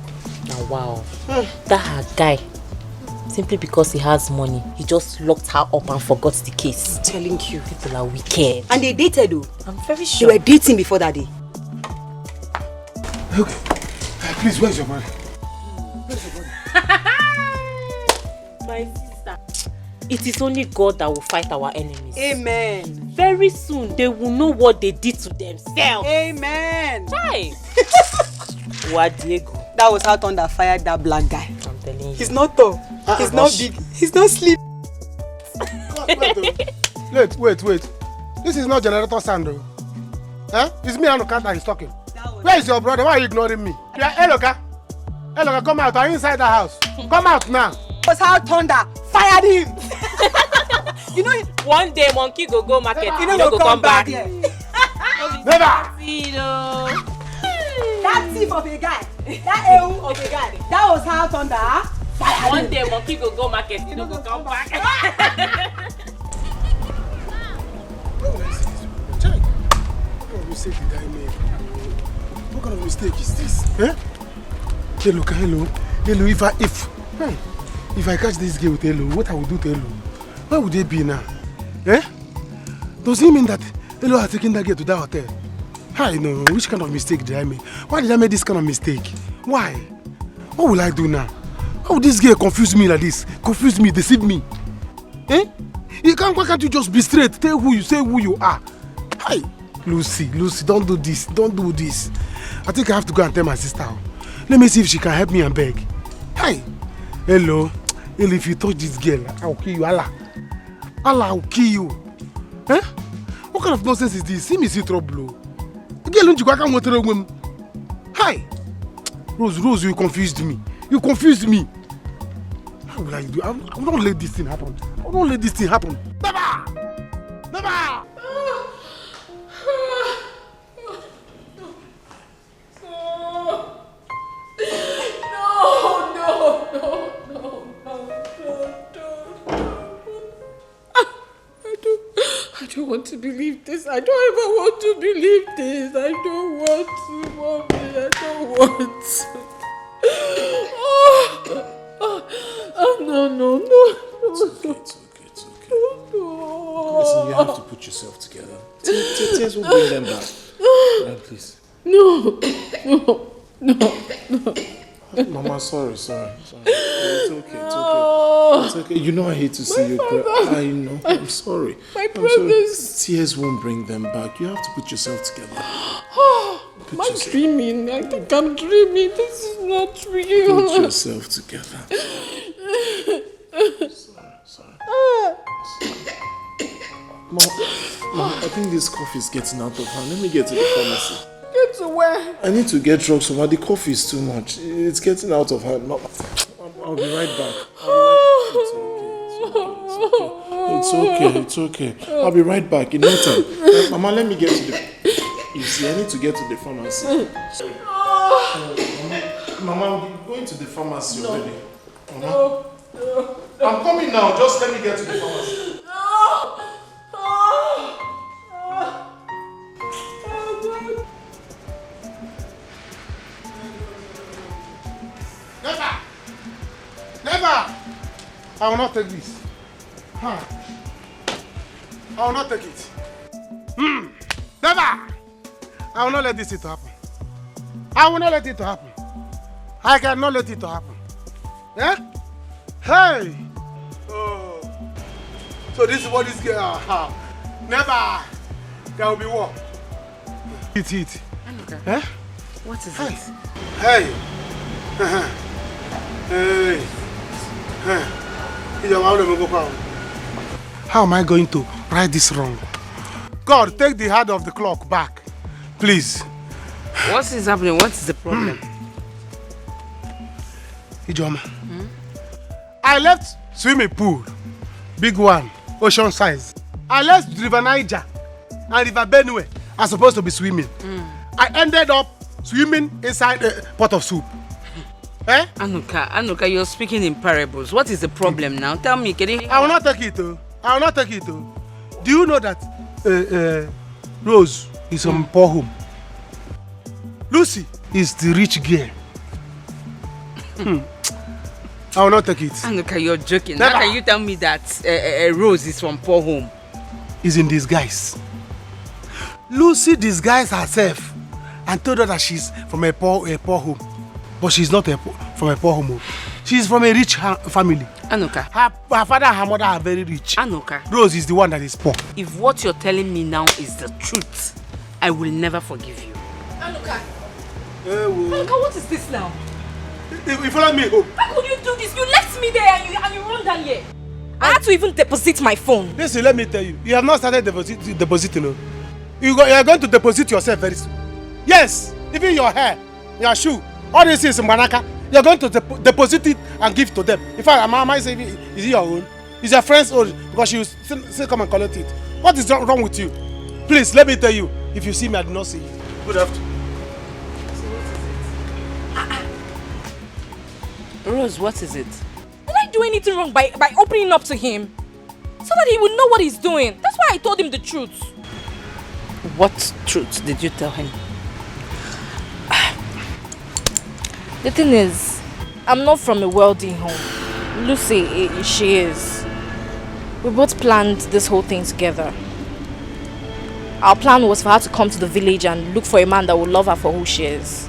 Now, wow. That her guy, simply because he has money, he just locked her up and forgot the case. I'm telling you. People are wicked. And they dated though. I'm very sure. They were dating before that day. Okay. Please, where's your money? My sister, it is only God that will fight our enemies. Amen. Very soon, they will know what they did to themselves. Amen. Hi. What Diego? That was how Thunder fired that black guy. I'm telling you. He's not tall. He's not big. He's not sleep. Wait. This is not generator sound though. Huh? It's me and Oka that is talking. Where is your brother? Why are you ignoring me? Yeah, Eloka, come out. Are you inside the house? Come out now. That was how Thunder fired him. You know, one day monkey go market. You know, go come back. Never. That thief of a guy, that ew of a guy, that was how Thunder fired him. One day monkey go market. You know, go come back. What kind of mistake is this? Eh? Hello. If I catch this girl with Hello, what I will do to Hello? Where would they be now? Eh? Does it mean that Hello has taken that girl to that hotel? I know. Which kind of mistake did I make? Why did I make this kind of mistake? Why? What will I do now? How will this girl confuse me like this? Confuse me, deceive me? Eh? Why can't you just be straight? Say who you are. Hi. Lucy, don't do this. Don't do this. I think I have to go and tell my sister. Let me see if she can help me and beg. Hi. Hello. If you touch this girl, I will kill you. Allah, I will kill you. Eh? What kind of nonsense is this? See me see trouble. Girl, don't you go with women? Hi. Rose, you confused me. How will I do? I will not let this thing happen. Never! I don't want to believe this. I don't ever want to believe this. I don't want to, Mommy. I don't want to. No. It's okay. No. Listen, you have to put yourself together. Tears will bring them back. Right, please. No. Mama, sorry. It's okay. It's okay. You know I hate to see you cry. I know. I'm sorry. My brothers. Sorry. Tears won't bring them back. You have to put yourself together. Dreaming? I think I'm dreaming. This is not real. Put yourself together. Sorry. Mom, I think this cough is getting out of hand. Let me get to the pharmacy. Get to where? I need to get drugs from her. The cough is too much. It's getting out of hand. I'll be right back. It's okay. I'll be right back in no time. Mama, let me get to the... You see, I need to get to the pharmacy. Mama, I'm going to the pharmacy already. Mama. I'm coming now. Just let me get to the pharmacy. Never! I will not take this. I will not take it. Never! I will not let this thing happen. I will not let it to happen. I cannot let it to happen. Eh? Hey! Oh. So this is what this girl... Never! There will be war. Eat. Anuka. Eh? What is hey. it? Hey! Hey! How am I going to right this wrong? God, take the hand of the clock back. Please. What is happening? What is the problem? Ijoma. I left swimming pool. Big one. Ocean size. I left River Niger and River Benue. I'm supposed to be swimming. I ended up swimming inside a pot of soup. Eh? Anuka, you're speaking in parables. What is the problem now? Tell me, can you... I will not take it, though. I will not take it, though. Do you know that Rose is from poor home? Lucy is the rich girl. I will not take it. Anuka, you're joking. Never. How can you tell me that Rose is from poor home? Is in disguise. Lucy disguised herself and told her that she's from a poor home. But she's not from a poor home. She's from a rich family. Anuka. Her father and her mother are very rich. Anuka. Rose is the one that is poor. If what you're telling me now is the truth, I will never forgive you. Anuka. Anuka, what is this now? You follow me home. How could you do this? You left me there and you run down here. I had to even deposit my phone. Listen, let me tell you. You have not started depositing. No? You are going to deposit yourself very soon. Yes, even your hair, your shoe, all this is Manaka. You are going to deposit it and give to them. In fact, I say, is it your own? It's your friend's own because she will still come and collect it. What is wrong with you? Please, let me tell you. If you see me, I do not see you. Good afternoon. Rose, what is it? Did I do anything wrong by opening up to him? So that he would know what he's doing. That's why I told him the truth. What truth did you tell him? The thing is, I'm not from a wealthy home. Lucy, she is. We both planned this whole thing together. Our plan was for her to come to the village and look for a man that would love her for who she is.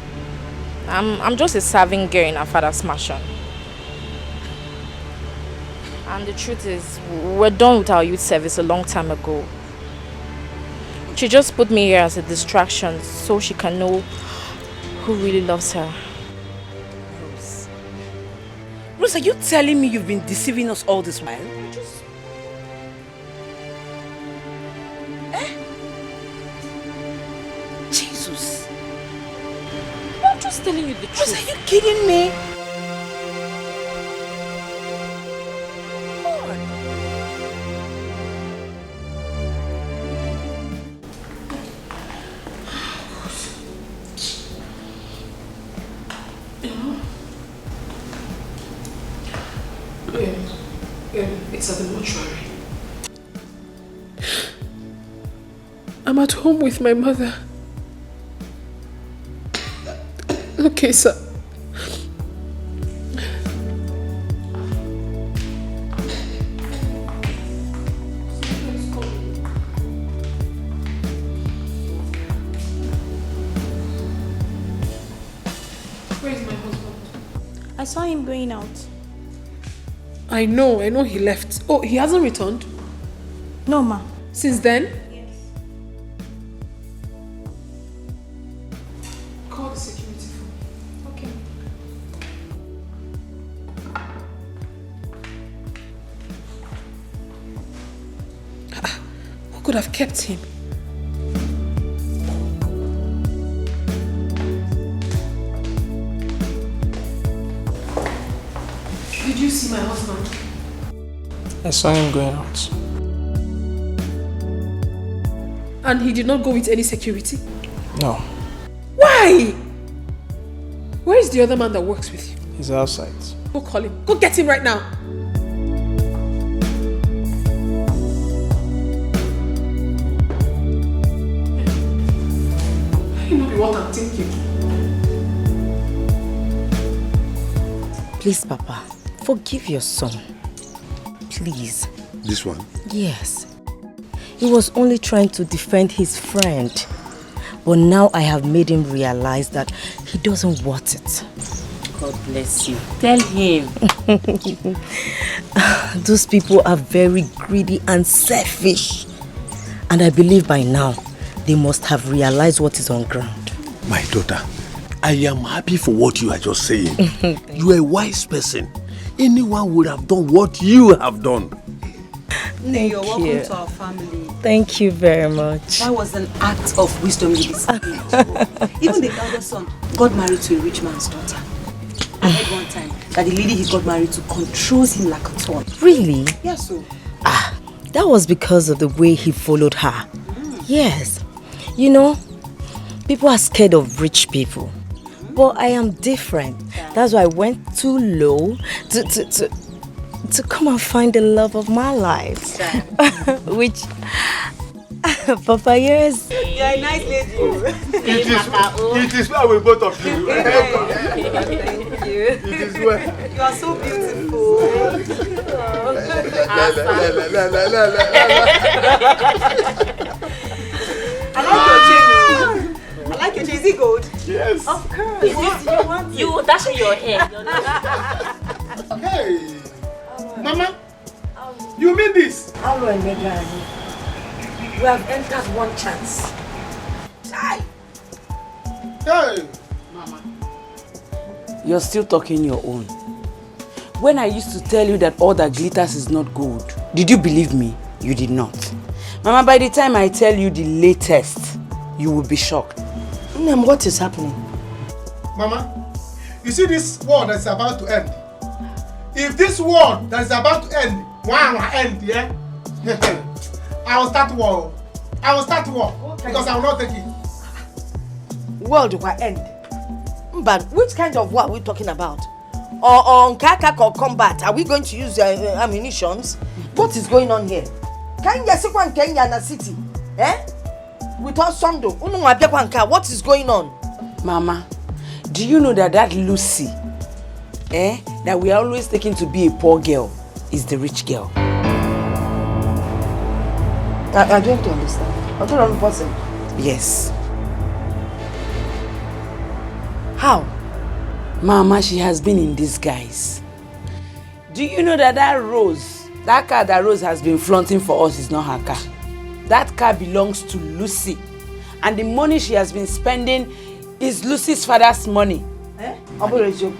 I'm just a serving girl in her father's mansion. And the truth is, we're done with our youth service a long time ago. She just put me here as a distraction so she can know who really loves her. Rose, are you telling me you've been deceiving us all this while? Jesus. I'm just telling you the truth. Rose, are you kidding me? It's at the mortuary. I'm at home with my mother. Okay, sir. Where is my husband? I saw him going out. I know he left. Oh, he hasn't returned? No, ma. Since then? Yes. Call the security phone. Okay. Who could have kept him? Did you see my husband? I saw him going out. And he did not go with any security? No. Why? Where is the other man that works with you? He's outside. Go call him. Go get him right now. You know what I'm thinking. Please, Papa, forgive your son. Please. This one? Yes. He was only trying to defend his friend. But now I have made him realize that He doesn't want it. God bless you. Tell him. Those people are very greedy and selfish. And I believe by now, they must have realized what is on ground. My daughter, I am happy for what you are just saying. You are a wise person. Anyone would have done what you have done. Thank you're welcome to our family. Thank you very much. That was an act of wisdom in this village. Even the elder son got married to a rich man's daughter. I heard one time that the lady he got married to controls him like a toy. Really? Yes, so. That was because of the way he followed her. Yes. You know, people are scared of rich people. But I am different. That's why I went too low to come and find the love of my life. Which Papa, yes. You're a nice lady. It is well with both of you. Thank you. It is well. You are so beautiful. I like your chain. Is it gold? Yes. Of course. You dashing your hair. Hey, Mama, you mean this? Hello, and Megan. We have entered one chance. Hey, Mama, you're still talking your own. When I used to tell you that all that glitters is not gold, did you believe me? You did not. Mama, by the time I tell you the latest, you will be shocked. Ma'am, what is happening? Mama, you see this war that's about to end? If this war that is about to end, yeah? I will start war. I will start war because I will not take it. World will end. But which kind of war are we talking about? Or on kakak or combat? Are we going to use ammunitions? What is going on here? Kenya na city, eh? With us Sondo, what is going on? Mama, do you know that Lucy, that we are always taking to be a poor girl, is the rich girl? I don't understand. I don't understand. Yes. How? Mama, she has been in disguise. Do you know that Rose, that car that Rose has been flaunting for us is not her car? That car belongs to Lucy. And the money she has been spending is Lucy's father's money. Mama, it's true.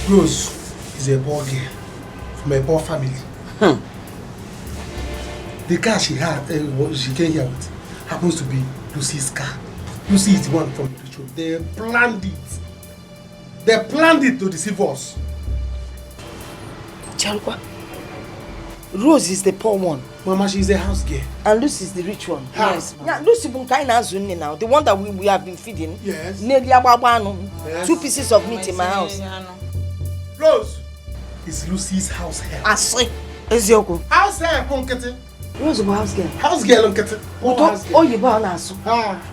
Rose is a poor girl from a poor family. The car she had, she came here with, happens to be Lucy's car. Lucy is the one from the show. They planned it. They planned it to deceive us. Chalwa, Rose is the poor one. Mama, she's a house girl. And Lucy is the rich one. Yes. Yeah, Lucy Bunkaina now, the one that we have been feeding. Yes. Yes. 2 pieces of meat in my house. Rose is Lucy's house help. Asri. Ezioko. House help, Unkete. Rose is house girl. House girl, Unkete. Oh, you born asu.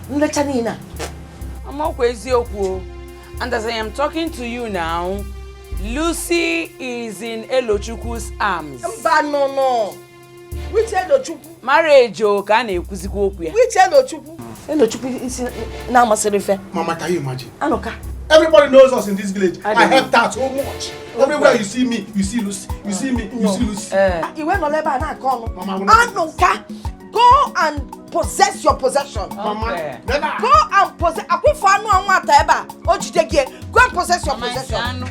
Nlechanina. I'm okay, Ezioko. And as I am talking to you now, Lucy is in Elochukwu's arms. No. Which Elochukwu? Marriage, can you kuziko? Which Elochukwu? Elochukwu is now Maserife. Mama, can you imagine? Anoka. Everybody knows us in this village. I help that so much. Everywhere you see me, you see Lucy. You see me, you see Lucy. You went on Leba and Anoka, go and possess your possession. Mama, go and possess. Go and possess your possession.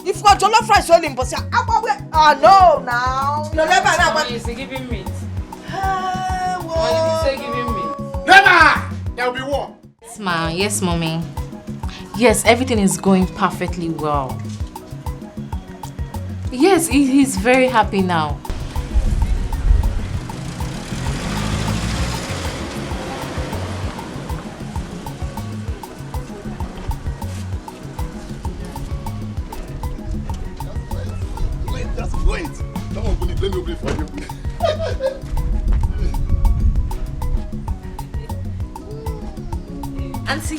If you got jollof rice only in possession, no, now. No, Mama, you say giving meat. What did you say giving meat? Never! There will be war. Yes, ma. Yes, mommy. Yes, everything is going perfectly well. Yes, he's very happy now. Wait. That one let me open for you. Auntie,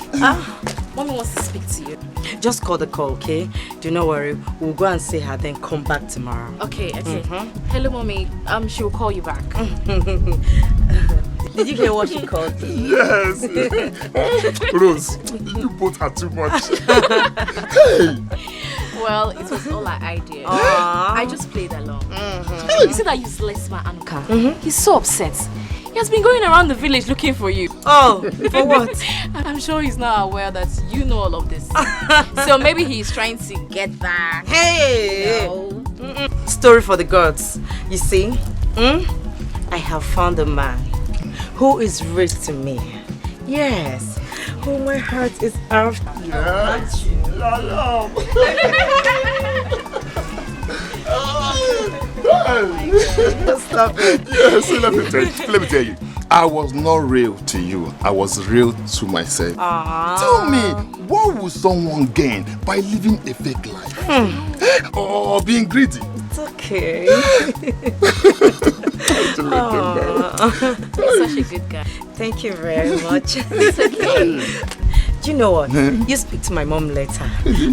mommy wants to speak to you. Just call the call, okay? Do not worry. We'll go and see her, then come back tomorrow. Okay. Hello, mommy. She will call you back. Did you hear what she called you? Yes. Rose, you both are too much. Hey. Well, it was all our idea. I just played along. You see that useless man, Anuka? He's so upset. He has been going around the village looking for you. Oh, for what? I'm sure he's not aware that you know all of this. So maybe he's trying to get back. Hey! You know? Story for the gods. You see, I have found a man who is rich to me. Yes, who my heart is after. Yes. Stop it. Yes, let me tell you. I was not real to you. I was real to myself. Tell me, what would someone gain by living a fake life? Or being greedy? It's okay. You're such a good guy. Thank you very much. It's okay. Do you know what? You speak to my mom later.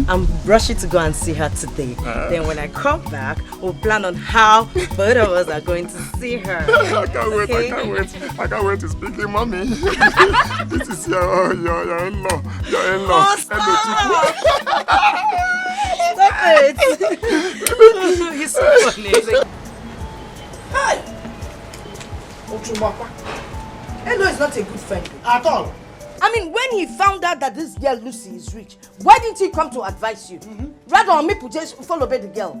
I'm rushing to go and see her today. Then when I come back, we'll plan on how both of us are going to see her. I can't wait, okay? I can't wait to speak to mommy. This is your in-law. Your in-law. Oh, stop! Stop it! You're so funny. Hi! Ochumapa. Elo is not a good friend. At all. I mean, when he found out that this girl Lucy is rich, why didn't he come to advise you? Rather on me to just follow the girl.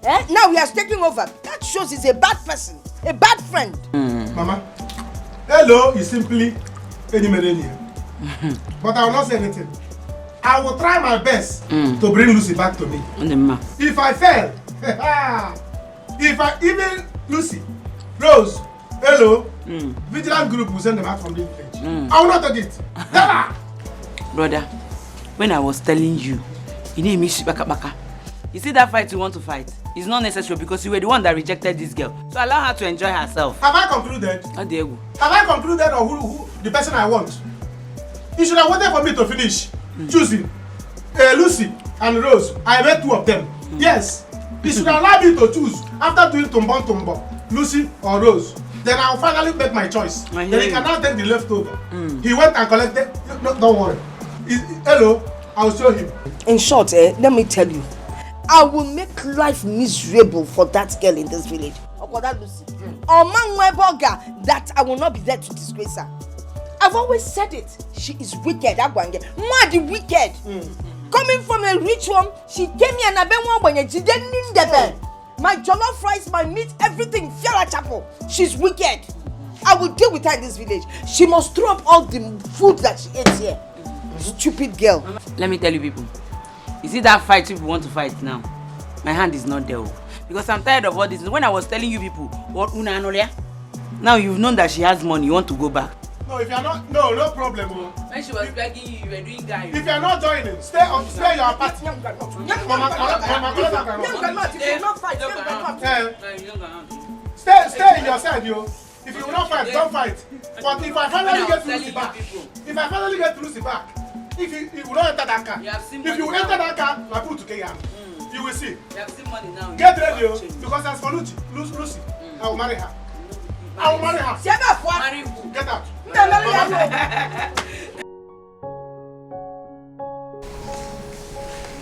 Now he has taken over. That shows he's a bad person, a bad friend. Mama, hello is simply any millennium. But I will not say anything. I will try my best to bring Lucy back to me. If I fail, even Lucy, Rose, hello, vigilant group will send them out from the village. I will not take it. Brother, when I was telling you, you need me baka. You see that fight you want to fight? It's not necessary because you were the one that rejected this girl. So allow her to enjoy herself. Have I concluded? Have I concluded on who the person I want? You should have waited for me to finish choosing Lucy and Rose. I made two of them. Yes. You should allow me to choose after doing Tumbo, Lucy or Rose. Then I'll finally make my choice. Then he can now take the leftover. He went and collected. No, don't worry. Hello, I'll show him. In short, let me tell you, I will make life miserable for that girl in this village. Or for that Lucy. Or man that I will not be there to disgrace her. I've always said it. She is wicked. Mad wicked. Coming from a rich one, she came here and I been one when she didn't need the bed. My jollof rice, my meat, everything, Fiala Chapel. She's wicked. I will deal with her in this village. She must throw up all the food that she ate here. Stupid girl. Let me tell you people. You see that fight people want to fight now? My hand is not there. Because I'm tired of all this. When I was telling you people, what Una Anolia? Now you've known that she has money, you want to go back. No, if you're not, no problem. When she was begging you, you were doing guy. If you're not joining, stay your party. Stay in your side, yo. If you will not fight, don't fight. But if I finally get Lucy back, if you will not enter that car, if you enter that car, I put to Kenya. You will see. You have seen money now. Get ready, yo. Because as for Lucy, I will marry her. I will marry her. Marry who? Get out.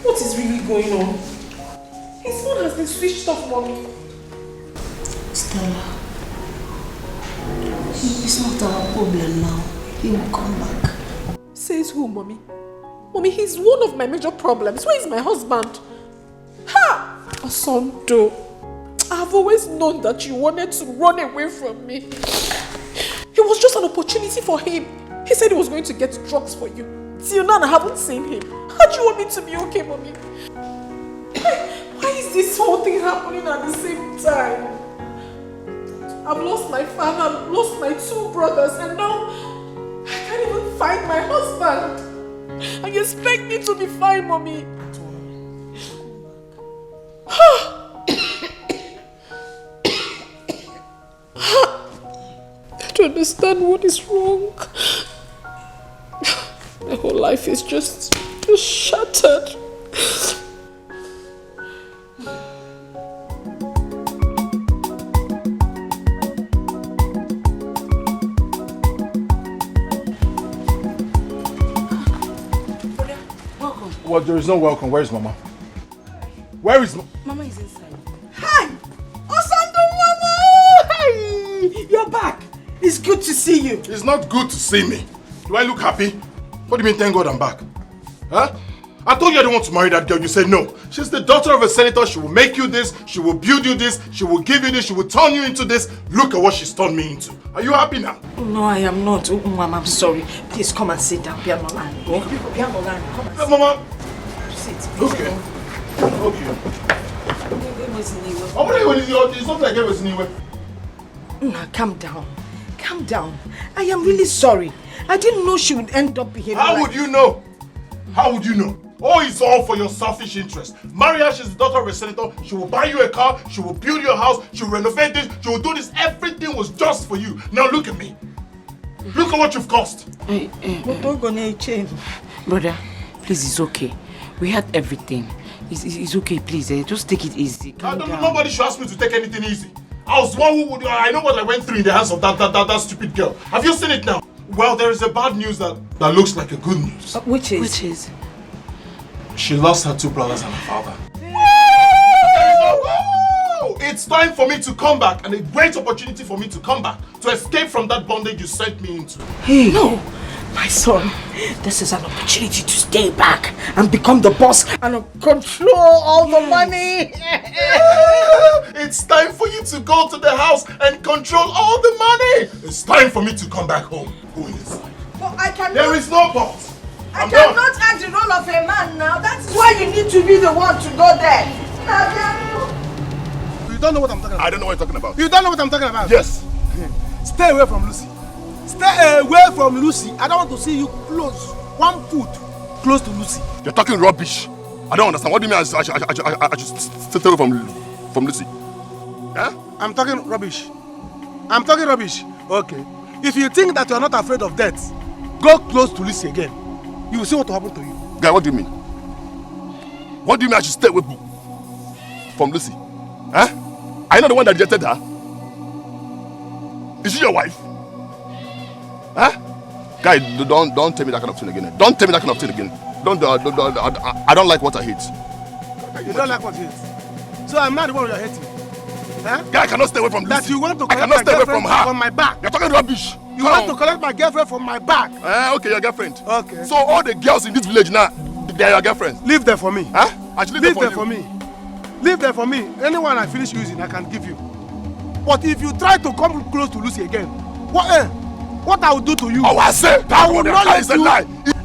What is really going on? His phone has been switched off, Mommy. Stella, it's not our problem now. He will come back. Says who, Mommy? Mommy, he's one of my major problems. Where is my husband? Ha! Tonto, I've always known that you wanted to run away from me. It was just an opportunity for him. He said he was going to get drugs for you. Till now, I haven't seen him. How do you want me to be okay, Mommy? Why is this whole thing happening at the same time? I've lost my father, I've lost my two brothers, and now I can't even find my husband. And you expect me to be fine, Mommy? I don't understand what is wrong. My whole life is just shattered. Well, there is no welcome. Where is Mama? Where is Mama is inside. Hi! Osando Mama! Hi! You're back. It's good to see you. It's not good to see me. Do I look happy? What do you mean, thank God I'm back? Huh? I told you I don't want to marry that girl. You said no. She's the daughter of a senator. She will make you this. She will build you this. She will give you this. She will turn you into this. Look at what she's turned me into. Are you happy now? No, I am not. Oh, Mama, I'm sorry. Please come and sit down. Pianolan. Pianolan, come and sit. Mama. Sit. Okay. Okay. It's not like I was anywhere. Nah, calm down. Calm down. I am really sorry. I didn't know she would end up behaving How like... would you know? How would you know? Oh, it's all for your selfish interest. Maria, she's the daughter of a senator. She will buy you a car. She will build your house. She will renovate this. She will do this. Everything was just for you. Now look at me. Look at what you've cost. Brother, please, it's okay. We had everything. It's okay, please. Just take it easy. Nobody should ask me to take anything easy. I was one who would... I know what I went through in the hands of that stupid girl. Have you seen it now? Well, there is a bad news that looks like a good news. Which is? She lost her 2 brothers and her father. It's time for me to come back, and a great opportunity for me to come back, to escape from that bondage you sent me into. Hey! No! My son, this is an opportunity to stay back and become the boss and control all the money. It's time for you to go to the house and control all the money. It's time for me to come back home. Go inside. But I cannot... There is no but. I cannot act the role of a man now. That's why you need to be the one to go there. You don't know what I'm talking about. I don't know what you're talking about. You don't know what I'm talking about? Yes. Stay away from Lucy. Stay away from Lucy. I don't want to see you close. 1 foot close to Lucy. You're talking rubbish. I don't understand. What do you mean I should stay away from Lucy? Huh? I'm talking rubbish. I'm talking rubbish. Okay. If you think that you're not afraid of death, go close to Lucy again. You will see what will happen to you. Guy, what do you mean? What do you mean I should stay away from Lucy? Huh? Are you not the one that rejected her? Is she your wife? Huh? Guy, don't tell me that kind of thing again. Don't tell me that kind of thing again. I don't like what I hate. You don't like what you hate? So I'm not the one you're hating. Huh? Guy, I cannot stay away from Lucy. That you want to I collect cannot my stay away girlfriend from her. from my back. You're talking rubbish. You want to collect my girlfriend from my back. Okay, your girlfriend. Okay. So all the girls in this village now, they are your girlfriends. Leave them for me. Huh? I should leave them for me. Leave them for me. Anyone I finish using, I can give you. But if you try to come close to Lucy again, what I will do to you? Oh, I say that I will not let you.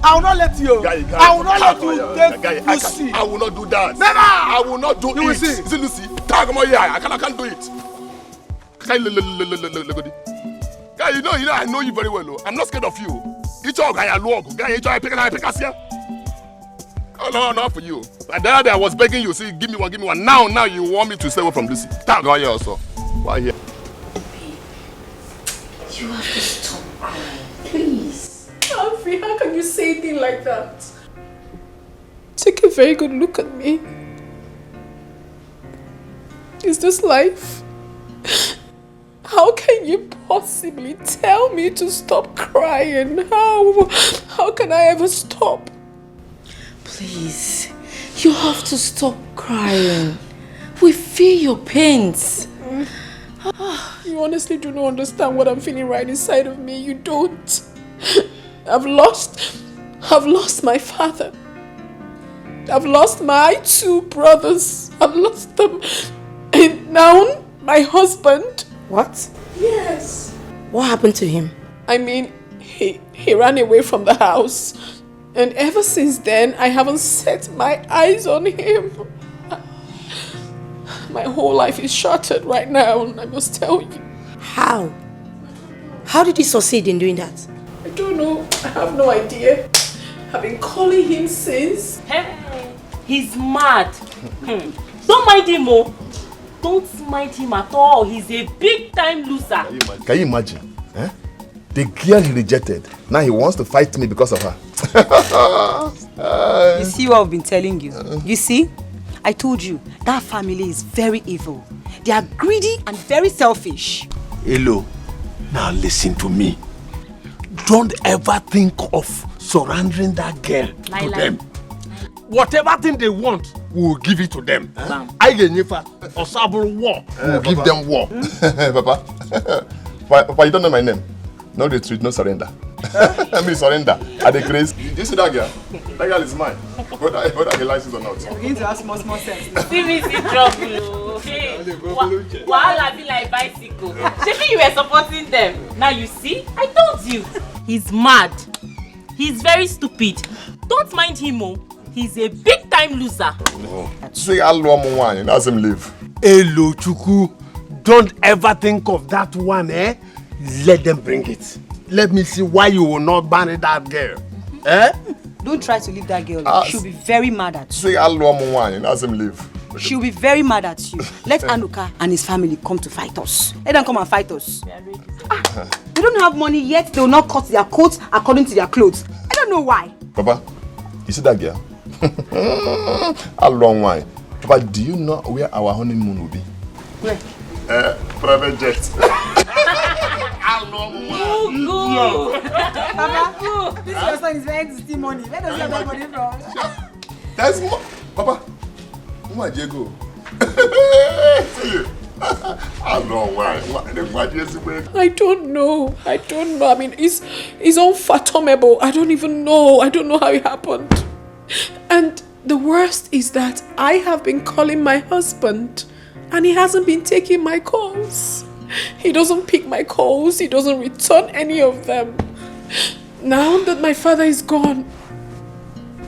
I will not let you. I will not let you take Lucy. I will not do that. Never. I will not do it. You will see. Is it Lucy? I can't do it. Guy, you know, I know you very well. I'm not scared of you. Each guy I love. Guy, each I pick here. Oh no, not for you. But the other day I was begging you, see, give me one. Now you want me to stay away from Lucy. Tag on here also. Why here? You have to stop crying, please. Alfie, how can you say a thing like that? Take a very good look at me. Is this life? How can you possibly tell me to stop crying? How can I ever stop? Please, you have to stop crying. We feel your pains. You honestly do not understand what I'm feeling right inside of me. You don't. I've lost my father. I've lost my 2 brothers. I've lost them. And now my husband. What? Yes. What happened to him? I mean, he ran away from the house. And ever since then, I haven't set my eyes on him. My whole life is shattered right now, I must tell you. How? How did he succeed in doing that? I don't know. I have no idea. I've been calling him since. Hey, he's mad. Don't mind him, oh. Don't mind him at all. He's a big-time loser. Can you imagine? Eh? The girl he rejected, now he wants to fight me because of her. You see what I've been telling you? You see? I told you, that family is very evil. They are greedy and very selfish. Hello, now listen to me. Don't ever think of surrendering that girl to them. whatever thing they want, we will give it to them. I get war. We'll give them war. Papa, Papa, you don't know my name. No retreat, no surrender. I mean surrender. At the grace. You see that girl? That girl is mine. Whether I get license or not. I'm beginning to have small sense. See me in trouble. Hey, Wahala be like bicycle. Maybe you were supporting them. Now you see, I told you. He's mad. He's very stupid. Don't mind him, oh. He's a big time loser. Say hello, Mwana, and ask him leave. Hello, Chuku. Don't ever think of that one, eh? Let them bring it. Let me see why you will not marry that girl. Eh? Don't try to leave that girl. She'll be very mad at you. Say hello, Mwana, and ask him leave. She'll be very mad at you. Let Anuka and his family come to fight us. Let them come and fight us. They don't have money yet. They will not cut their coats according to their clothes. I don't know why. Papa, you see that girl? A long while. Papa, do you know where our honeymoon will be? Where? Private jet. Papa, this your son is very to steal money. Where does he have that money from? That's more. Papa, where do you go? See you. I don't know why. I don't know. I mean, it's unfathomable. I don't even know. I don't know how it happened. And the worst is that I have been calling my husband and he hasn't been taking my calls. He doesn't pick my calls. He doesn't return any of them. Now that my father is gone,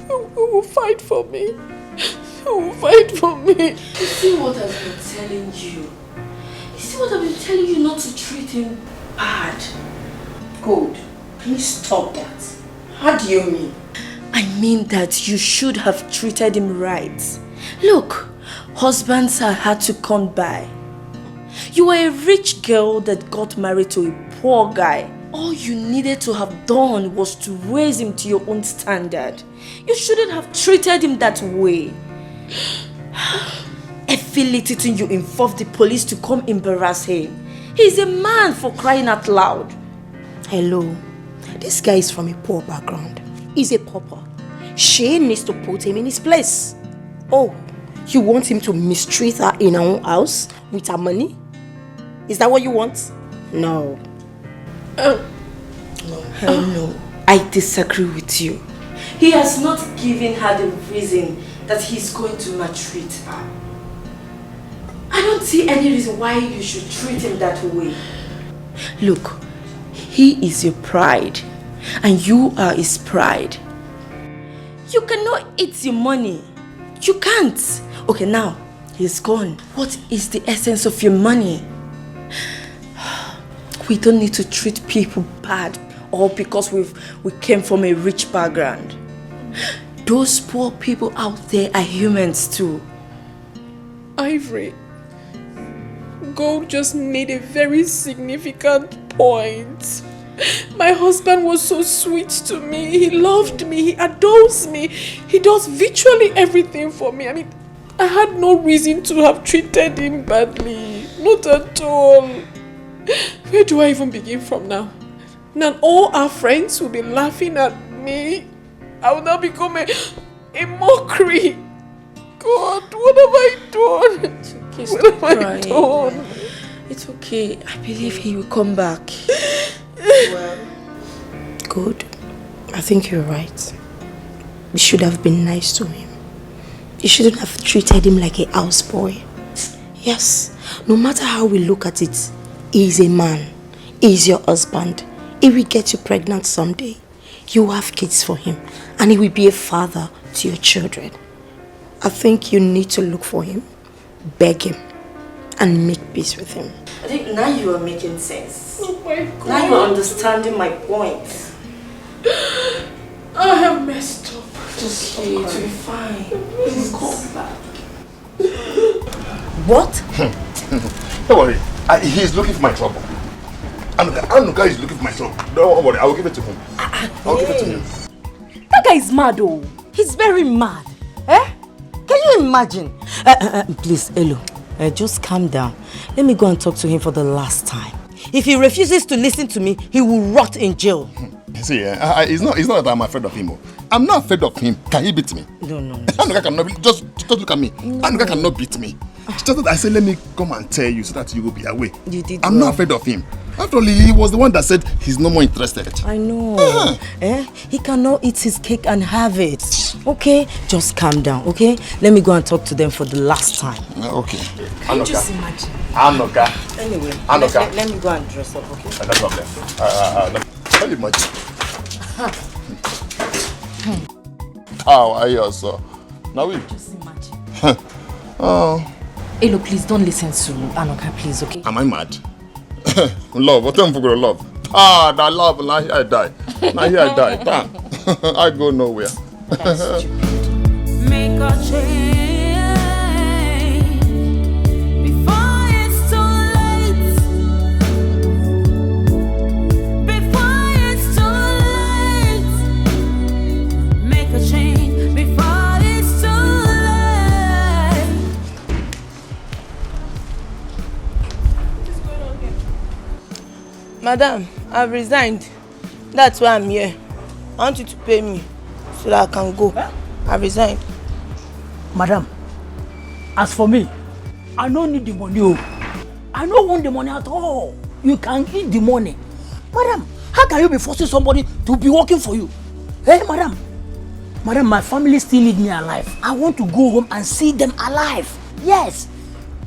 who will fight for me? Who will fight for me? You see what I've been telling you? You see what I've been telling you not to treat him bad? Good. Please stop that. How do you mean? I mean that you should have treated him right. Look, husbands are hard to come by. You were a rich girl that got married to a poor guy. All you needed to have done was to raise him to your own standard. You shouldn't have treated him that way. Every little thing you involved the police to come embarrass him. He's a man, for crying out loud. Hello, this guy is from a poor background. He's a pauper. She needs to put him in his place. Oh, you want him to mistreat her in her own house with her money? Is that what you want? No. No. I disagree with you. He has not given her the reason that he's going to maltreat her. I don't see any reason why you should treat him that way. Look, he is your pride and you are his pride. You cannot eat your money. You can't. Okay, now he's gone. What is the essence of your money? We don't need to treat people bad all because we came from a rich background. Those poor people out there are humans too. Ivory, Gold just made a very significant point. My husband was so sweet to me. He loved me. He adores me. He does virtually everything for me. I mean, I had no reason to have treated him badly. Not at all. Where do I even begin from now? Now all our friends will be laughing at me. I will now become a mockery. God, what have I done? It's okay, what have I crying. done? It's okay. I believe he will come back. Well, good. I think you're right. You should have been nice to him. You shouldn't have treated him like a houseboy. Yes, no matter how we look at it, he's a man. He's your husband. He will get you pregnant someday. You will have kids for him. And he will be a father to your children. I think you need to look for him, beg him, and make peace with him. I think now you are making sense. Oh my God. Now you are understanding my point. I have messed up. Just okay, to be fine. Please come back. What? Don't worry. He's looking for my trouble. Anuka is looking for my trouble. Don't worry. I will give it to him. I'll give it to him. That guy is mad, oh. He's very mad. Eh? Can you imagine? Please, Elo, just calm down. Let me go and talk to him for the last time. If he refuses to listen to me, he will rot in jail. See, it's not that I'm afraid of him. I'm not afraid of him. Can he beat me? No. Anuka cannot just look at me. No. Anuka cannot beat me. It's just that I said, let me come and tell you so that you will be away. You did I'm not afraid of him. After all, he was the one that said he's no more interested. I know. He cannot eat his cake and have it. Okay? Just calm down, okay? Let me go and talk to them for the last time. Okay. Can you just imagine? Anuka. Anyway, Anuka. let me go and dress up, okay? No problem. Can you imagine? How are you also? Now we just imagine. Elo, please don't listen to Anuka, please, okay? Am I mad? Love, what am I for love? That love, now here I die. Damn. I go nowhere. Make a change before it's too late. Before it's too late. Make a change before it's too late. Madam, I've resigned. That's why I'm here. I want you to pay me so that I can go. I've resigned. Madam, as for me, I don't need the money. I don't want the money at all. You can eat the money. Madam, how can you be forcing somebody to be working for you? Hey, madam. Madam, my family still need me alive. I want to go home and see them alive. Yes.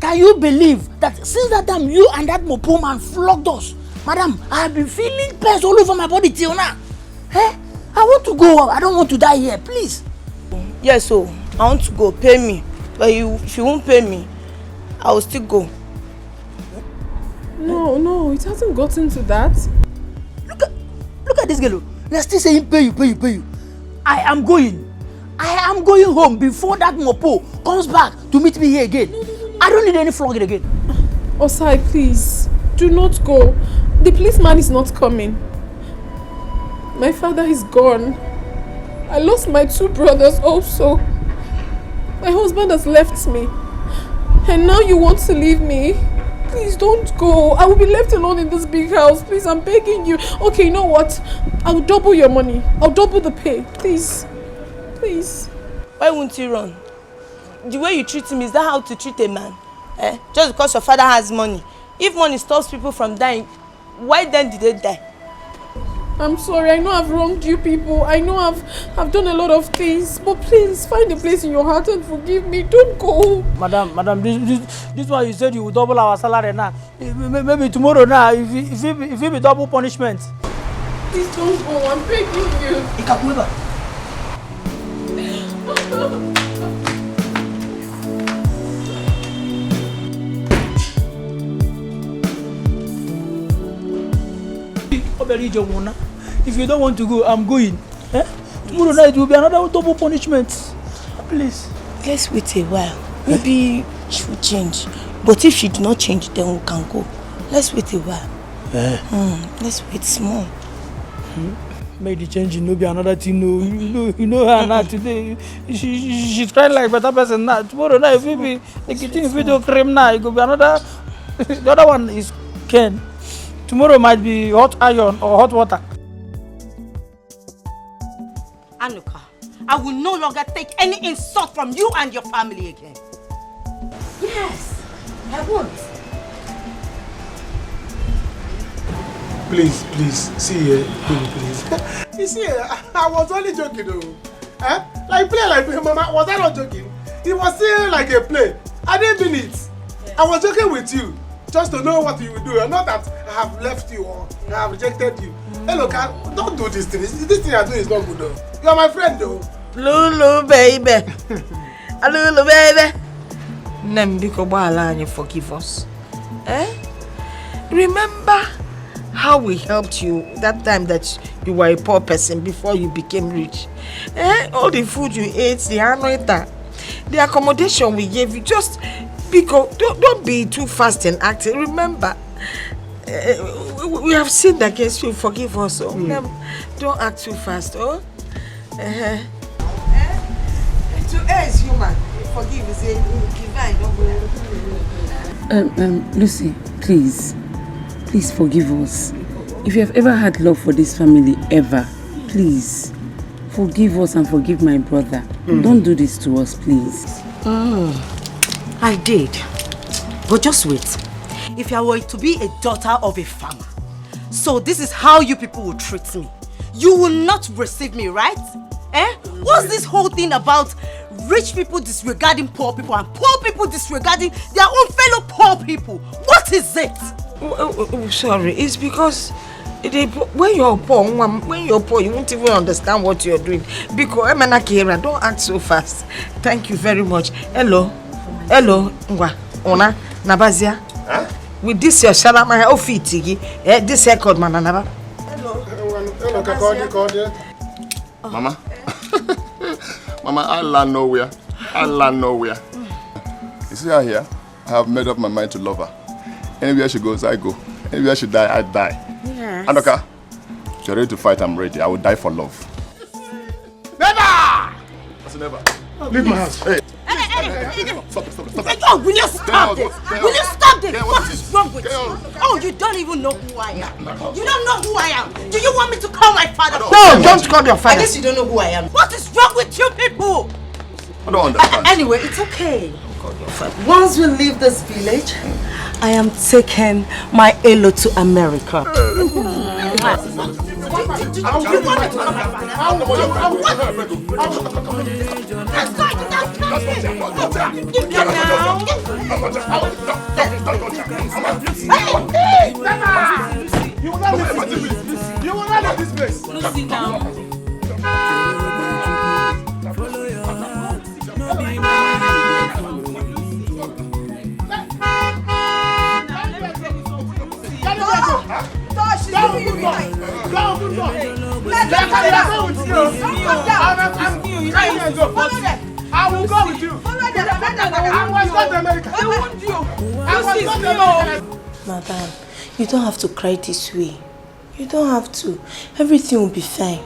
Can you believe that since that time you and that Mopo man flogged us? Madam, I have been feeling pains all over my body till now. Hey, I want to go home. I don't want to die here, please. Yes, so I want to go. Pay me. But if you won't pay me, I will still go. No, it hasn't gotten to that. Look at this girl. They're still saying pay you. I am going home before that Mopo comes back to meet me here again. I don't need any flogging again. Osai, please, do not go. The policeman is not coming. My father is gone. I lost my 2 brothers also. My husband has left me. And now you want to leave me? Please don't go. I will be left alone in this big house. Please, I'm begging you. Okay, you know what? I'll double your money. I'll double the pay. Please. Please. Why won't you run? The way you treat him, is that how to treat a man? Just because your father has money. If money stops people from dying, why then did they die? I'm sorry, I know I've wronged you people. I know I've done a lot of things. But please, find a place in your heart and forgive me. Don't go. Madam, this one you said you will double our salary now. Maybe tomorrow now, if it be double punishment. Please don't go, I'm begging you. If you don't want to go, I'm going. Tomorrow night will be another double punishment. Please. Let's wait a while. Maybe she will change. But if she do not change, then we can go. Let's wait a while. Let's wait small. Make the change, no be another thing. No, you know her now today. She's trying like better person now. Tomorrow night, if we be the kitchen video cream now, it could be another. The other one is Ken. Tomorrow might be hot iron or hot water. Anuka, I will no longer take any insult from you and your family again. Yes, I won't. Please, see here, please. You see, I was only joking though. Like play like Mama, was I not joking? It was still like a play. I didn't mean it. I was joking with you. Just to know what you will do, and not that I have left you or I have rejected you. Hey, look, don't do this thing. This thing I do is not good though. You are my friend though. Lulu baby. Lulu baby. Nembiko Bala, forgive us. Remember how we helped you that time that you were a poor person before you became rich? All the food you ate, the anoita, the accommodation we gave you, just because don't be too fast in acting. Remember, we have sinned against you. Forgive us. Don't act too fast. To err is human. Forgive is divine. Lucy, please forgive us. If you have ever had love for this family, ever, please, forgive us and forgive my brother. Don't do this to us, please. I did. But just wait. If I were to be a daughter of a farmer, so this is how you people will treat me. You will not receive me, right? What's this whole thing about rich people disregarding poor people and poor people disregarding their own fellow poor people? What is it? Sorry, it's because when you're poor, you won't even understand what you're doing. Because don't act so fast. Thank you very much. Hello, Ona, Nabazia. With this your shalama ofitigi, this record man anaba. Hello, Mama. Mama, I land nowhere. You see her here? I have made up my mind to love her. Anywhere she goes, I go. Anywhere she die, I die. Yes. Anoka, if you're ready to fight, I'm ready. I will die for love. Never! That's never. Leave my house. Hey. Stop. Will you stop this? Will you stop this? What is wrong with you? Oh, you don't even know who I am. You don't know who I am. Do you want me to call my father? No, don't call your father. I guess you don't know who I am. What is wrong with you people? I don't understand. Anyway, it's okay. Once we leave this village, I am taking my Elo to America. You will not leave this place. Lucy, now. I will go with you. I was not America. I was not America. Madam, you don't have to cry this way. You don't have to. Everything will be fine.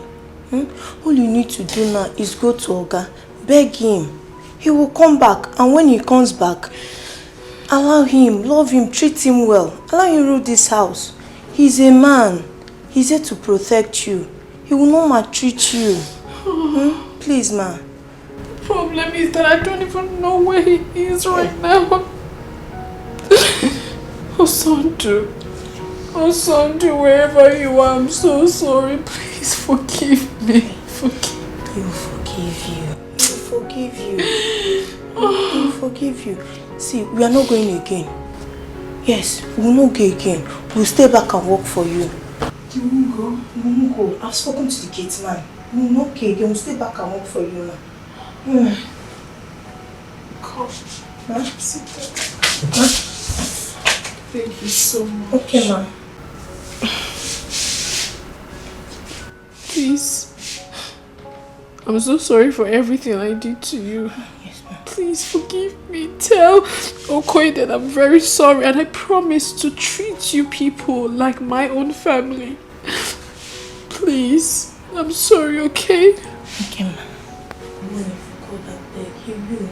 All you need to do now is go to Oga, beg him. He will come back, and when he comes back, allow him, love him, treat him well. Allow him rule this house. He's a man. He's here to protect you. He will not maltreat you. Please, ma. The problem is that I don't even know where he is right now. Tonto, wherever you are, I'm so sorry. Please forgive me. He will forgive you. He will forgive you. He will forgive you. See, we are not going again. Yes, we will not go again. We'll stay back and work for you. You won't go? We won't go. I've spoken to the gate man. We will not go again. We'll stay back and work for you now. Come. Huh? Sit down. Thank you so much. Okay, ma'am. Please. I'm so sorry for everything I did to you. Yes, ma'am. Please forgive me. Tell Okoye that I'm very sorry and I promise to treat you people like my own family. Please. I'm sorry, okay? Okay, ma'am. Go back there. He will.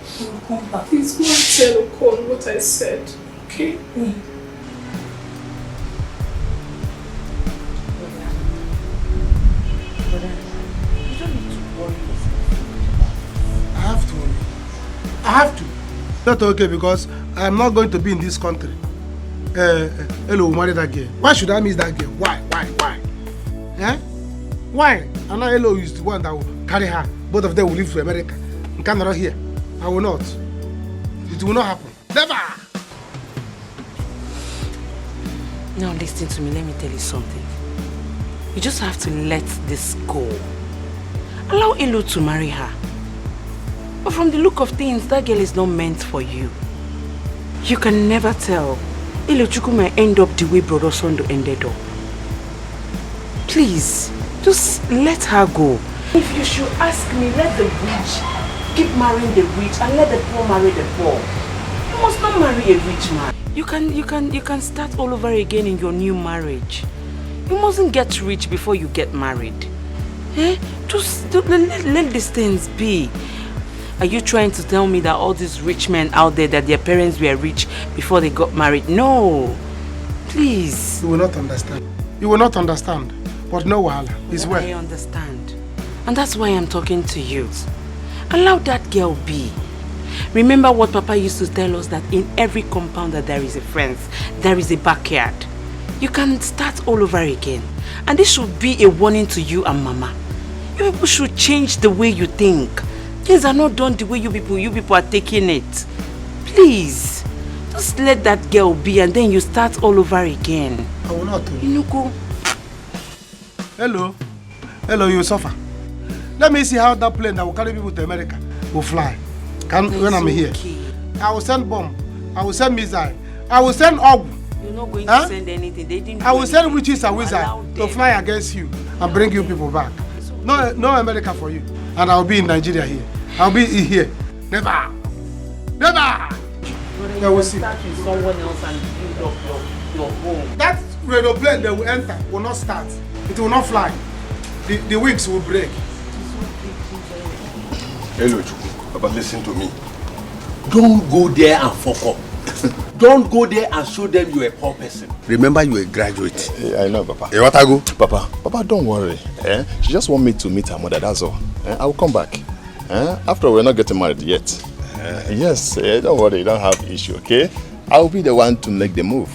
He will come back. Please go and tell Okoye what I said. Okay? I have to. Not okay because I'm not going to be in this country. Hello, marry that girl. Why should I miss that girl? Why? Why? And now Hello is the one that will carry her. Both of them will leave to America. In Canada here. I will not. It will not happen. Never! Now listen to me, let me tell you something. You just have to let this go. Allow Elo to marry her. But from the look of things, that girl is not meant for you. You can never tell. Ilochukwu might end up the way Brother Sondo ended up. Please, just let her go. If you should ask me, let the rich keep marrying the rich and let the poor marry the poor. You must not marry a rich man. You can start all over again in your new marriage. You mustn't get rich before you get married. Just let these things be. Are you trying to tell me that all these rich men out there, that their parents were rich before they got married? No. Please. You will not understand. You will not understand. But no wahala. It's well. I understand. And that's why I'm talking to you. Allow that girl be. Remember what Papa used to tell us, that in every compound that there is a fence, there is a backyard. You can start all over again. And this should be a warning to you and Mama. You people should change the way you think. Things are not done the way you people are taking it. Please, just let that girl be and then you start all over again. I will not. You go. Hello. Hello, you suffer. Let me see how that plane that will carry people to America will fly. When I'm here. I will send bomb. I will send missile. I will send orb. You're not going to send anything. They didn't. I will send witches and wizards to fly against you and bring you people back. No America for you. And I'll be in Nigeria here. I'll be here. Never. Never. You will start with someone else and build up your home. That radio plane they will enter will not start. It will not fly. The wings will break. Hello, Chuku. Papa, listen to me. Don't go there and fuck up. Don't go there and show them you're a poor person. Remember, you're a graduate. Yeah, I know, Papa. Hey, what I go? Papa, don't worry. She just want me to meet her mother, that's all. I will come back. After all, we're not getting married yet. Yes, don't worry, you don't have issue, okay? I'll be the one to make the move.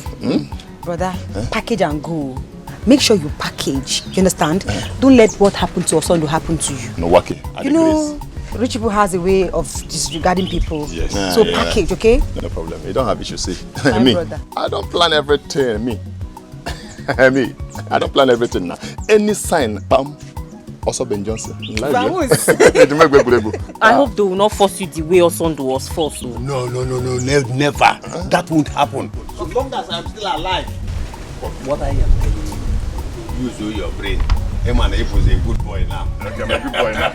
Brother, package and go. Make sure you package. You understand? Don't let what happened to Osondo happen to you. No, Waki. You know, rich people has a way of disregarding people. Yes. So package, okay? No problem. You don't have issue, see. My Me, brother. I don't plan everything. Me, I don't plan everything now. Any sign, bam. Also Ben Johnson. Vamos. I hope they will not force you the way Osondo was forced. No, never. That won't happen. As long as I'm still alive. But what I am telling you, use your brain. Hey man, he was a good boy now. Okay, I'm a good boy now.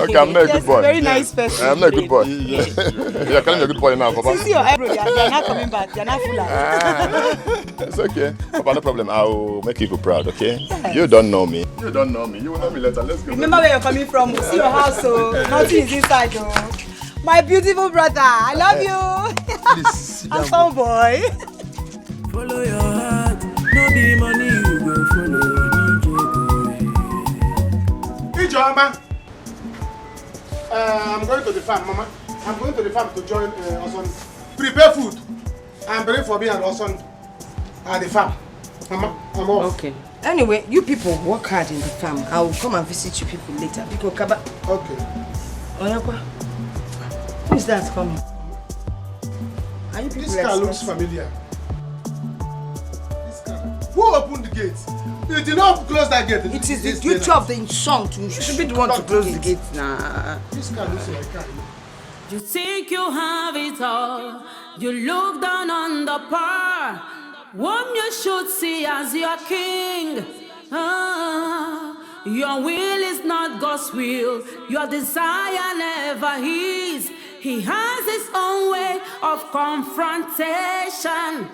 Okay, I'm not a good boy. Very nice person. I'm not a good boy. You're calling me a good boy now, Papa. See your eyebrow, you're not coming back. You're not full. It's okay. Papa, no problem. I'll make you proud, okay? Yes. You don't know me. You don't know me. You will know me later. Let's go. Remember where you're coming from. See your house, so nothing is inside, though. My beautiful brother, I love you. Please, handsome boy. Follow your heart, no be money you go follow. Ijoma, I'm going to the farm, Mama. I'm going to the farm to join Oson. Prepare food and bring for me and Oson at the farm. Mama, I'm off. Okay. Anyway, you people work hard in the farm. I will come and visit you people later. Okay. Oyakwa, who is that coming? Are you people This car looks familiar. Who opened the gate? You did not close that gate. It is the duty of the son to. You should be the one to close the gate now. This car looks like a car. You think you have it all. You look down on the poor. Whom you should see as your king. Your will is not God's will. Your desire never is. He has his own way of confrontation.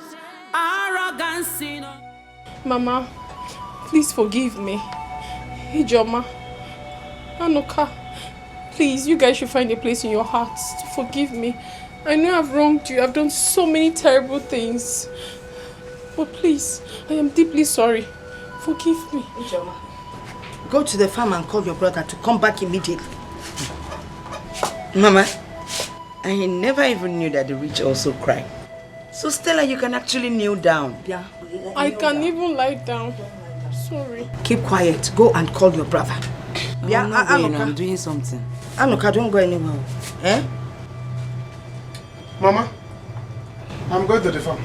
Arrogance, you know. Mama, please forgive me. Ijoma, Anuka, please, you guys should find a place in your hearts to forgive me. I know I've wronged you. I've done so many terrible things. But please, I am deeply sorry. Forgive me. Ijoma, go to the farm and call your brother to come back immediately. Mama, I never even knew that the rich also cry. So Stella, you can actually kneel down. Yeah. I can't even lie down. Sorry. Keep quiet. Go and call your brother. Yeah, I'm doing something. Anuka, don't go anywhere. Eh? Mama, I'm going to the farm.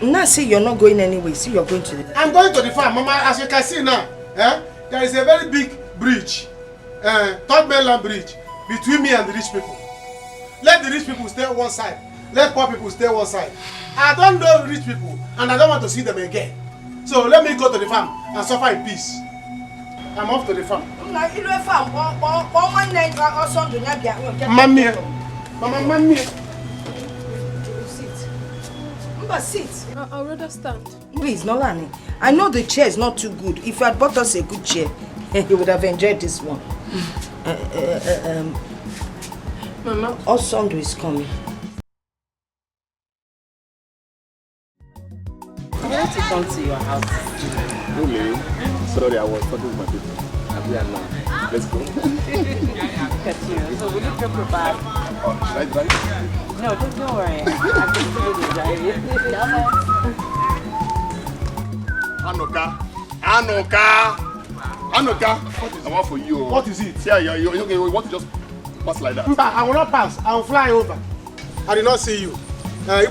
Now see you're not going anywhere. See you're going to the... I'm going to the farm, Mama. As you can see now, there is a very big bridge, third mainland bridge, between me and the rich people. Let the rich people stay on one side. Let poor people stay on one side. I don't know rich people, and I don't want to see them again. So let me go to the farm and suffer in peace. I'm off to the farm. Mamma, Mama, sit. I'll rather stand. Please, Nolani. I know the chair is not too good. If you had bought us a good chair, you would have enjoyed this one. Mama, Osondo is coming. wanted to come to your house. Really? Sorry, I was talking to my people. I'm here now. Let's go. Look at you. So will you drop your bag? Right. No, don't worry. I'm just going to drive it. Anoka! What is it for you? What is it? Yeah, you want to just pass like that? I will not pass. I will fly over. I did not see you. I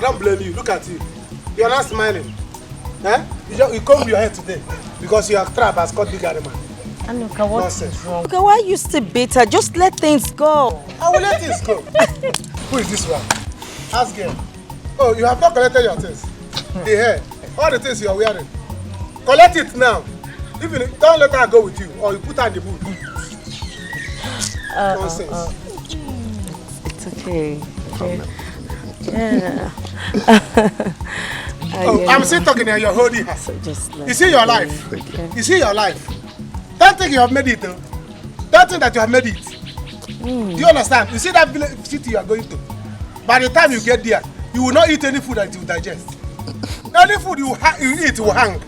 don't blame you. Look at you. You are not smiling. Eh? You combed your head today because your trap has caught big animal. Anuka, what's wrong? Anuka, why are you still bitter? Just let things go. I will let things go. Who is this one? Ask him. Oh, you have not collected your things. The hair, all the things you are wearing. Collect it now. Even don't let her go with you, or you put her in the boot. Nonsense. It's okay. Yeah. I'm still talking and you're holding her. You see your life. You see your life. Don't think you have made it though. Don't think that you have made it. Do you understand? You see that village city you are going to. By the time you get there, you will not eat any food that you digest. Any food you eat will hang.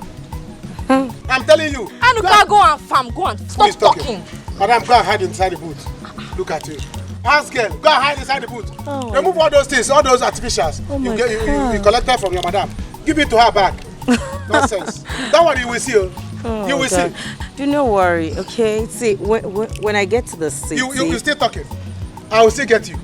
I'm telling you. Anuka, go and farm. Go and stop talking. Madam, go and hide inside the boot. Look at you. Ask girl, go and hide inside the boot. Remove all those things, all those artificials. You collected from your madam. Give it to her back. Nonsense. Don't worry, you will see. You will see. Do not worry, okay? See, when I get to the city... You still talking. I will still get you.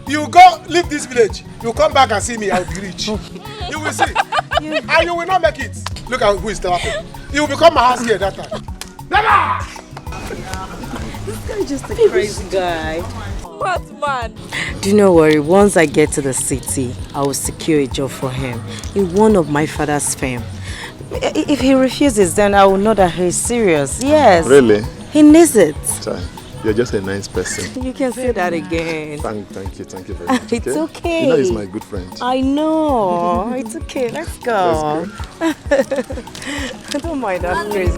You go leave this village. You come back and see me, I will be rich. You will see. And you will not make it. Look at who is talking. You will become my house girl that time. Never! This guy is just a crazy guy. What man? Do not worry, once I get to the city, I will secure a job for him in one of my father's firm. If he refuses, then I will know that he's serious. Yes. Really? He needs it. You're just a nice person. You can say that again. Thank you very much. It's okay. You know he's my good friend. I know. It's okay. Let's go. Don't mind that crazy.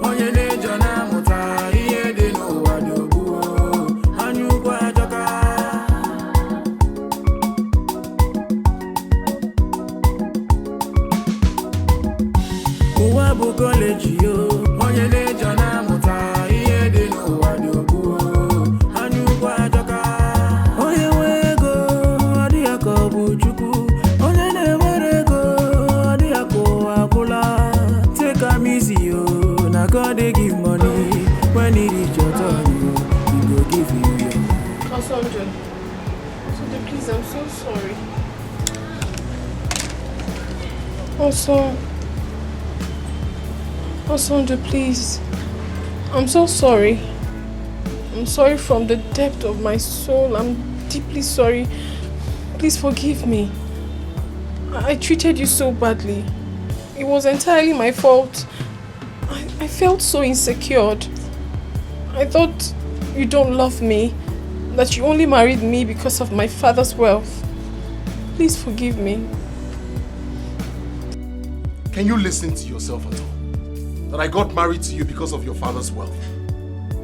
God they give money when it is your turn, he will give you your. Osonjo, please, I'm so sorry. Osonjo, please. I'm so sorry. I'm sorry from the depth of my soul. I'm deeply sorry. Please forgive me. I treated you so badly. It was entirely my fault. I felt so insecure. I thought you don't love me, that you only married me because of my father's wealth. Please forgive me. Can you listen to yourself at all? That I got married to you because of your father's wealth.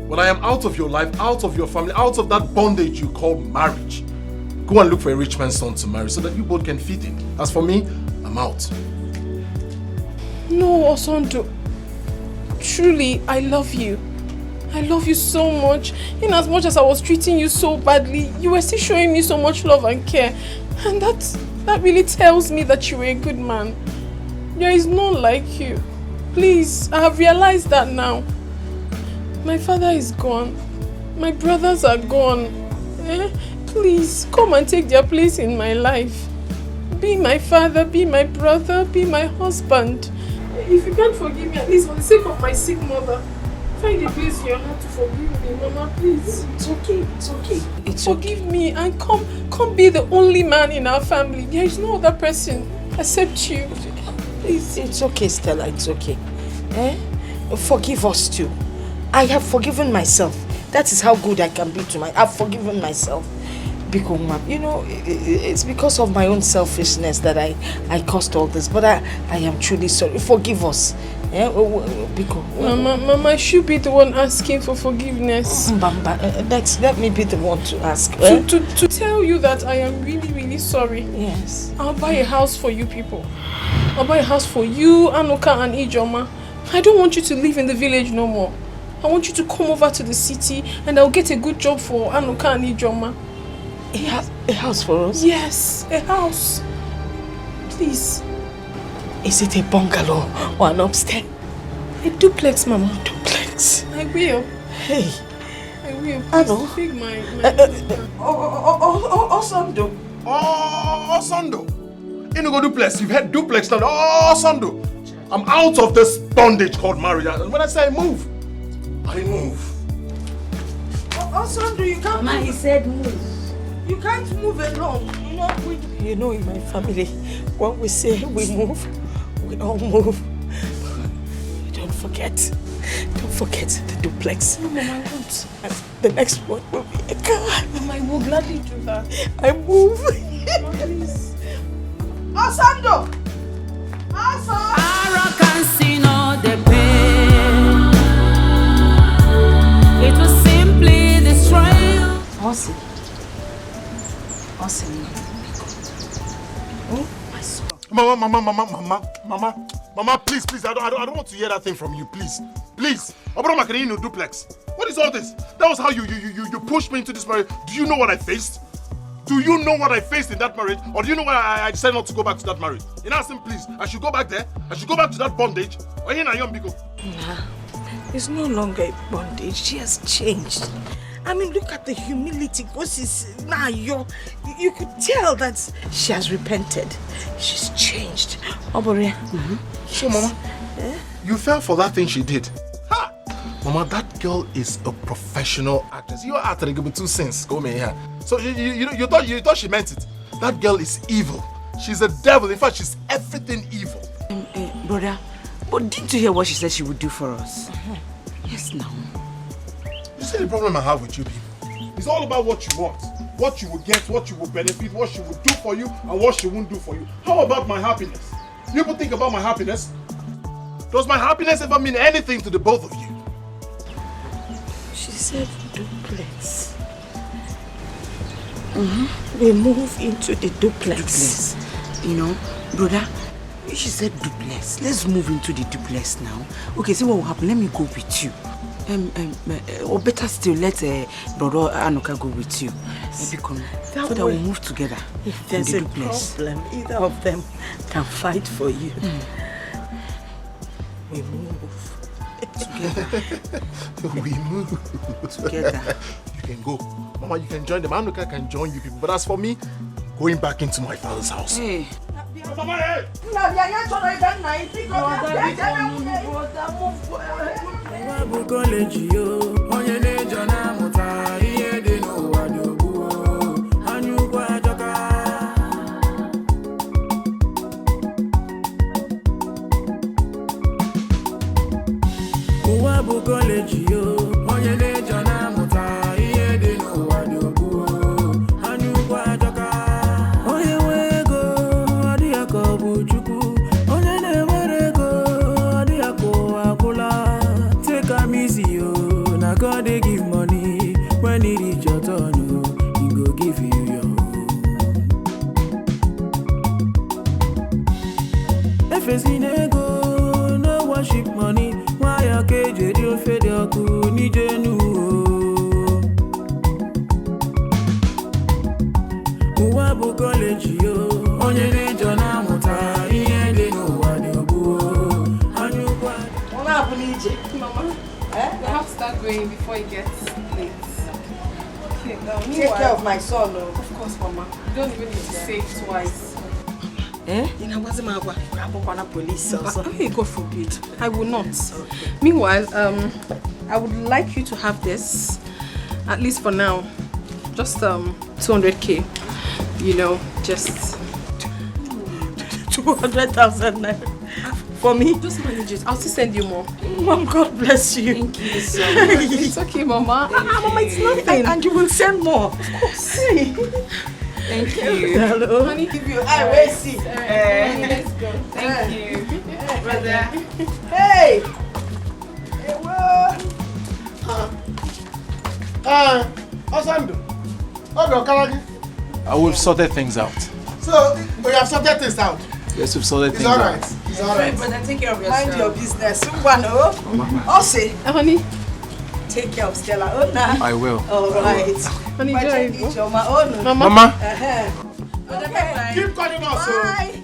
When I am out of your life, out of your family, out of that bondage you call marriage, go and look for a rich man's son to marry so that you both can feed him. As for me, I'm out. No, Osonjo. Truly, I love you. I love you so much. In as much as I was treating you so badly, you were still showing me so much love and care. And that really tells me that you were a good man. There is none like you. Please, I have realized that now. My father is gone. My brothers are gone. Please, come and take their place in my life. Be my father, be my brother, be my husband. If you can't forgive me, at least for the sake of my sick mother, find a place in your heart to forgive me, Mama, please. It's okay, it's okay. Forgive me and come be the only man in our family. There is no other person except you. Please. It's okay, Stella, it's okay. Forgive us too. I have forgiven myself. That is how good I can be to I've forgiven myself. Because, you know, it's because of my own selfishness that I caused all this. But I am truly sorry. Forgive us. Mama, I should be the one asking for forgiveness. Let me be the one to ask. To tell you that I am really, really really sorry. Yes. I'll buy a house for you people. I'll buy a house for you, Anuka and Ijoma. I don't want you to live in the village no more. I want you to come over to the city and I'll get a good job for Anuka and Ijoma. A house for us? Yes, a house. Please. Is it a bungalow or an upstairs? A duplex, Mama. Duplex. I will. Hey. I will. I Please know. big my Osando. Oh, Osando. You know, go duplex. You've had duplex now. Oh, Osando. I'm out of this bondage called marriage. And when I say move, I move. Osando, you can't Mama, move. he said move. You can't move alone. You know, in my family, when we say we move, we all move. Don't forget the duplex. No, Mama, I won't. And the next one will be a car. Mama, I will gladly do that. I move. Mama, please. Osando! Arrogance in all the pain. It will simply destroy you. Awesome. Oh, my son. Mama, please, I don't want to hear that thing from you, please. Obroma can you duplex. What is all this? That was how you pushed me into this marriage. Do you know what I faced? Do you know what I faced in that marriage? Or do you know why I decided not to go back to that marriage? In Asim, please, I should go back there. I should go back to that bondage. Or here na young Biko. Nah, it's no longer a bondage. She has changed. I mean, look at the humility. Now you could tell that she has repented. She's changed. Obore. So, Mama, you fell for that thing she did. Ha! Mama, that girl is a professional actress. You are acting with two sins. Go me here. So you thought she meant it. That girl is evil. She's a devil. In fact, she's everything evil. Brother, but didn't you hear what she said she would do for us? Yes, now. You see the problem I have with you people? It's all about what you want. What you will get, what you will benefit, what she will do for you, and what she won't do for you. How about my happiness? You people think about my happiness? Does my happiness ever mean anything to the both of you? She said duplex. We move into the duplex. You know, brother, she said duplex. Let's move into the duplex now. Okay, see what will happen. Let me go with you. Or better still, let brother Anuka go with you. Yes. So that we'll move together. If there's a problem, either of them can fight for you. We move together. We move together. You can go. Mama, you can join them. Anuka can join you people. But as for me, going back into my father's house. Hey. Mama, hey! God they give money when it reach your turn, he go give you your own. If it's in ego, no worship money. Why a cage you fed your cool ni jenu? Uwabu college yo, onye ne jona muta iye de no wadobu. Anyukwa. What happened, EJ? Mama. We have to start going before it gets late. Okay, take care of my son. Of course, Mama. You don't even need to say it twice. You know, what's my police also. God forbid. I will not. Okay. Meanwhile, I would like you to have this, at least for now, just 200k. You know, just 200,000 naira. For me? Just manage it. I'll still send you more. Mom, God bless you. Thank you so much. It's okay, Mama. Mama, it's nothing. And you will send more. Of course. Thank you. Hello. Honey, give you. I will see. Let's go. Thank you. Brother. Hey! Osando. Ogo Kalagi. We've sorted things out. So, we have sorted things out. Yes, we've sorted It's things all out. right. It's all right. Brother, take care of yourself. Mind your business. Also, honey, take care of Stella. Oh, nah. I will. All right. Honey, Mama. Okay. Keep calling us. Bye.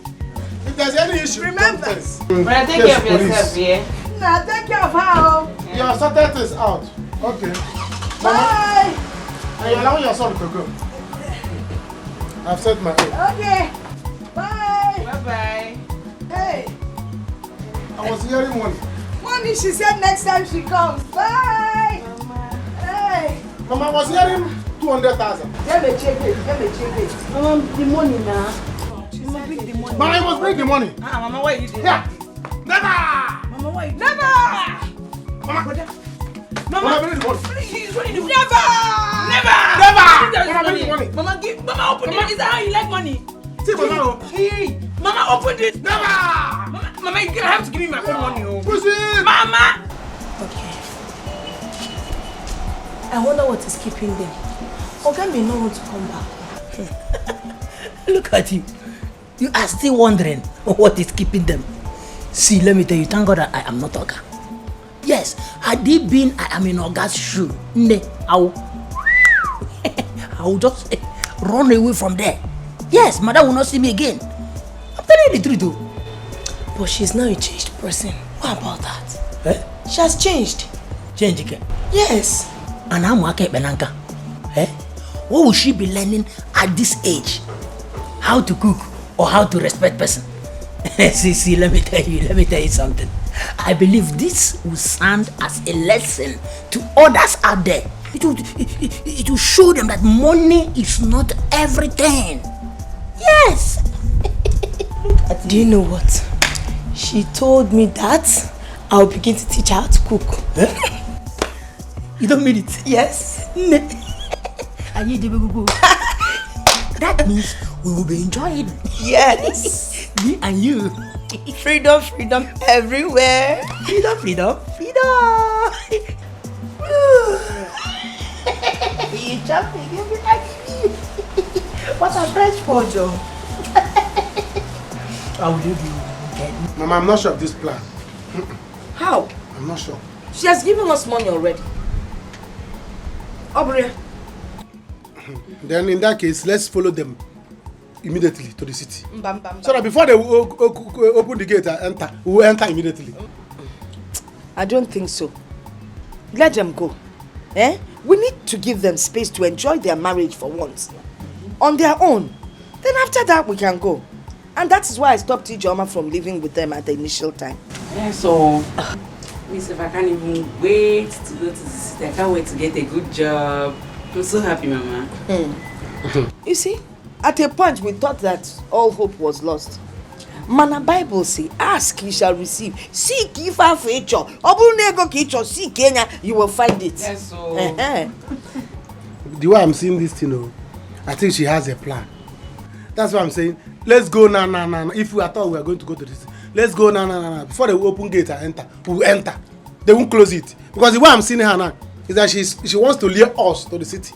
If there's any issue, remember. Brother, take care of yourself, yeah? Nah, take care of her. You have sorted things out. Okay. Bye. And you're allowing your son to go. I've said my own. Okay. Bye. Bye-bye. Hey. I was hearing one. Mommy, she said next time she comes. Bye. Hey. Mama, I was hearing 200,000. Let me check it. Mama, the money now. Mama, bring the money. Mama, I must bring the money. Mama, why you doing? Yeah. Never. Mama, why you Never. Mama, bring the money. Please, what are you doing? Never. Mama, bring the money. Mama, open it. Is that how you like money? See, Mama. Hey, Mama, open it. Never. Mama, you're gonna have to give me my own money. Push it. Mama. Okay. I wonder what is keeping them. Oga may not want to come back. Look at you. You are still wondering what is keeping them. See, let me tell you, thank God that I am not Oga. Yes, had it been I am in Oga's shoe, I will just run away from there. Yes, mother will not see me again. I'm telling you the truth though. But she's now a changed person. What about that? Eh? She has changed. Change again. Yes. And I'm working Benanka. Eh? What will she be learning at this age? How to cook or how to respect person? see, let me tell you something. I believe this will stand as a lesson to others out there. It will show them that money is not everything. Yes. Do you know what? She told me that I'll begin to teach her how to cook. You don't mean it? Yes. That means we will be enjoying. Yes. Me and you. Freedom everywhere. Freedom. You jumping, you be like me. What a fresh photo. How will you be? Mama, I'm not sure of this plan. How? I'm not sure. She has given us money already. Aubrey. Then in that case, let's follow them immediately to the city. So that before they open the gate and enter, we will enter immediately. I don't think so. Let them go. We need to give them space to enjoy their marriage for once. On their own. Then after that, we can go. And that is why I stopped Ijeoma from living with them at the initial time. Yeah, so, Miss, if I can't even wait to go to the city, I can't wait to get a good job. I'm so happy, Mama. You see, at a point we thought that all hope was lost. Mana Bible say, ask you shall receive. Seek ye for future. Seek Kenya, you will find it. Yes, so. The way I'm seeing this thing, I think she has a plan. That's why I'm saying, let's go now. If we thought we are going to go to this, let's go now. Before they open gate and enter, we will enter. They won't close it. Because the way I'm seeing her now is that she wants to lure us to the city.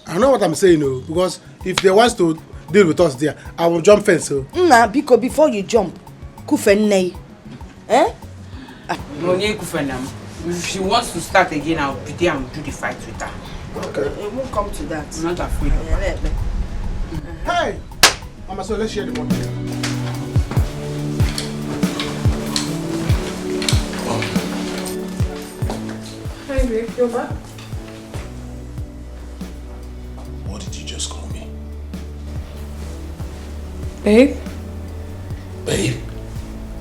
I know what I'm saying, because if they want to deal with us there, I will jump fence. Nah, because before you jump, kufenei. If she wants to start again, I'll be there and do the fight with her. Okay. It won't come to that. I'm not afraid of her. Hey! Mama, so let's share the money. Hi, babe. You're back? What did you just call me? Babe? Babe?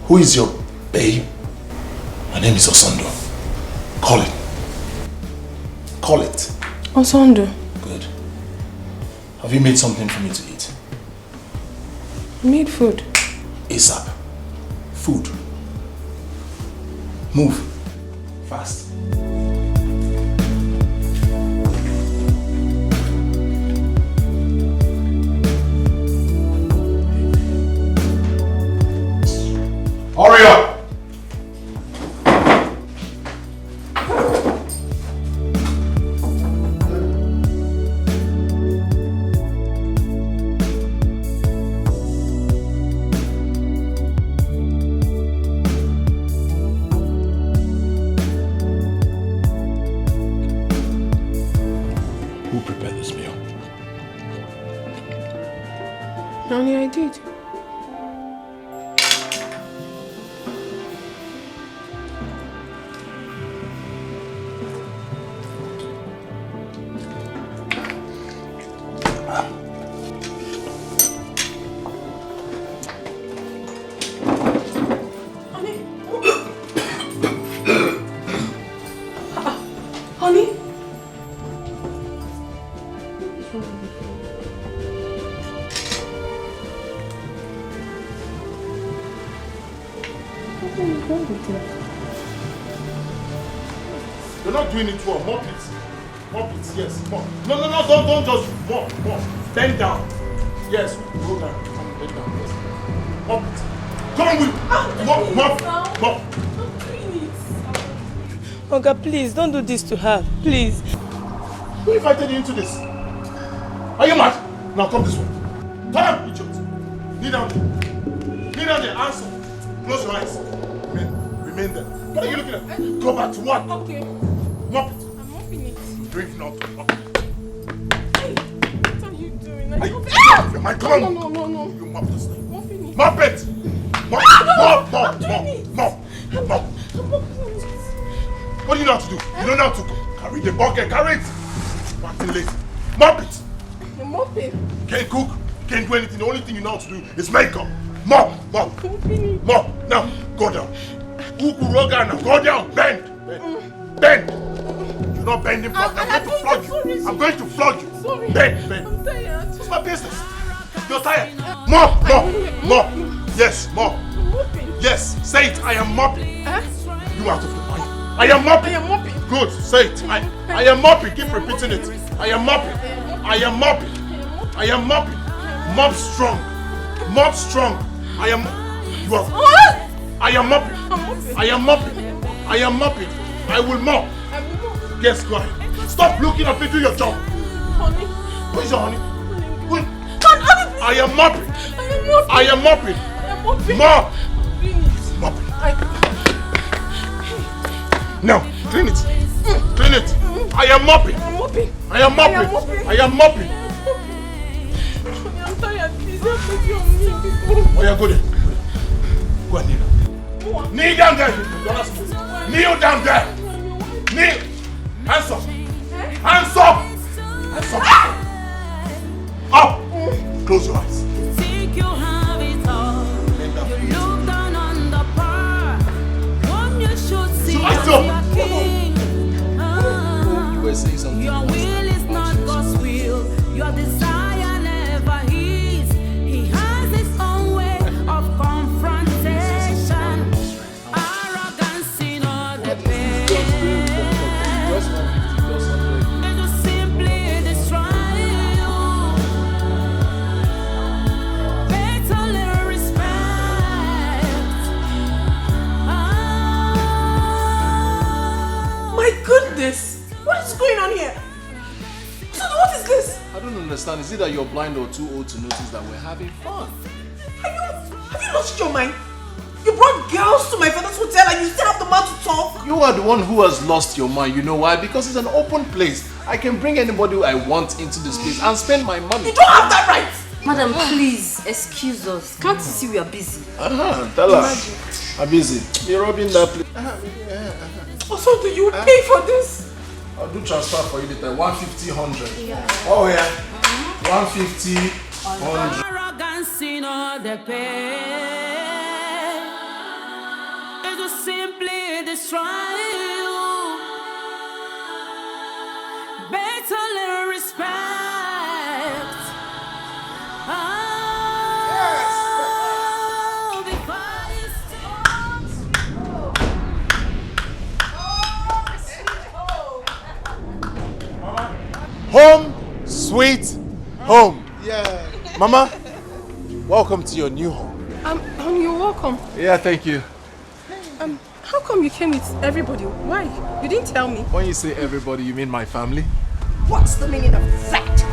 Who is your babe? My name is Osondo. Call it. Call it. Osondo. Good. Have you made something for me to eat? Made food. ASAP. Food. Move. Fast. Hurry up! You're not doing it well. Mop it. Mop it, yes. Mop. No, don't just mop. Bend down. Yes, go down. Bend down, yes. Mop it. Come on, mop. Oga, please, don't do this to her. Please. Who invited you into this? Are you mad? Now come this way. Turn up, idiot. Kneel down there. Kneel down there. Answer. Close your eyes. Remain there. What are you looking at? Go back to what? Okay. Mop it. I'm mopping it. Drink now. Mop it. Hey, what are you doing? Come on. No. You mop this thing. Mopping it. Mop it. Mop. What do you know how to do? You don't know how to carry the bucket. Carry it. Martin late. Mop it. I'm mopping. Can't cook. Can't do anything. The only thing you know how to do is makeup. Mop. Now, go down. Ukuroga now. Go down. Bend. You're not bending properly. I'm going to flog you. I'm going to flog you. Sorry. Bend. I'm tired. What's my business? You're tired. Mop. Yes, mop. Yes, say it. I am mopping. You out of the mind. I am mopping. Good. Say it. I am mopping. Keep repeating it. I am mopping. Mop strong. I am mopping. I will mop. Yes, go ahead. Stop looking up and do your job. Honey. Where's your honey? I am mopping. Mop. Now, clean it. I am mopping. I'm tired. Please help me on me. Oh, yeah, go there. Go and kneel down. Kneel down there. Kneel down there. Kneel. Hands up. Up. Close your eyes. Think you have it all. You look down on the bar. One you should see as your king. You were saying something. Your will is not God's will. Your desire never is. He has his own way of confrontation. Arrogance in all the pain. It will simply destroy you. Better little respect. My goodness! What is going on here? So what is this? I don't understand. Is it that you're blind or too old to notice that we're having fun? Have you lost your mind? You brought girls to my father's hotel and you still have the mouth to talk? You are the one who has lost your mind. You know why? Because it's an open place. I can bring anybody I want into this place and spend my money. You don't have that right! Madam, please, excuse us. Can't you see we are busy? Tell her. I'm busy. You're robbing that place. Also, do you pay for this? I'll do transfer for you later. 150, 100. Yeah. Oh yeah. 150, 100. Arrogance in all the pain. It will simply destroy you. Better little respect. Before you Home, sweet home. Yeah. Mama, welcome to your new home. Honey, you're welcome. Yeah, thank you. How come you came with everybody? Why? You didn't tell me. When you say everybody, you mean my family? What's the meaning of that?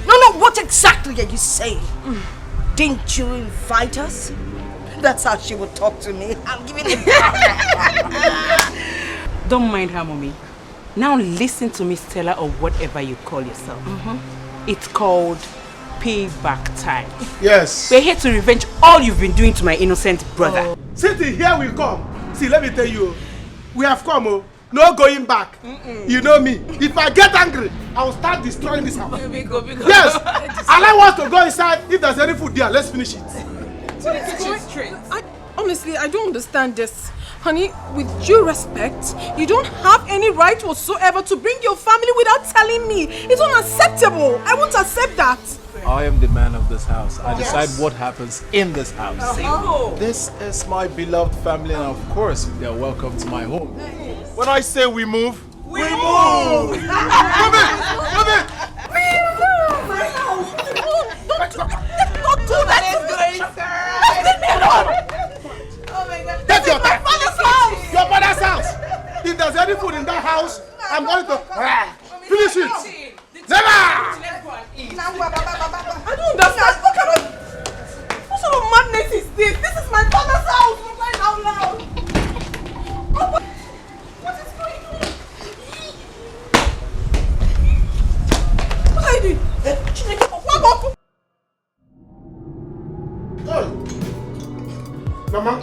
No, what exactly are you saying? Didn't you invite us? That's how she would talk to me. I'm giving it back. Don't mind her, mommy. Now listen to me, Stella, or whatever you call yourself. It's called payback time. Yes. We're here to revenge all you've been doing to my innocent brother. City, here we come. See, let me tell you, we have come, no going back. You know me. If I get angry, I will start destroying this house. Yes, allow us to go inside. If there's any food there, let's finish it. Honestly, I don't understand this. Honey, with due respect, you don't have any right whatsoever to bring your family without telling me. It's unacceptable. I won't accept that. I am the man of this house. I decide what happens in this house. This is my beloved family, and of course, they are welcome to my home. When I say we move, we move! Move it! Move it! Don't do that! Leave me alone! Oh my God! That's your father's house! Your father's house! If there's any food in that house, I'm going to finish it! Never! I don't understand. What sort of madness is this? This is my father's house! I'm crying out loud! What is going on? What are you doing? Mama,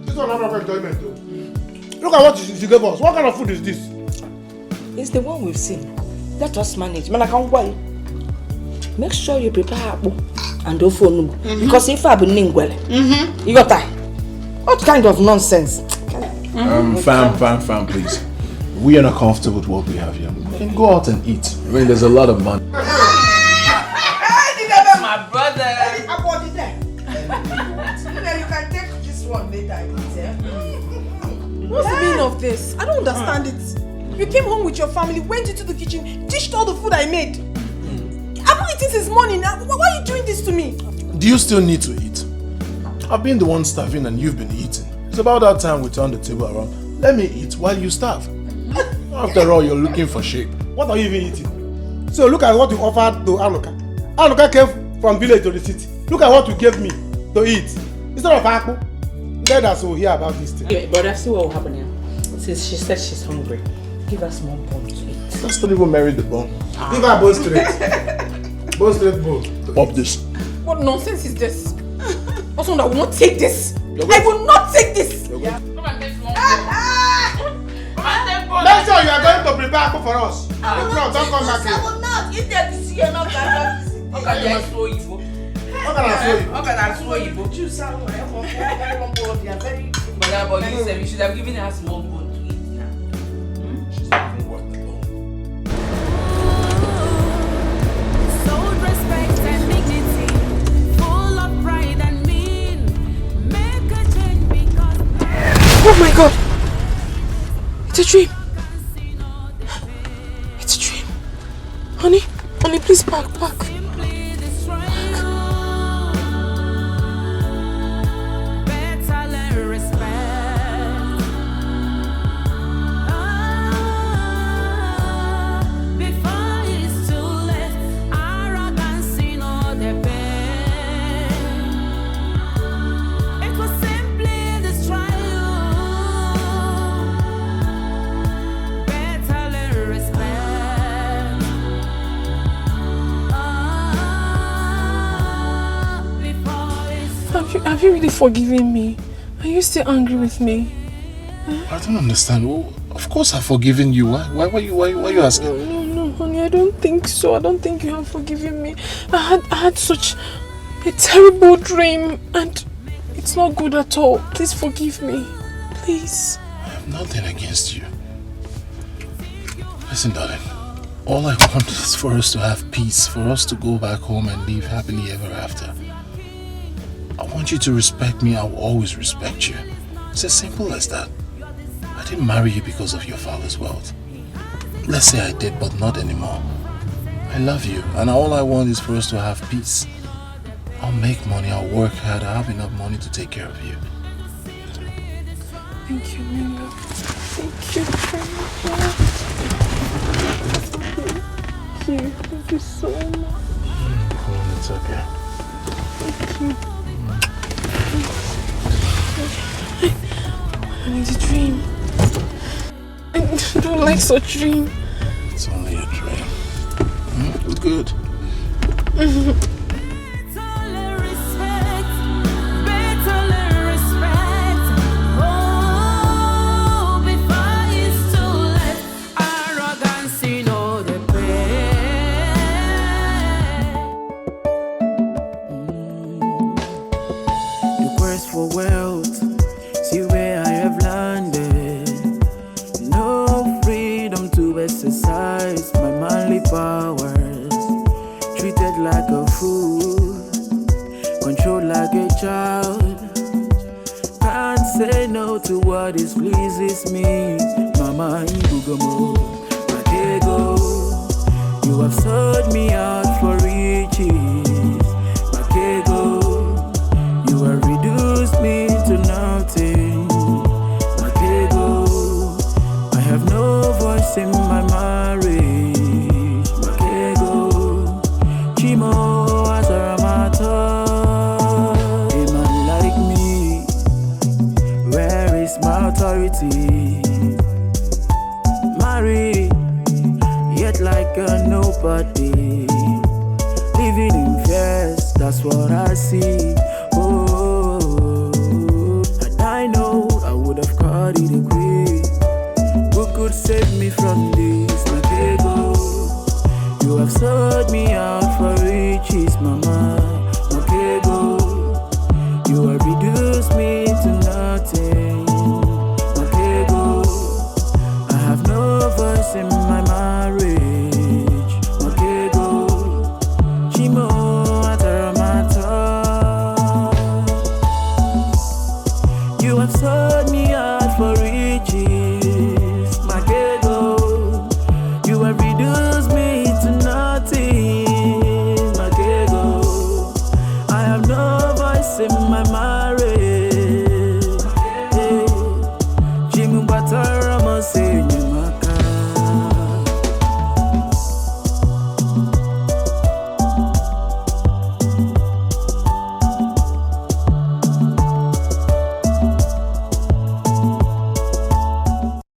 this one not of enjoyment though. Look at what she gave us. What kind of food is this? It's the one we've seen. Let us manage. Man, I can't wait. Make sure you prepare apple and don't phone because if I be ningwell, you got that. What kind of nonsense? Fam, please. We are not comfortable with what we have here. We can go out and eat. I mean, there's a lot of money. My brother. I bought it there. You can take this one later. What's the meaning of this? I don't understand it. You came home with your family, went into the kitchen, dished all the food I made. I've not eaten since morning. Why are you doing this to me? Do you still need to eat? I've been the one starving and you've been eating. It's about that time we turn the table around. Let me eat while you starve. After all, you're looking for shape. What are you even eating? So look at what you offered to Anuka. Anuka came from village to the city. Look at what you gave me to eat. Instead of apple, let us hear about this thing. Okay, but that's what will happen here. Since she said she's hungry, give us more bone to eat. Let's not even marry the bone. Give her bone straight. Bone straight bone. Pop this. What nonsense is this? Also, I will not take this. I will not take this. Make sure you are going to prepare apple for us. If not, don't come back here. I will not. If there is here, not that. How can you throw Igbo? How can I throw Igbo? Choose someone. They are very. But you said you should have given her small bone to eat now. She's not even worth the bone. Sold respect and dignity, full of pride and mean. Make a change because. Oh my God! It's a dream. It's a dream. Honey, please back. Have you really forgiven me? Are you still angry with me? I don't understand. Well, of course I've forgiven you. Why are you asking? No, honey, I don't think so. I don't think you have forgiven me. I had such a terrible dream and it's not good at all. Please forgive me. Please. I have nothing against you. Listen, darling. All I want is for us to have peace, for us to go back home and live happily ever after. I want you to respect me. I will always respect you. It's as simple as that. I didn't marry you because of your father's wealth. Let's say I did, but not anymore. I love you, and all I want is for us to have peace. I'll make money, I'll work hard, I have enough money to take care of you. Thank you, Nina. Thank you very much. Thank you so much. Come on, it's okay. Thank you. I need a dream. I don't like such dream. It's only a dream. It's good. For wealth, see where I say no to what displeases me. Mama Ibugomo, Matego, you have sold me out for riches. Matego, you have reduced me to nothing. Matego, I have no voice in my marriage. Matego, Chimo Asaramata. Authority, married, yet like a nobody, living in fears, that's what I see.